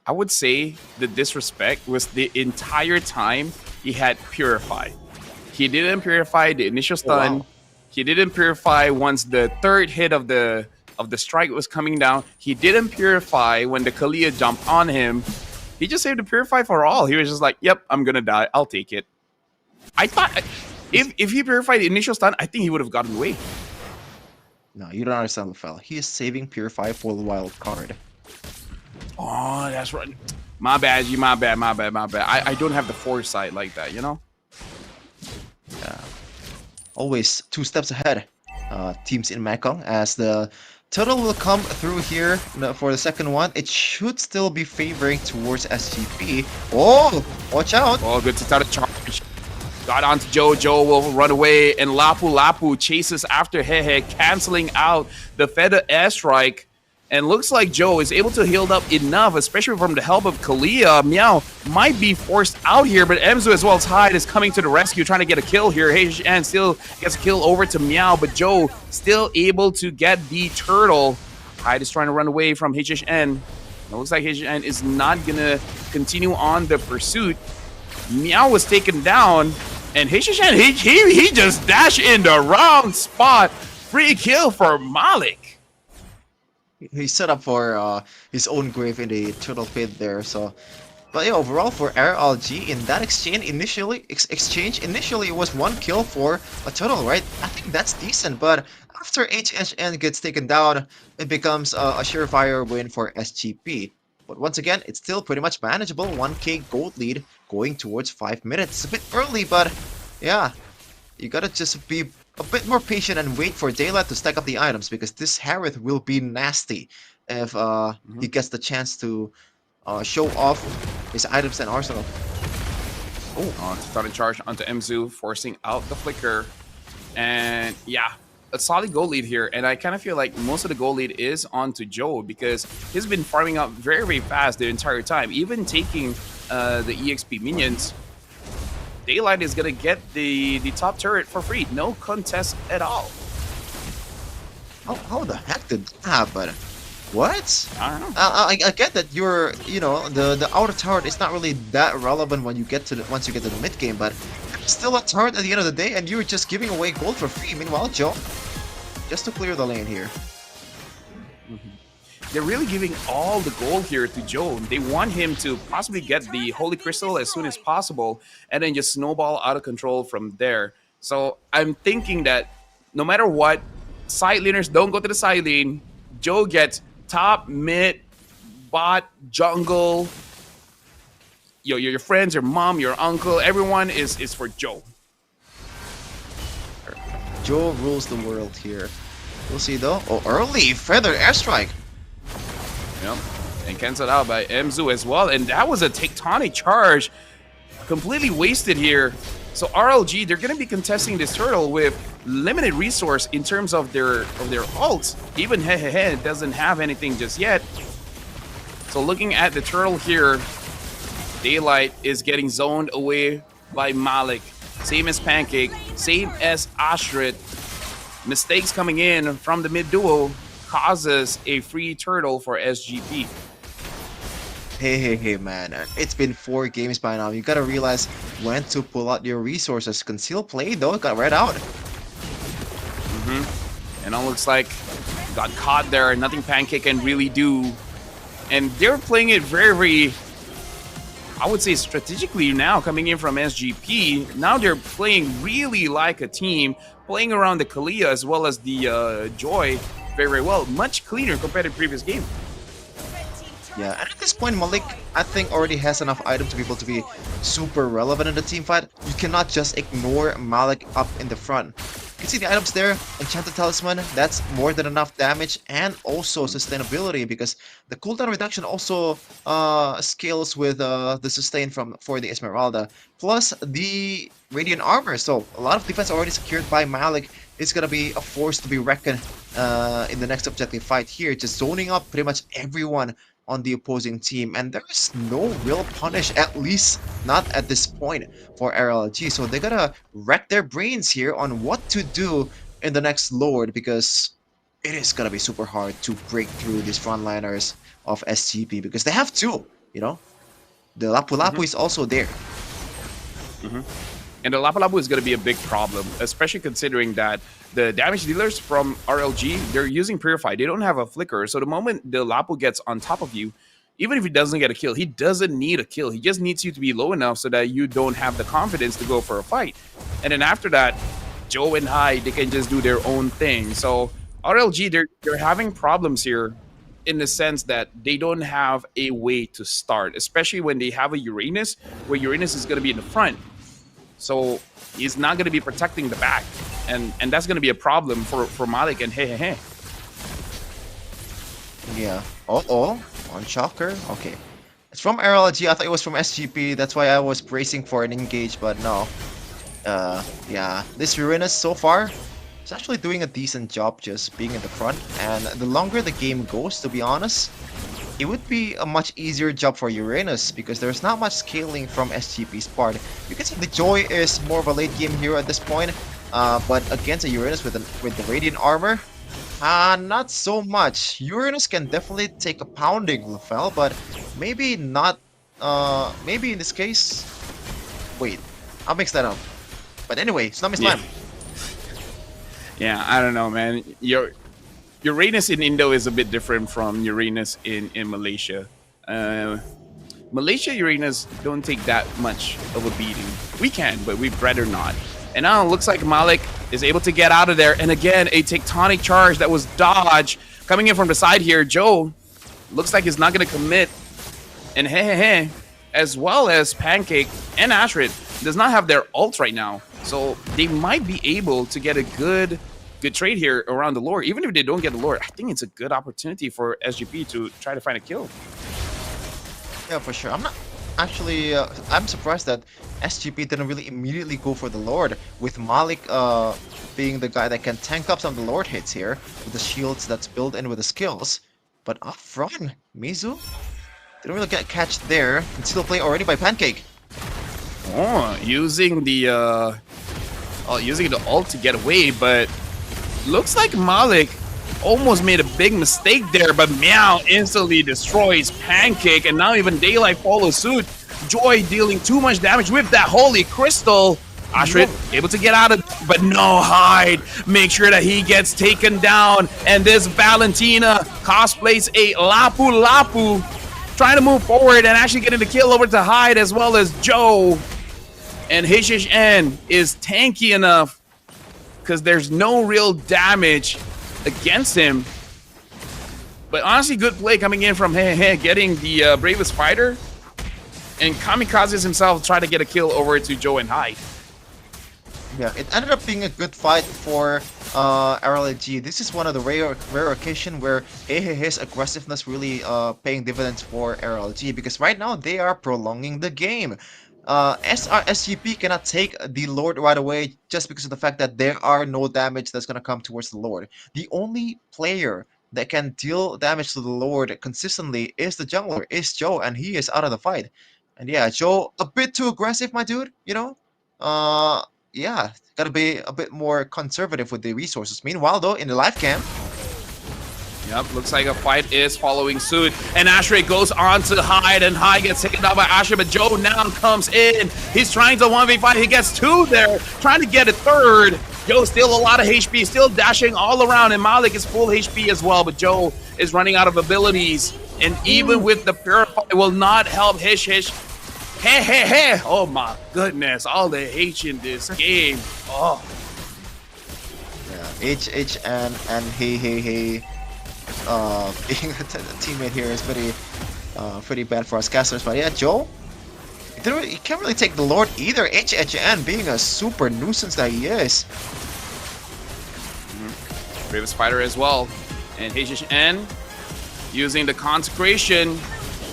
I would say the disrespect was the entire time he had Purify. He didn't Purify the initial stun. Wow. He didn't Purify once the third hit of the strike was coming down. He didn't Purify when the Kalia jumped on him. He just saved the Purify for all. He was just like, yep, I'm gonna die. I'll take it. I thought if he Purified the initial stun, I think he would have gotten away. No, you don't understand, Lufel. He is saving Purify for the wild card. Oh, that's right. My bad, G. My bad. I don't have the foresight like that, you know? Yeah. Always 2 steps ahead, teams in Mekong, as the turtle will come through here for the second one. It should still be favoring towards SGP. Oh, watch out. Oh, good to start a charge. Got onto Joe. Joe will run away, and Lapu Lapu chases after Hehe, canceling out the Feather Airstrike. And looks like Joe is able to heal up enough, especially from the help of Kalia. Meow might be forced out here, but Emzu as well as Hyde is coming to the rescue, trying to get a kill here. HN still gets a kill over to Meow, but Joe still able to get the turtle. Hyde is trying to run away from HN. It looks like HN is not going to continue on the pursuit. Meow was taken down, and HN, he just dashed in the wrong spot. Free kill for Malik. He set up for his own grave in the turtle pit there. So, but yeah, overall for RLG in that exchange initially, it was 1 kill for a turtle, right? I think that's decent. But after HN gets taken down, it becomes a surefire win for SGP. But once again, it's still pretty much manageable. 1k gold lead going towards 5 minutes. It's a bit early, but yeah, you gotta just be a bit more patient and wait for Daylight to stack up the items, because this Harith will be nasty if he gets the chance to show off his items and arsenal. Starting charge onto MZU, forcing out the flicker. And yeah, a solid goal lead here. And I kind of feel like most of the goal lead is onto Joe, because he's been farming up very, very fast the entire time. Even taking the EXP minions, Daylight is going to get the top turret for free. No contest at all. How the heck did that happen? What? I don't know. I get that you're, the outer turret is not really that relevant when you get to once you get to the mid game, but it's still a turret at the end of the day, and you're just giving away gold for free. Meanwhile, Joe, just to clear the lane here. They're really giving all the gold here to Joe. They want him to possibly get the Holy Crystal as soon as possible, and then just snowball out of control from there. So I'm thinking that no matter what, side laners don't go to the side lane. Joe gets top, mid, bot, jungle. Your friends, your mom, your uncle, everyone is for Joe. Joe rules the world here. We'll see though. Oh, early feather airstrike. Yep. And cancelled out by MZU as well. And that was a tectonic charge. Completely wasted here. So RLG, they're going to be contesting this turtle with limited resource in terms of their ults. Even Hehehe doesn't have anything just yet. So looking at the turtle here, Daylight is getting zoned away by Malik. Same as Pancake, same as Ashrit. Mistakes coming in from the mid duo causes a free turtle for SGP. Hey, man. It's been 4 games by now. You gotta realize when to pull out your resources. Conceal play, though, got read out. And it looks like got caught there. Nothing Pancake can really do. And they're playing it very, very, I would say, strategically now, coming in from SGP. Now they're playing really like a team, playing around the Kalia as well as the Joy very, very well. Much cleaner compared to the previous game. Yeah, and at this point, Malik, I think, already has enough items to be able to be super relevant in the team fight. You cannot just ignore Malik up in the front. You can see the items there. Enchanted Talisman, that's more than enough damage and also sustainability, because the cooldown reduction also scales with the sustain for the Esmeralda, plus the Radiant Armor. So a lot of defense already secured by Malik. It's gonna be a force to be reckoned in the next objective fight here, just zoning up pretty much everyone on the opposing team, and there is no real punish, at least not at this point, for RLG. So they gotta wreck their brains here on what to do in the next Lord, because it is gonna be super hard to break through these frontliners of SGP, because they have two, the Lapu Lapu is also there. And the Lapu Lapu is going to be a big problem, especially considering that the damage dealers from RLG, they're using Purify. They don't have a flicker. So the moment the Lapu gets on top of you, even if he doesn't get a kill, he doesn't need a kill. He just needs you to be low enough so that you don't have the confidence to go for a fight. And then after that, Joe and Hyde, they can just do their own thing. So RLG, they're having problems here in the sense that they don't have a way to start, especially when they have a Uranus, where Uranus is going to be in the front. So he's not going to be protecting the back, and that's going to be a problem for Malik and Hehehe. Yeah. One shocker. Okay. It's from RLG. I thought it was from SGP. That's why I was bracing for an engage, but no. Yeah. This Uranus so far is actually doing a decent job just being in the front, and the longer the game goes, to be honest, it would be a much easier job for Uranus, because there's not much scaling from SGP's part. You can see the Joy is more of a late game hero at this point, but against a Uranus with the Radiant Armor, not so much. Uranus can definitely take a pounding, Lafel, but maybe not. Maybe in this case, wait, I'll mix that up. But anyway, it's not Islam. Yeah, I don't know, man. Uranus in Indo is a bit different from Uranus in Malaysia. Malaysia Uranus don't take that much of a beating. We can, but we'd rather not. And now it looks like Malik is able to get out of there. And again, a tectonic charge that was dodged. Coming in from the side here, Joe looks like he's not going to commit. And Hehehe as well as Pancake and Ashrid does not have their ults right now. So they might be able to get a good trade here around the Lord. Even if they don't get the Lord, I think it's a good opportunity for SGP to try to find a kill. Yeah, for sure. I'm not actually. I'm surprised that SGP didn't really immediately go for the Lord, with Malik being the guy that can tank up some of the Lord hits here with the shields that's built in with the skills. But up front, Mizu didn't really get catched there. Concealed play already by Pancake. Oh, using the ult to get away, but looks like Malik almost made a big mistake there, but Meow instantly destroys Pancake, and now even Daylight follows suit. Joy dealing too much damage with that Holy Crystal. Ashrid able to get out of, but no, Hyde. Make sure that he gets taken down, and this Valentina cosplays a Lapu Lapu, trying to move forward and actually getting the kill over to Hyde as well as Joe. And HHN is tanky enough because there's no real damage against him. But honestly, good play coming in from getting the bravest fighter. And Kamikazes himself try to get a kill over to Joe and Hyde. Yeah, it ended up being a good fight for RLG. This is one of the rare occasion where his aggressiveness really paying dividends for RLG, because right now they are prolonging the game. SGP cannot take the Lord right away just because of the fact that there are no damage that's going to come towards the Lord. The only player that can deal damage to the Lord consistently is the jungler, is Joe, and he is out of the fight. And yeah, Joe, a bit too aggressive, my dude, you know? Yeah, gotta be a bit more conservative with the resources. Meanwhile, though, in the live cam, yep, looks like a fight is following suit. And Ashray goes on to Hyde, and Hyde gets taken down by Ashray, but Joe now comes in. He's trying to 1v5. He gets two there, trying to get a third. Joe still a lot of HP, still dashing all around, and Malik is full HP as well, but Joe is running out of abilities. And even with the Purify, will not help Hish. Hey. Oh my goodness, all the H in this game. Oh. Yeah, H and hey. Being a teammate here is pretty bad for us casters. But yeah, Joe, he can't really take the Lord either. HHN being a super nuisance that he is. Brave Spider as well. And HHN using the Consecration.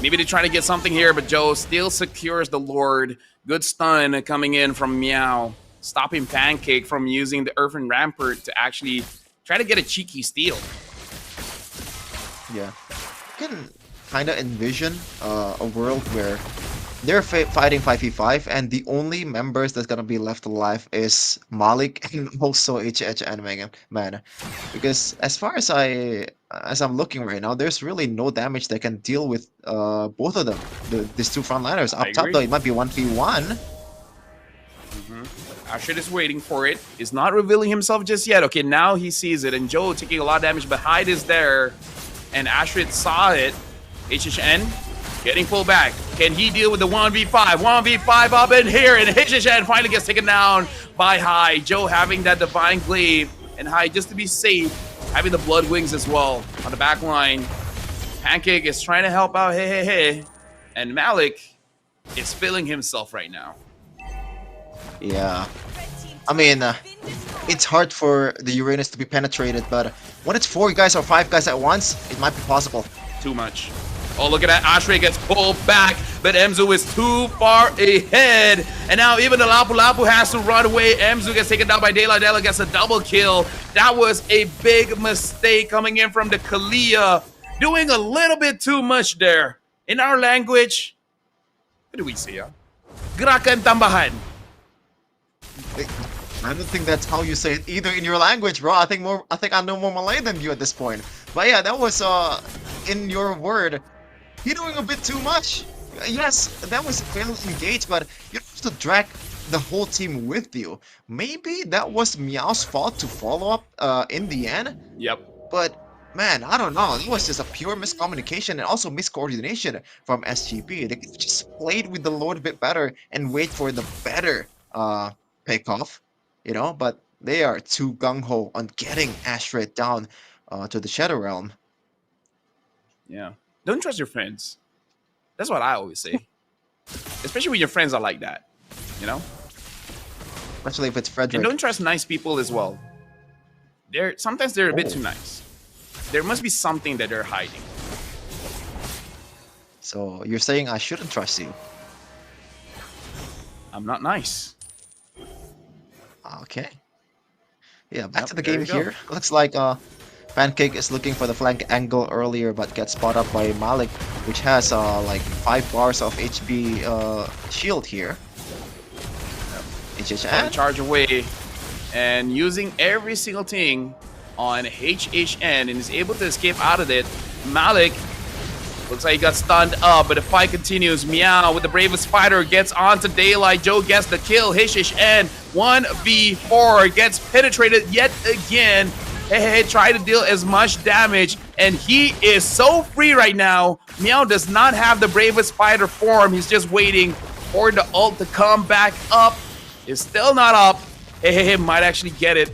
Maybe they're trying to get something here, but Joe still secures the Lord. Good stun coming in from Meow, stopping Pancake from using the Earthen Rampart to actually try to get a cheeky steal. Yeah, you can kind of envision a world where they're fighting 5v5, and the only members that's gonna be left alive is Malik and also HH and Megan Man, because as far as I'm looking right now, there's really no damage that can deal with both of them. These two frontliners up top, though, it might be 1v1. Ashrid is waiting for it. He's not revealing himself just yet. Okay, now he sees it, and Joe taking a lot of damage, but Hyde is there, and Ashrid saw it. HHN getting pulled back. Can he deal with the 1v5? 1v5 up in here, and HHN finally gets taken down by Hyde. Joe having that Divine Glaive, and Hyde, just to be safe, having the Blood Wings as well on the back line. Pancake is trying to help out, hey. And Malik is feeling himself right now. Yeah. I mean, it's hard for the Uranus to be penetrated, but when it's 4 guys or 5 guys at once, it might be possible. Too much. Oh, look at that. Ashray gets pulled back, but Emzu is too far ahead. And now even the Lapu Lapu has to run away. Emzu gets taken down by Daylight. Daylight gets a double kill. That was a big mistake coming in from the Kalia. Doing a little bit too much there. In our language, what do we say? Gerakan tambahan. I don't think that's how you say it either in your language, bro. I think I know more Malay than you at this point. But yeah, that was in your word. You're doing a bit too much. Yes, that was fairly engaged, but you have to drag the whole team with you. Maybe that was Meow's fault to follow up in the end. Yep. But man, I don't know. It was just a pure miscommunication and also miscoordination from SGP. They just played with the Lord a bit better and wait for the better payoff, you know. But they are too gung-ho on getting Ashred down to the Shadow Realm. Yeah. Don't trust your friends. That's what I always say. especially when your friends are like that, you know. Especially if it's And Frederick. don't trust nice people as well. Sometimes they're a bit too nice. There must be something that they're hiding. So you're saying I shouldn't trust you? I'm not nice. Okay. Yeah, back Yep, to the there game you go. here. Looks like Pancake is looking for the flank angle earlier, but gets spot up by Malik, which has like 5 bars of HP shield here. Trying to HHN. charge away and using every single thing on HHN and is able to escape out of it. Malik looks like he got stunned up, but the fight continues. Meow with the bravest fighter gets onto Daylight. Joe gets the kill. HHN 1v4 gets penetrated yet again. Hey, try to deal as much damage, and he is so free right now. Meow does not have the bravest fighter form. He's just waiting for the ult to come back up. It's still not up. Hey, might actually get it.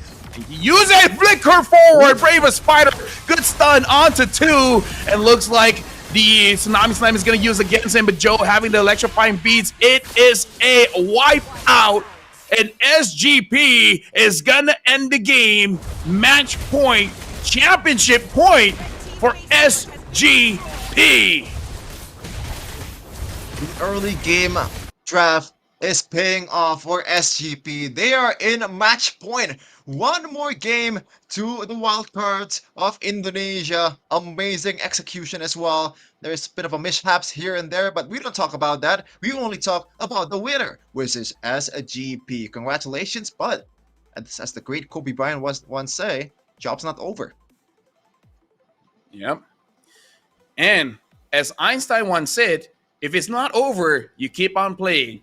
Use it, flicker forward, bravest fighter. Good stun onto 2, and looks like the Tsunami Slam is going to use against him, but Joe having the electrifying beats. It is a wipeout, and SGP is going to end the game. Match point, championship point for SGP. The early game draft is paying off for SGP. They are in match point. One more game to the wildcards of Indonesia. Amazing execution as well. There's a bit of a mishaps here and there, but we don't talk about that. We only talk about the winner, which is SGP. Congratulations, but as the great Kobe Bryant once say, job's not over. Yep. And as Einstein once said, if it's not over, you keep on playing.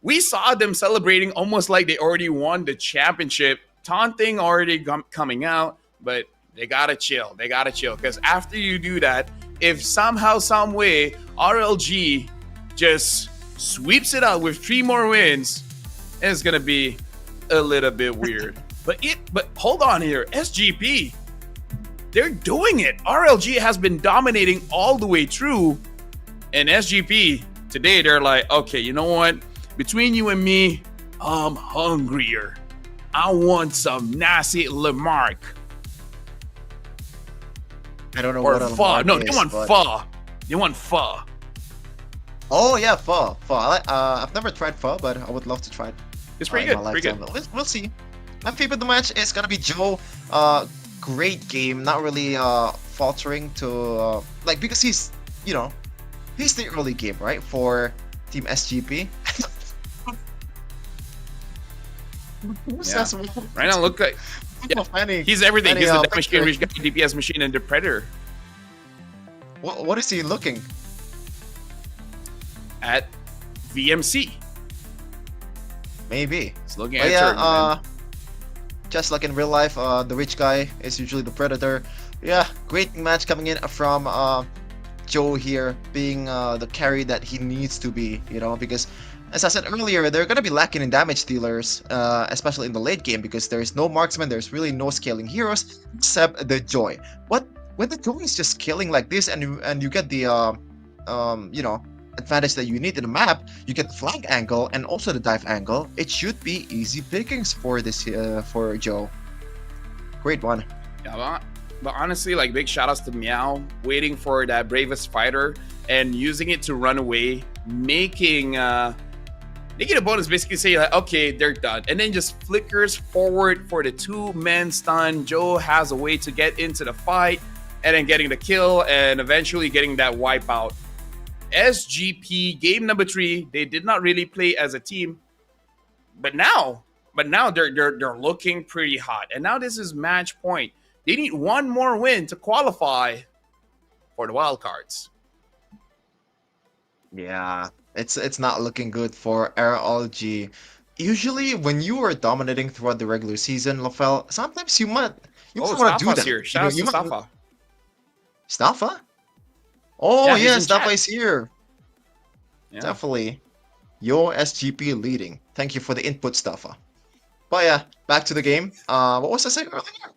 We saw them celebrating almost like they already won the championship. Taunting already coming out, but they gotta chill. They gotta chill, because after you do that, if somehow, some way, RLG just sweeps it out with 3 more wins, it's gonna be a little bit weird. But hold on here, SGP, they're doing it. RLG has been dominating all the way through, and SGP today they're like, okay, you know what? Between you and me, I'm hungrier. I want some nasi lemak. I don't know Or what a pho. lemak No, is, they want but- pho. They want pho. Oh yeah, pho. I've never tried pho, but I would love to try it. It's pretty in good. my Pretty lifetime. good. We'll see. My favorite of the match is gonna be Joe. Great game. Not really faltering to like, because he's, you know, he's the early game, right, for Team SGP. Yeah. Right now, look like he's everything. He's the damage machine, DPS machine, and the predator. What is he looking At VMC. Maybe. He's looking But at yeah, turn, man. just like in real life, the rich guy is usually the predator. Yeah, great match coming in from Joe here, being the carry that he needs to be, you know, because as I said earlier, they're gonna be lacking in damage dealers, especially in the late game, because there's no marksman, there's really no scaling heroes except the Joy. But when the Joy is just killing like this, and you get the you know, advantage that you need in the map, you get the flank angle and also the dive angle. It should be easy pickings for this for Joe. Great one. Yeah, but honestly, like, big shout outs to Meow, waiting for that bravest fighter and using it to run away, making opponents basically say like, okay, they're done, and then just flickers forward for the 2-man stun. Joe has a way to get into the fight and then getting the kill and eventually getting that wipeout. SGP game number 3, they did not really play as a team, but now they're looking pretty hot, and now this is match point. They need one more win to qualify for the wild cards. Yeah, it's not looking good for RLG. Usually, when you are dominating throughout the regular season, Lofel, sometimes you might want to do Staffa's that. here. Shout out to Staffa. Staffa? Oh Yeah, yeah, he's in chat. Staffa is here. Yeah. Definitely. Your SGP leading. Thank you for the input, Staffa. But yeah, back to the game. What was I saying earlier?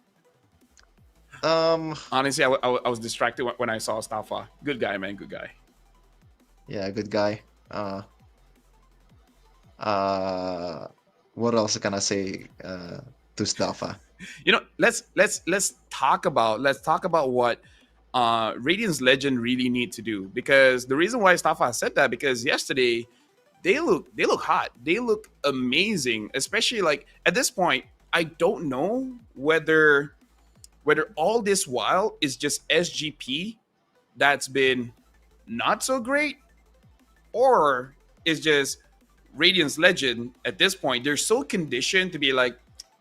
Honestly, I was distracted when I saw Staffa. Good guy, man. Good guy. Yeah, good guy. What else can I say to Staffa? Let's talk about what Radiant's Legend really need to do, because the reason why Staffa said that, because yesterday they look hot, they look amazing, especially like at this point. I don't know whether all this while is just SGP that's been not so great, or is just Radiant's Legend at this point. They're so conditioned to be like,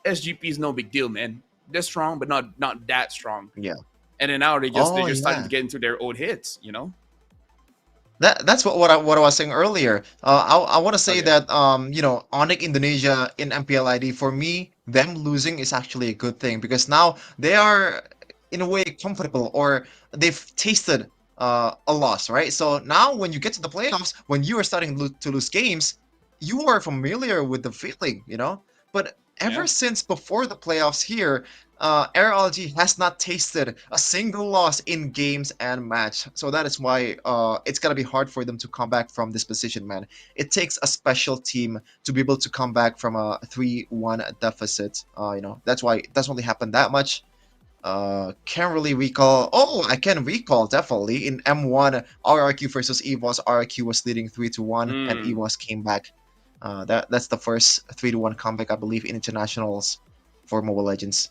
SGP is no big deal, man. They're strong, but not that strong. Yeah. And then now they're just starting Yeah. to get into their own hits, you know? That's what I was saying earlier. I want to say Okay. that Onyx Indonesia in MPL ID, for me, them losing is actually a good thing, because now they are in a way comfortable, or they've tasted a loss, right? So now when you get to the playoffs, when you are starting to lose games, you are familiar with the feeling, you know. But ever Yeah. since before the playoffs here, RLG has not tasted a single loss in games and match. So that is why it's gonna be hard for them to come back from this position, man. It takes a special team to be able to come back from a 3-1 deficit. That's why it doesn't really happen that much. Can't really recall. Oh, I can recall definitely in M1 RRQ versus EVOS. RRQ was leading 3-1, and Mm. EVOS came back. That's the first 3-1 comeback, I believe, in internationals for Mobile Legends.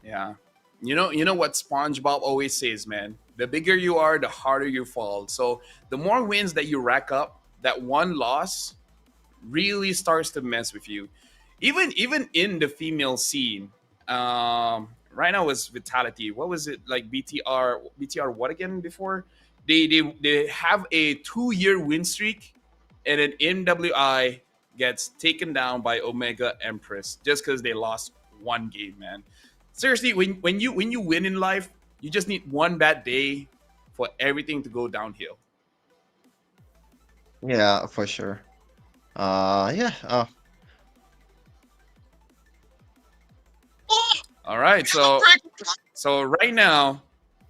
Yeah. You know what SpongeBob always says, man. The bigger you are, the harder you fall. So the more wins that you rack up, that one loss really starts to mess with you. Even in the female scene, right now is Vitality. What was it like? BTR what again before? They have a 2-year win streak, and then MWI gets taken down by Omega Empress just because they lost one game, man. Seriously, when you win in life, you just need one bad day for everything to go downhill. Yeah, for sure. Yeah. All right, so right now,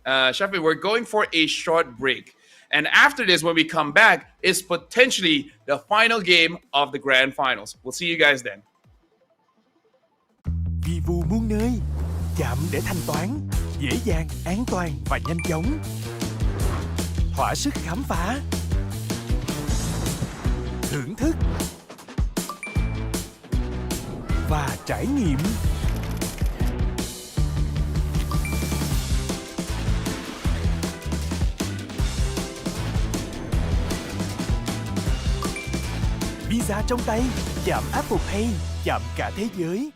Shafi, we're going for a short break, and after this, when we come back, is potentially the final game of the grand finals. We'll see you guys then. Vi vu muôn nơi, chạm để thanh toán, dễ dàng, an toàn và nhanh chóng. Thỏa sức khám phá, thưởng thức và trải nghiệm. Visa trong tay, chạm Apple Pay, chạm cả thế giới.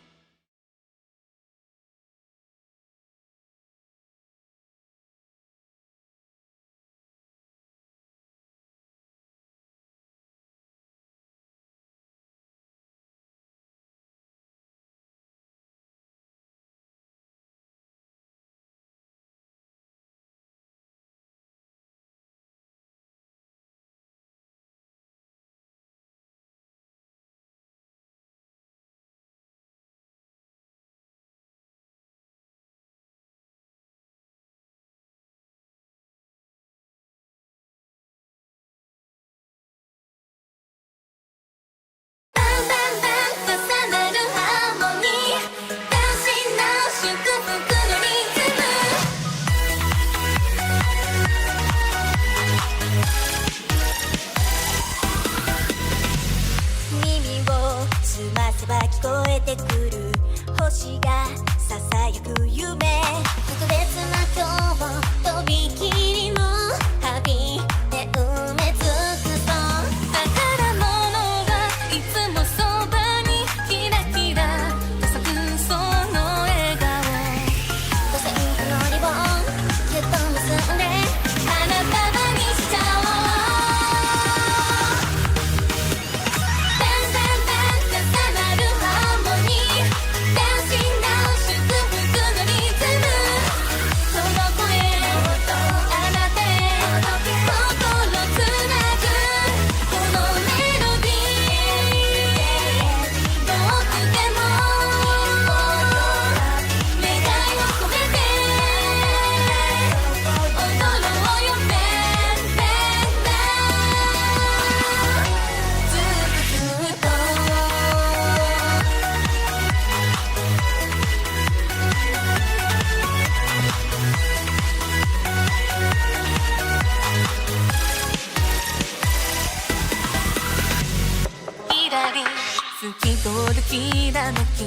なき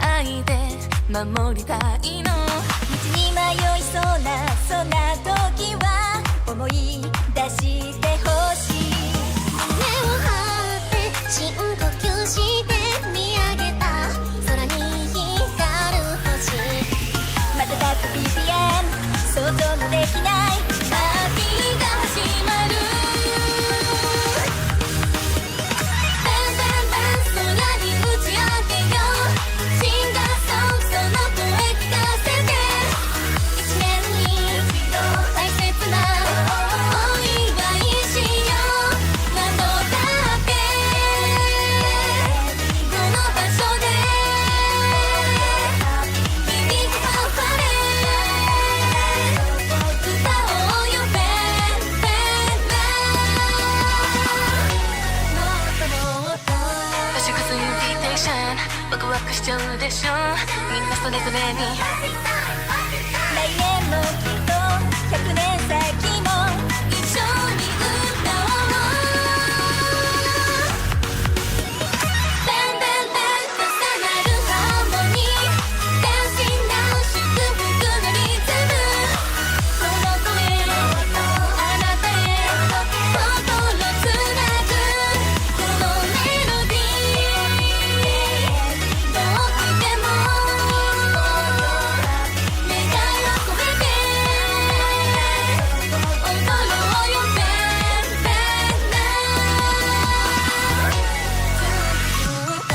愛で守りたいの道に迷いそうなそんな時は思い出してほしい胸を張って深呼吸して見上げた空に光る星瞬く BPM 想像のできないパーティーが始まるバンバンバン空に打ち上げようシンガーソングその声聞かせて一年に一度大切なお祝いしよう何度だってこの場所で響くファンファレ歌おうよベンベンラもっともっと星屑インビテーションワクワクしちゃうでしょみんなそれぞれに来年もきっと100年先も一緒に歌おうベンベンベン重なるハーモニーダンシングな祝福のリズムこの声あなたへ心つなぐこのメロディー遠くでも願いを込めて踊ろうよベンベンラずっと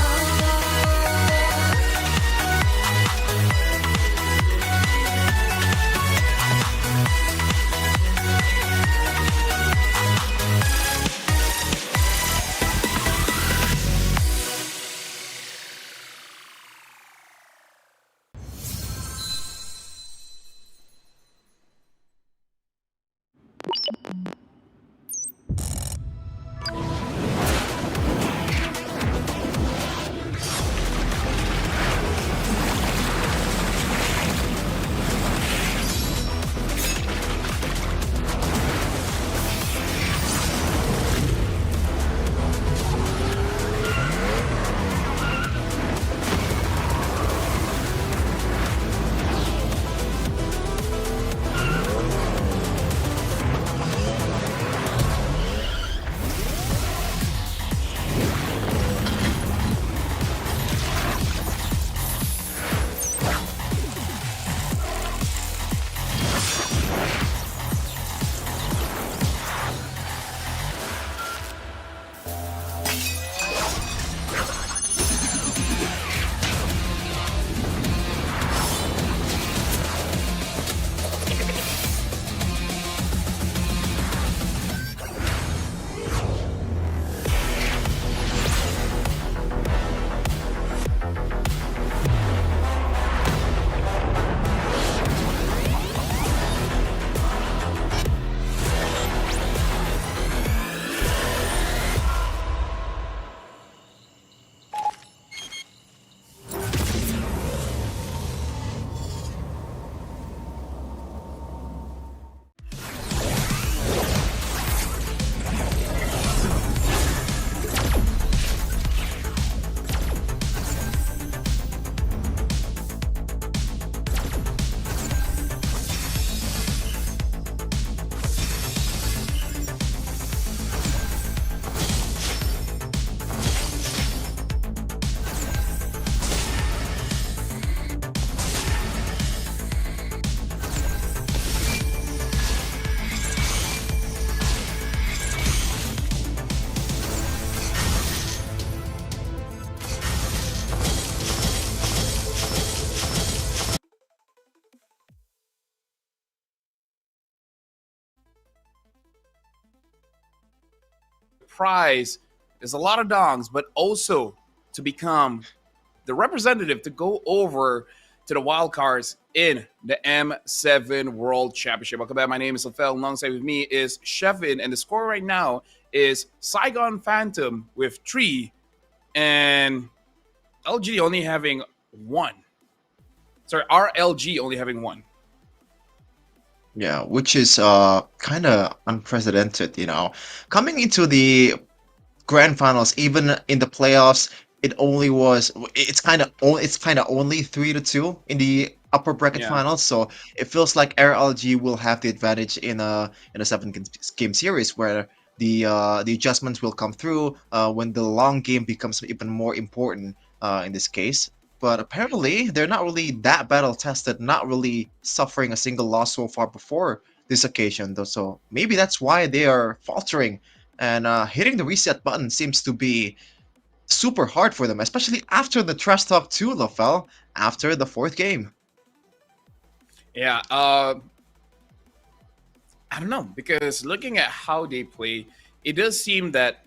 Prize is a lot of dongs, but also to become the representative to go over to the wild cards in the M7 World Championship. Welcome back. My name is Lafel. Alongside with me is Chevin, and the score right now is Saigon Phantom with 3 and LG only having 1. Sorry, RLG only having 1. Yeah, which is kind of unprecedented, you know. Coming into the grand finals, even in the playoffs, it only was it's kind of only 3-2 in the upper bracket Yeah. finals, so it feels like RLG will have the advantage in a 7 game series where the adjustments will come through when the long game becomes even more important in this case. But apparently they're not really that battle tested, not really suffering a single loss so far before this occasion though, so maybe that's why they are faltering, and hitting the reset button seems to be super hard for them, especially after the trash talk to Lafell after the 4th game. Yeah. I don't know, because looking at how they play, it does seem that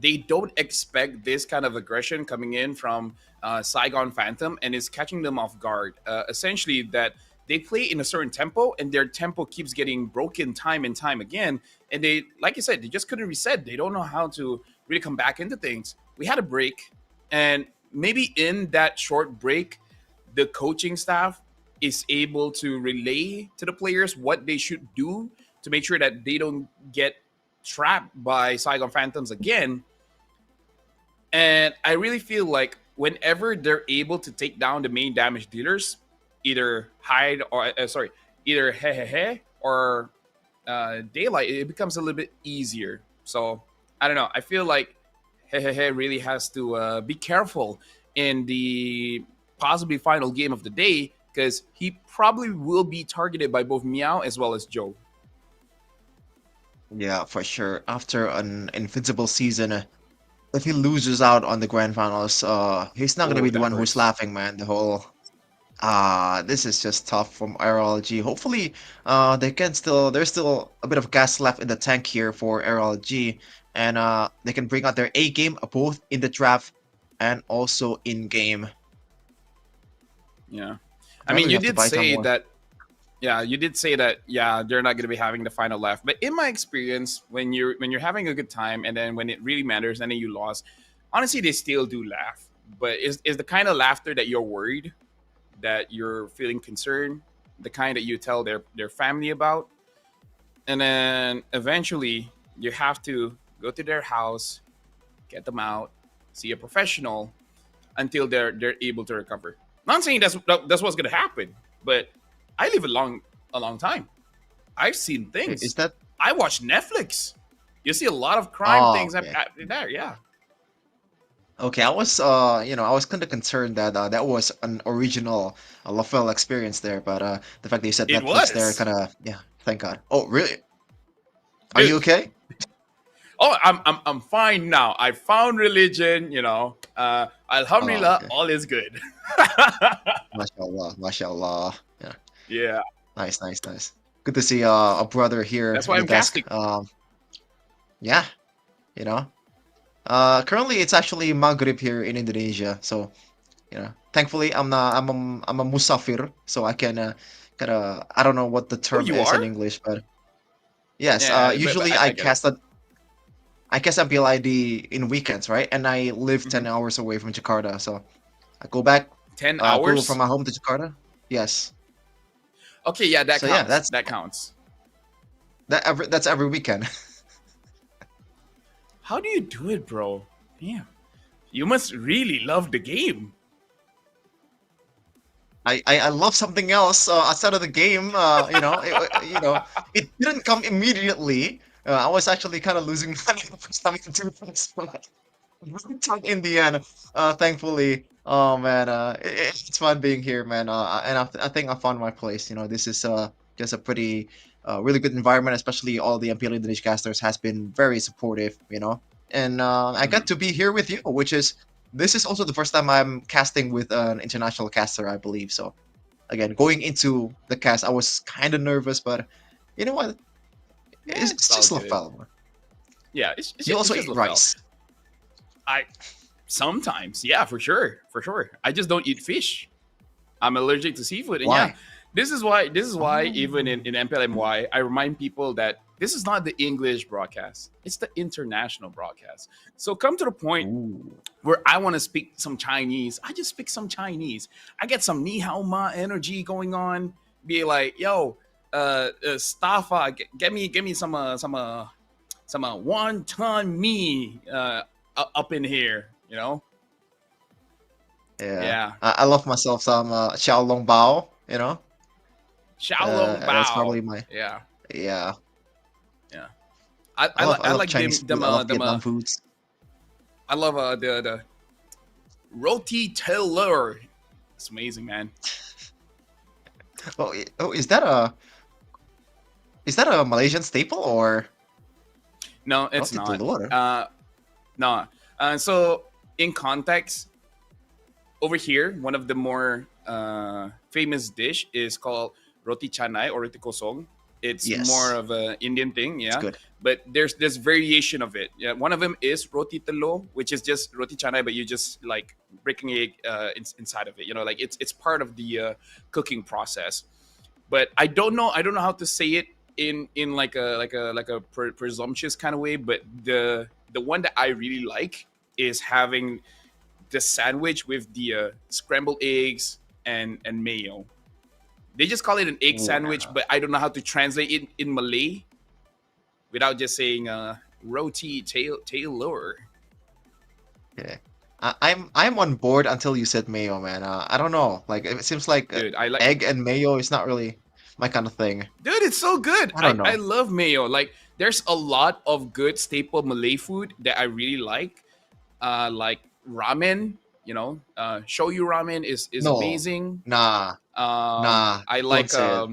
they don't expect this kind of aggression coming in from Saigon Phantom, and is catching them off guard. Essentially, that they play in a certain tempo, and their tempo keeps getting broken time and time again. And they, like you said, they just couldn't reset. They don't know how to really come back into things. We had a break, and maybe in that short break, the coaching staff is able to relay to the players what they should do to make sure that they don't get trapped by Saigon Phantoms again. And I really feel like whenever they're able to take down the main damage dealers, either Hyde or either Hehehe or Daylight, it becomes a little bit easier. So I don't know. I feel like Hehehe really has to be careful in the possibly final game of the day, because he probably will be targeted by both Meow as well as Joe. Yeah, for sure. After an invincible season, if he loses out on the grand finals, he's not gonna be the That one who's hurts. laughing, man. The whole this is just tough from RLG. Hopefully, there's still a bit of gas left in the tank here for RLG, and they can bring out their A game both in the draft and also in game. Yeah. I Probably mean, you have to did buy some say more. that. Yeah, you did say that. Yeah, they're not going to be having the final laugh. But in my experience, when you're having a good time, and then when it really matters, and then you lost, honestly, they still do laugh. But is the kind of laughter that you're worried, that you're feeling concerned, the kind that you tell their family about, and then eventually you have to go to their house, get them out, see a professional until they're able to recover. Not saying that's what's gonna happen, but I live a long time. I've seen Is things. that I watch Netflix. You see a lot of crime things okay? there. Yeah, Okay, I was kind of concerned that that was an original LaFell experience there, but the fact that you said it Netflix there, was, kind of, yeah, thank God. Oh, really? Are dude. you okay? Oh, I'm fine now. I found religion. Oh, Alhamdulillah, okay. all is good. Mashallah, mashallah. Yeah, Yeah, nice, nice, nice. Good to see a brother here that's in why the I'm desk. Catholic. Yeah, you know. Currently it's actually Maghrib here in Indonesia, so thankfully I'm a musafir, so I can kind of, I don't know what the Oh, term you is in are? English, but yes. Yeah, but Usually I get it. I cast a BLID in weekends, right? And I live Mhm. 10 hours away from Jakarta, so I go back, 10 go from hours? my home to Jakarta. Yes. Okay, yeah, that So yeah, counts. That counts. that's every weekend. How do you do it, bro? Damn. You must really love the game. I love something else outside of the game. It didn't come immediately. I was actually kind of losing money the first time I do this, but in the end, thankfully, oh man, it's fun being here, man. And I think I found my place. This is just a pretty, really good environment. Especially all the MPL English casters has been very supportive. And I got Mhm. to be here with you, this is also the first time I'm casting with an international caster, I believe. So again, going into the cast, I was kind of nervous, but you know what? Yeah, It's it's all just good. LaFell. Yeah, it's You just, it's also just eat LaFell. rice. I sometimes, yeah, for sure, for sure. I just don't eat fish. I'm allergic to seafood, and yeah, Why? this is why even Oh. in MPLMY, I remind people that this is not the English broadcast; it's the international broadcast. So come to the point Ooh. where I want to speak some Chinese, I just speak some Chinese. I get some ni hao ma energy going on. Be like, yo, Staffa, get me some wonton me up in here. Yeah. I love myself some xiao long bao. Xiaolong That's Bao. probably my Yeah. yeah. Yeah. I love I like Chinese food. I love Vietnam foods. I love the roti telur. It's amazing, man. Oh, is that a Malaysian staple or No, it's roti not. telur? No. So in context, over here, one of the more famous dish is called roti canai or roti kosong. It's Yes. more of an Indian thing, It's yeah. good. But there's variation of it. Yeah, one of them is roti telur, which is just roti canai, but you just like breaking egg inside of it. Like it's part of the cooking process. But I don't know how to say it in like a presumptuous kind of way. But the one that I really like is having the sandwich with the scrambled eggs and mayo. They just call it an egg sandwich, but I don't know how to translate it in Malay without just saying roti telur. Yeah. I'm on board until you said mayo, man. I don't know. Like it seems like Dude, I like egg and mayo is not really my kind of thing. Dude, it's so good. I don't know. I love mayo. Like there's a lot of good staple Malay food that I really like ramen. Shoyu ramen is No. amazing. Nah. I don't like say it.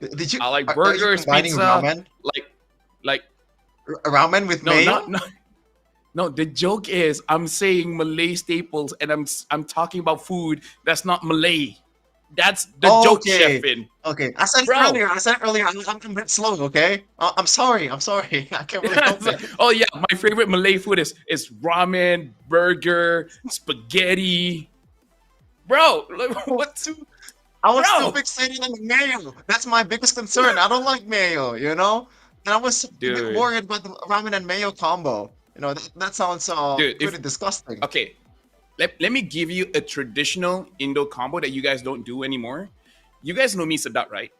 Did you? I like are you burgers, combining pizza. ramen? Like Ramen with no, mayo? no. The joke is I'm saying Malay staples, and I'm talking about food that's not Malay. That's the joke, Okay. Chefin. Okay, I said Bro. earlier. I'm a bit slow. Okay, I'm sorry. I can't really help It's like, it. oh yeah, my favorite Malay food is ramen, burger, spaghetti. Bro, what? I was Bro. too fixated on the mayo. That's my biggest concern. I don't like mayo. And I was a bit Dude. worried about the ramen and mayo combo. That sounds Dude, pretty disgusting. Okay, let me give you a traditional Indo combo that you guys don't do anymore. You guys know miso dot, right?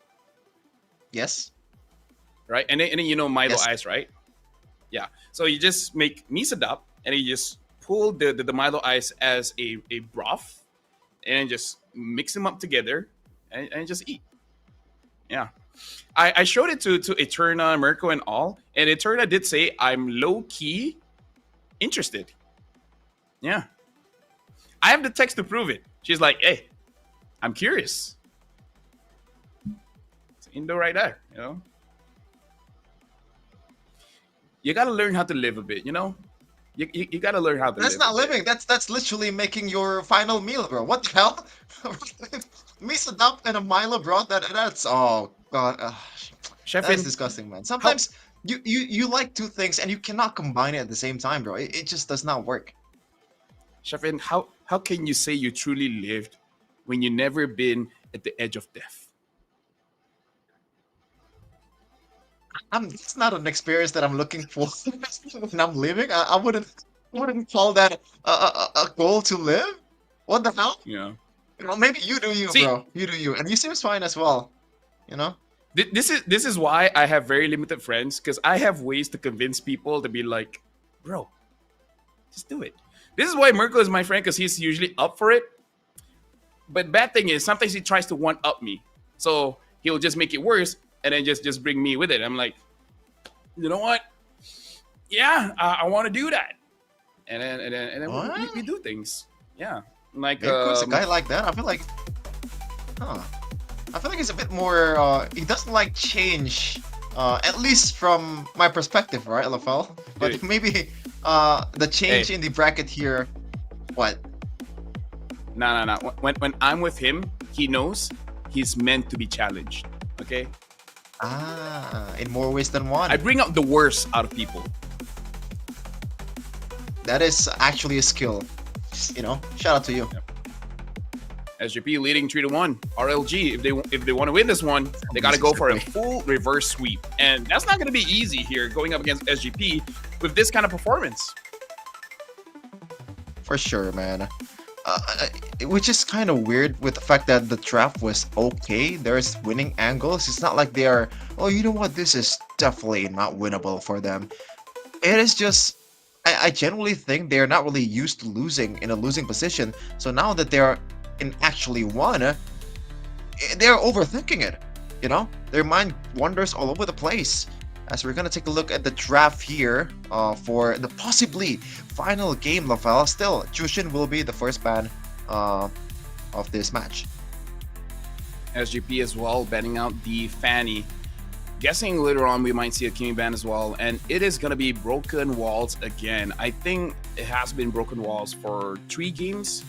Yes. Right, and then Milo Yes. ice, right? Yeah. So you just make miso dot, and then you just pull the Milo ice as a broth, and then just mix them up together, and just eat. Yeah. I showed it to Eterna, Mirko, and all, and Eterna did say I'm low key interested. Yeah. I have the text to prove it. She's like, hey, I'm curious. It's Indo right there, You gotta learn how to live a bit, You gotta learn how to That's live. not a bit. living. That's literally making your final meal, bro. What the hell? Miso dip and a Milo broth. That's oh god. Chef, That's disgusting, man. Sometimes you like two things and you cannot combine it at the same time, bro. It just does not work. Chefin, how can you say you truly lived when you never been at the edge of death? It's not an experience that I'm looking for when I'm living. I wouldn't call that a goal to live. What the hell? Yeah. Maybe you do you, See- bro. You do you, and you seems fine as well. This is why I have very limited friends, because I have ways to convince people to be like, bro, just do it. This is why Mirko is my friend, because he's usually up for it. But bad thing is sometimes he tries to one up me, so he'll just make it worse and then just bring me with it. I'm like, you know what? Yeah, I want to do that, and then we do things. Yeah, like Mirko's a guy like that. I feel like he's a bit more. He doesn't like change. At least from my perspective, right, LFL? But Dude. maybe the change in the bracket here. What? No. When I'm with him, he knows he's meant to be challenged. Okay. In more ways than one. I bring out the worst out of people. That is actually a skill. Shout out to you. SGP leading 3-1. RLG, if they want to win this one, they got to go for a full reverse sweep, and that's not going to be easy here going up against SGP with this kind of performance. For sure, man. Which is kind of weird with the fact that the draft was okay. There's winning angles. It's not like they are, oh, you know what? This is definitely not winnable for them. It is just I genuinely think they're not really used to losing in a losing position. So now that they're in actually won, they're overthinking it. You know, their mind wanders all over the place. As we're gonna take a look at the draft here for the possibly final game, Lavelle. Still, Jushin will be the first ban of this match. SGP as well, banning out the Fanny. Guessing later on we might see a Kimi ban as well, and it is going to be Broken Walls again. I think it has been Broken Walls for 3 games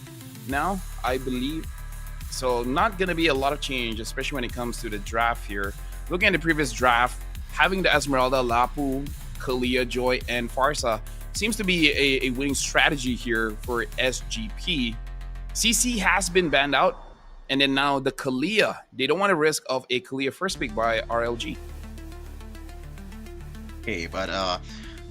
now, I believe. So not going to be a lot of change, especially when it comes to the draft here. Looking at the previous draft, having the Esmeralda, Lapu, Kalia, Joy, and Farsa seems to be a winning strategy here for SGP. CC has been banned out, and then now the Kalia. They don't want to risk of a Kalia first pick by RLG. Okay, but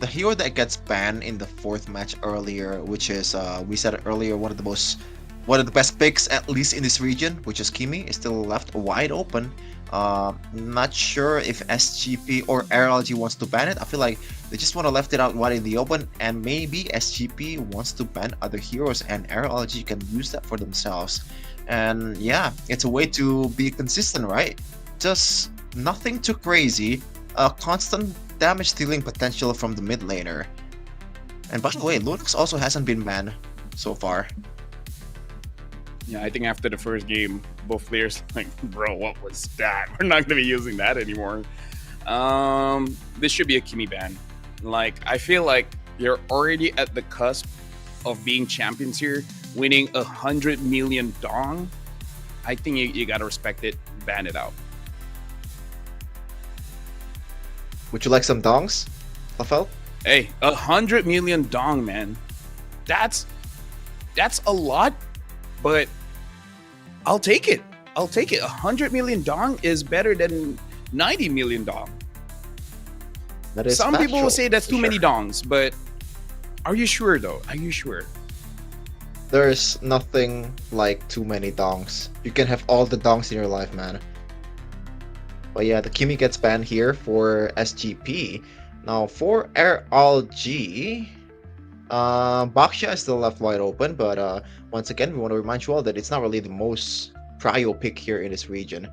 the hero that gets banned in the 4th match earlier, which is we said it earlier, one of the best picks at least in this region, which is Kimi, is still left wide open. Not sure if SGP or RLG wants to ban it. I feel like they just want to left it out wide in the open, and maybe SGP wants to ban other heroes and RLG can use that for themselves. And yeah, it's a way to be consistent, right? Just nothing too crazy. Constant damage dealing potential from the mid laner. And by the way, Lunox also hasn't been banned so far. Yeah, I think after the first game, both players like, bro, what was that? We're not going to be using that anymore. This should be a Kimi ban. Like, I feel like you're already at the cusp of being champions here, winning 100 million dong. I think you got to respect it, ban it out. Would you like some dongs, Lafel? Hey, 100 million dong, man. That's a lot, but I'll take it. I'll take it. 100 million dong is better than 90 million dong. That is Some factual, people will say that's too for many sure. dongs, but are you sure though? Are you sure? There's nothing like too many dongs. You can have all the dongs in your life, man. But yeah, the Kimi gets banned here for SGP. Now for RLG, Baksha is still left wide open, but once again, we want to remind you all that it's not really the most prio pick here in this region.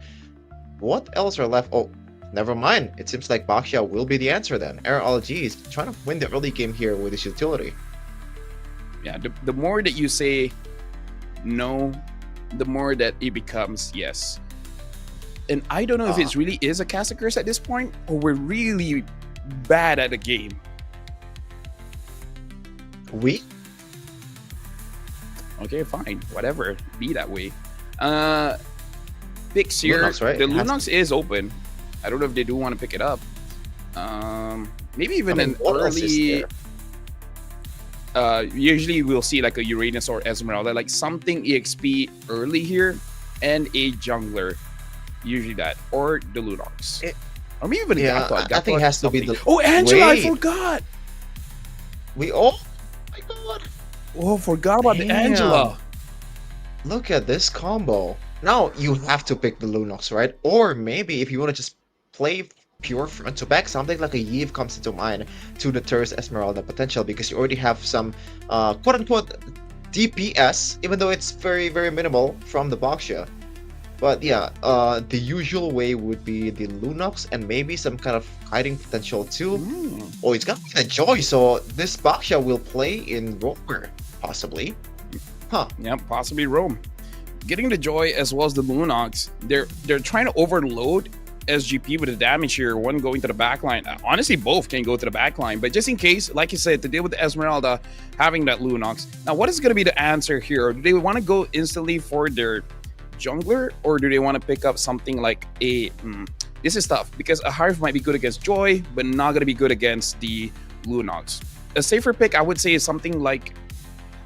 What else are left? Oh, never mind. It seems like Baksha will be the answer then. RLG is trying to win the early game here with his utility. Yeah, the more that you say no, the more that it becomes yes. And I don't know if it really is a caster curse at this point, or we're really bad at the game. Okay, fine, whatever, be that way. Picks here. Lunox, right? The Lunox is open. I don't know if they do want to pick it up. Maybe even an early. Usually we'll see like a Uranus or Esmeralda, like something EXP early here, and a jungler. Usually that, or the Lunox. Or maybe even Gatot. I think it has to be the... Oh, Angela, Wait. I forgot! Oh my god! Oh, forgot about the Angela. Look at this combo. Now you have to pick the Lunox, right? Or maybe if you want to just play pure front to back, something like a Yve comes into mind to deter Esmeralda potential, because you already have some quote-unquote DPS, even though it's very, very minimal from the Baksha. But yeah, the usual way would be the Lunox and maybe some kind of hiding potential too. Oh, it's got a Joy, so this Baksha will play in Rover, possibly. Huh. Yeah, possibly Rome. Getting the Joy as well as the Lunox, they're trying to overload SGP with the damage here, one going to the backline. Honestly, both can go to the backline, but just in case, like you said, to deal with the Esmeralda, having that Lunox. Now, what is going to be the answer here? Do they want to go instantly for their jungler, or do they want to pick up something like a this is tough, because a Hive might be good against Joy, but not going to be good against the Lunox. A safer pick, I would say, is something like,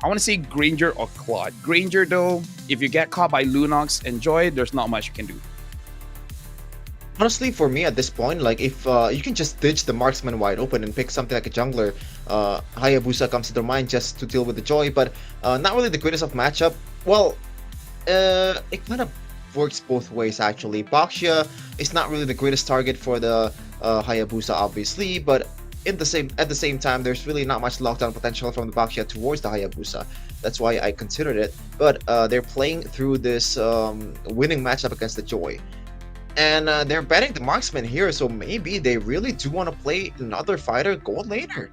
I want to say Granger or Claude. Granger, though, if you get caught by Lunox and Joy, there's not much you can do. Honestly, for me at this point, like if you can just ditch the marksman wide open and pick something like a jungler, Hayabusa comes to their mind just to deal with the Joy, but not really the greatest of matchup. Well, it kind of works both ways actually. Baksha is not really the greatest target for the Hayabusa, obviously, but at the same time, there's really not much lockdown potential from the Baxia towards the Hayabusa. That's why I considered it. But they're playing through this winning matchup against the Joy. And they're betting the marksman here, so maybe they really do want to play another fighter gold later.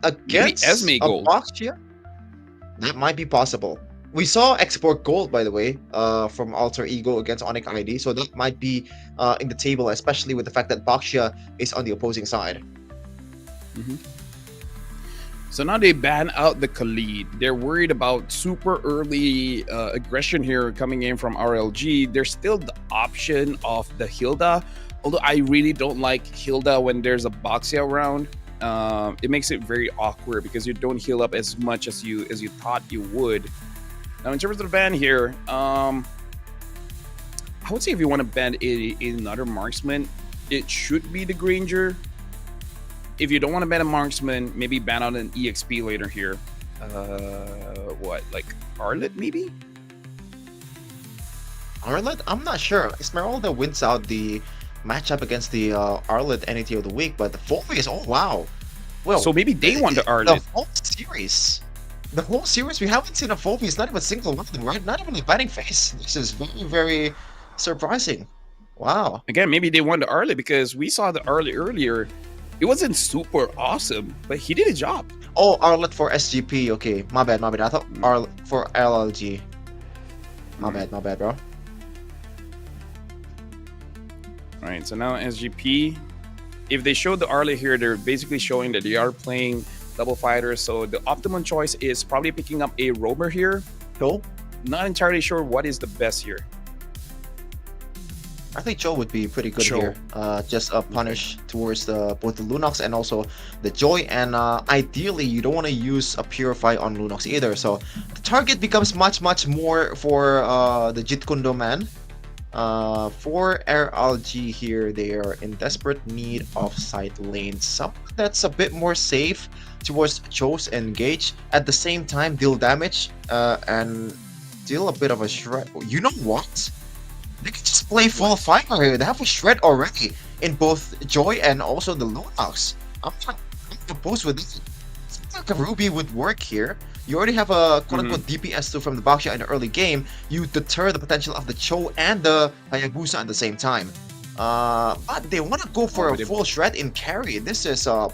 Against Esme a gold. Baxia? That might be possible. We saw export gold, by the way, from Alter Ego against Onyx ID, so that might be in the table, especially with the fact that Baxia is on the opposing side. So now they ban out the Khalid. They're worried about super early aggression here coming in from RLG. There's still the option of the Hilda, although I really don't like Hilda when there's a Baxia around. It makes it very awkward because you don't heal up as much as you thought you would. Now, in terms of the ban here, I would say if you want to ban another marksman, it should be the Granger. If you don't want to ban a marksman, maybe ban out an EXP later here. What, like Arlet maybe? Arlet? I'm not sure. Esmeralda wins out the matchup against the Arlet NAT of the week, but the Phobius, oh wow. Well, So maybe they want the the Arlet. whole series. The whole series, we haven't seen a Phobius, not even a single one of them, right? Not even a batting face. This is very, very surprising. Wow. Again, maybe they want the Arlet because we saw the Arlet earlier. It wasn't super awesome, but he did a job. Oh, Arlet for SGP. Okay, my bad, my bad. I thought Arlet for LLG. My bad, bro. All right, so now SGP, if they show the Arlet here, they're basically showing that they are playing double fighters. So the optimum choice is probably picking up a roamer here. Cool. Not entirely sure what is the best here. I think Joe would be pretty good Joe. here. Just a punish towards both the Lunox and also the Joy. And ideally, you don't want to use a Purify on Lunox either. So the target becomes much more for the Jit Kundo man. For RLG here, they are in desperate need of side lane. Something that's a bit more safe towards Joe's engage. At the same time, deal damage and deal a bit of a shred. You know what? They can just play full fighter here. They have a shred already in both Joy and also the Lunox. I'm not opposed with this. Something like a Ruby would work here. You already have a quote-unquote DPS2 from the Baxia in the early game. You deter the potential of the Cho and the Hayabusa at the same time. But they want to go for a full shred in carry. This is oh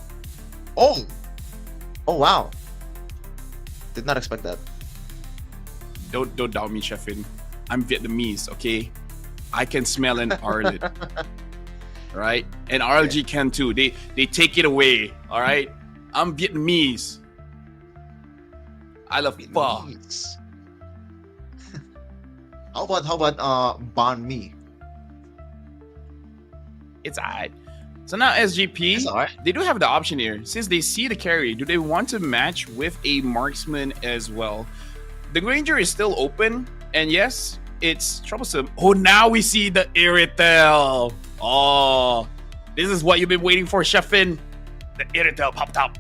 wow. Did not expect that. Don't doubt me, Chefin. I'm Vietnamese, okay? I can smell an Arlet. Right? And RLG can too. They take it away. All right? I'm Vietnamese. I love pho. Vietnamese. How about banh mi? It's alright. So now SGP, It's alright. they do have the option here. Since they see the carry, do they want to match with a marksman as well? The Granger is still open, and yes, it's troublesome. Oh, now we see the Irritel. Oh, this is what you've been waiting for, Chefin. The Irritel popped up.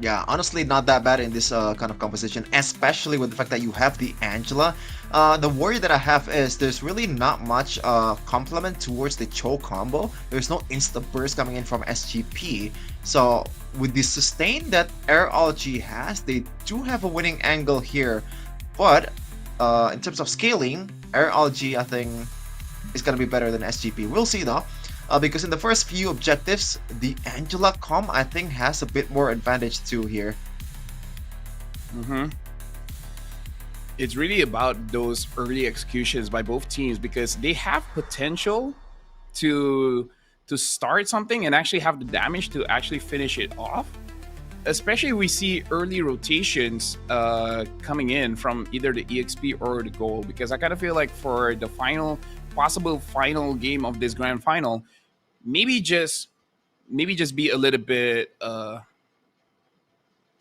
Yeah, honestly, not that bad in this kind of composition, especially with the fact that you have the Angela. The worry that I have is there's really not much complement towards the Cho combo. There's no insta burst coming in from SGP. So with the sustain that RLG has, they do have a winning angle here. But in terms of scaling, RLG, I think, is going to be better than SGP. We'll see though. Because in the first few objectives, the Angela comp, I think, has a bit more advantage too here. It's really about those early executions by both teams because they have potential to start something and actually have the damage to actually finish it off. Especially we see early rotations coming in from either the EXP or the goal, because I kind of feel like for the possible final game of this grand final, maybe just be a little bit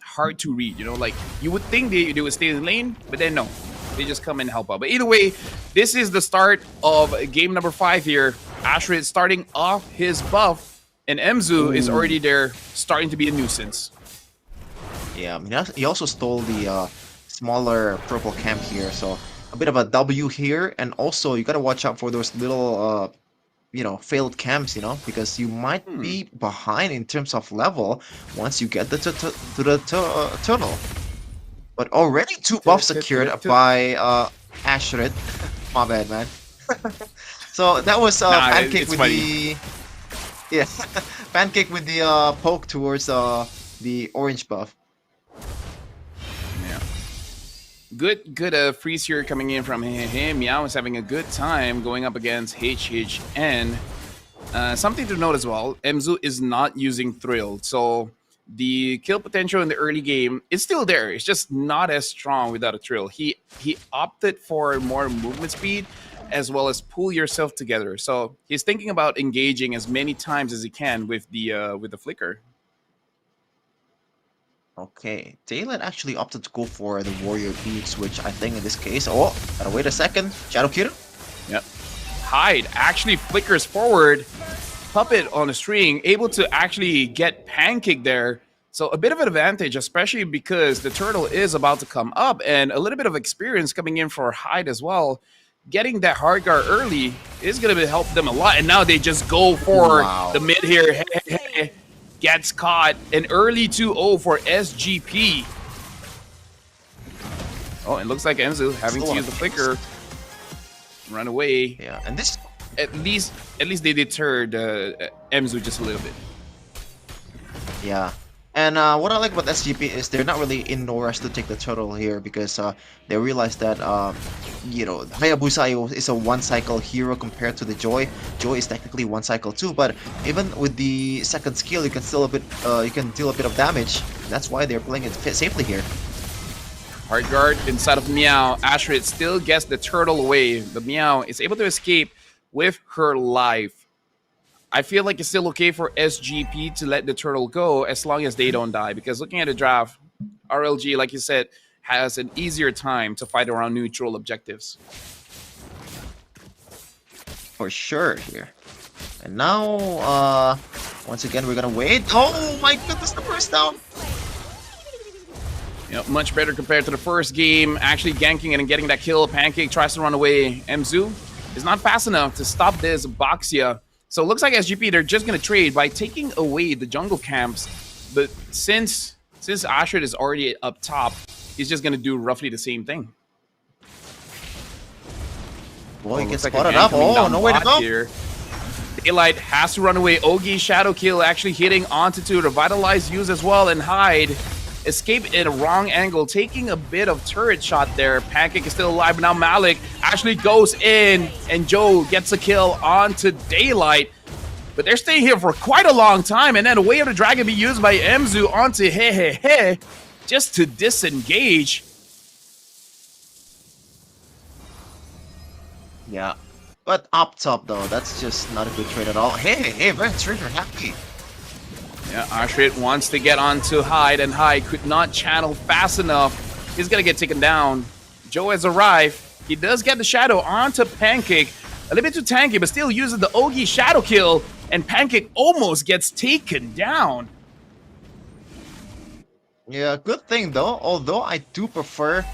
hard to read, you know, like you would think they would stay in the lane, but then no, they just come and help out. But either way, this is the start of game number 5 here. Ashrid starting off his buff, and Emzu is already there, starting to be a nuisance. Yeah, I mean, he also stole the smaller purple camp here, so a bit of a W here. And also, you gotta watch out for those little failed camps, because you might be behind in terms of level once you get to the tunnel. But already 2 buffs secured by Ashred. My bad, man. So that was Pancake it's with funny. the Pancake with the poke towards the orange buff. Yeah. Good freeze here coming in from him. Meow is having a good time going up against HHN. Something to note as well, Emzu is not using Thrill, so the kill potential in the early game is still there. It's just not as strong without a Thrill. He opted for more movement speed as well as pull yourself together. So he's thinking about engaging as many times as he can with the flicker. Okay, Daylight actually opted to go for the Warrior Beat switch, I think, in this case. Oh, gotta wait a second. Shadow Kira? Yep. Hyde actually flickers forward. Puppet on a string, able to actually get Pancake there. So a bit of an advantage, especially because the turtle is about to come up, and a little bit of experience coming in for Hyde as well. Getting that hard guard early is going to help them a lot. And now they just go for the mid here. Gets caught. An early 2-0 for SGP. Oh, it looks like Enzo having to use the flicker. Run away. Yeah, and this... At least they deterred Emzu just a little bit. Yeah. And what I like about SGP is they're not really in no rush to take the turtle here because they realize that, Hayabusa is a 1-cycle hero compared to the Joy. Joy is technically 1 cycle too, but even with the second skill, you can still you can deal a bit of damage. That's why they're playing it safely here. Hard guard inside of Meow. Ashrid still gets the turtle away, but Meow is able to escape with her life. I feel like it's still okay for SGP to let the turtle go as long as they don't die, because looking at the draft, RLG, like you said, has an easier time to fight around neutral objectives. For sure here. And now, once again, we're gonna wait. Oh my goodness, the first down! Much better compared to the first game. Actually ganking it and getting that kill. Pancake tries to run away. Emzu is not fast enough to stop this Boxia. So it looks like SGP, they're just going to trade by taking away the jungle camps. But since Ashrid is already up top, he's just going to do roughly the same thing. Boy, he gets spotted up. Oh, no way to go. Here. Daylight has to run away. Ogi Shadow Kill actually hitting onto to revitalize use as well, and Hyde escape at a wrong angle, taking a bit of turret shot there. Pancake is still alive, but now Malik actually goes in, and Joe gets a kill onto Daylight. But they're staying here for quite a long time, and then a Way of the Dragon be used by Emzu onto Hehehe just to disengage. Yeah, but up top though, that's just not a good trade at all. Hey, very trigger happy. Yeah, Ashrid wants to get onto Hyde, and Hyde could not channel fast enough. He's gonna get taken down. Joe has arrived. He does get the shadow onto Pancake. A little bit too tanky, but still uses the Ogi shadow kill, and Pancake almost gets taken down. Yeah, good thing though, although I do prefer,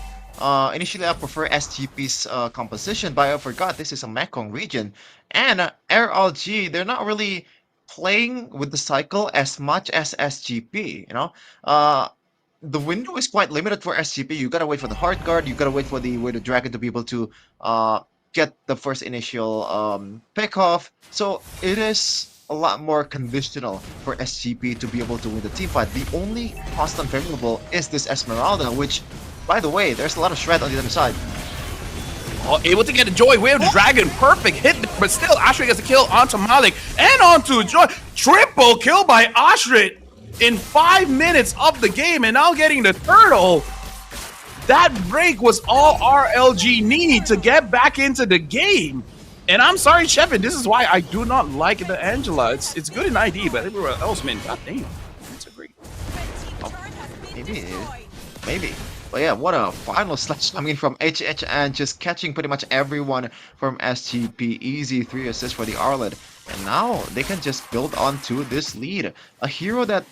initially I prefer SGP's composition, but I forgot this is a Mekong region. And RLG, they're not really playing with the cycle as much as SGP, the window is quite limited for SGP. You gotta wait for the hard guard, you gotta wait for the Way the Dragon to be able to get the first initial pick off. So it is a lot more conditional for SGP to be able to win the team fight. The only constant variable is this Esmeralda, which, by the way, there's a lot of shred on the other side. Oh, able to get a Joy, Way of the Dragon, perfect hit, but still Ashrid gets a kill onto Malik and onto Joy. Triple kill by Ashrid in 5 minutes of the game, and now getting the turtle. That break was all RLG need to get back into the game. And I'm sorry, Shepard, this is why I do not like the Angela. It's good in ID, but everywhere else, man, goddamn, it's a great. Maybe. But yeah, what a final slash coming from etched and just catching pretty much everyone from SGP. Easy 3 assists for the Arlet. And now they can just build onto this lead. A hero that,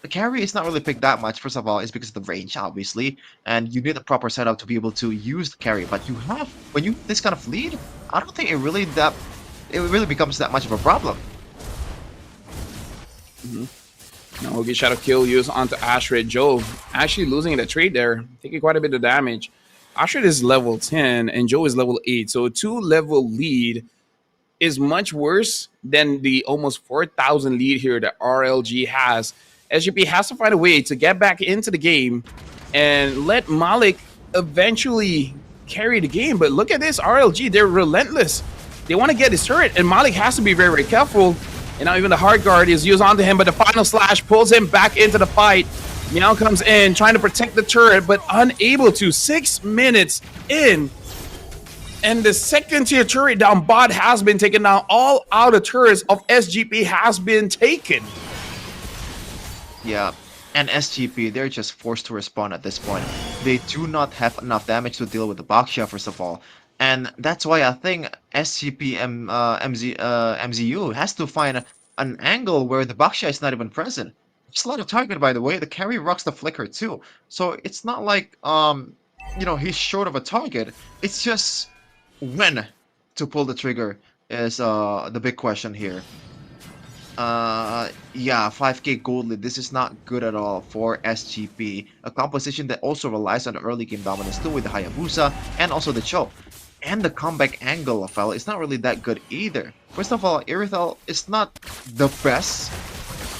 carry is not really picked that much. First of all, it's because of the range, obviously. And you need a proper setup to be able to use the carry. But you have, when you this kind of lead, I don't think it really it really becomes that much of a problem. Now we'll get shadow kill used onto Ashred. Joe actually losing the trade there, taking quite a bit of damage. Ashred is level 10 and Joe is level 8, so a 2-level lead is much worse than the almost 4,000 lead here that RLG has. SGP has to find a way to get back into the game and let Malik eventually carry the game. But look at this, RLG, they're relentless. They want to get his turret, and Malik has to be very, very careful. And now even the hard guard is used onto him, but the final slash pulls him back into the fight. Meow comes in, trying to protect the turret, but unable to. 6 minutes in, and the second tier turret down bot has been taken down. All outer turrets of SGP has been taken. Yeah, and SGP, they're just forced to respond at this point. They do not have enough damage to deal with the Baksha, first of all. And that's why I think SGP MZU has to find an angle where the Baksha is not even present. Just a lot of target, by the way. The carry rocks the flicker too. So it's not like, you know, he's short of a target. It's just when to pull the trigger is the big question here. Yeah, 5k gold lead. This is not good at all for SGP. A composition that also relies on early game dominance too with the Hayabusa and also the choke. And the comeback angle of Fel is not really that good either. First of all, Irithel is not the best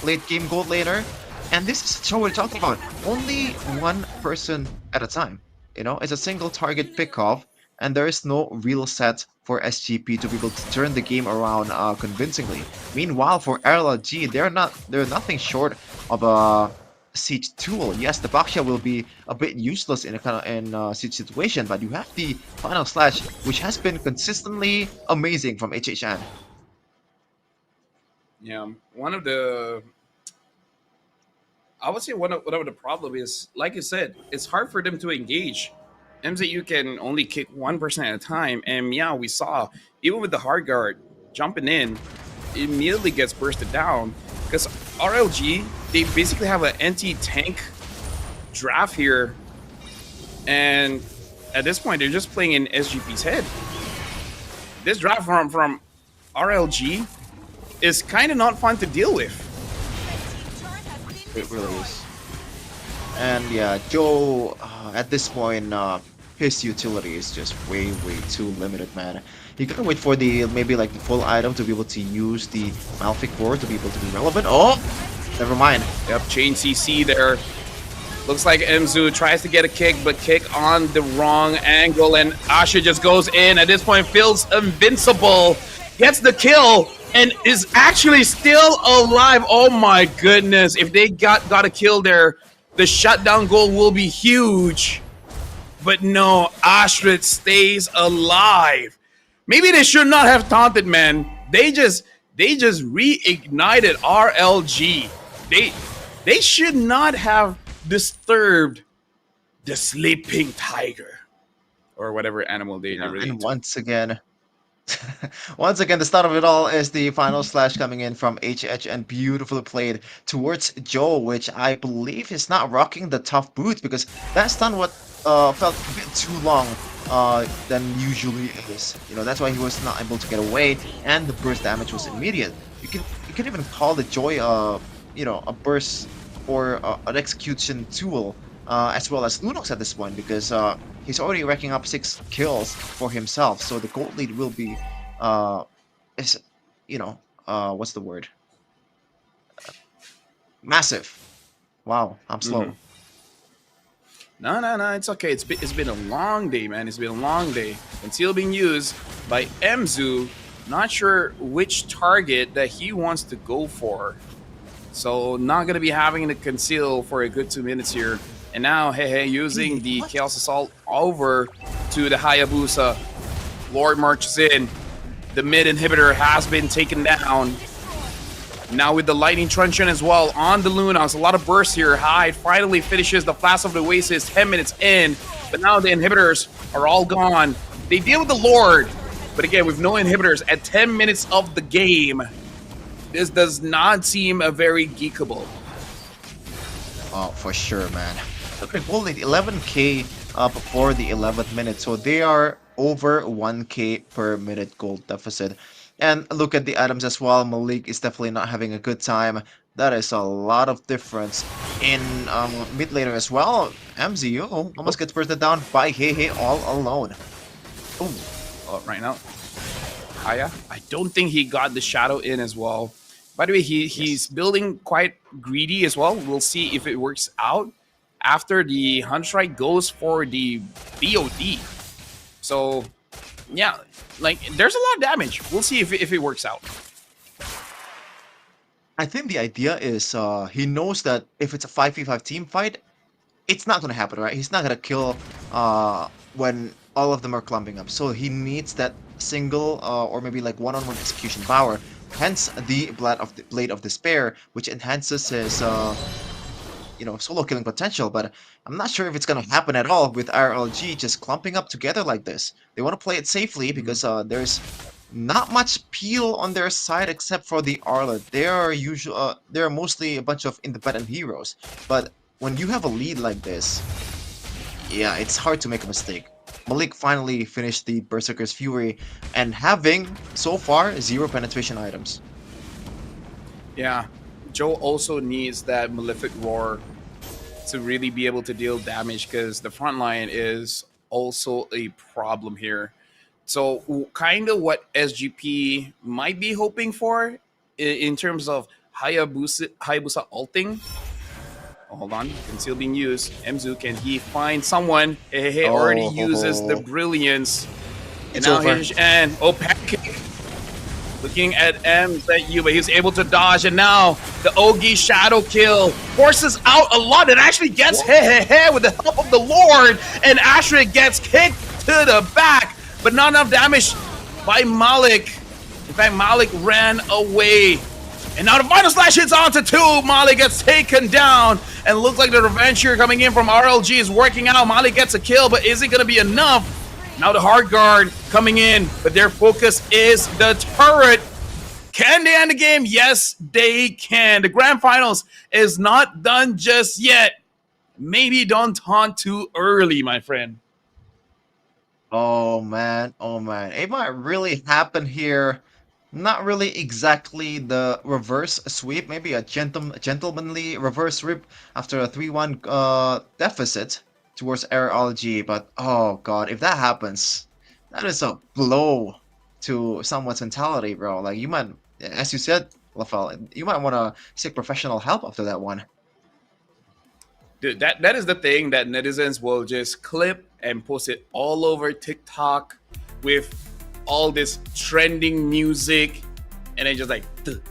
late game gold laner. And this is the show we're talking about. Only one person at a time. You know, it's a single target pickoff. And there is no real set for SGP to be able to turn the game around convincingly. Meanwhile, for RLG, they're nothing short of a siege tool. Yes, the Baksha will be a bit useless in a kind of siege situation, but you have the final slash, which has been consistently amazing from HHN. Yeah, I would say one of the problem is, like you said, it's hard for them to engage. MZU can only kick 1% at a time, and yeah, we saw, even with the hard guard jumping in, it immediately gets bursted down, because RLG, they basically have an anti-tank draft here, and at this point, they're just playing in SGP's head. This draft from RLG is kind of not fun to deal with. It really is. And yeah, Joe, at this point, his utility is just way too limited, man. You gotta wait for the maybe like the full item to be able to use the Malefic Roar to be able to be relevant. Oh, never mind. Yep, chain CC there. Looks like MZU tries to get a kick, but kick on the wrong angle, and Asha just goes in. At this point, feels invincible, gets the kill, and is actually still alive. Oh my goodness! If they got a kill there, the shutdown goal will be huge. But no, Ashrid stays alive. Maybe they should not have taunted, man. They just reignited RLG. They should not have disturbed the sleeping tiger or whatever animal they really. And once again, the start of it all is the final slash coming in from etched and beautifully played towards Joe, which I believe is not rocking the tough boots, because that stun felt a bit too long than usually is. You know, that's why he was not able to get away, and the burst damage was immediate. You can even call the Joy you know, a burst or an execution tool, as well as Lunox at this point, because he's already racking up 6 kills for himself. So the gold lead will be, you know, what's the word? Massive. Wow, I'm slow. No, it's okay. It's been a long day, man. It's been a long day. Conceal being used by MZU. Not sure which target that he wants to go for. So not going to be having to conceal for a good 2 minutes here. And now, hey, using the Chaos Assault over to the Hayabusa. Lord marches in. The mid inhibitor has been taken down. Now with the Lightning Truncheon as well on the Lunox. A lot of bursts here. Hyde finally finishes the Flash of the Oasis 10 minutes in. But now the inhibitors are all gone. They deal with the Lord. But again, with no inhibitors at 10 minutes of the game, this does not seem very geekable. Oh, for sure, man. Look at gold lead, 11k before the 11th minute. So they are over 1k per minute gold deficit. And look at the items as well. Malik is definitely not having a good time. That is a lot of difference. In mid laner as well, MZU almost gets bursted down by Hehe all alone. Oh, right now. Haya, I don't think he got the shadow in as well. By the way, he's building quite greedy as well. We'll see if it works out after the Hunt Strike goes for the BOD. So, yeah, like, there's a lot of damage. We'll see if it works out. I think the idea is he knows that if it's a 5v5 team fight, it's not going to happen, right? He's not going to kill when all of them are clumping up. So he needs that single or maybe like one-on-one execution power. Hence the Blade of Despair, which enhances his solo killing potential. But I'm not sure if it's going to happen at all with RLG just clumping up together like this. They want to play it safely because there's not much peel on their side except for the Arlet. They are mostly a bunch of independent heroes. But when you have a lead like this, yeah, it's hard to make a mistake. Malik finally finished the Berserker's Fury and having, so far, 0 penetration items. Yeah, Joe also needs that Malefic Roar to really be able to deal damage because the front line is also a problem here. So kind of what SGP might be hoping for in terms of Hayabusa ulting. Oh, hold on, can still being used. Emzu, can he find someone? Hey, already uses the brilliance. It's and now over. and Pancake looking at MZU, but he's able to dodge. And now the Ogi shadow kill forces out a lot. It actually gets with the help of the Lord, and Ashra gets kicked to the back, but not enough damage by Malik. In fact, Malik ran away. And now the final slash hits onto 2. Malik gets taken down. And looks like the revenge here coming in from RLG is working out. Malik gets a kill, but is it going to be enough? Now the hard guard coming in, but their focus is the turret. Can they end the game? Yes, they can. The grand finals is not done just yet. Maybe don't taunt too early, my friend. Oh man, it might really happen here. Not really exactly the reverse sweep, maybe a gentlemanly reverse sweep after a 3-1 deficit towards RLG, but oh god, if that happens, that is a blow to someone's mentality, bro. Like, you might, as you said, Lafel, you might want to seek professional help after that one. Dude, that is the thing that netizens will just clip and post it all over TikTok with all this trending music, and then just like you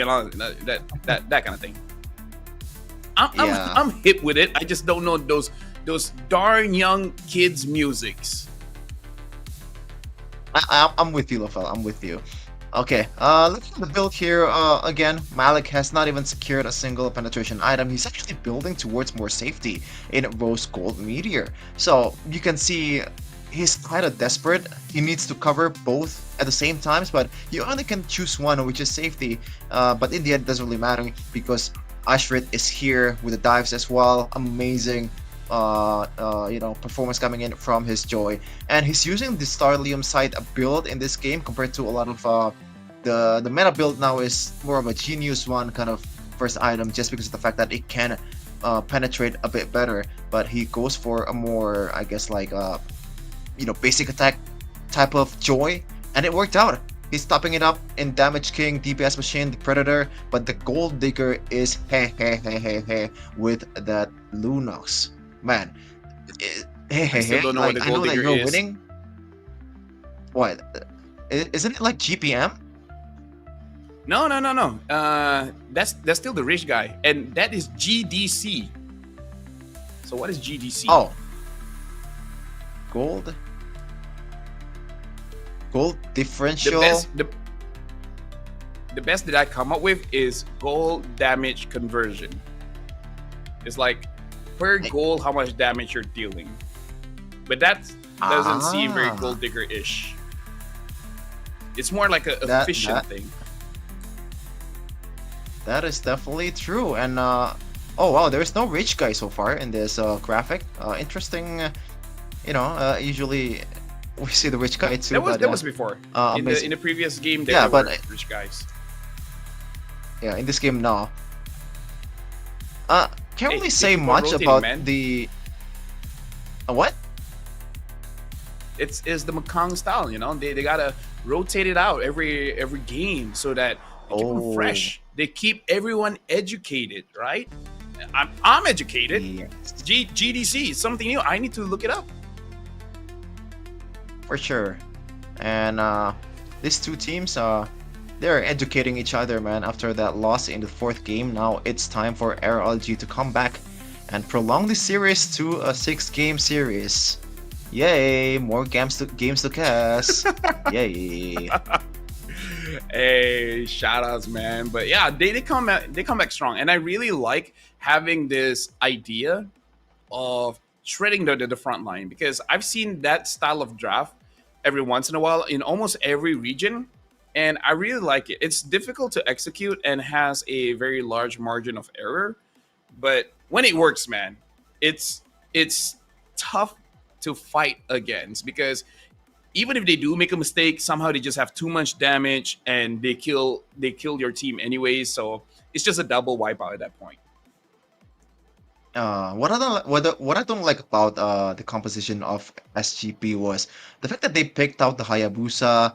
know, that kind of thing. I'm hip with it. I just don't know those darn young kids' musics. I'm with you, Lafel. I'm with you. Okay, looking at the build here, again, Malik has not even secured a single penetration item. He's actually building towards more safety in Rose Gold Meteor. So you can see he's kind of desperate. He needs to cover both at the same times, but you only can choose one, which is safety. But in the end, it doesn't really matter because Ashrit is here with the dives as well. Amazing, performance coming in from his Joy, and he's using the Starlium side build in this game compared to a lot of the meta build now is more of a genius one kind of first item, just because of the fact that it can penetrate a bit better. But he goes for a more, I guess, like basic attack type of Joy, and it worked out. He's topping it up in Damage King, DPS Machine, the Predator, but the Gold Digger is with that Lunox. Man, I still don't know what the I know Gold that Digger you're is. winning. What? Isn't it like GPM? No. That's still the rich guy, and that is GDC. So what is GDC? Oh, gold differential. The best that I come up with is gold damage conversion. It's like per goal how much damage you're dealing, but that doesn't seem very Gold Digger-ish. It's more like a efficient thing. That is definitely true. And oh wow, there's no rich guy so far in this graphic. Interesting. Usually we see the rich guy too. That was but, that was before. In amazing. the previous game, there Yeah, were but rich guys. yeah, in this game now. Can't Hey, really they say keep on much rotating, about man. the. What? It's the Mekong style, you know. They gotta rotate it out every game so that they keep them fresh. They keep everyone educated, right? I'm educated. Yes. GDC is something new. I need to look it up. For sure. And these two teams, they're educating each other, man. After that loss in the 4th game, now it's time for RLG to come back and prolong the series to a 6-game series. Yay! More games to cast. Yay! Hey, shout outs, man. But yeah, they come back strong, and I really like having this idea of shredding the front line, because I've seen that style of draft every once in a while in almost every region, and I really like it. It's difficult to execute and has a very large margin of error, but when it works, man, it's tough to fight against, because even if they do make a mistake, somehow they just have too much damage and they kill your team anyways. So it's just a double wipeout at that point. What I don't like about the composition of SGP was the fact that they picked out the Hayabusa,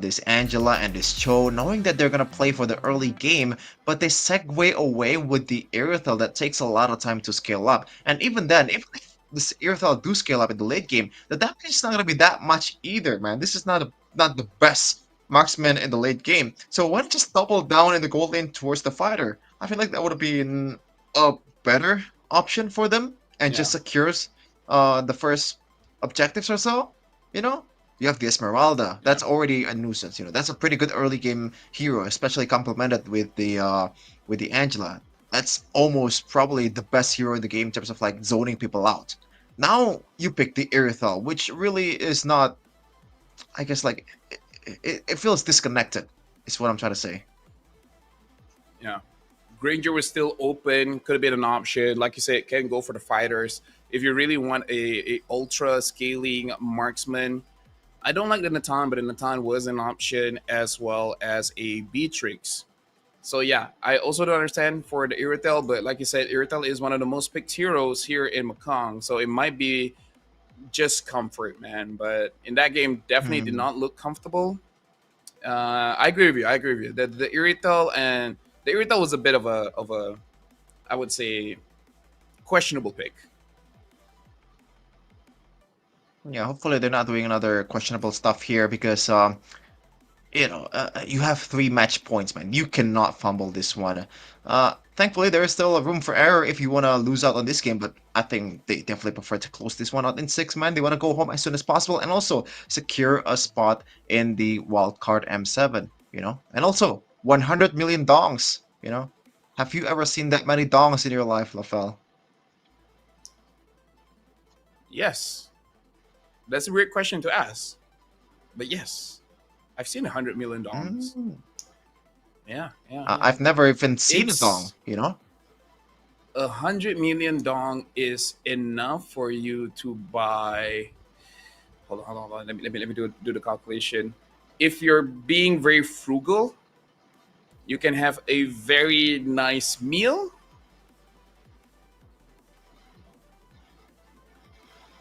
this Angela, and this Cho, knowing that they're gonna play for the early game, but they segue away with the Irithel that takes a lot of time to scale up. And even then, if this Irithel do scale up in the late game, the damage is not gonna be that much either, man. This is not the best marksman in the late game. So why not just double down in the gold lane towards the fighter? I feel like that would have been a better option for them, and just secures the first objectives or so. You know, you have the Esmeralda. That's already a nuisance. You know, that's a pretty good early game hero, especially complemented with the Angela. That's almost probably the best hero in the game in terms of like zoning people out. Now you pick the Irithel, which really is not. I guess like it feels disconnected. Is what I'm trying to say. Yeah. Granger was still open, could have been an option. Like you said, can go for the fighters. If you really want a ultra scaling marksman, I don't like the Natan, but the Natan was an option, as well as a Beatrix. So yeah, I also don't understand for the Irithel, but like you said, Irithel is one of the most picked heroes here in Mekong, so it might be just comfort, man. But in that game, definitely did not look comfortable. I agree with you. The Irithel was a bit of a, I would say, questionable pick. Yeah, hopefully they're not doing another questionable stuff here, because you have 3 match points, man. You cannot fumble this one. Thankfully, there is still a room for error if you want to lose out on this game, but I think they definitely prefer to close this one out in 6, man. They want to go home as soon as possible and also secure a spot in the wildcard M7, you know? And also, 100 million dongs, you know? Have you ever seen that many dongs in your life, Lafel? Yes. That's a weird question to ask. But yes, I've seen 100 million dongs. Yeah. I've never even seen a dong, you know? 100 million dong is enough for you to buy. Hold on. Let me do the calculation. If you're being very frugal, you can have a very nice meal.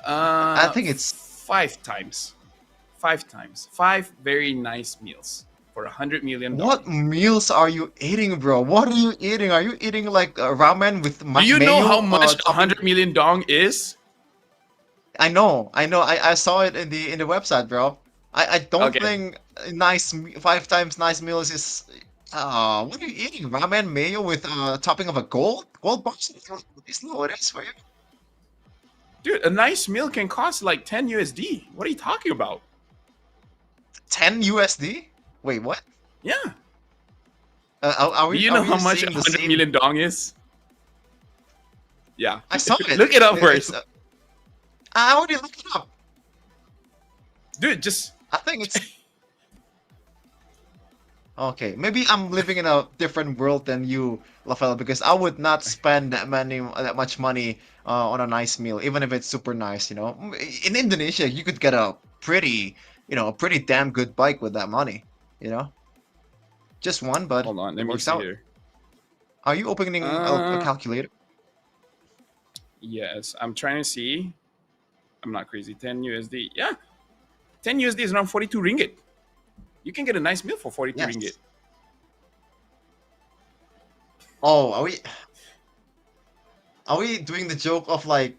I think it's 5 times. 5 very nice meals for 100 million. What meals are you eating, bro? What are you eating? Are you eating like ramen with Do you know mayo, how much topping? 100 million dong is? I know. I saw it in the website, bro. I don't Okay. think 5 times nice meals is. What are you eating? Ramen mayo with topping of a gold box? Is not what it is for you. Dude, a nice meal can cost like 10 USD. What are you talking about? 10 USD? Wait, what? Yeah. Are we? Do you know are we how much seeing the 100 same- million dong is? Yeah. I saw it. Look it up It's, first. I already looked it up. Dude, just I think it's. Okay, maybe I'm living in a different world than you, Lafel, because I would not spend that much money on a nice meal, even if it's super nice. You know, in Indonesia, you could get a pretty, a pretty damn good bike with that money. Just one, but Hold on, it let me works see out. here. Are you opening a calculator? Yes, I'm trying to see. I'm not crazy. 10 USD. Yeah. 10 USD is around 42 ringgit. You can get a nice meal for 42 Yes. ringgit. Oh, are we doing the joke of like,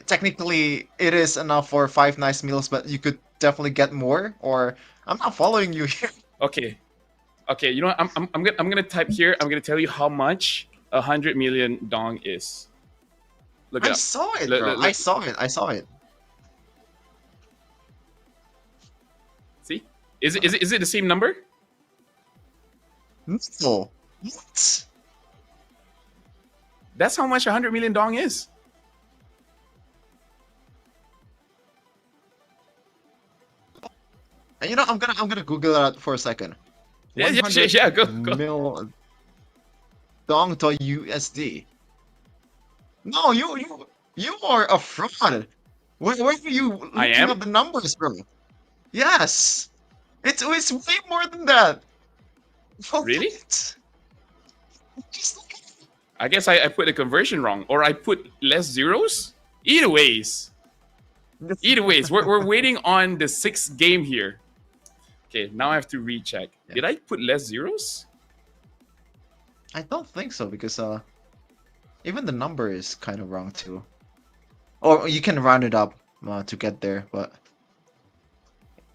technically it is enough for 5 nice meals, but you could definitely get more? Or I'm not following you here. Okay. Okay, you know what? I'm gonna type here. I'm gonna tell you how much 100 million dong is. Look it I up. saw it, Look, bro. look, I look. saw it. See? Is it the same number? No. What? That's how much 100 million dong is. And I'm gonna Google that for a second. Yeah, 100 go. mil dong to USD. No, you are a fraud. Where are you looking I am? up the numbers, bro? Yes, it's way more than that. Really? What? Just look at I guess I put the conversion wrong, or I put less zeros. Either ways, we're waiting on the 6th game here. Okay, now I have to recheck. Yeah. Did I put less zeros? I don't think so because even the number is kind of wrong too. Or you can round it up to get there, but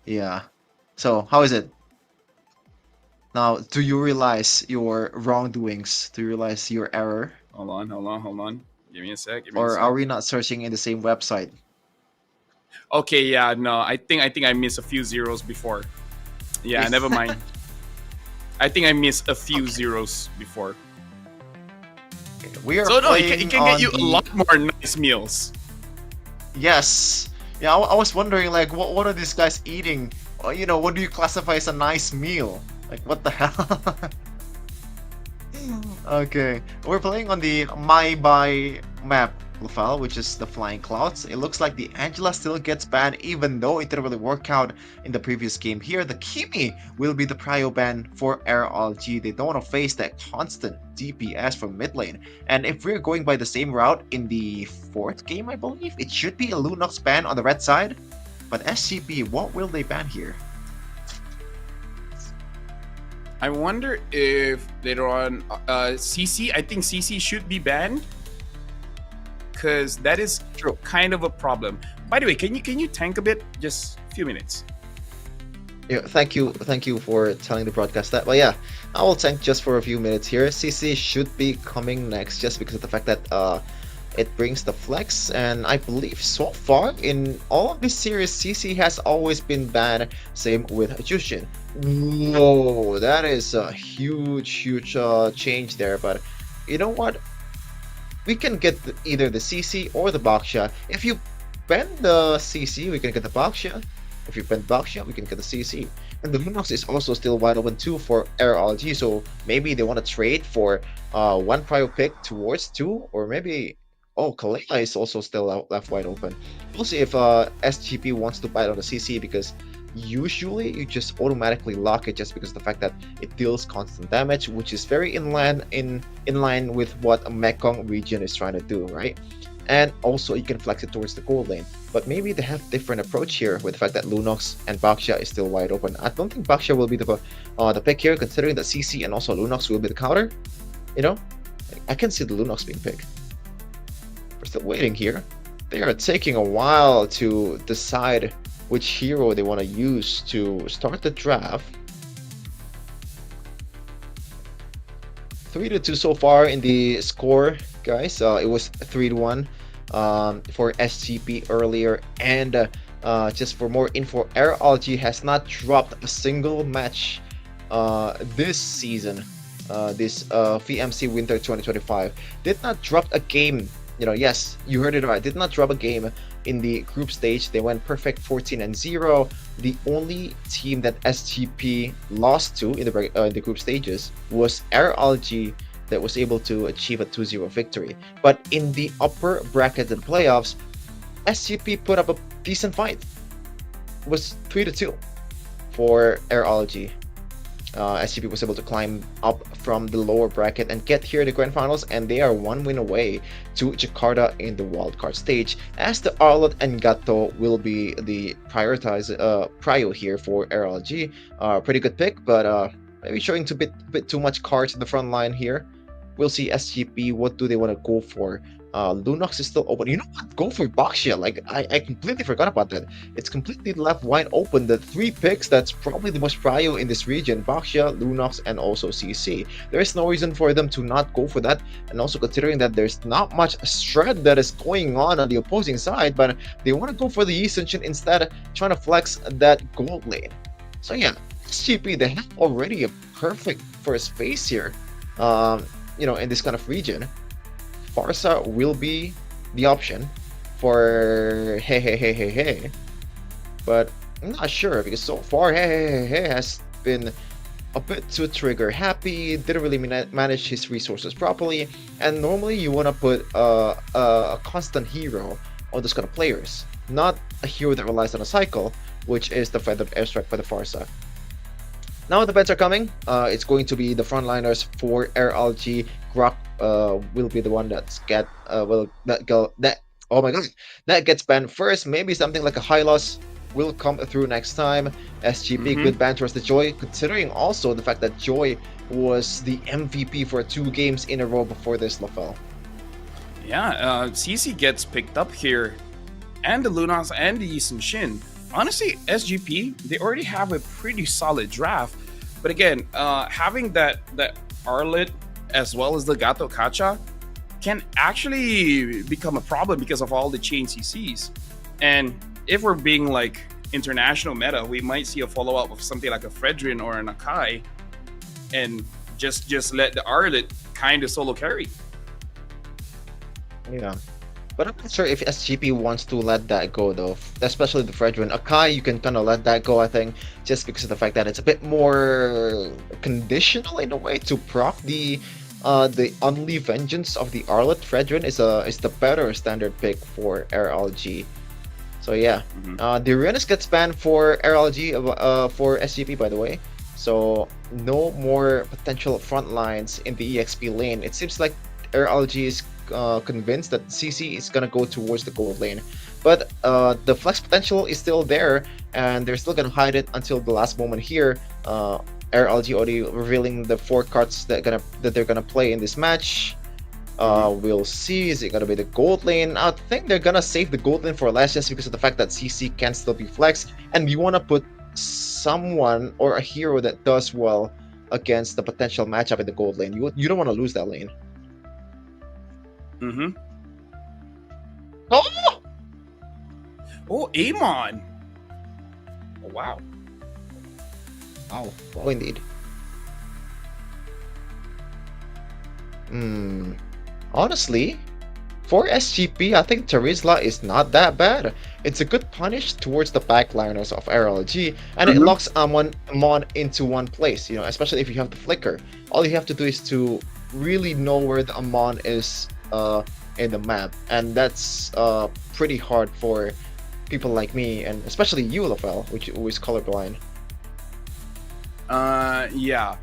yeah. So how is it? Now, do you realize your wrongdoings? Do you realize your error? Hold on. Give me a sec. Or are we not searching in the same website? Okay, yeah, no. I think I missed a few zeros before. Yeah, never mind. I think I missed a few zeros before. We are So no, it playing can get you on a lot more nice meals. Yes. Yeah, I was wondering like what are these guys eating? What do you classify as a nice meal? Like what the hell? Okay, we're playing on the My Buy map, Lafal, which is the Flying Clouds. It looks like the Angela still gets banned, even though it didn't really work out in the previous game. Here, the Kimi will be the prio ban for RLG. They don't want to face that constant DPS from mid lane. And if we're going by the same route in the 4th game, I believe, it should be a Lunox ban on the red side. But SGP, what will they ban here? I wonder if later on CC. I think CC should be banned because that is kind of a problem. By the way, can you tank a bit? Just a few minutes. Yeah, thank you for telling the broadcast that. But yeah, I will tank just for a few minutes here. CC should be coming next just because of the fact that it brings the flex, and I believe so far in all of this series CC has always been banned. Same with Jushin. Whoa, that is a huge change there. But you know what? We can get either the CC or the Baksha. If you ban the CC, we can get the Baksha. If you ban Baksha, we can get the CC. And the Lunox is also still wide open too for RLG, so maybe they want to trade for one prio pick towards 2, or maybe Kalela is also still left wide open. We'll see if SGP wants to bite on the CC, because usually you just automatically lock it just because of the fact that it deals constant damage, which is very in line with what a Mekong region is trying to do, right? And also you can flex it towards the gold lane. But maybe they have different approach here with the fact that Lunox and Baksha is still wide open. I don't think Baksha will be the pick here, considering that CC and also Lunox will be the counter. I can see the Lunox being picked. We're still waiting here. They are taking a while to decide which hero they want to use to start the draft. 3-2 so far in the score, guys. It was 3-1 for SGP earlier, and just for more info, RLG has not dropped a single match this season. This VMC Winter 2025 did not drop a game. Yes, you heard it right. Did not drop a game in the group stage. They went perfect 14-0. The only team that SGP lost to in the group stages was RLG, that was able to achieve a 2-0 victory. But in the upper bracket and playoffs, SGP put up a decent fight. It was 3-2 for RLG. SGP was able to climb up from the lower bracket and get here in the grand finals, and they are 1 win away to Jakarta in the wildcard stage, as the Arlot and Gato will be the prio here for RLG. Pretty good pick, but maybe showing a bit too much cards in the front line here. We'll see SGP, what do they want to go for? Lunox is still open. You know what? Go for Boxia. Like, I completely forgot about that. It's completely left wide open. The 3 picks, that's probably the most prio in this region. Boxia, Lunox, and also CC. There is no reason for them to not go for that. And also considering that there's not much shred that is going on the opposing side, but they want to go for the Yi Sun-shin instead, trying to flex that gold lane. So yeah, SGP, they have already a perfect first phase here. You know, in this kind of region. Farsa will be the option for hey. But I'm not sure, because so far hey has been a bit too trigger happy, didn't really manage his resources properly, and normally you want to put a constant hero on those kind of players, not a hero that relies on a cycle, which is the Feathered Airstrike for the Farsa. Now the bets are coming. It's going to be the frontliners for RLG. Grok will be the one that gets banned first. Maybe something like a Hylos will come through next time. SGP, good ban towards the Joy, considering also the fact that Joy was the MVP for 2 games in a row before this, Lafel. Yeah, CC gets picked up here, and the Lunox and the Yi Sun-shin. Honestly, SGP, they already have a pretty solid draft. But again, having that Arlet as well as the Gato Kacha can actually become a problem because of all the chain CCs. And if we're being like international meta, we might see a follow-up of something like a Fredrin or an Akai, and just let the Arlet kind of solo carry. Yeah. But I'm not sure if SGP wants to let that go though, especially the Fredrin. Akai, you can kind of let that go, I think, just because of the fact that it's a bit more conditional in a way to proc the Unleash Vengeance of the Arlet. Fredrin is the better standard pick for RLG. So yeah, the Uranus gets banned for RLG, for SGP, by the way. So no more potential front lines in the EXP lane. It seems like RLG is convinced that CC is gonna go towards the gold lane, but the flex potential is still there, and they're still gonna hide it until the last moment here. RLG already revealing the 4 cards that they're gonna play in this match. We'll see. Is it gonna be the gold lane? I think they're gonna save the gold lane for last, just because of the fact that CC can still be flexed, and you want to put someone or a hero that does well against the potential matchup in the gold lane. You don't want to lose that lane. Oh, Amon. Oh, wow. Oh, indeed. Honestly, for SGP, I think Terizla is not that bad. It's a good punish towards the backliners of RLG, and it locks Amon into one place, you know, especially if you have the flicker. All you have to do is to really know where the Amon is in the map, and that's pretty hard for people like me, and especially you, Lafel, who is colorblind. Yeah.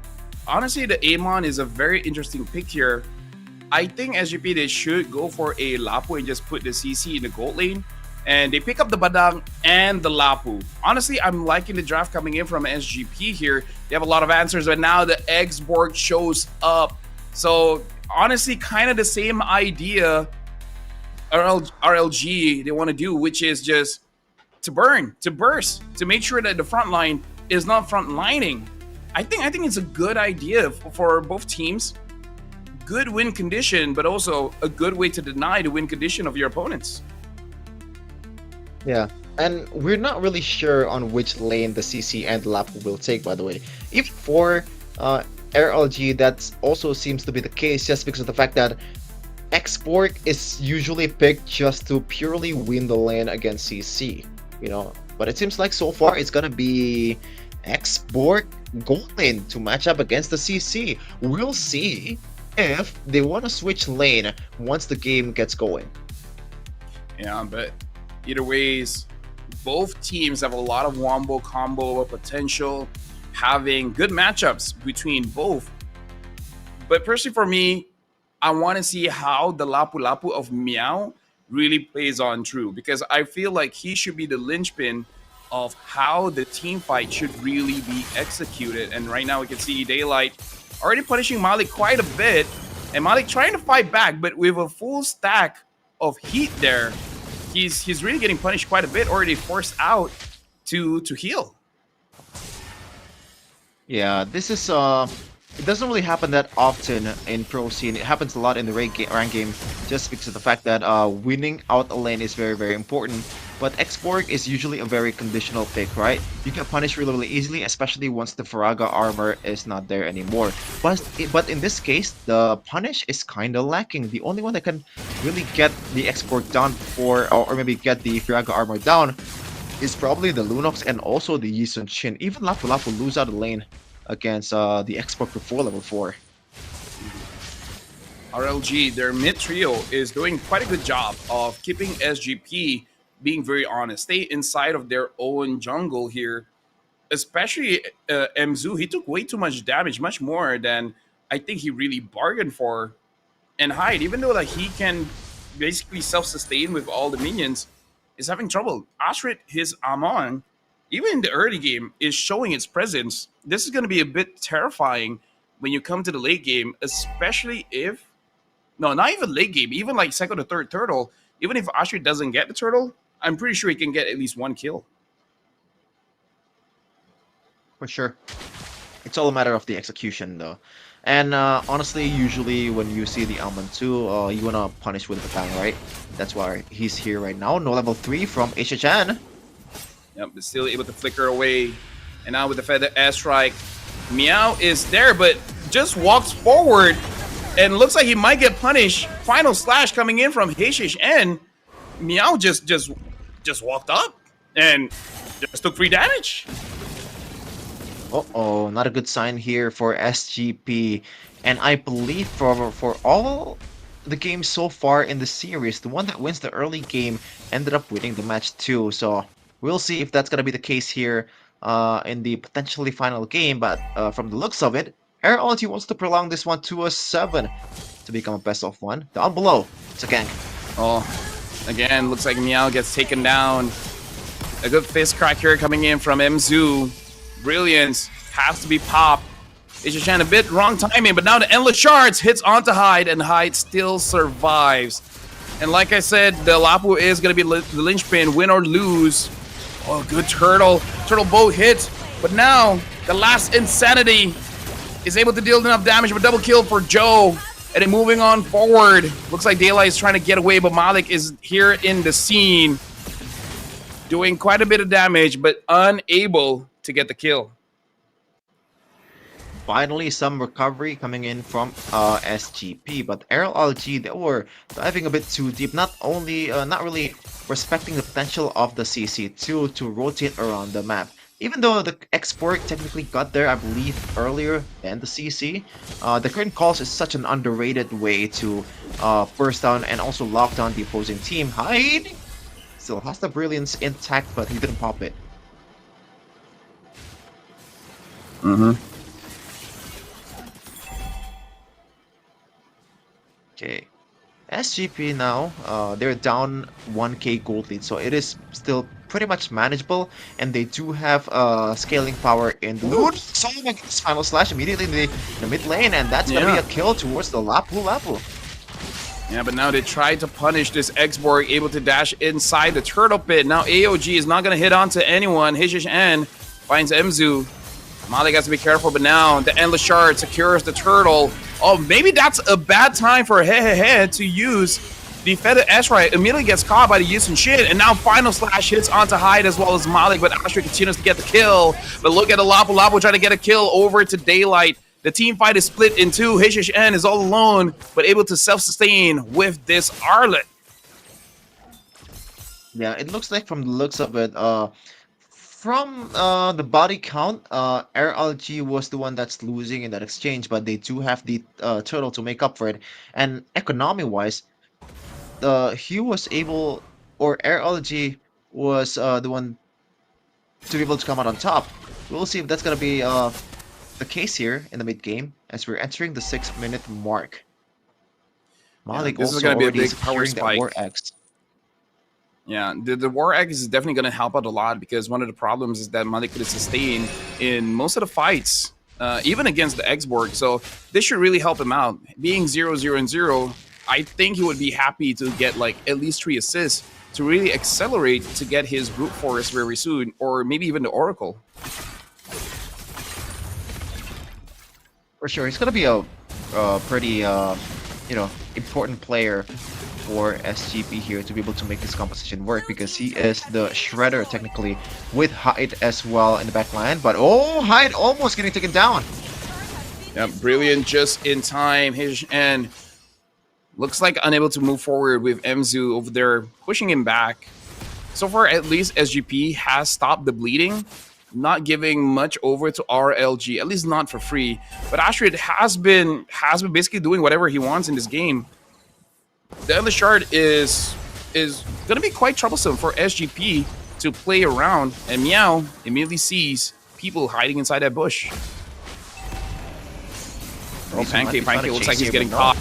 Honestly, the Amon is a very interesting pick here. I think SGP, they should go for a Lapu and just put the CC in the gold lane. And they pick up the Badang and the Lapu. Honestly, I'm liking the draft coming in from SGP here. They have a lot of answers, but now the Eggsborg shows up. So, honestly, kind of the same idea RLG they want to do, which is just to burst, to make sure that the front line is not front lining. I think it's a good idea for both teams. Good win condition, but also a good way to deny the win condition of your opponents. Yeah, and we're not really sure on which lane the CC and the Lapu will take, by the way. If for RLG, that also seems to be the case, just because of the fact that Eggsborg is usually picked just to purely win the lane against CC, you know. But it seems like so far it's gonna be Eggsborg gold lane to match up against the CC. We'll see if they want to switch lane once the game gets going. Yeah, but either ways, both teams have a lot of wombo combo potential, having good matchups between both. But personally, for me, I want to see how the Lapu Lapu of Meow really plays on through, because I feel like he should be the linchpin of how the team fight should really be executed. And right now we can see Daylight already punishing Malik quite a bit, and Malik trying to fight back, but with a full stack of heat there, he's really getting punished quite a bit, already forced out to heal. Yeah, this is it doesn't really happen that often in pro scene. It happens a lot in the rank game, just because of the fact that winning out a lane is very, very important. But Xborg is usually a very conditional pick, right? You can punish really, really easily, especially once the Faraga armor is not there anymore. But in this case, the punish is kind of lacking. The only one that can really get the Xborg down before, or maybe get the Faraga armor down, is probably the Lunox and also the Yisun Shin. Even Lapu Lapu lose out the lane against the Xborg before level 4. RLG, their mid trio, is doing quite a good job of keeping SGP being very honest. Stay inside of their own jungle here. Especially Mzu, he took way too much damage, much more than I think he really bargained for. And Hyde, even though that he can basically self-sustain with all the minions, is having trouble. Ashrit, his Amon, even in the early game, is showing its presence. This is going to be a bit terrifying when you come to the late game, especially if... No, not even late game, even like second or third turtle. Even if Ashrit doesn't get the turtle, I'm pretty sure he can get at least one kill. For sure. It's all a matter of the execution, though. And honestly, usually when you see the Almond 2, you want to punish with the Batang, right? That's why he's here right now. No level 3 from HHN. Yep, but still able to flicker away. And now with the feather airstrike, Meow is there, but just walks forward and looks like he might get punished. Final slash coming in from HHN. Meow just walked up and just took free damage. Uh-oh, not a good sign here for SGP. And I believe for all the games so far in the series, the one that wins the early game ended up winning the match too. So we'll see if that's going to be the case here in the potentially final game. But from the looks of it, RLG wants to prolong this one to a 7 to become a best of 1. Down below, it's a gank. Oh, again, looks like Meow gets taken down. A good fist crack here coming in from Mzu. Brilliance has to be popped. HHN a bit wrong timing, but now the Endless Shards hits onto Hyde, and Hyde still survives. And like I said, the Lapu is going to be the linchpin, win or lose. Oh, good turtle. Turtle bow hits, but now the last Insanity is able to deal enough damage, but double kill for Joe. And then moving on forward, looks like Daylight is trying to get away, but Malik is here in the scene, doing quite a bit of damage, but unable to get the kill. Finally, some recovery coming in from SGP, but RLG, they were diving a bit too deep. Not really respecting the potential of the CC2 to rotate around the map. Even though the export technically got there, I believe, earlier than the CC, the current calls is such an underrated way to burst down and also lock down the opposing team. Hyde still has the brilliance intact, but he didn't pop it. Okay, SGP now, they're down 1k gold lead, so it is still pretty much manageable, and they do have scaling power in the loot. So this final slash immediately in the mid lane, and that's gonna be a kill towards the Lapu Lapu. Yeah, but now they try to punish this Xborg, able to dash inside the turtle pit. Now AOG is not gonna hit onto anyone. HHN finds Mzu. Malik has to be careful, but now the Endless Shard secures the turtle. Oh, maybe that's a bad time for Hehehe to use the Feather Airstrike. Immediately gets caught by the Yisun Shin, and now Final Slash hits onto Hyde as well as Malik, but Ashra continues to get the kill. But look at the Lapu Lapu trying to get a kill over to Daylight. The team fight is split in two. HHN is all alone, but able to self-sustain with this Arlet. Yeah, it looks like from the looks of it, from the body count, RLG was the one that's losing in that exchange, but they do have the turtle to make up for it. And economy-wise, he was able, or RLG was the one to be able to come out on top. We'll see if that's gonna be the case here in the mid game as we're entering the 6-minute mark. Malik this is also gonna be a already big power securing that spike. War X. Yeah, the War Egg is definitely going to help out a lot because one of the problems is that Malik could sustain in most of the fights, even against the X-Borg. So this should really help him out. Being 0-0-0, I think he would be happy to get like at least 3 assists to really accelerate to get his brute force very soon, or maybe even the Oracle. For sure, he's gonna be a pretty important player for SGP here to be able to make this composition work because he is the shredder technically with Hyde as well in the back line. But oh, Hyde almost getting taken down. Yeah, brilliant, just in time. And looks like unable to move forward with MZU over there, pushing him back. So far, at least SGP has stopped the bleeding, not giving much over to RLG, at least not for free. But Astrid has been basically doing whatever he wants in this game. The Endless Shard is going to be quite troublesome for SGP to play around, and Meow immediately sees people hiding inside that bush. Oh, Pancake looks like he's getting caught.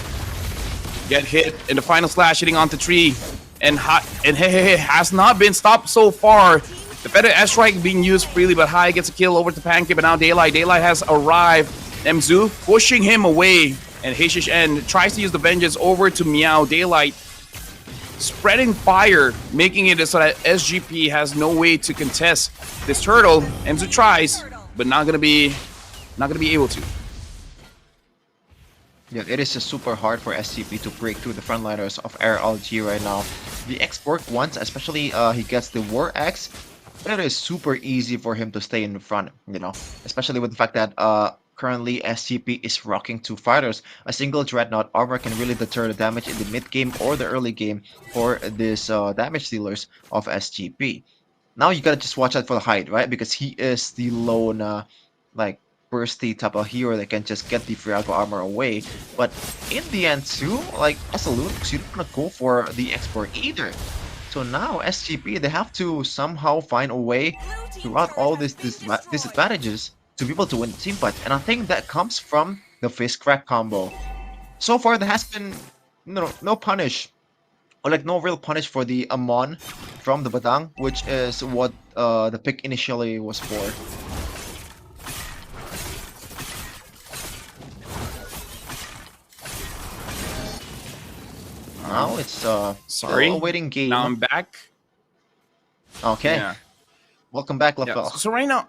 Get hit in the final slash, hitting onto tree, and Hey has not been stopped so far. The better S-Strike being used freely, but Hai gets a kill over to Pancake, but now Daylight has arrived. MZU pushing him away. And HHN tries to use the vengeance over to Meow. Daylight spreading fire, making it so that SGP has no way to contest this turtle. MZU tries, but not gonna be able to. Yeah, it is just super hard for SGP to break through the frontliners of RLG right now. The X-Borg once, especially he gets the War X, it is super easy for him to stay in front, especially with the fact that currently SGP is rocking 2 fighters. A single Dreadnought armor can really deter the damage in the mid game or the early game for this damage dealers of SGP. Now you gotta just watch out for the Hyde, right? Because he is the lone like bursty type of hero that can just get the Friago armor away. But in the end too, like as a Lunix, you don't wanna go for the X-Borg either. So now SGP, they have to somehow find a way throughout all these disadvantages to be able to win the team fight, and I think that comes from the fist crack combo. So far, there has been no punish, or like no real punish for the Amon from the Badang, which is what the pick initially was for. Now it's sorry, still a waiting game. Now I'm back. Okay. Yeah. Welcome back, Lafel. Yeah. So right now,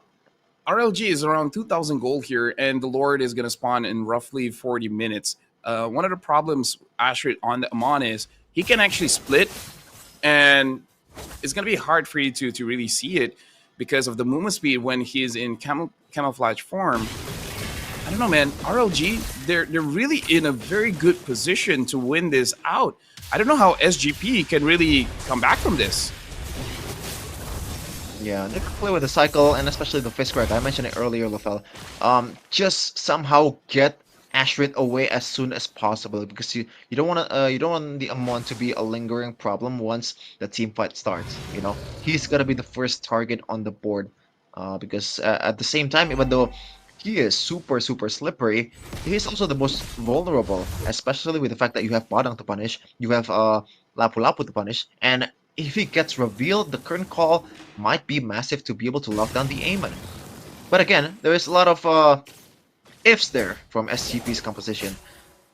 RLG is around 2,000 gold here, and the Lord is going to spawn in roughly 40 minutes. One of the problems Astrid on the Amon is he can actually split, and it's going to be hard for you to really see it because of the movement speed when he's in camouflage form. I don't know, man. RLG, they're really in a very good position to win this out. I don't know how SGP can really come back from this. Yeah, they can play with the cycle and especially the fist crack. I mentioned it earlier, Lafel. Just somehow get Astrid away as soon as possible because you don't want the Amon to be a lingering problem once the team fight starts. He's gonna be the first target on the board because at the same time, even though he is super slippery, he's also the most vulnerable, especially with the fact that you have Badang to punish, you have Lapu Lapu to punish, and if he gets revealed, the current call might be massive to be able to lock down the Aemon. But again, there is a lot of ifs there from SGP's composition.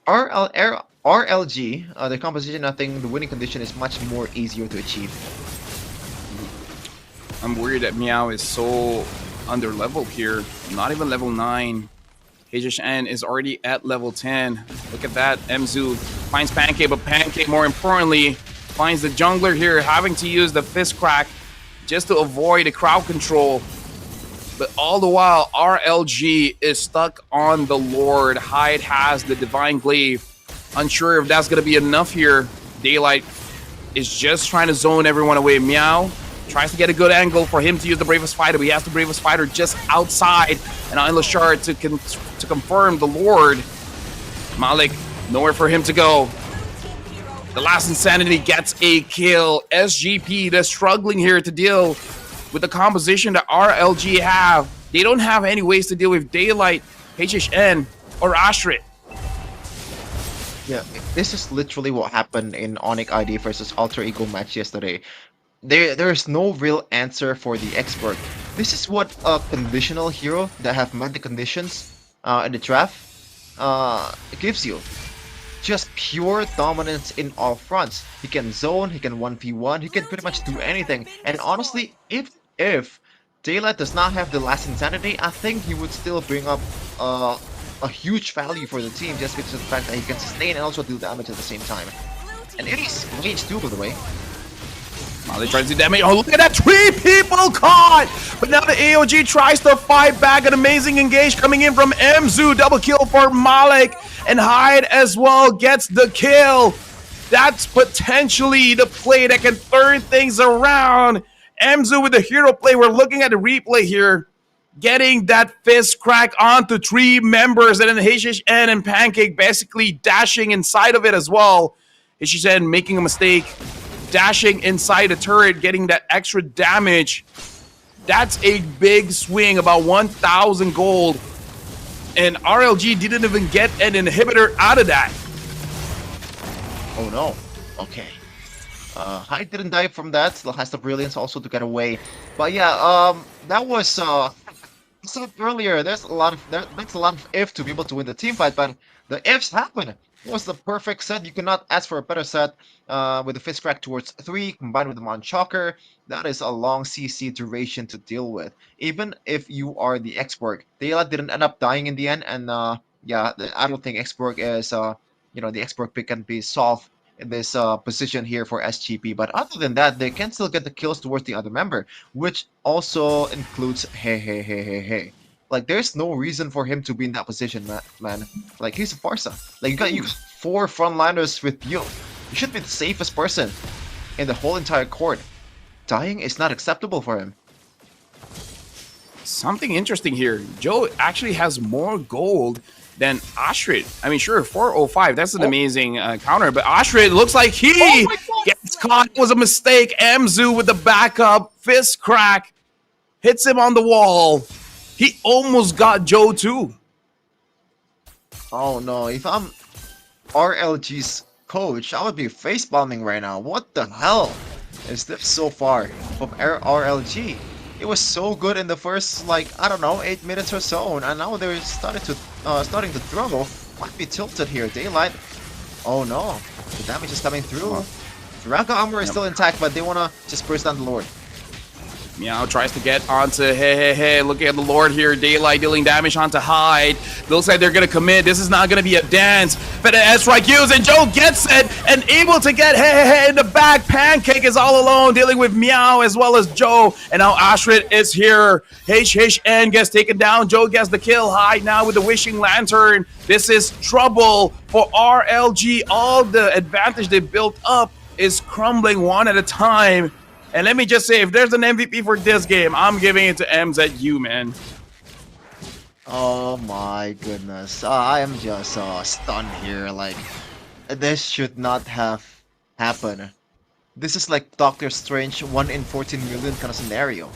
RLG, the composition, I think the winning condition is much more easier to achieve. I'm worried that Meow is so under leveled here. Not even level 9. HHN is already at level 10. Look at that. MZU finds Pancake, but Pancake, more importantly, finds the jungler here having to use the fist crack just to avoid the crowd control. But all the while, RLG is stuck on the Lord. Hyde has the Divine Glaive. Unsure if that's going to be enough here. Daylight is just trying to zone everyone away. Meow tries to get a good angle for him to use the Bravest Fighter, but he has the Bravest Fighter just outside. And Endless Shard to confirm the Lord. Malik, nowhere for him to go. The last insanity gets a kill. SGP, they're struggling here to deal with the composition that RLG have. They don't have any ways to deal with Daylight, HHN, or Ashrit. Yeah, this is literally what happened in Onyx ID versus Alter Ego match yesterday. There's no real answer for the expert. This is what a conditional hero that have met the conditions in the draft gives you. Just pure dominance in all fronts. He can zone, he can 1v1, he can pretty much do anything. And honestly, if Daylight does not have the last insanity, I think he would still bring up a huge value for the team just because of the fact that he can sustain and also do damage at the same time. And it is range too, by the way. Molly tries to damage. Oh, look at that! 3 people caught! But now the AOG tries to fight back. An amazing engage coming in from Mzu. Double kill for Malik. And Hyde as well gets the kill. That's potentially the play that can turn things around. Mzu with the hero play. We're looking at the replay here. Getting that fist crack onto 3 members. And then HHN and Pancake basically dashing inside of it as well. HHN making a mistake. Dashing inside the turret, getting that extra damage. That's a big swing, about 1,000 gold. And RLG didn't even get an inhibitor out of that. Oh no. Okay. Hyde didn't die from that. Still has the brilliance also to get away. But yeah, that was I said earlier. That's a lot of if to be able to win the team fight, but the ifs happen. It was the perfect set. You cannot ask for a better set with the fist crack towards 3 combined with the Mon Chalker. That is a long CC duration to deal with. Even if you are the X-Borg. Daylight didn't end up dying in the end, and yeah, I don't think X-Borg is, the X-Borg pick can be solved in this position here for SGP. But other than that, they can still get the kills towards the other member, which also includes hey. Like, there's no reason for him to be in that position, man. Like, he's a Farsa. Like, you got 4 frontliners with you. You should be the safest person in the whole entire court. Dying is not acceptable for him. Something interesting here. Joe actually has more gold than Ashrit. I mean, sure, 405. That's an amazing counter. But Ashrit looks like he gets caught. It was a mistake. Mzu with the backup. Fist crack. Hits him on the wall. He almost got Joe too. Oh no, if I'm RLG's coach, I would be face bombing right now. What the hell is this so far from RLG? It was so good in the first, like, I don't know, 8 minutes or so, and now they're starting to throw. Might be tilted here. Daylight. Oh no, the damage is coming through. Ranka armor is still intact, but they wanna just burst down the Lord. Meow tries to get onto hey. Looking at the Lord here. Daylight dealing damage onto Hyde. Looks like they're going to commit. This is not going to be a dance. But S-Strike used and Joe gets it and able to get hey in the back. Pancake is all alone dealing with Meow as well as Joe. And now Ashrit is here. HHN gets taken down. Joe gets the kill. Hyde now with the Wishing Lantern. This is trouble for RLG. All the advantage they built up is crumbling one at a time. And let me just say, if there's an MVP for this game, I'm giving it to MZU, man. Oh my goodness. I am just stunned here. Like, this should not have happened. This is like Doctor Strange 1 in 14 million kind of scenario.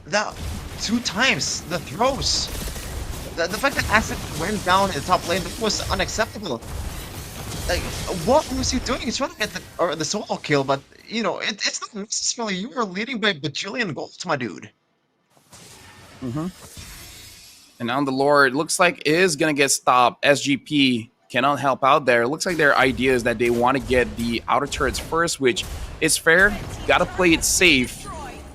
That 2 times the throws. The fact that Acid went down in the top lane, that was unacceptable. Like, what was he doing? He's trying to get the solo kill, but you know, it's not necessarily you were leading by bajillion goals, my dude. And now the Lord looks like is gonna get stopped. SGP cannot help out there. It looks like their idea is that they want to get the outer turrets first, which is fair. Gotta play it safe.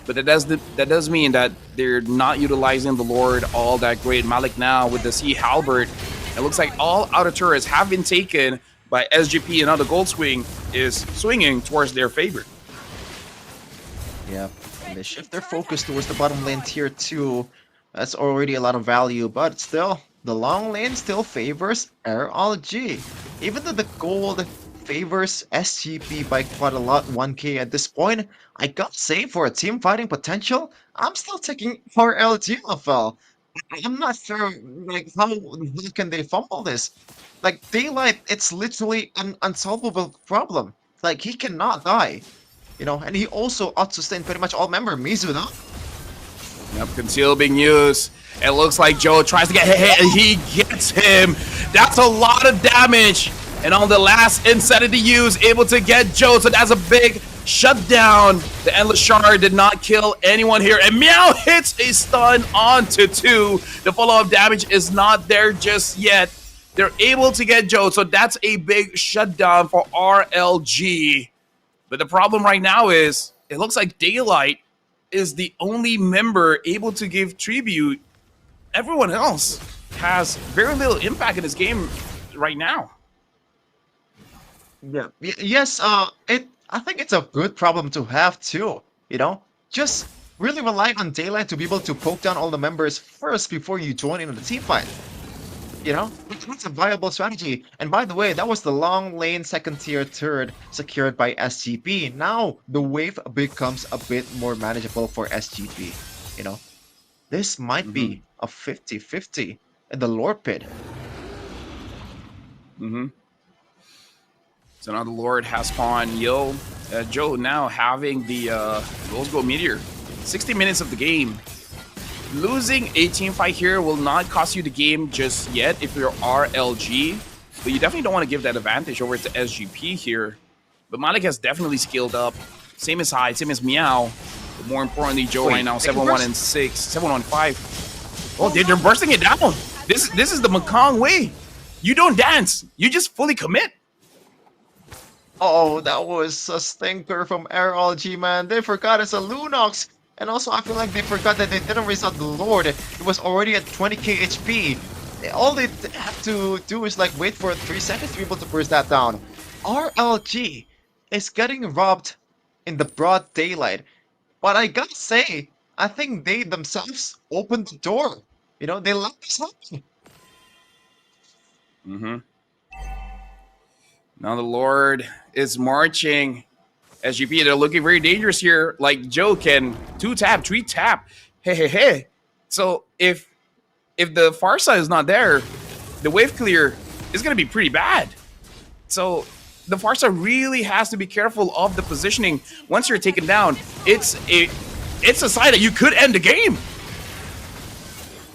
But that does mean that they're not utilizing the Lord all that great. Malik now with the Sea Halberd. It looks like all outer turrets have been taken by SGP, and now the gold swing is swinging towards their favor. Yeah, and they shift their focus towards the bottom lane tier 2. That's already a lot of value, but still, the long lane still favors RLG. Even though the gold favors SGP by quite a lot, 1k at this point, I gotta say, for a team fighting potential, I'm still taking RLG LFL. I'm not sure, like, how can they fumble this? Like, Daylight, it's literally an unsolvable problem. Like, he cannot die. You know, and he also out-sustained pretty much all member. Mizu, though. Yep, conceal being used. It looks like Joe tries to get hit and he gets him. That's a lot of damage. And on the last insanity use, able to get Joe. So that's a big shutdown. The Endless Shard did not kill anyone here. And Meow hits a stun onto 2. The follow-up damage is not there just yet. They're able to get Joe. So that's a big shutdown for RLG. But the problem right now is, it looks like Daylight is the only member able to give tribute. Everyone else has very little impact in this game right now. Yeah. Yes, I think it's a good problem to have too, you know? Just really rely on Daylight to be able to poke down all the members first before you join into the team fight. You know? That's a viable strategy. And by the way, that was the long lane second tier turret secured by SGP. Now, the wave becomes a bit more manageable for SGP, you know? This might be a 50-50 in the Lord Pit. So now the Lord has spawned Joe now having the Rose Gold Meteor. 60 minutes of the game. Losing a team fight here will not cost you the game just yet if you're RLG. But you definitely don't want to give that advantage over to SGP here. But Malik has definitely scaled up. Same as Hyde, same as Meow. But more importantly, Joe right now, 7-1 and 6, 7-1 5. Oh, they're bursting it down. This is the Mekong way. You don't dance. You just fully commit. Oh, that was a stinker from RLG, man. They forgot it's a Lunox. And also, I feel like they forgot that they didn't reset the Lord. It was already at 20k HP. All they have to do is like wait for 3 seconds to be able to burst that down. RLG is getting robbed in the broad daylight. But I gotta say, I think they themselves opened the door. You know, they let this happen. Now the Lord is marching. SGP, they're looking very dangerous here. Like Joe can 2-tap, 3-tap. Hey. So if the Farsa is not there, the wave clear is going to be pretty bad. So the Farsa really has to be careful of the positioning. Once you're taken down, it's a sign that you could end the game.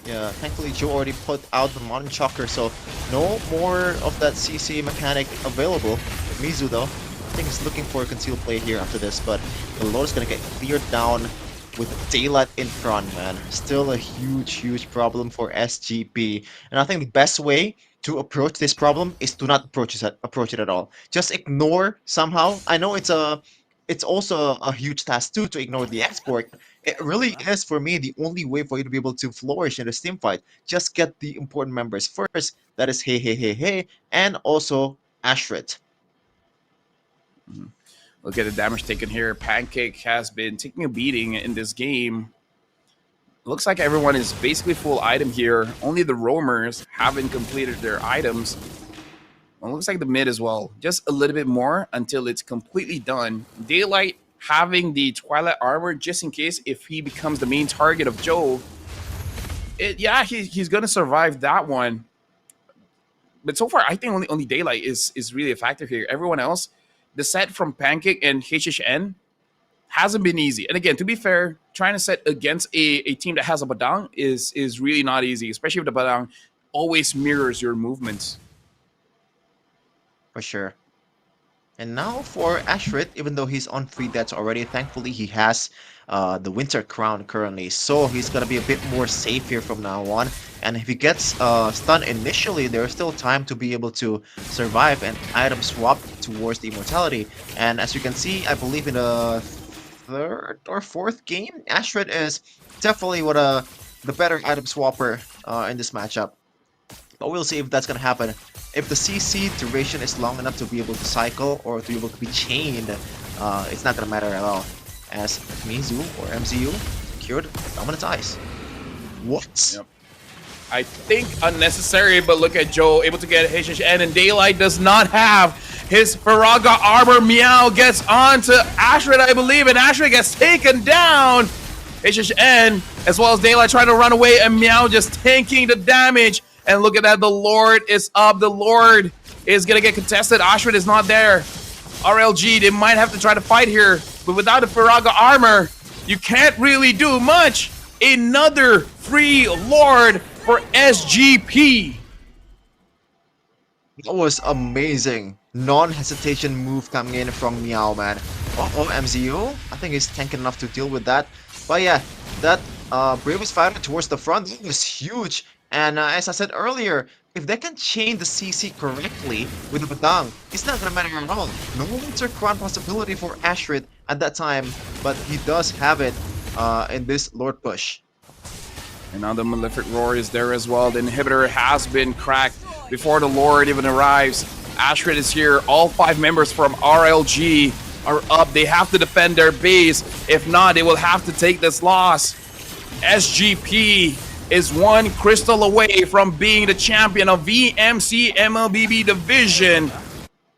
Yeah, thankfully Joe already put out the Modern Choker, so no more of that CC mechanic available. Mizu though, I think he's looking for a concealed play here after this, but the Lord is gonna get cleared down with Daylight in front, man. Still a huge problem for SGP. And I think the best way to approach this problem is to not approach it at all. Just ignore somehow. I know it's also a huge task too to ignore the export. It really is, for me, the only way for you to be able to flourish in this team fight. Just get the important members first. That is Hey, and also Ashrit. Look at the damage taken here. Pancake has been taking a beating in this game. Looks like everyone is basically full item here. Only the roamers haven't completed their items. Well, looks like the mid as well. Just a little bit more until it's completely done. Daylight having the Twilight armor just in case if he becomes the main target of Joe. He's going to survive that one. But so far, I think only Daylight is really a factor here. Everyone else, the set from Pancake and HHN hasn't been easy. And again, to be fair, trying to set against a team that has a Badang is really not easy, especially if the Badang always mirrors your movements. For sure. And now for Ashrit, even though he's on 3 deaths already, thankfully he has the Winter Crown currently. So he's going to be a bit more safe here from now on. And if he gets stunned initially, there's still time to be able to survive and item swap towards the immortality. And as you can see, I believe in the 3rd or 4th game, Ashrit is definitely the better item swapper in this matchup. But we'll see if that's going to happen. If the CC duration is long enough to be able to cycle or to be able to be chained, it's not going to matter at all. As Mizu or MZU secured Dominant Eyes. What? Yep. I think unnecessary, but look at Joe able to get HHN, and Daylight does not have his Faraga armor. Meow gets onto Ashrit, I believe, and Ashrit gets taken down. HHN, as well as Daylight trying to run away, and Meow just tanking the damage. And look at that, the Lord is up. The Lord is going to get contested. Ashrit is not there. RLG, they might have to try to fight here, but without the Firaga armor, you can't really do much. Another free Lord for SGP. That was amazing. Non-hesitation move coming in from Meow, man. Oh, MZO. I think he's tanky enough to deal with that. But yeah, that Bravest Fighter towards the front, that was huge. And as I said earlier, if they can chain the CC correctly with the Badang, it's not gonna matter at all. No Winter Crown possibility for Ashrid at that time, but he does have it in this Lord push. And now the Malefic Roar is there as well. The inhibitor has been cracked before the Lord even arrives. Ashrid is here. All 5 members from RLG are up. They have to defend their base. If not, they will have to take this loss. SGP is 1 crystal away from being the champion of VMC MLBB division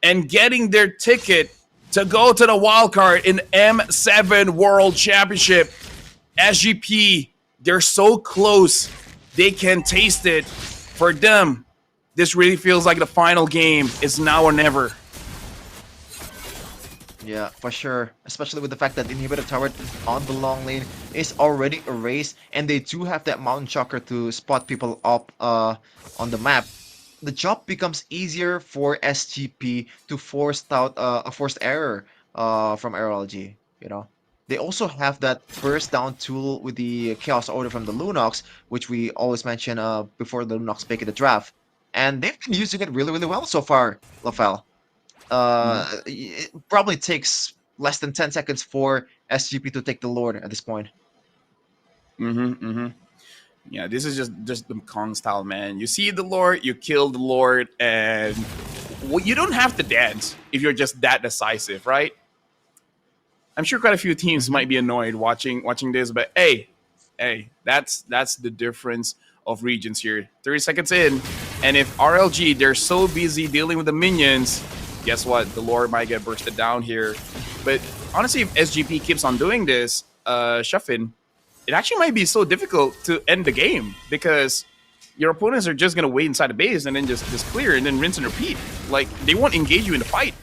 and getting their ticket to go to the wildcard in M7 World Championship. SGP, they're so close. They can taste it. For them, this really feels like the final game is now or never. Yeah, for sure. Especially with the fact that the inhibitor turret on the long lane is already erased, and they do have that mountain shocker to spot people up on the map. The job becomes easier for SGP to force out a forced error from RLG. You know, they also have that burst down tool with the Chaos Order from the Lunox, which we always mention before the Lunox pick in the draft, and they've been using it really, really well so far, Lafel. It probably takes less than 10 seconds for SGP to take the Lord at this point. Yeah, this is just the Kong style, man. You see the Lord, you kill the Lord, and you don't have to dance if you're just that decisive, right? I'm sure quite a few teams might be annoyed watching this, but hey, that's the difference of regions here. 30 seconds in, and if RLG, they're so busy dealing with the minions, guess what? The Lord might get bursted down here. But honestly, if SGP keeps on doing this, Shuffin, it actually might be so difficult to end the game because your opponents are just going to wait inside the base and then just clear and then rinse and repeat. Like, they won't engage you in the fight.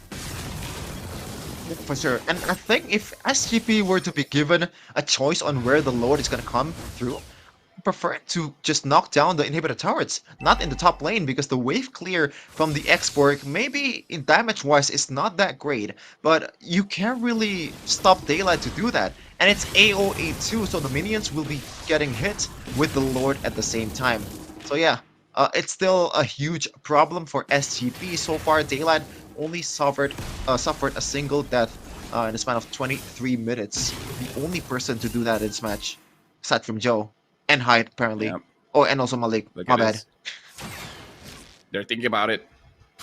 For sure. And I think if SGP were to be given a choice on where the Lord is going to come through, I prefer to just knock down the inhibitor turrets, not in the top lane, because the wave clear from the X-Borg, maybe in damage-wise, is not that great, but you can't really stop Daylight to do that. And it's AoE too, so the minions will be getting hit with the Lord at the same time. So yeah, it's still a huge problem for SGP. So far, Daylight only suffered a single death in the span of 23 minutes. The only person to do that in this match, aside from Joe. And Hyde, apparently. Yep. Oh, and also Malik. My bad. They're thinking about it.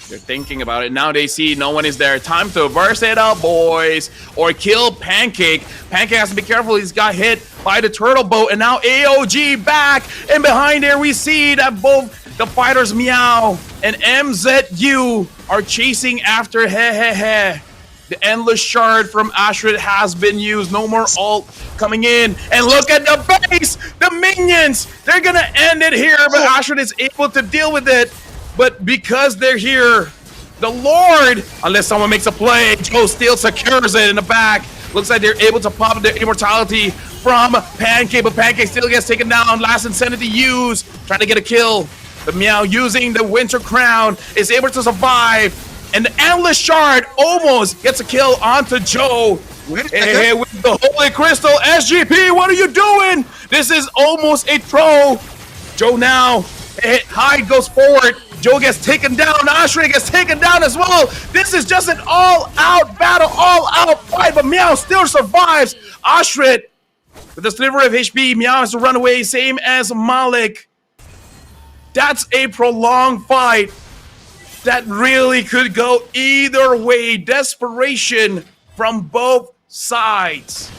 They're thinking about it. Now they see no one is there. Time to verse it up, boys. Or kill Pancake. Pancake has to be careful. He's got hit by the turtle boat. And now AOG back. And behind there we see that both the fighters Meow and MZU are chasing after Hehehe. The Endless Shard from Ashrid has been used. No more ult coming in. And look at the base! The minions! They're gonna end it here, but Ashrid is able to deal with it. But because they're here, the Lord, unless someone makes a play, Joe still secures it in the back. Looks like they're able to pop their immortality from Pancake, but Pancake still gets taken down. Last insanity use, trying to get a kill. But Meow using the Winter Crown is able to survive. And the Endless Shard almost gets a kill onto Joe. Hey, with the Holy Crystal, SGP, what are you doing? This is almost a throw. Joe now, Hyde goes forward. Joe gets taken down. Ashray gets taken down as well. This is just an all-out battle, all-out fight, but Meow still survives. Ashray, with the sliver of HP, Meow has to run away, same as Malik. That's a prolonged fight. That really could go either way. Desperation from both sides.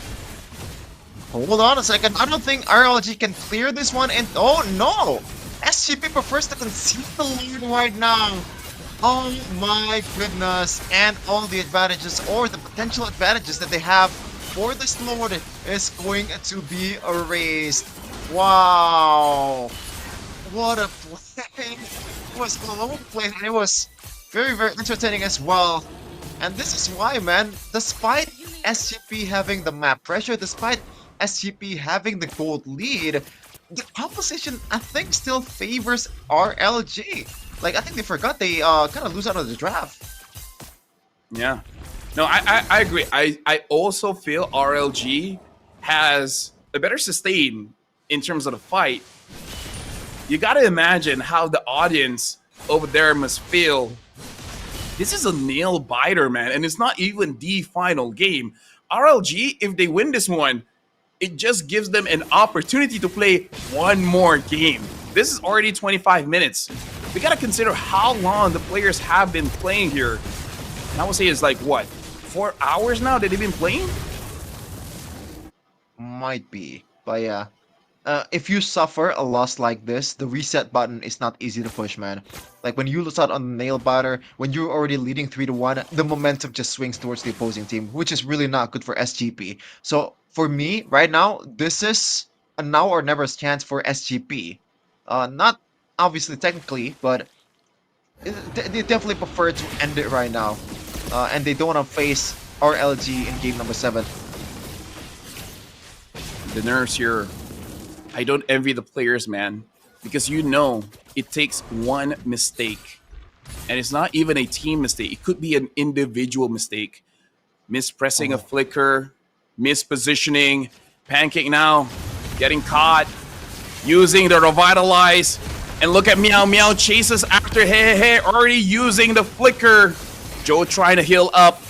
Hold on a second. I don't think RLG can clear this one. And oh no! SGP prefers to concede the lead right now. Oh my goodness. And all the advantages or the potential advantages that they have for this Lord is going to be erased. Wow. What a play. It was all over the place, and it was very, very entertaining as well. And this is why, man, despite SGP having the map pressure, despite SGP having the gold lead, the composition, I think, still favors RLG. Like, I think they forgot they kind of lose out of the draft. Yeah. No, I agree. I also feel RLG has a better sustain in terms of the fight. You got to imagine how the audience over there must feel. This is a nail biter, man, and it's not even the final game. RLG, if they win this one, it just gives them an opportunity to play one more game. This is already 25 minutes. We got to consider how long the players have been playing here. And I would say it's like, what, 4 hours now that they've been playing? Might be, but yeah. If you suffer a loss like this, the reset button is not easy to push, man. Like when you lose out on the nail biter, when you're already leading 3-1, the momentum just swings towards the opposing team, which is really not good for SGP. So for me, right now, this is a now or never chance for SGP. Not obviously technically, but they definitely prefer to end it right now. And they don't want to face RLG in game number 7. The nerves here. I don't envy the players, man, because you know it takes one mistake, and it's not even a team mistake. It could be an individual mistake. Mispressing a flicker, mispositioning, Pancake now getting caught, using the revitalize, and look at Meow. Meow chases after Hey, already using the flicker. Joe trying to heal up,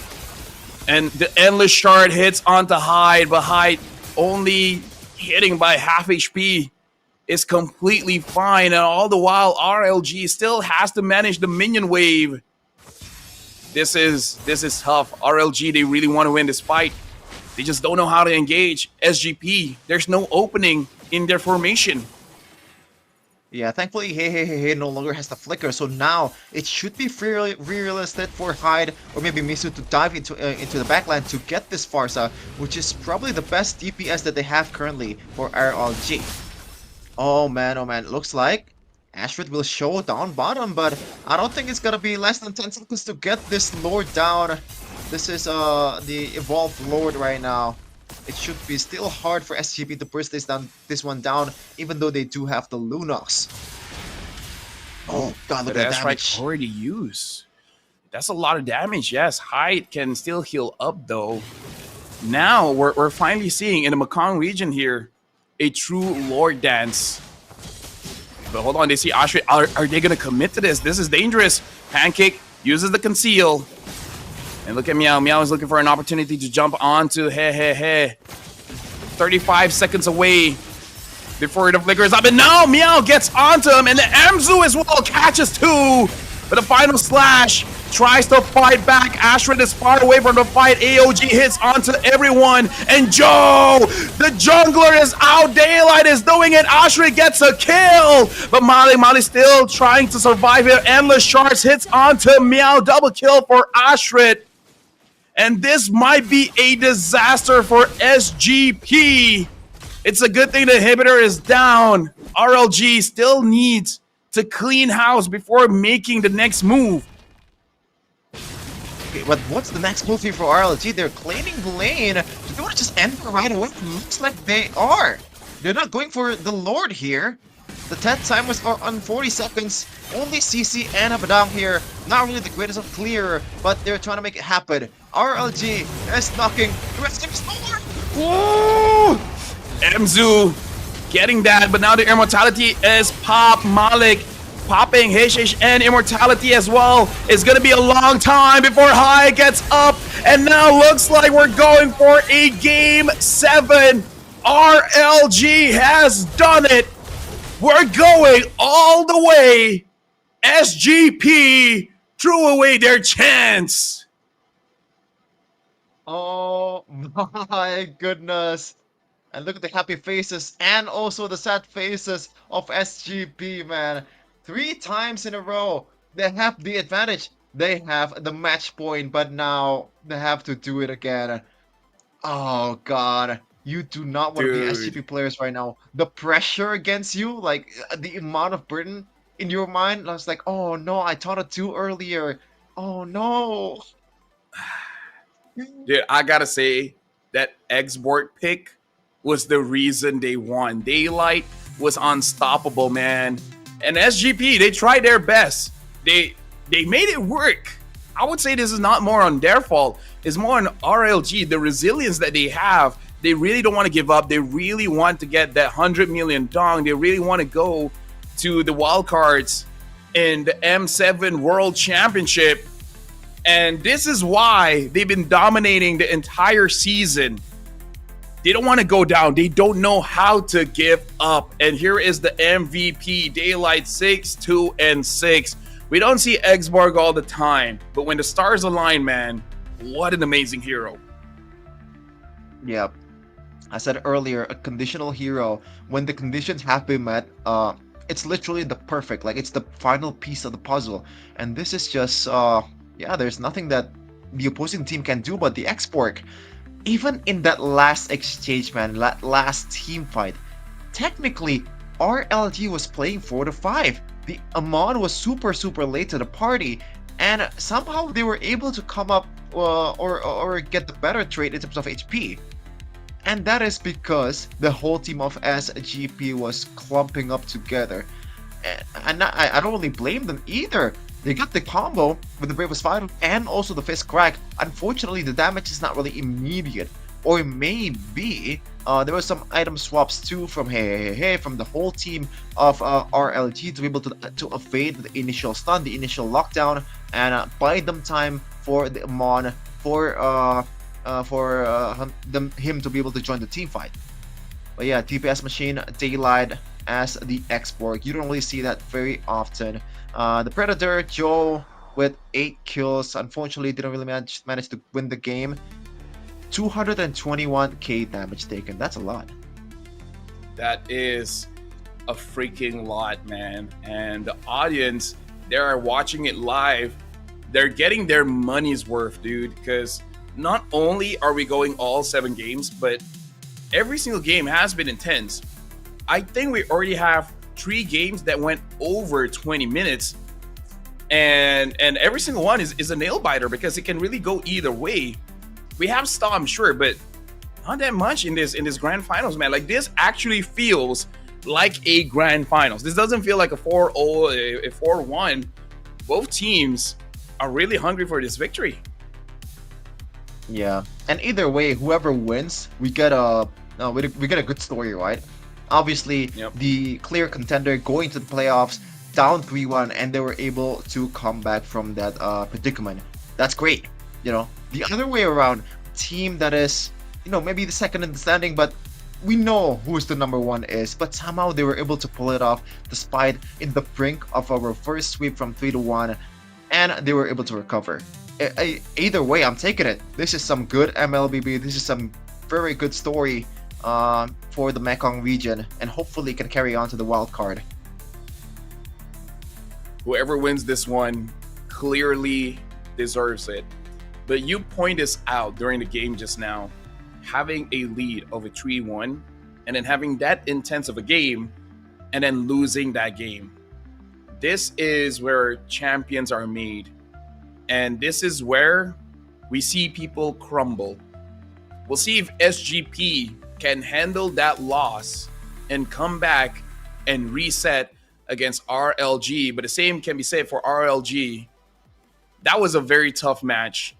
and the endless shard hits onto Hyde, but Hyde only hitting by half HP is completely fine, and all the while RLG still has to manage the minion wave. This is tough. RLG, they really want to win this fight. They just don't know how to engage. SGP, there's no opening in their formation. Yeah, thankfully Hey no longer has the flicker, so now it should be realistic for Hyde or maybe Misu to dive into the backline to get this Farsa, which is probably the best DPS that they have currently for RLG. Oh man, looks like Ashford will show down bottom, but I don't think it's gonna be less than 10 seconds to get this Lord down. This is the Evolved Lord right now. It should be still hard for SGP to burst this one down, even though they do have the Lunox. Oh god, look at that damage. Already used. That's a lot of damage. Yes, Hyde can still heal up though. Now we're finally seeing in the Mekong region here a true Lord dance. But hold on, they see Ashray. Are they gonna commit to this? This is dangerous. Pancake uses the conceal. And look at Meow. Meow is looking for an opportunity to jump onto Hey. 35 seconds away before the flicker is up. And now Meow gets onto him. And the Amzu as well catches too. But the final slash tries to fight back. Ashford is far away from the fight. AOG hits onto everyone. And Joe, the jungler, is out. Daylight is doing it. Ashford gets a kill. But Mali still trying to survive here. Endless Shards hits onto Meow. Double kill for Ashford. And this might be a disaster for SGP. It's a good thing the inhibitor is down. RLG still needs to clean house before making the next move. Okay, but what's the next move here for RLG? They're cleaning the lane. Do they want to just end right away? It looks like they are. They're not going for the Lord here. The 10th time was on 40 seconds. Only CC and Abadam here. Not really the greatest of clear, but they're trying to make it happen. RLG is knocking the rest of his Lord. Whoa! Mzu getting that, but now the immortality is pop. Malik popping Hish and immortality as well. It's gonna be a long time before High gets up, and now looks like we're going for a game 7. RLG has done it. We're going all the way. SGP threw away their chance. Oh my goodness. And look at the happy faces and also the sad faces of SGP, man. 3 times in a row, they have the advantage. They have the match point, but now they have to do it again. Oh god. You do not want to be SGP players right now. The pressure against you, like the amount of burden in your mind, I was like, oh no, I thought it too earlier. Oh no. Dude, I gotta say that Exborg pick was the reason they won. Daylight was unstoppable, man. And SGP, they tried their best. They made it work. I would say this is not more on their fault. It's more on RLG, the resilience that they have. They really don't want to give up. They really want to get that 100 million dong. They really want to go to the wildcards in the M7 World Championship. And this is why they've been dominating the entire season. They don't want to go down. They don't know how to give up. And here is the MVP, Daylight 6, 2, and 6. We don't see Exborg all the time, but when the stars align, man, what an amazing hero. Yeah. I said earlier, a conditional hero, when the conditions have been met, it's literally the perfect, like it's the final piece of the puzzle. And this is just, yeah, there's nothing that the opposing team can do but the Exborg. Even in that last exchange, man, that last team fight, technically, RLG was playing 4-5. The Amon was super late to the party, and somehow they were able to come up or get the better trade in terms of HP. And that is because the whole team of SGP was clumping up together. And I don't really blame them either. They got the combo with the Bravest Fighter and also the Fist Crack. Unfortunately, the damage is not really immediate. Or maybe there were some item swaps too from from the whole team of RLG to be able to evade the initial stun, the initial lockdown, and buy them time for the Amon for him to be able to join the team fight. But yeah, TPS Machine, Daylight as the Exborg. You don't really see that very often. The Predator, Joe, with 8 kills, unfortunately didn't really manage to win the game. 221k damage taken. That's a lot. That is a freaking lot, man. And the audience, they are watching it live. They're getting their money's worth, dude, because not only are we going all 7 games, but every single game has been intense. I think we already have 3 games that went over 20 minutes, and every single one is a nail biter because it can really go either way. We have stall, I'm sure, but not that much in this grand finals, man. Like, this actually feels like a grand finals. This doesn't feel like a 4-0, a 4-1. Both teams are really hungry for this victory. Yeah, and either way, whoever wins, we get a good story, right? Obviously, the clear contender going to the playoffs down 3-1, and they were able to come back from that predicament. That's great. You know, the other way around, team that is, you know, maybe the second in the standing, but we know who is the number 1 is, but somehow they were able to pull it off despite in the brink of our first sweep from 3-1, and they were able to recover. Either way, I'm taking it. This is some good MLBB. This is some very good story for the Mekong region, and hopefully can carry on to the wild card. Whoever wins this one clearly deserves it. But you point this out during the game just now, having a lead of a 3-1 and then having that intense of a game and then losing that game. This is where champions are made. And this is where we see people crumble. We'll see if SGP can handle that loss and come back and reset against RLG. But the same can be said for RLG. That was a very tough match.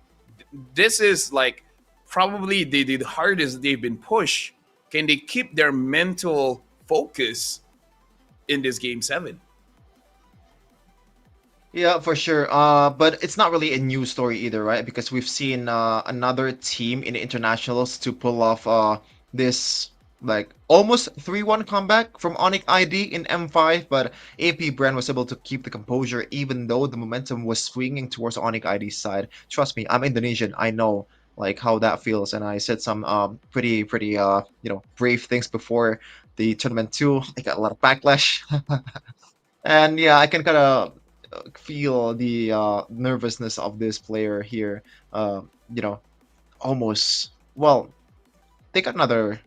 This is like probably the hardest they've been pushed. Can they keep their mental focus in this game 7? Yeah, for sure. But it's not really a new story either, right? Because we've seen another team in the internationals to pull off this like almost 3-1 comeback from Onyx ID in M5, but AP Brand was able to keep the composure even though the momentum was swinging towards Onyx ID's side. Trust me, I'm Indonesian. I know like how that feels, and I said some pretty you know, brave things before the tournament too. I got a lot of backlash, and yeah, I can kind of feel the nervousness of this player here. You know, almost, well, they got another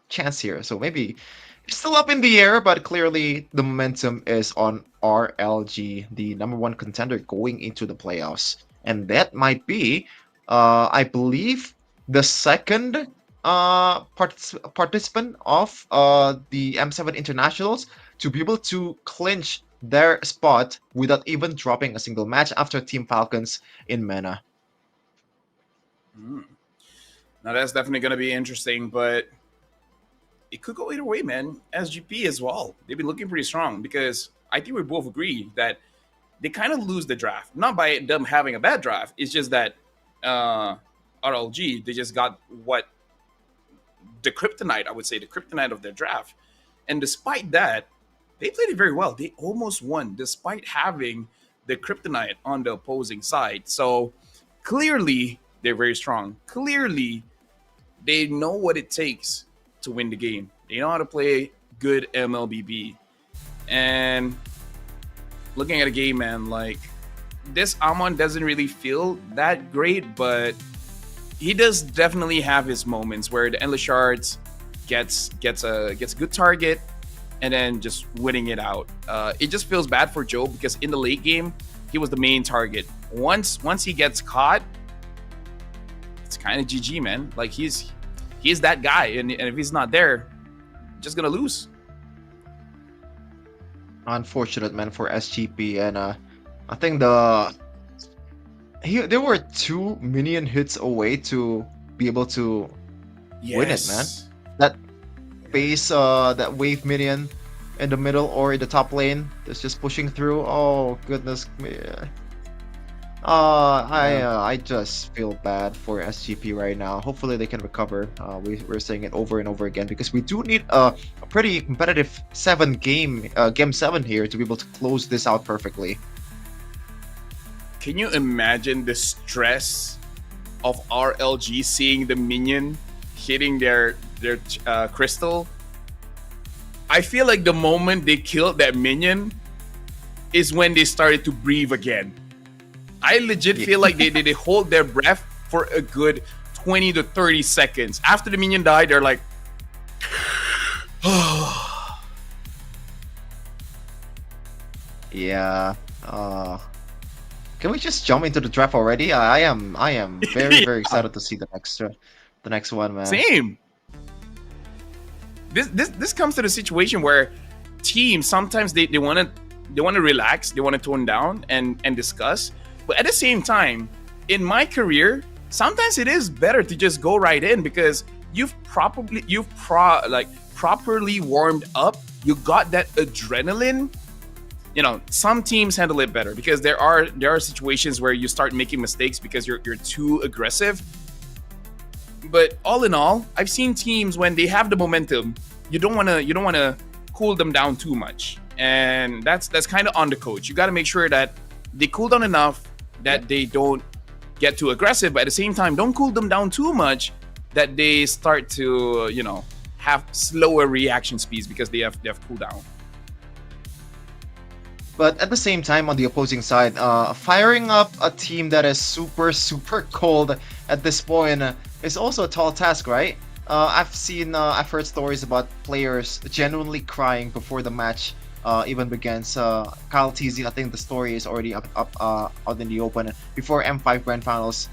chance here, so maybe it's still up in the air, but clearly the momentum is on RLG, the number 1 contender going into the playoffs, and that might be I believe the second participant of the M7 Internationals to be able to clinch their spot without even dropping a single match after Team Falcons in MENA. Now that's definitely going to be interesting, but it could go either way, man. SGP as well. They've been looking pretty strong because I think we both agree that they kind of lose the draft. Not by them having a bad draft. It's just that RLG, they just got the kryptonite, I would say, the kryptonite of their draft. And despite that, they played it very well. They almost won despite having the kryptonite on the opposing side. So clearly, they're very strong. Clearly, they know what it takes to win the game. They know how to play good MLBB. And looking at a game, man, like this Amon doesn't really feel that great, but he does definitely have his moments where the endless shards gets a good target and then just winning it out. It just feels bad for Joe because in the late game he was the main target. Once he gets caught, it's kind of GG, man. Like he's that guy, and if he's not there, just gonna lose. Unfortunate, man, for SGP, and I think there were 2 minion hits away to be able to win it, man. That base, that wave minion in the middle or in the top lane that's just pushing through. Oh goodness me. I just feel bad for SGP right now. Hopefully they can recover. We're saying it over and over again because we do need a pretty competitive game 7 here to be able to close this out perfectly. Can you imagine the stress of RLG seeing the minion hitting their crystal? I feel like the moment they killed that minion is when they started to breathe again. I legit feel like they hold their breath for a good 20 to 30 seconds. After the minion died, they're like, yeah. Can we just jump into the draft already? I am very very excited to see the next one, man. Same. This comes to the situation where teams sometimes they want to relax, they want to tone down and discuss. But at the same time, in my career, sometimes it is better to just go right in because you've properly warmed up. You got that adrenaline. You know, some teams handle it better because there are situations where you start making mistakes because you're too aggressive. But all in all, I've seen teams when they have the momentum, you don't want to cool them down too much, and that's kind of on the coach. You got to make sure that they cool down enough that they don't get too aggressive, but at the same time, don't cool them down too much that they start to, have slower reaction speeds because they have cooldown. But at the same time, on the opposing side, firing up a team that is super cold at this point is also a tall task, right? I've heard stories about players genuinely crying before the match even begins. Kyle TZ, I think the story is already up out in the open. Before M5 Grand Finals,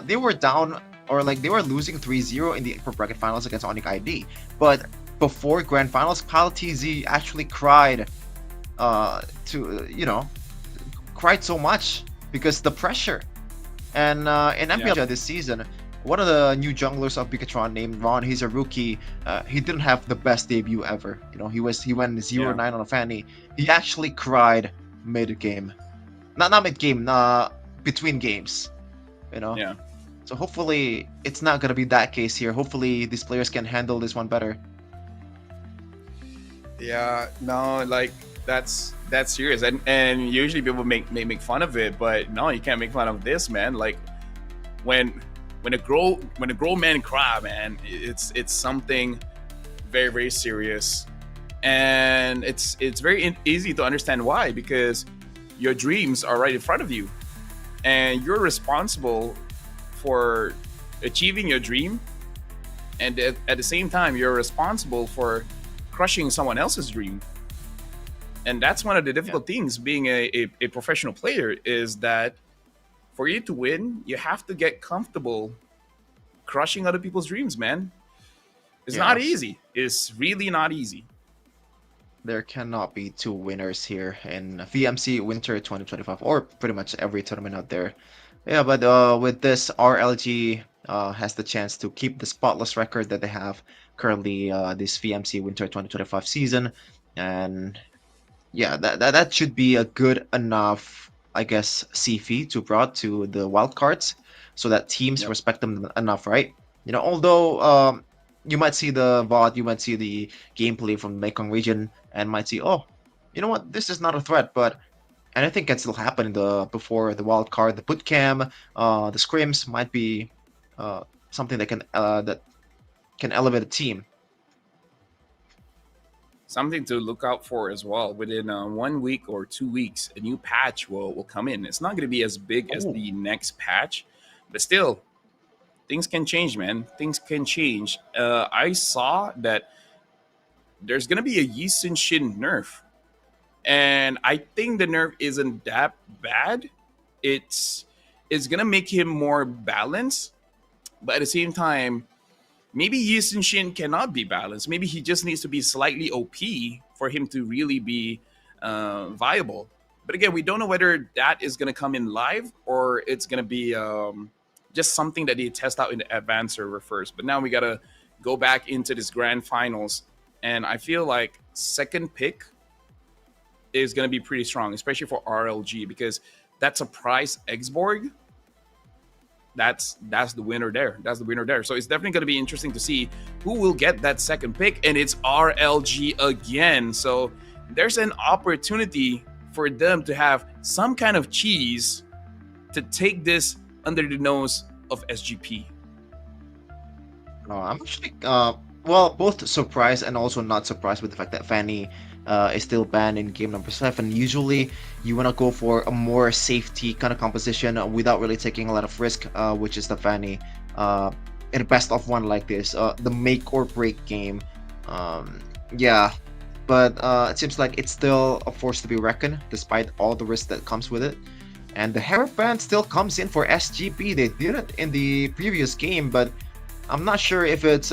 they were down, or like they were losing 3-0 in the upper bracket finals against Onyx ID. But before Grand Finals, Kyle TZ actually cried cried so much because the pressure. And in MPL this season, one of the new junglers of Bicatron named Ron, he's a rookie. He didn't have the best debut ever. He went 0-9 on a Fanny. He actually cried mid-game. Not mid-game, between games. Yeah. So hopefully it's not gonna be that case here. Hopefully these players can handle this one better. Yeah, no, like that's serious, and usually people make fun of it, but no, you can't make fun of this, man. Like when a grown man cry, man, it's something very, very serious, and it's very easy to understand why, because your dreams are right in front of you, and you're responsible for achieving your dream, and at the same time you're responsible for crushing someone else's dream. And that's one of the difficult things being a professional player, is that For you to win, you have to get comfortable crushing other people's dreams, man. It's not Yes. easy. It's really not easy. There cannot be two winners here in VMC Winter 2025, or pretty much every tournament out there. Yeah, but with this, RLG has the chance to keep the spotless record that they have currently this VMC Winter 2025 season, and yeah, that should be a good enough, I guess, CP to brought to the wildcards, so that teams Yep. respect them enough, right? Although you might see the VOD, you might see the gameplay from the Mekong region, and might see, oh, you know what, this is not a threat, but anything can still happen in the before the wild card, the boot camp, the scrims might be something that can elevate a team. Something to look out for as well. Within 1 week or 2 weeks, a new patch will come in. It's not going to be as big as the next patch, but still, things can change, man. Things can change. I saw that there's going to be a Yi Sun Shin nerf, and I think the nerf isn't that bad. It's going to make him more balanced, but at the same time, maybe Yi Sun Shin cannot be balanced. Maybe he just needs to be slightly OP for him to really be viable. But again, we don't know whether that is going to come in live or it's going to be just something that they test out in the advanced server first. But now we got to go back into this grand finals. And I feel like second pick is going to be pretty strong, especially for RLG, because that's a prize Xborg. That's the winner there. That's the winner there. So it's definitely going to be interesting to see who will get that second pick. And it's RLG again. So there's an opportunity for them to have some kind of cheese to take this under the nose of SGP. I'm actually both surprised and also not surprised with the fact that Fanny is still banned in game number 7. Usually you want to go for a more safety kind of composition without really taking a lot of risk, which is the Fanny in a best of one like this, the make or break game. Yeah, but it seems like it's still a force to be reckoned despite all the risk that comes with it. And the hairband still comes in for SGP. They did it in the previous game, but I'm not sure if it's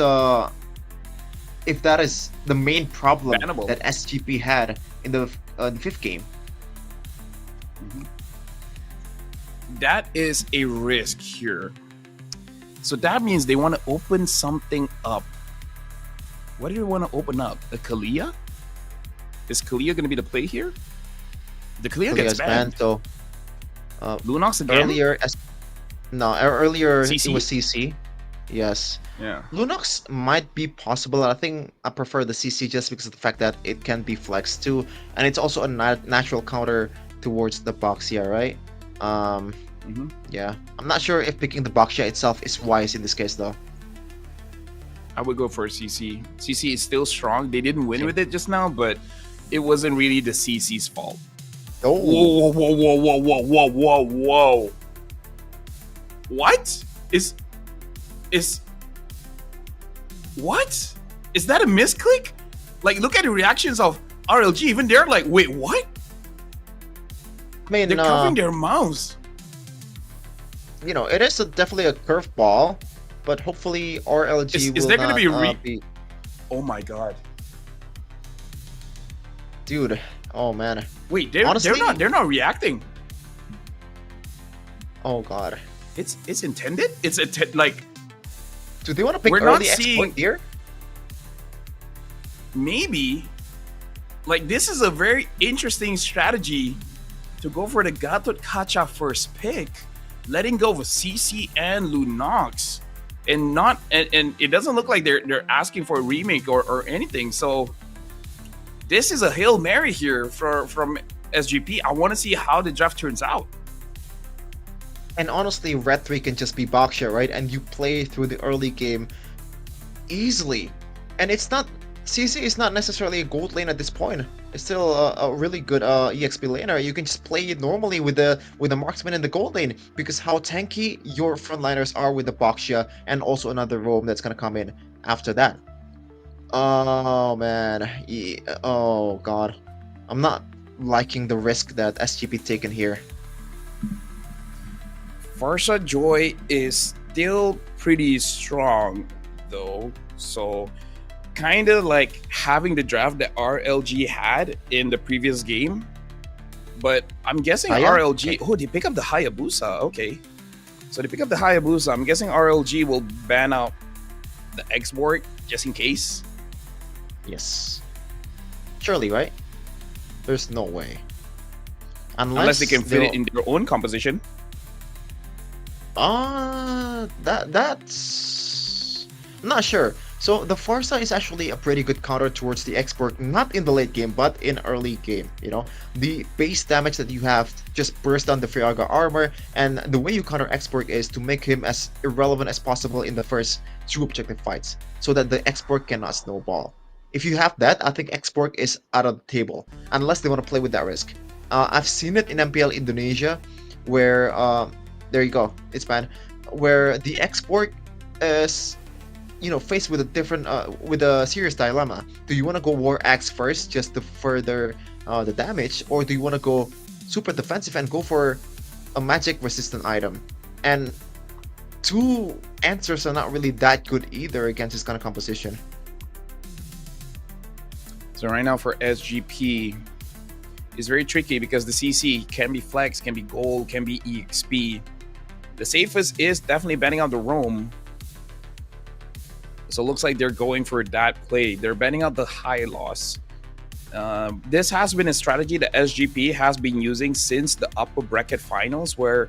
if that is the main problem Bannable. that SGP had in the 5th game. That is a risk here. So that means they want to open something up. What do they want to open up? A Kalia? Is Kalia going to be the play here? The Kalia gets banned. So Lunox again? earlier it CC? was CC. Yes. Yeah. Lunox might be possible. I think I prefer the CC just because of the fact that it can be flexed too, and it's also a natural counter towards the Boxia, right? Yeah. I'm not sure if picking the Boxia itself is wise in this case though. I would go for CC. CC is still strong. They didn't win with it just now, but it wasn't really the CC's fault. Oh. Whoa, whoa, whoa, whoa, whoa, whoa, whoa, whoa. What? What? Is that a misclick? Like, look at the reactions of RLG. Even they're like, wait, what? I mean, They're covering their mouths. It is definitely a curveball, but hopefully RLG Is will there going to not be Oh my god. Dude, oh man. Wait, they're not reacting. Oh god. It's intended? Like, do they want to pick we're early not exploit seeing here? Maybe. Like, this is a very interesting strategy to go for the Gatot Kacha first pick, letting go of CC and Lunox, and it doesn't look like they're asking for a remake or anything. So this is a Hail Mary here from SGP. I want to see how the draft turns out. And honestly, Red 3 can just be Boxia, right? And you play through the early game easily. And CC is not necessarily a gold lane at this point. It's still a really good EXP laner. You can just play it normally with the marksman in the gold lane, because how tanky your frontliners are with the Boxia, and also another roam that's gonna come in after that. Oh man, oh god, I'm not liking the risk that SGP taken here. Farsa Joy is still pretty strong though, so kind of like having the draft that RLG had in the previous game. But I'm guessing RLG. Oh, they pick up the Hayabusa. Okay, so they pick up the Hayabusa. I'm guessing RLG will ban out the export just in case. Yes. Surely, right? There's no way. Unless they can fit it in their own composition. That's not sure. So the Farsa is actually a pretty good counter towards the export, not in the late game, but in early game. You know, the base damage that you have just burst down the Friaga armor, and the way you counter export is to make him as irrelevant as possible in the first 2 objective fights, so that the export cannot snowball. If you have that, I think export is out of the table, unless they want to play with that risk. I've seen it in MPL Indonesia, where there you go, it's banned, where the export is, you know, faced with a different with a serious dilemma. Do you want to go War Axe first just to further the damage, or do you want to go super defensive and go for a magic resistant item? And 2 answers are not really that good either against this kind of composition. So right now for SGP, it's very tricky because the CC can be flex, can be gold, can be EXP. The safest is definitely banning out the roam. So it looks like they're going for that play. They're banning out the high loss. This has been a strategy that SGP has been using since the upper bracket finals, where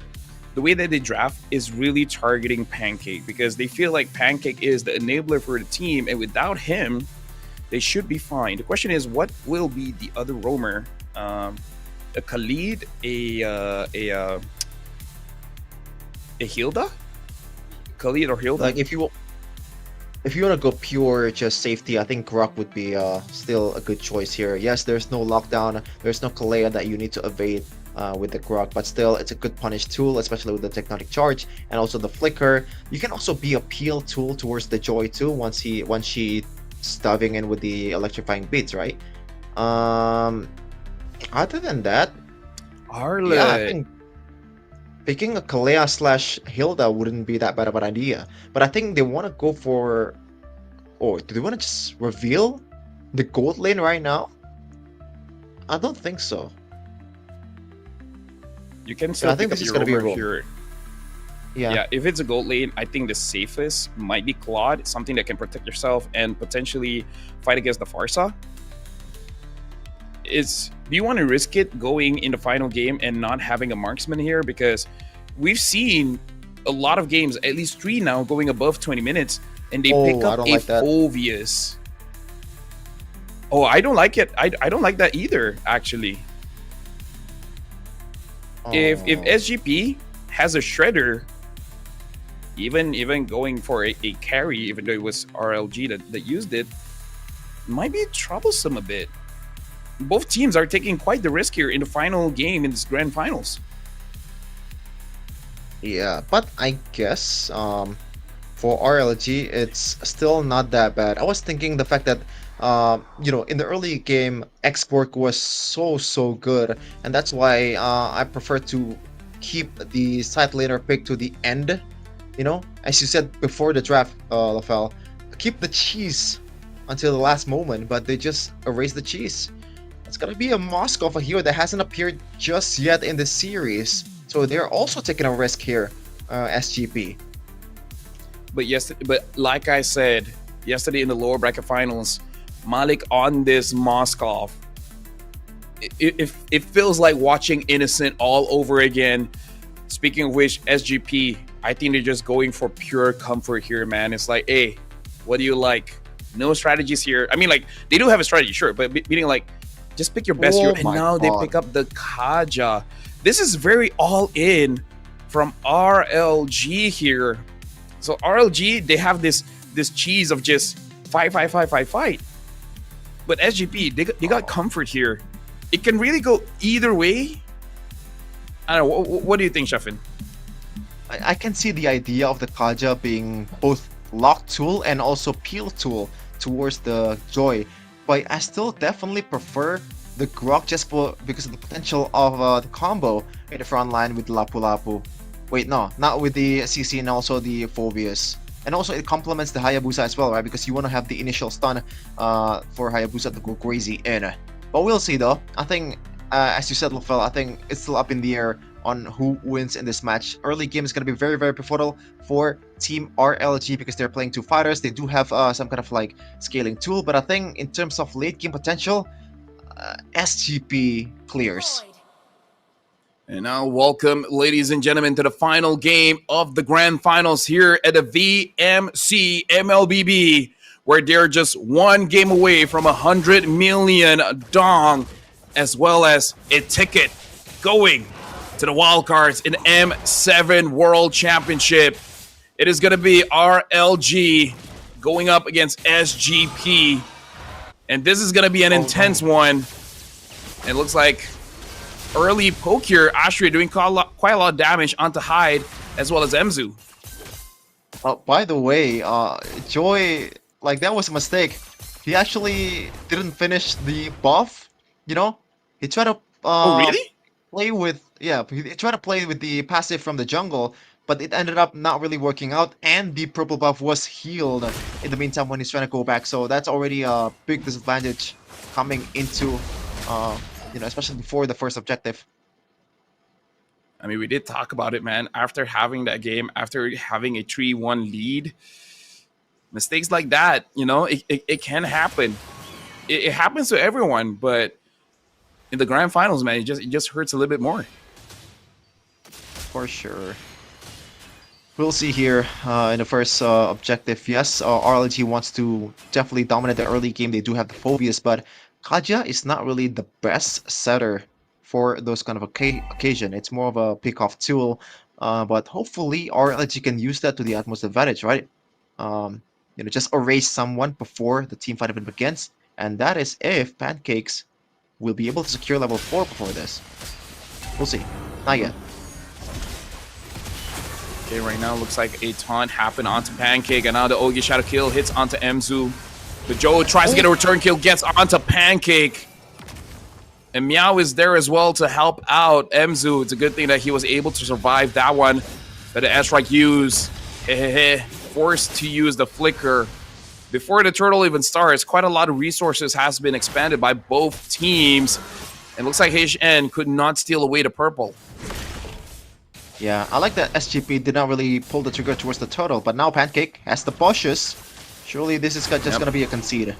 the way that they draft is really targeting Pancake, because they feel like Pancake is the enabler for the team, and without him, they should be fine. The question is, what will be the other roamer? A Khalid, a Hilda? Khalid or Hilda? Like if you want to go pure just safety, I think Grok would be still a good choice here. Yes, there's no lockdown, there's no Kalea that you need to evade with the Grok, but still it's a good punish tool, especially with the Tectonic Charge and also the Flicker. You can also be a peel tool towards the Joy too once she diving in with the electrifying beats, right? Other than that, Arlet. yeah, I think picking a Kalea / Hilda wouldn't be that bad of an idea. But I think they want to go for... Or do they want to just reveal the gold lane right now? I don't think so. You can still I think pick this up is your going to be a roamer roll. here. Yeah. If it's a gold lane, I think the safest might be Claude, something that can protect yourself and potentially fight against the Farsa. Do you want to risk it going in the final game and not having a marksman here? Because we've seen a lot of games, at least 3 now, going above 20 minutes, and they pick up a Phovius. Oh, I don't like it. I don't like that either, actually. If SGP has a Shredder, even going for a carry, even though it was RLG that used it, might be troublesome a bit. Both teams are taking quite the risk here in the final game in this grand finals. Yeah, but I guess for RLG, it's still not that bad. I was thinking the fact that you know, in the early game, export was so good, and that's why I prefer to keep the side laner pick to the end. You know, as you said before the draft, Lafel, keep the cheese until the last moment, but they just erase the cheese. It's gonna be a Moskov, a hero that hasn't appeared just yet in the series, so they're also taking a risk here, SGP. But like I said yesterday in the lower bracket finals, Malik on this Moskov, it feels like watching Innocent all over again. Speaking of which, SGP, I think they're just going for pure comfort here, man. It's like, hey, what do you like? No strategies here. I mean, like, they do have a strategy, sure, but meaning like, just pick your best hero. And now they pick up the Kaja. This is very all in from RLG here. So RLG, they have this cheese of just fight. But SGP, they got comfort here. It can really go either way. I don't know. What do you think, Shafin? I can see the idea of the Kaja being both lock tool and also peel tool towards the Joy, but I still definitely prefer the Grok just because of the potential of the combo in the front line with Lapu Lapu. Wait, no, not with the CC and also the Phobias. And also it complements the Hayabusa as well, right? Because you want to have the initial stun for Hayabusa to go crazy in. But we'll see though. I think, as you said, Lofel, I think it's still up in the air on who wins in this match. Early game is going to be very, very pivotal for Team RLG because they're playing two fighters. They do have some kind of like scaling tool, but I think in terms of late game potential, SGP clears. And now, welcome, ladies and gentlemen, to the final game of the grand finals here at the VMC MLBB, where they're just one game away from 100 million dong, as well as a ticket going to the wildcards in M7 World Championship. It is going to be RLG going up against SGP, and this is going to be an intense one. It looks like early poke here, Ashria doing quite a lot of damage onto Hyde as well as Emzu. By the way, Joy, like that was a mistake. He actually didn't finish the buff. You know, he tried to oh really? Play with he tried to play with the passive from the jungle, but it ended up not really working out. And the purple buff was healed in the meantime when he's trying to go back. So that's already a big disadvantage coming into you know, especially before the first objective. I mean, we did talk about it, man. After having that game, after having a 3-1 lead, mistakes like that, you know, it can happen. It happens to everyone, but in the grand finals, man, it just hurts a little bit more. For sure. We'll see here in the first objective. Yes, RLG wants to definitely dominate the early game. They do have the phobias, but Kaja is not really the best setter for those kind of occasion. It's more of a pick-off tool, but hopefully RLG can use that to the utmost advantage, right? You know, just erase someone before the team fight even begins, and that is if Pancakes will be able to secure level 4 before this. We'll see. Not yet. Okay, right now looks like a taunt happened onto Pancake, and now the Ogi Shadow Kill hits onto Emzu. But Joe tries to get a return kill, gets onto Pancake. And Meow is there as well to help out Emzu. It's a good thing that he was able to survive that one. But the airstrike use, forced to use the flicker. Before the turtle even starts, quite a lot of resources has been expanded by both teams. It looks like HN could not steal away the purple. Yeah, I like that SGP did not really pull the trigger towards the turtle, but now Pancake has the pushes. Surely this is just going to be a concede.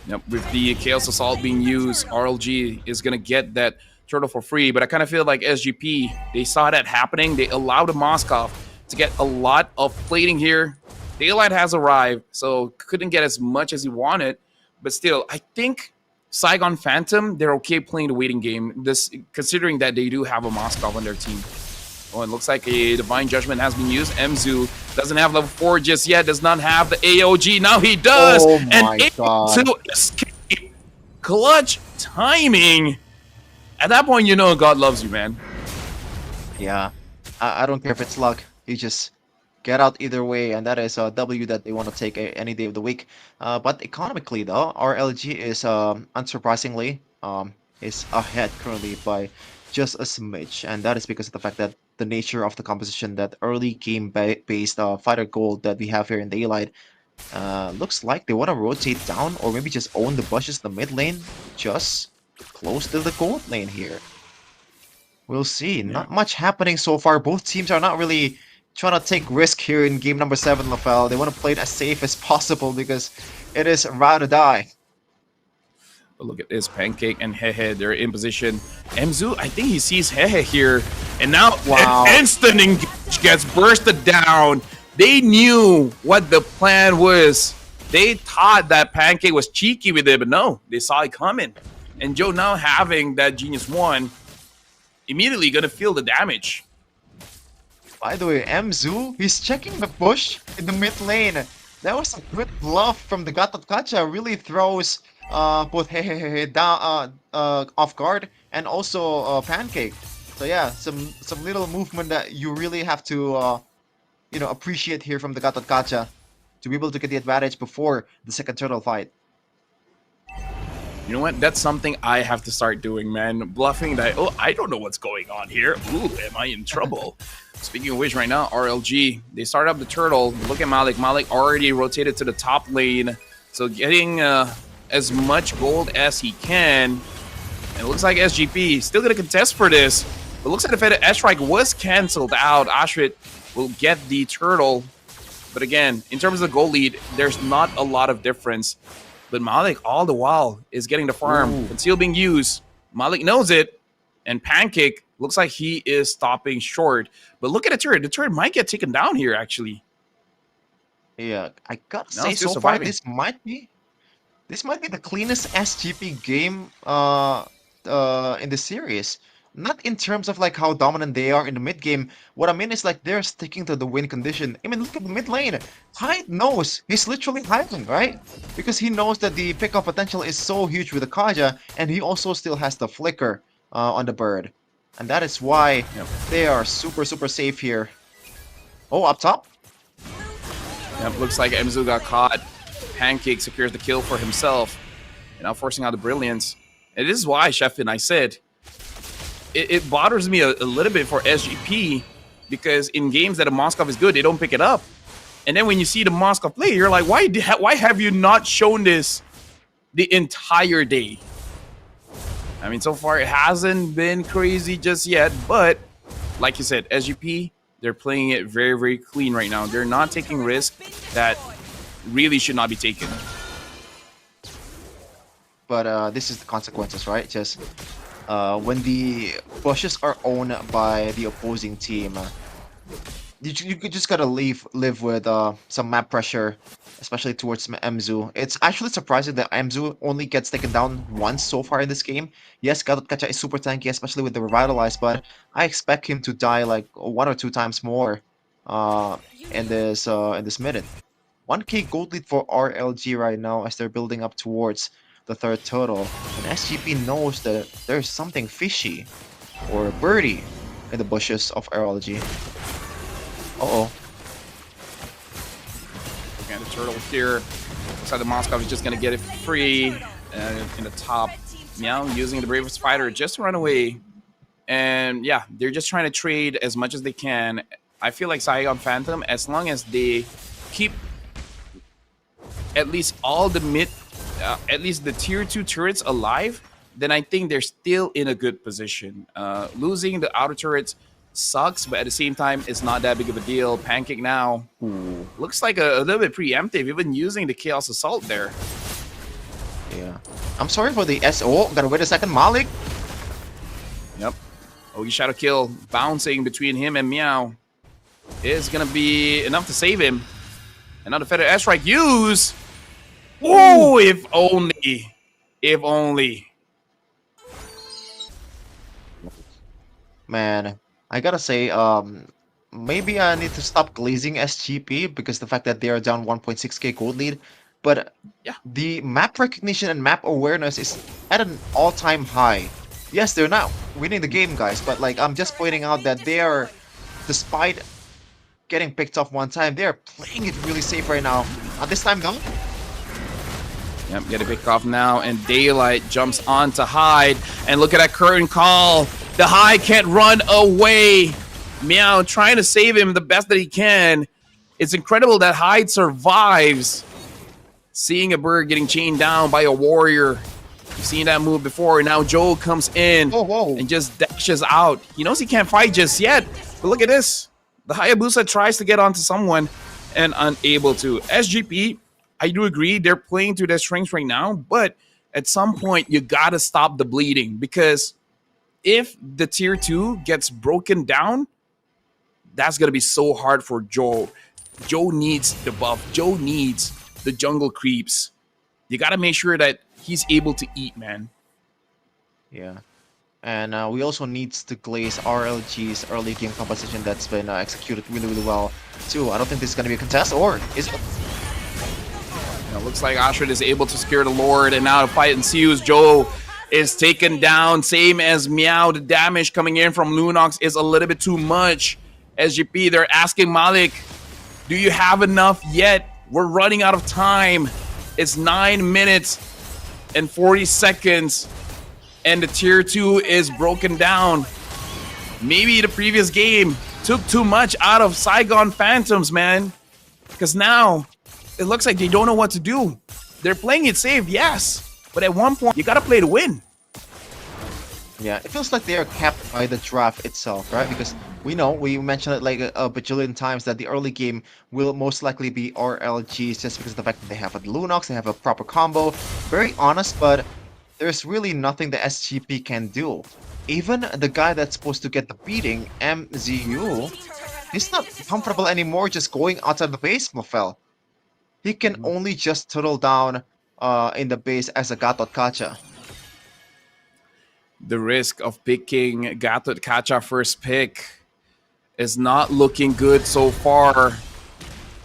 Yep, with the Chaos Assault being used, RLG is going to get that turtle for free. But I kind of feel like SGP, they saw that happening. They allowed the Moskov to get a lot of plating here. Daylight has arrived, so couldn't get as much as he wanted. But still, I think Saigon Phantom, they're okay playing the waiting game, this considering that they do have a Moskov on their team. Oh, it looks like a Divine Judgment has been used. Emzu doesn't have level 4 just yet, does not have the AOG. Now he does! Oh my and God. to escape. Clutch timing. At that point, you know God loves you, man. Yeah, I don't care if it's luck. You just get out either way, and that is a W that they want to take any day of the week. But economically, though, RLG is, unsurprisingly, is ahead currently by just a smidge, and that is because of the fact that the nature of the composition, that early game based fighter gold that we have here in Daylight, looks like they want to rotate down or maybe just own the bushes in the mid lane, just close to the gold lane here. We'll see. Yeah. Not much happening so far. Both teams are not really trying to take risk here in game number 7, Lafel. They want to play it as safe as possible because it is ride or die. Look at this, Pancake and Hehe, they're in position. Emzu, I think he sees Hehe here. And now an instant engage gets bursted down. They knew what the plan was. They thought that Pancake was cheeky with it, but no, they saw it coming. And Joe now having that Genius 1, immediately gonna feel the damage. By the way, Emzu, he's checking the bush in the mid lane. That was a good bluff from the Gatot Kacha. Really throws both Hehehe down off guard and also Pancake. So yeah, some little movement that you really have to you know, appreciate here from the Gatot Kacha to be able to get the advantage before the second turtle fight. You know what? That's something I have to start doing, man. Bluffing that, oh, I don't know what's going on here. Ooh, am I in trouble? Speaking of which, right now, RLG, they start up the turtle. Look at Malik. Malik already rotated to the top lane. So getting as much gold as he can. And it looks like SGP still going to contest for this. But looks like the Fed airstrike was canceled out. Ashrit will get the turtle. But again, in terms of the gold lead, there's not a lot of difference. But Malik, all the while, is getting the farm. Conceal being used. Malik knows it. And Pancake looks like he is stopping short. But look at the turret. The turret might get taken down here, actually. Yeah, I gotta No, say, it's still so far surviving. this might be the cleanest SGP game in the series. Not in terms of like how dominant they are in the mid game. What I mean is like they're sticking to the win condition. I mean, look at the mid lane. Hyde knows he's literally hiding, right? Because he knows that the pickup potential is so huge with the Kaja, and he also still has the flicker on the bird, and that is why they are super safe here. Oh, up top. Yep, looks like MZU got caught. Pancake secures the kill for himself. And now forcing out the brilliance. And this is why, Chef, and I said, it bothers me a little bit for SGP, because in games that a Moskov is good, they don't pick it up. And then when you see the Moskov play, you're like, why have you not shown this the entire day? I mean, so far it hasn't been crazy just yet, but like you said, SGP, they're playing it very clean right now. They're not taking risks that really should not be taken. But this is the consequences, right? Just when the bushes are owned by the opposing team, you just gotta live with some map pressure, especially towards MZU. It's actually surprising that MZU only gets taken down once so far in this game. Yes, Gatot Kacha is super tanky, especially with the Revitalize, but I expect him to die like 1 or 2 times more in this minute. 1k gold lead for RLG right now as they're building up towards the third total. And SGP knows that there's something fishy or birdie in the bushes of RLG. Uh-oh. Again, the turtle here. Looks like the Moskov is just going to get it free in the top. Meow using the Bravest Fighter just to run away. And yeah, they're just trying to trade as much as they can. I feel like Saigon Phantom, as long as they keep at least all the at least the tier 2 turrets alive, then I think they're still in a good position. Losing the outer turrets sucks, but at the same time, it's not that big of a deal. Pancake now looks like a little bit preemptive, even using the Chaos Assault there. Yeah. I'm sorry for the SO. Gotta wait a second. Malik. Yep. Ogi Shadow Kill bouncing between him and Meow is gonna be enough to save him. And now the Feather Airstrike use. Oh, if only. If only. Man, I gotta say, maybe I need to stop glazing SGP because the fact that they are down 1.6k gold lead. But yeah, the map recognition and map awareness is at an all-time high. Yes, they're not winning the game, guys, but like I'm just pointing out that they are, despite getting picked off one time, they are playing it really safe right now. This time, no. Yep, get a pick off now, and Daylight jumps on to Hyde. And look at that curtain call. The Hyde can't run away. Meow trying to save him the best that he can. It's incredible that Hyde survives. Seeing a bird getting chained down by a warrior. You've seen that move before. Now Joe comes in and just dashes out. He knows he can't fight just yet. But look at this. The Hayabusa tries to get onto someone and unable to. SGP, I do agree, they're playing to their strengths right now, but at some point you gotta stop the bleeding, because if the tier 2 gets broken down, that's gonna be so hard for Joe. Joe needs the buff. Joe needs the jungle creeps. You gotta make sure that he's able to eat, man. Yeah. And we also need to glaze RLG's early game composition that's been executed really well too. I don't think this is gonna be a contest, or is it? It looks like Ashrid is able to secure the Lord, and now the fight ensues. Joe is taken down, same as Meow. The damage coming in from Lunox is a little bit too much. SGP, they're asking Malik, do you have enough yet? We're running out of time. It's 9 minutes. and 40 seconds, and the tier 2 is broken down. Maybe the previous game took too much out of Saigon Phantoms, man. Because now, it looks like they don't know what to do. They're playing it safe, yes. But at one point, you gotta play to win. Yeah, it feels like they are capped by the draft itself, right? Because we mentioned it like a bajillion times that the early game will most likely be RLGs just because of the fact that they have a Lunox, they have a proper combo. Very honest, but there's really nothing the SGP can do. Even the guy that's supposed to get the beating, MZU, he's not comfortable anymore just going outside the base, Mofel. He can only just turtle down in the base as a Gatot Kacha. The risk of picking Gatot Kacha first pick is not looking good so far.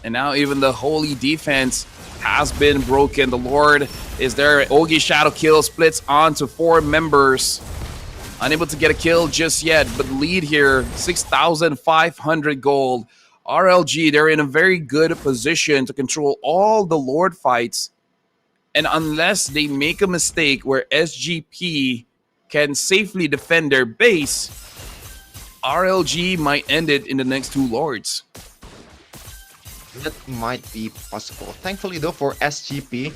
And now even the holy defense has been broken. The Lord is there. Ogi Shadow Kill splits onto 4 members. Unable to get a kill just yet, but lead here, 6,500 gold. RLG, they're in a very good position to control all the Lord fights. And unless they make a mistake where SGP can safely defend their base, RLG might end it in the next 2 Lords. That might be possible. Thankfully though, for SGP,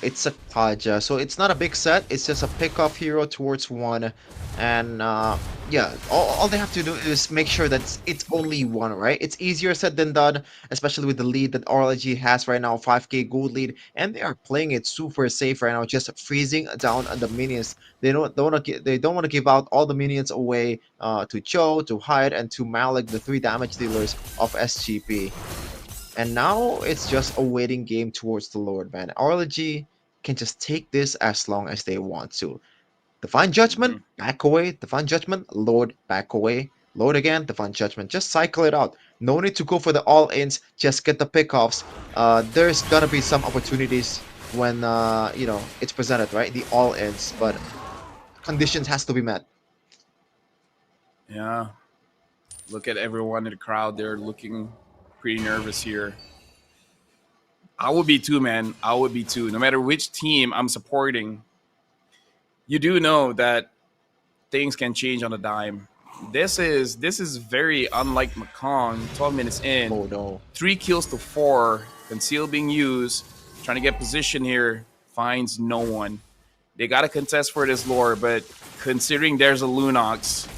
it's a Kaja, so it's not a big set. It's just a pick-off hero towards 1. And yeah, all they have to do is make sure that it's only 1, right? It's easier said than done, especially with the lead that RLG has right now, 5k gold lead, and they are playing it super safe right now, just freezing down the minions. They don't want to give out all the minions away to Cho, to Hyde, and to Malik, the 3 damage dealers of SGP. And now it's just a waiting game towards the Lord, man. RLG can just take this as long as they want to. Divine Judgment, back away. Divine Judgment, Lord, back away. Lord again, Divine Judgment. Just cycle it out. No need to go for the all-ins. Just get the pickoffs. There's gonna be some opportunities when it's presented, right? The all-ins, but conditions has to be met. Yeah. Look at everyone in the crowd. They're looking pretty nervous here. I would be too, man. I would be too. No matter which team I'm supporting, you do know that things can change on a dime. This is very unlike Mekong. 12 minutes in. Oh no. 3 kills to 4. Conceal being used. Trying to get position here. Finds no one. They got to contest for this lore, but considering there's a Lunox,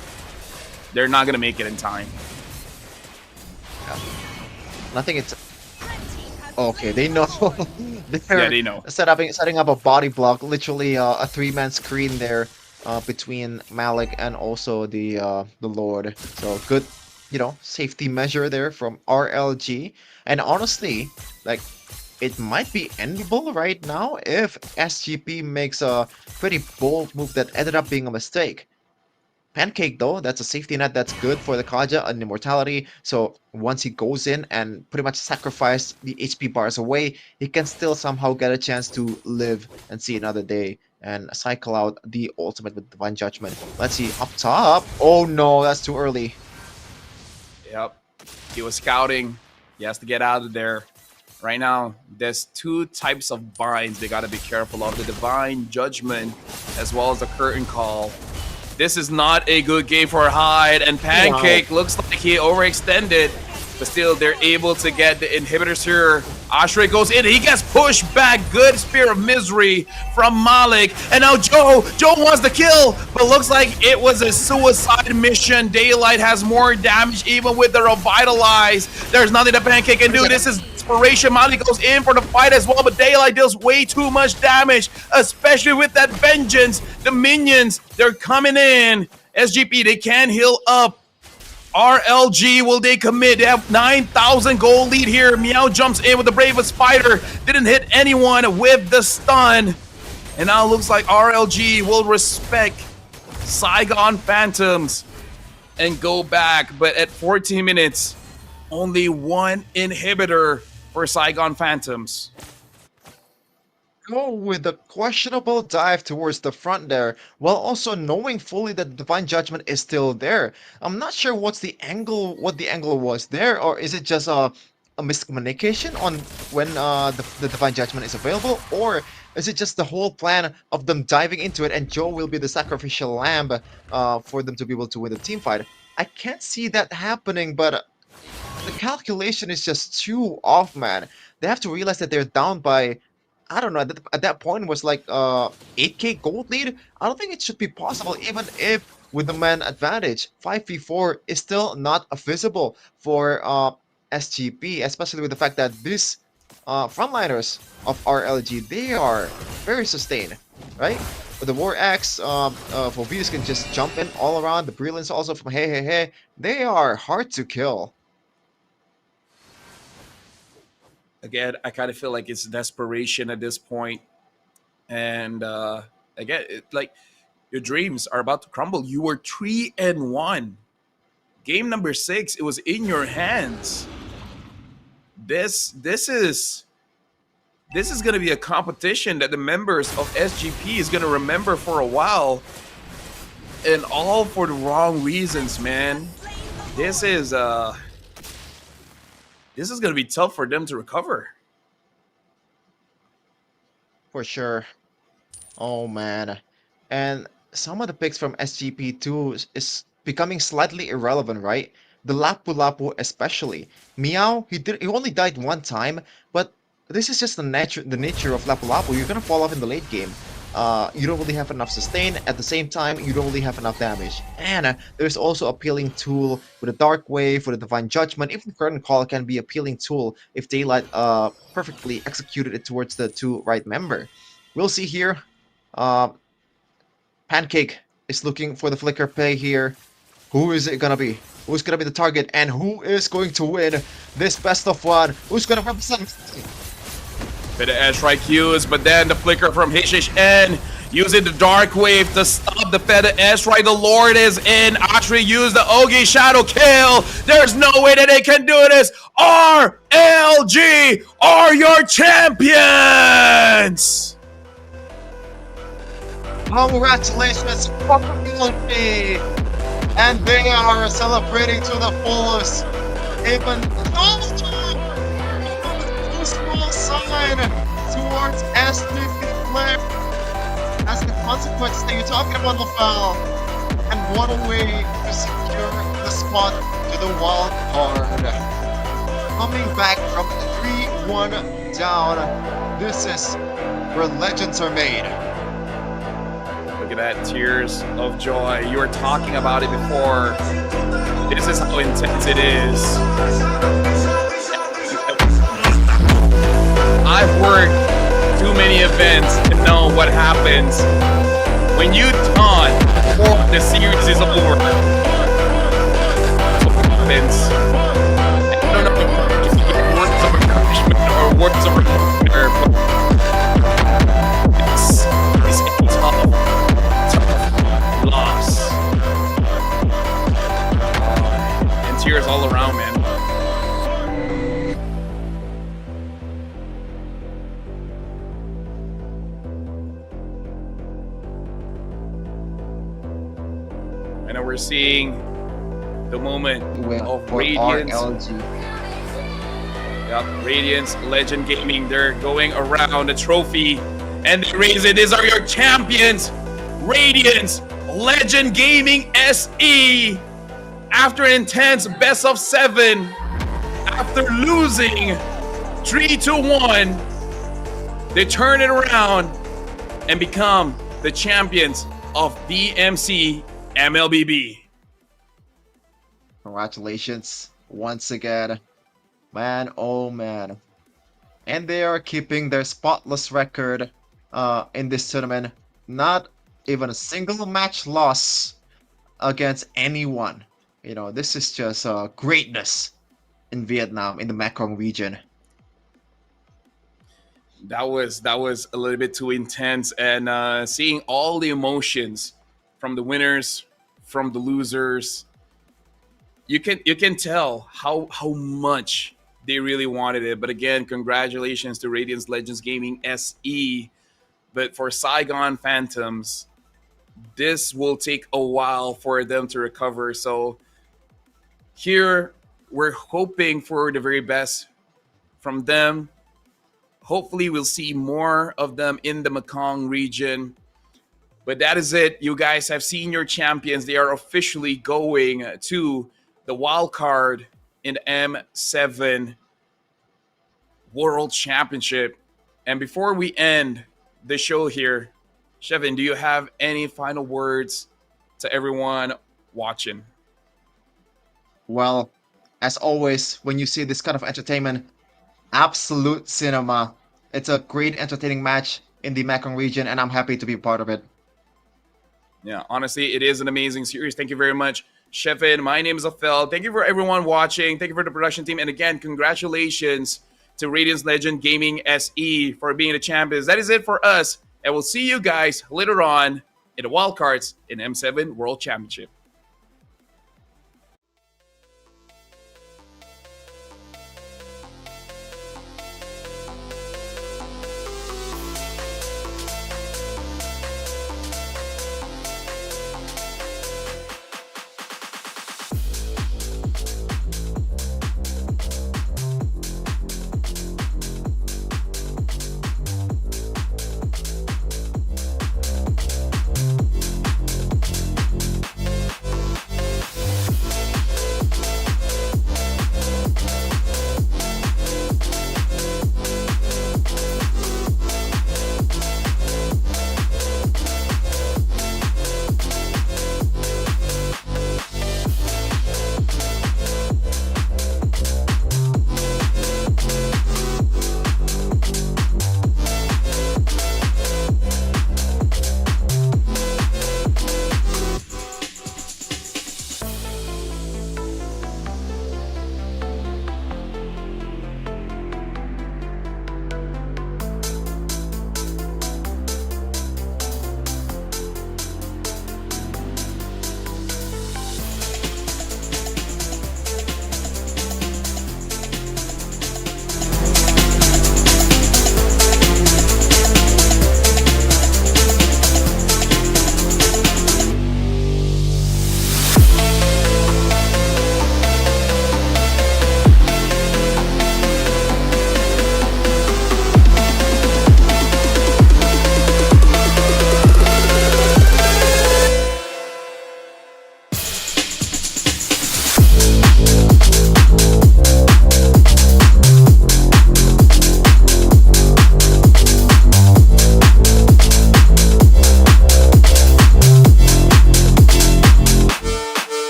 they're not going to make it in time. Yeah. Nothing. It's okay. They know. Yeah, they know. Setting up a body block, literally a 3-man screen there between Malik and also the Lord. So good, safety measure there from RLG. And honestly, like, it might be endable right now if SGP makes a pretty bold move that ended up being a mistake. Pancake though, that's a safety net that's good for the Kaja and Immortality. So once he goes in and pretty much sacrifice the HP bars away, he can still somehow get a chance to live and see another day and cycle out the ultimate with Divine Judgment. Let's see, up top. Oh no, that's too early. Yep. He was scouting. He has to get out of there. Right now, there's 2 types of binds they got to be careful of. The Divine Judgment as well as the Curtain Call. This is not a good game for Hyde, and Pancake looks like he overextended, but still they're able to get the inhibitors here. Ashray goes in, he gets pushed back. Good Spear of Misery from Malik, and now Joe wants the kill, but looks like it was a suicide mission. Daylight has more damage even with the Revitalize. There's nothing that Pancake can do. This is desperation. Malik goes in for the fight as well, but Daylight deals way too much damage, especially with that Vengeance. The minions, they're coming in. SGP, they can heal up. RLG, will they commit? They have 9,000 gold lead here. Meow jumps in with the Bravest Spider. Didn't hit anyone with the stun. And now it looks like RLG will respect Saigon Phantoms and go back. But at 14 minutes, only 1 inhibitor for Saigon Phantoms. Go with the questionable dive towards the front there, while also knowing fully that Divine Judgment is still there. I'm not sure what the angle was there, or is it just a miscommunication on when the Divine Judgment is available, or Is it just the whole plan of them diving into it and Joe will be the sacrificial lamb for them to be able to win the team fight? I can't see that happening, but the calculation is just too off, man. They have to realize that they're down by, I don't know, at that point it was like 8k gold lead. I don't think it should be possible, even if with the man advantage. 5v4 is still not visible for SGP, especially with the fact that these frontliners of RLG, they are very sustained, right? With the War Axe, Volvius can just jump in all around. The Brilliance also from Hey Hey Hey, they are hard to kill. Again, I kind of feel like it's desperation at this point. And again, like your dreams are about to crumble. You were 3-1. Game number 6, it was in your hands. This is going to be a competition that the members of SGP is going to remember for a while, and all for the wrong reasons, man. This is going to be tough for them to recover. For sure. Oh man. And some of the picks from SGP2 is becoming slightly irrelevant, right? The Lapu Lapu especially. Meow, he only died one time, but this is just the nature of Lapu Lapu. You're gonna fall off in the late game. You don't really have enough sustain. At the same time, you don't really have enough damage. And there's also appealing tool with a Dark Wave, with a Divine Judgment. Even Curtain Call can be appealing tool if Daylight perfectly executed it towards the two right member. We'll see here. Pancake is looking for the flicker play here. Who is it gonna be? Who's gonna be the target? And who is going to win this best of one? Who's gonna represent? Bit of airstrike cues, but then the flicker from HHN using the Dark Wave to stop the Feta airstrike. The Lord is in. Ashri used the Ogi Shadow kill. There's no way that they can do this. RLG are your champions. Congratulations, RLG! And they are celebrating to the fullest. Even small sign towards SGP player as the consequence that you're talking about, LaFell. And what a way to secure the spot to the wild card. Coming back from 3-1 down, this is where legends are made. Look at that, tears of joy. You were talking about it before. This is how intense it is. I've worked too many events to know what happens when you taunt before the series is over. What happens? I don't know if you get words of encouragement or words of reminder, but it's a tough loss. And tears all around, man. And we're seeing the moment of Radiance. RLG. Yep, Radiance Legend Gaming. They're going around the trophy and they raise it. These are your champions. Radiance Legend Gaming SE. After an intense best of 7, after losing 3-1, they turn it around and become the champions of VMC MLBB. Congratulations once again. Man, oh man. And they are keeping their spotless record in this tournament. Not even a single match loss against anyone. You know, this is just greatness in Vietnam, in the Mekong region. That was a little bit too intense, and seeing all the emotions from the winners, from the losers, you can tell how much they really wanted it. But again, congratulations to Radiance Legends Gaming SE. But for Saigon Phantoms, this will take a while for them to recover. So here we're hoping for the very best from them. Hopefully, we'll see more of them in the Mekong region. But that is it. You guys have seen your champions. They are officially going to the wild card in the M7 World Championship. And before we end the show here, Shevin, do you have any final words to everyone watching? Well, as always, when you see this kind of entertainment, absolute cinema. It's a great entertaining match in the Mekong region, and I'm happy to be part of it. Yeah, honestly, it is an amazing series. Thank you very much, Shevin. My name is Aphel. Thank you for everyone watching. Thank you for the production team. And again, congratulations to Radiance Legend Gaming SE for being the champions. That is it for us. And we'll see you guys later on in the wildcards in M7 World Championship.